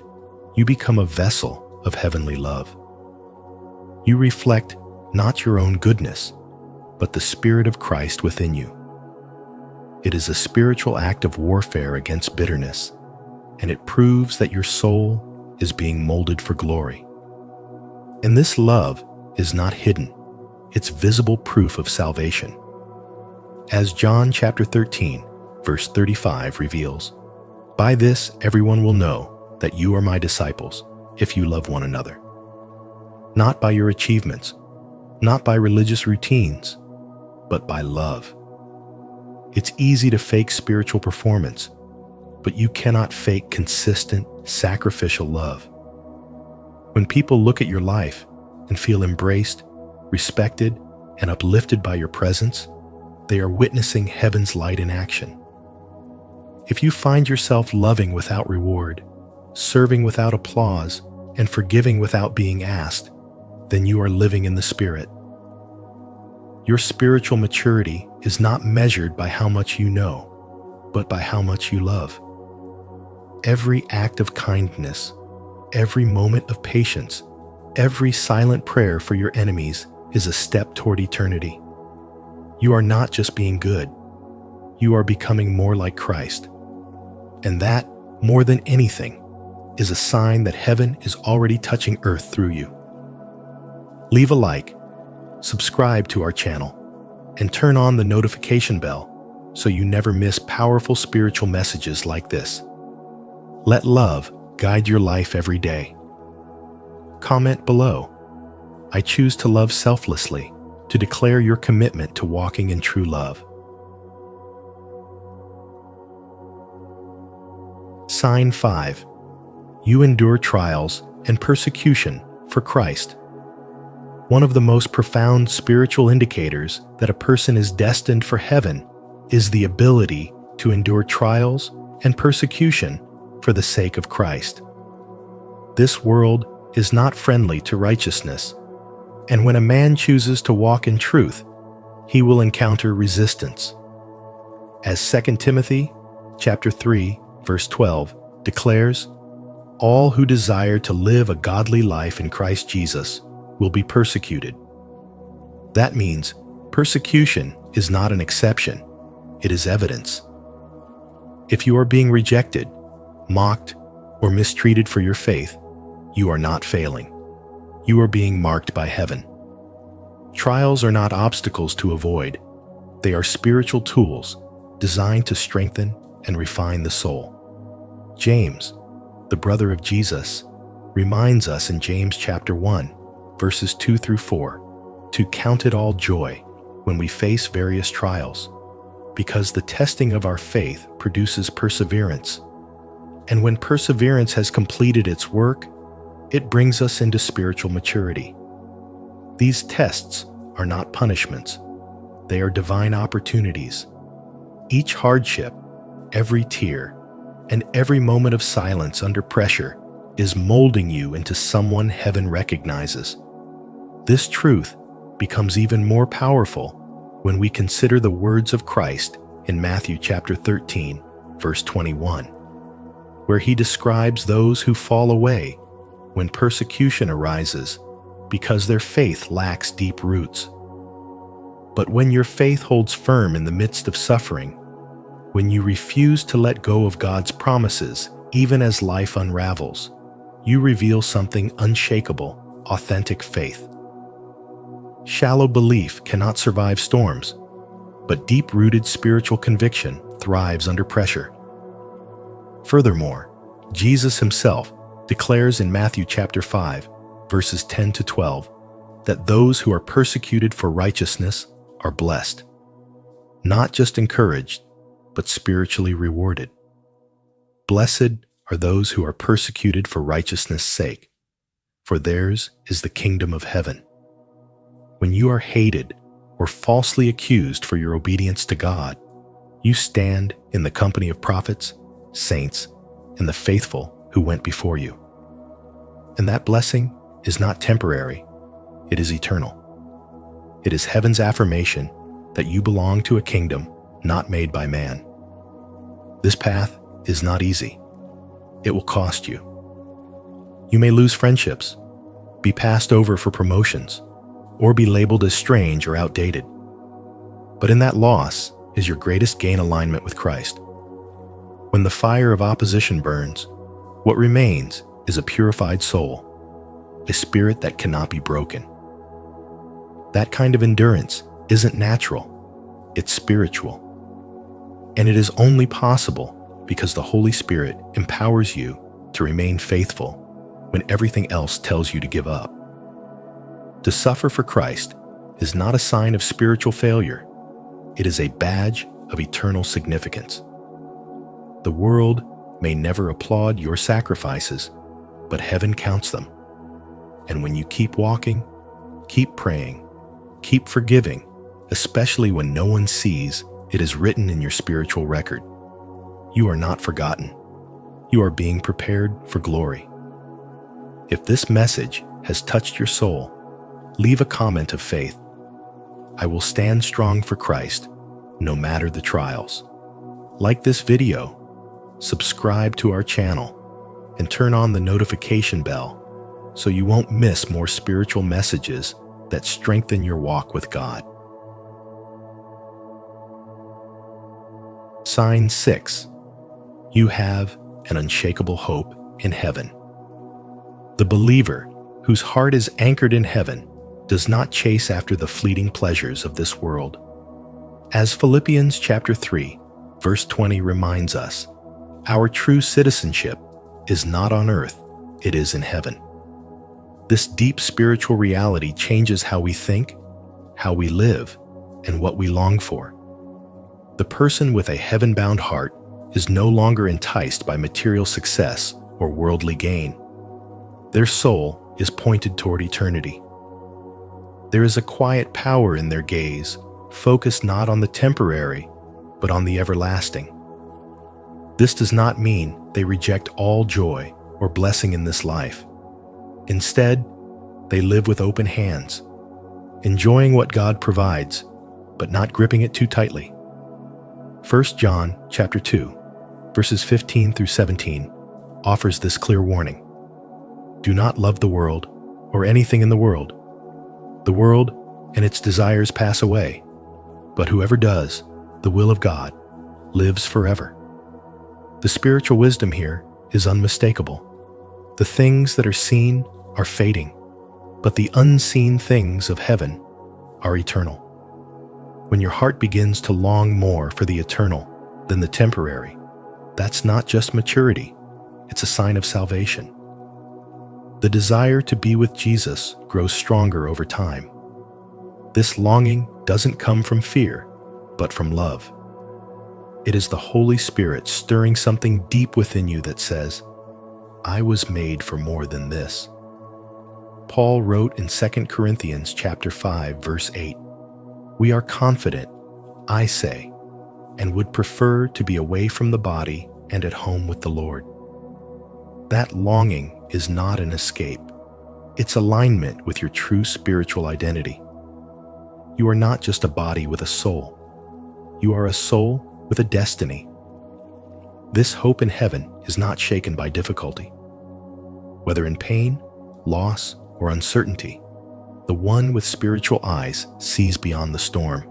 A: you become a vessel of heavenly love. You reflect not your own goodness, but the Spirit of Christ within you. It is a spiritual act of warfare against bitterness, and it proves that your soul is being molded for glory. And this love is not hidden. It's visible proof of salvation. As John chapter 13, verse 35 reveals, "By this everyone will know that you are my disciples, if you love one another." Not by your achievements, not by religious routines, but by love. It's easy to fake spiritual performance, but you cannot fake consistent, sacrificial love. When people look at your life and feel embraced, respected, and uplifted by your presence, they are witnessing heaven's light in action. If you find yourself loving without reward, serving without applause, and forgiving without being asked, then you are living in the Spirit. Your spiritual maturity is not measured by how much you know, but by how much you love. Every act of kindness, every moment of patience, every silent prayer for your enemies is a step toward eternity. You are not just being good, you are becoming more like Christ. And that, more than anything, is a sign that heaven is already touching earth through you. Leave a like, subscribe to our channel, and turn on the notification bell so you never miss powerful spiritual messages like this. Let love guide your life every day. Comment below. I choose to love selflessly, to declare your commitment to walking in true love. Sign 5. You endure trials and persecution for Christ. One of the most profound spiritual indicators that a person is destined for heaven is the ability to endure trials and persecution for the sake of Christ. This world is not friendly to righteousness, and when a man chooses to walk in truth, he will encounter resistance. As 2 Timothy chapter 3, verse 12 declares, "All who desire to live a godly life in Christ Jesus will be persecuted." That means persecution is not an exception, it is evidence. If you are being rejected, mocked, or mistreated for your faith, you are not failing. You are being marked by heaven. Trials are not obstacles to avoid. They are spiritual tools designed to strengthen and refine the soul. James, the brother of Jesus, reminds us in James chapter 1, verses 2 through 4, to count it all joy when we face various trials, because the testing of our faith produces perseverance. And when perseverance has completed its work, it brings us into spiritual maturity. These tests are not punishments. They are divine opportunities. Each hardship, every tear, and every moment of silence under pressure is molding you into someone heaven recognizes. This truth becomes even more powerful when we consider the words of Christ in Matthew chapter 13, verse 21, where he describes those who fall away when persecution arises because their faith lacks deep roots. But when your faith holds firm in the midst of suffering, when you refuse to let go of God's promises even as life unravels, you reveal something unshakable, authentic faith. Shallow belief cannot survive storms, but deep-rooted spiritual conviction thrives under pressure. Furthermore, Jesus himself declares in Matthew chapter 5, verses 10 to 12, that those who are persecuted for righteousness are blessed, not just encouraged, but spiritually rewarded. Blessed are those who are persecuted for righteousness' sake, for theirs is the kingdom of heaven. When you are hated or falsely accused for your obedience to God, you stand in the company of prophets, saints, and the faithful who went before you. And that blessing is not temporary, it is eternal. It is heaven's affirmation that you belong to a kingdom not made by man. This path is not easy. It will cost you. You may lose friendships, be passed over for promotions, or be labeled as strange or outdated. But in that loss is your greatest gain: alignment with Christ. When the fire of opposition burns, what remains is a purified soul, a spirit that cannot be broken. That kind of endurance isn't natural, it's spiritual. And it is only possible because the Holy Spirit empowers you to remain faithful when everything else tells you to give up. To suffer for Christ is not a sign of spiritual failure. It is a badge of eternal significance. The world may never applaud your sacrifices, but heaven counts them. And when you keep walking, keep praying, keep forgiving, especially when no one sees, it is written in your spiritual record. You are not forgotten. You are being prepared for glory. If this message has touched your soul, leave a comment of faith. I will stand strong for Christ, no matter the trials. Like this video, subscribe to our channel, and turn on the notification bell so you won't miss more spiritual messages that strengthen your walk with God. Sign 6. You have an unshakable hope in heaven. The believer, whose heart is anchored in heaven, does not chase after the fleeting pleasures of this world. As Philippians chapter 3, verse 20 reminds us, our true citizenship is not on earth, it is in heaven. This deep spiritual reality changes how we think, how we live, and what we long for. The person with a heaven-bound heart is no longer enticed by material success or worldly gain. Their soul is pointed toward eternity. There is a quiet power in their gaze, focused not on the temporary, but on the everlasting. This does not mean they reject all joy or blessing in this life. Instead, they live with open hands, enjoying what God provides, but not gripping it too tightly. 1 John chapter 2, verses 15 through 17 offers this clear warning. Do not love the world or anything in the world. The world and its desires pass away, but whoever does the will of God lives forever. The spiritual wisdom here is unmistakable. The things that are seen are fading, but the unseen things of heaven are eternal. When your heart begins to long more for the eternal than the temporary, that's not just maturity, it's a sign of salvation. The desire to be with Jesus grows stronger over time. This longing doesn't come from fear, but from love. It is the Holy Spirit stirring something deep within you that says, I was made for more than this. Paul wrote in 2 Corinthians chapter 5, verse 8, we are confident, I say, and would prefer to be away from the body and at home with the Lord. That longing is not an escape. It's alignment with your true spiritual identity. You are not just a body with a soul. You are a soul with a destiny. This hope in heaven is not shaken by difficulty. Whether in pain, loss, or uncertainty, the one with spiritual eyes sees beyond the storm.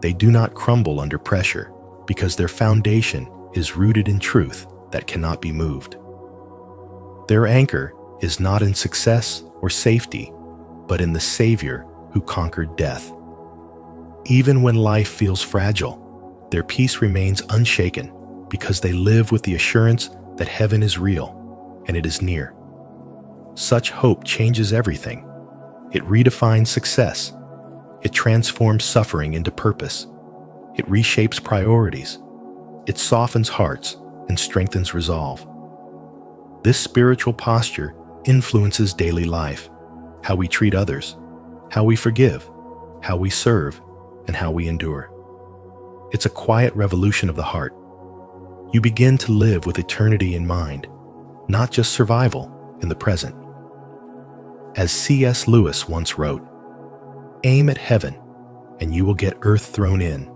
A: They do not crumble under pressure because their foundation is rooted in truth that cannot be moved. Their anchor is not in success or safety, but in the Savior who conquered death. Even when life feels fragile, their peace remains unshaken because they live with the assurance that heaven is real and it is near. Such hope changes everything. It redefines success. It transforms suffering into purpose. It reshapes priorities. It softens hearts and strengthens resolve. This spiritual posture influences daily life, how we treat others, how we forgive, how we serve, and how we endure. It's a quiet revolution of the heart. You begin to live with eternity in mind, not just survival in the present. As C.S. Lewis once wrote, aim at heaven, and you will get earth thrown in.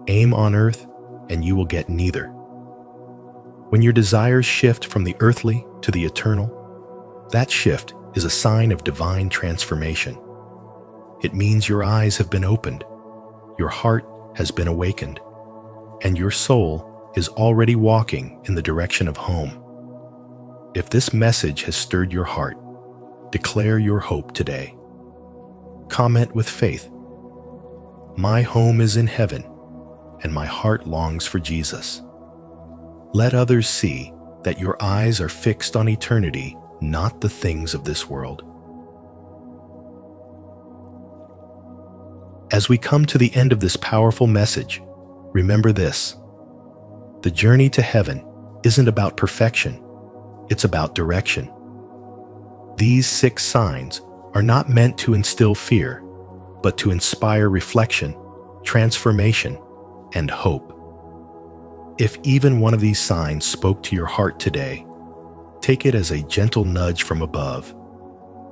A: Aim on earth, and you will get neither. When your desires shift from the earthly to the eternal, that shift is a sign of divine transformation. It means your eyes have been opened, your heart has been awakened, and your soul is already walking in the direction of home. If this message has stirred your heart, declare your hope today. Comment with faith. My home is in heaven, and my heart longs for Jesus. Let others see that your eyes are fixed on eternity, not the things of this world. As we come to the end of this powerful message, remember this: the journey to heaven isn't about perfection, it's about direction. These 6 signs are not meant to instill fear, but to inspire reflection, transformation, and hope. If even one of these signs spoke to your heart today, take it as a gentle nudge from above,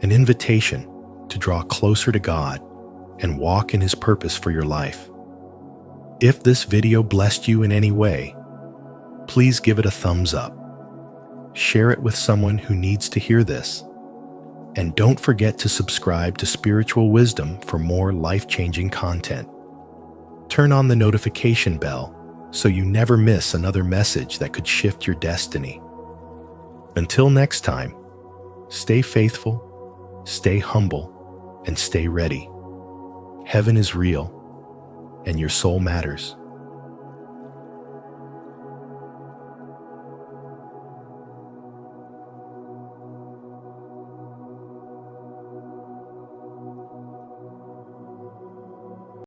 A: an invitation to draw closer to God and walk in His purpose for your life. If this video blessed you in any way, please give it a thumbs up. Share it with someone who needs to hear this. And don't forget to subscribe to Spiritual Wisdom for more life-changing content. Turn on the notification bell so you never miss another message that could shift your destiny. Until next time, stay faithful, stay humble, and stay ready. Heaven is real, and your soul matters.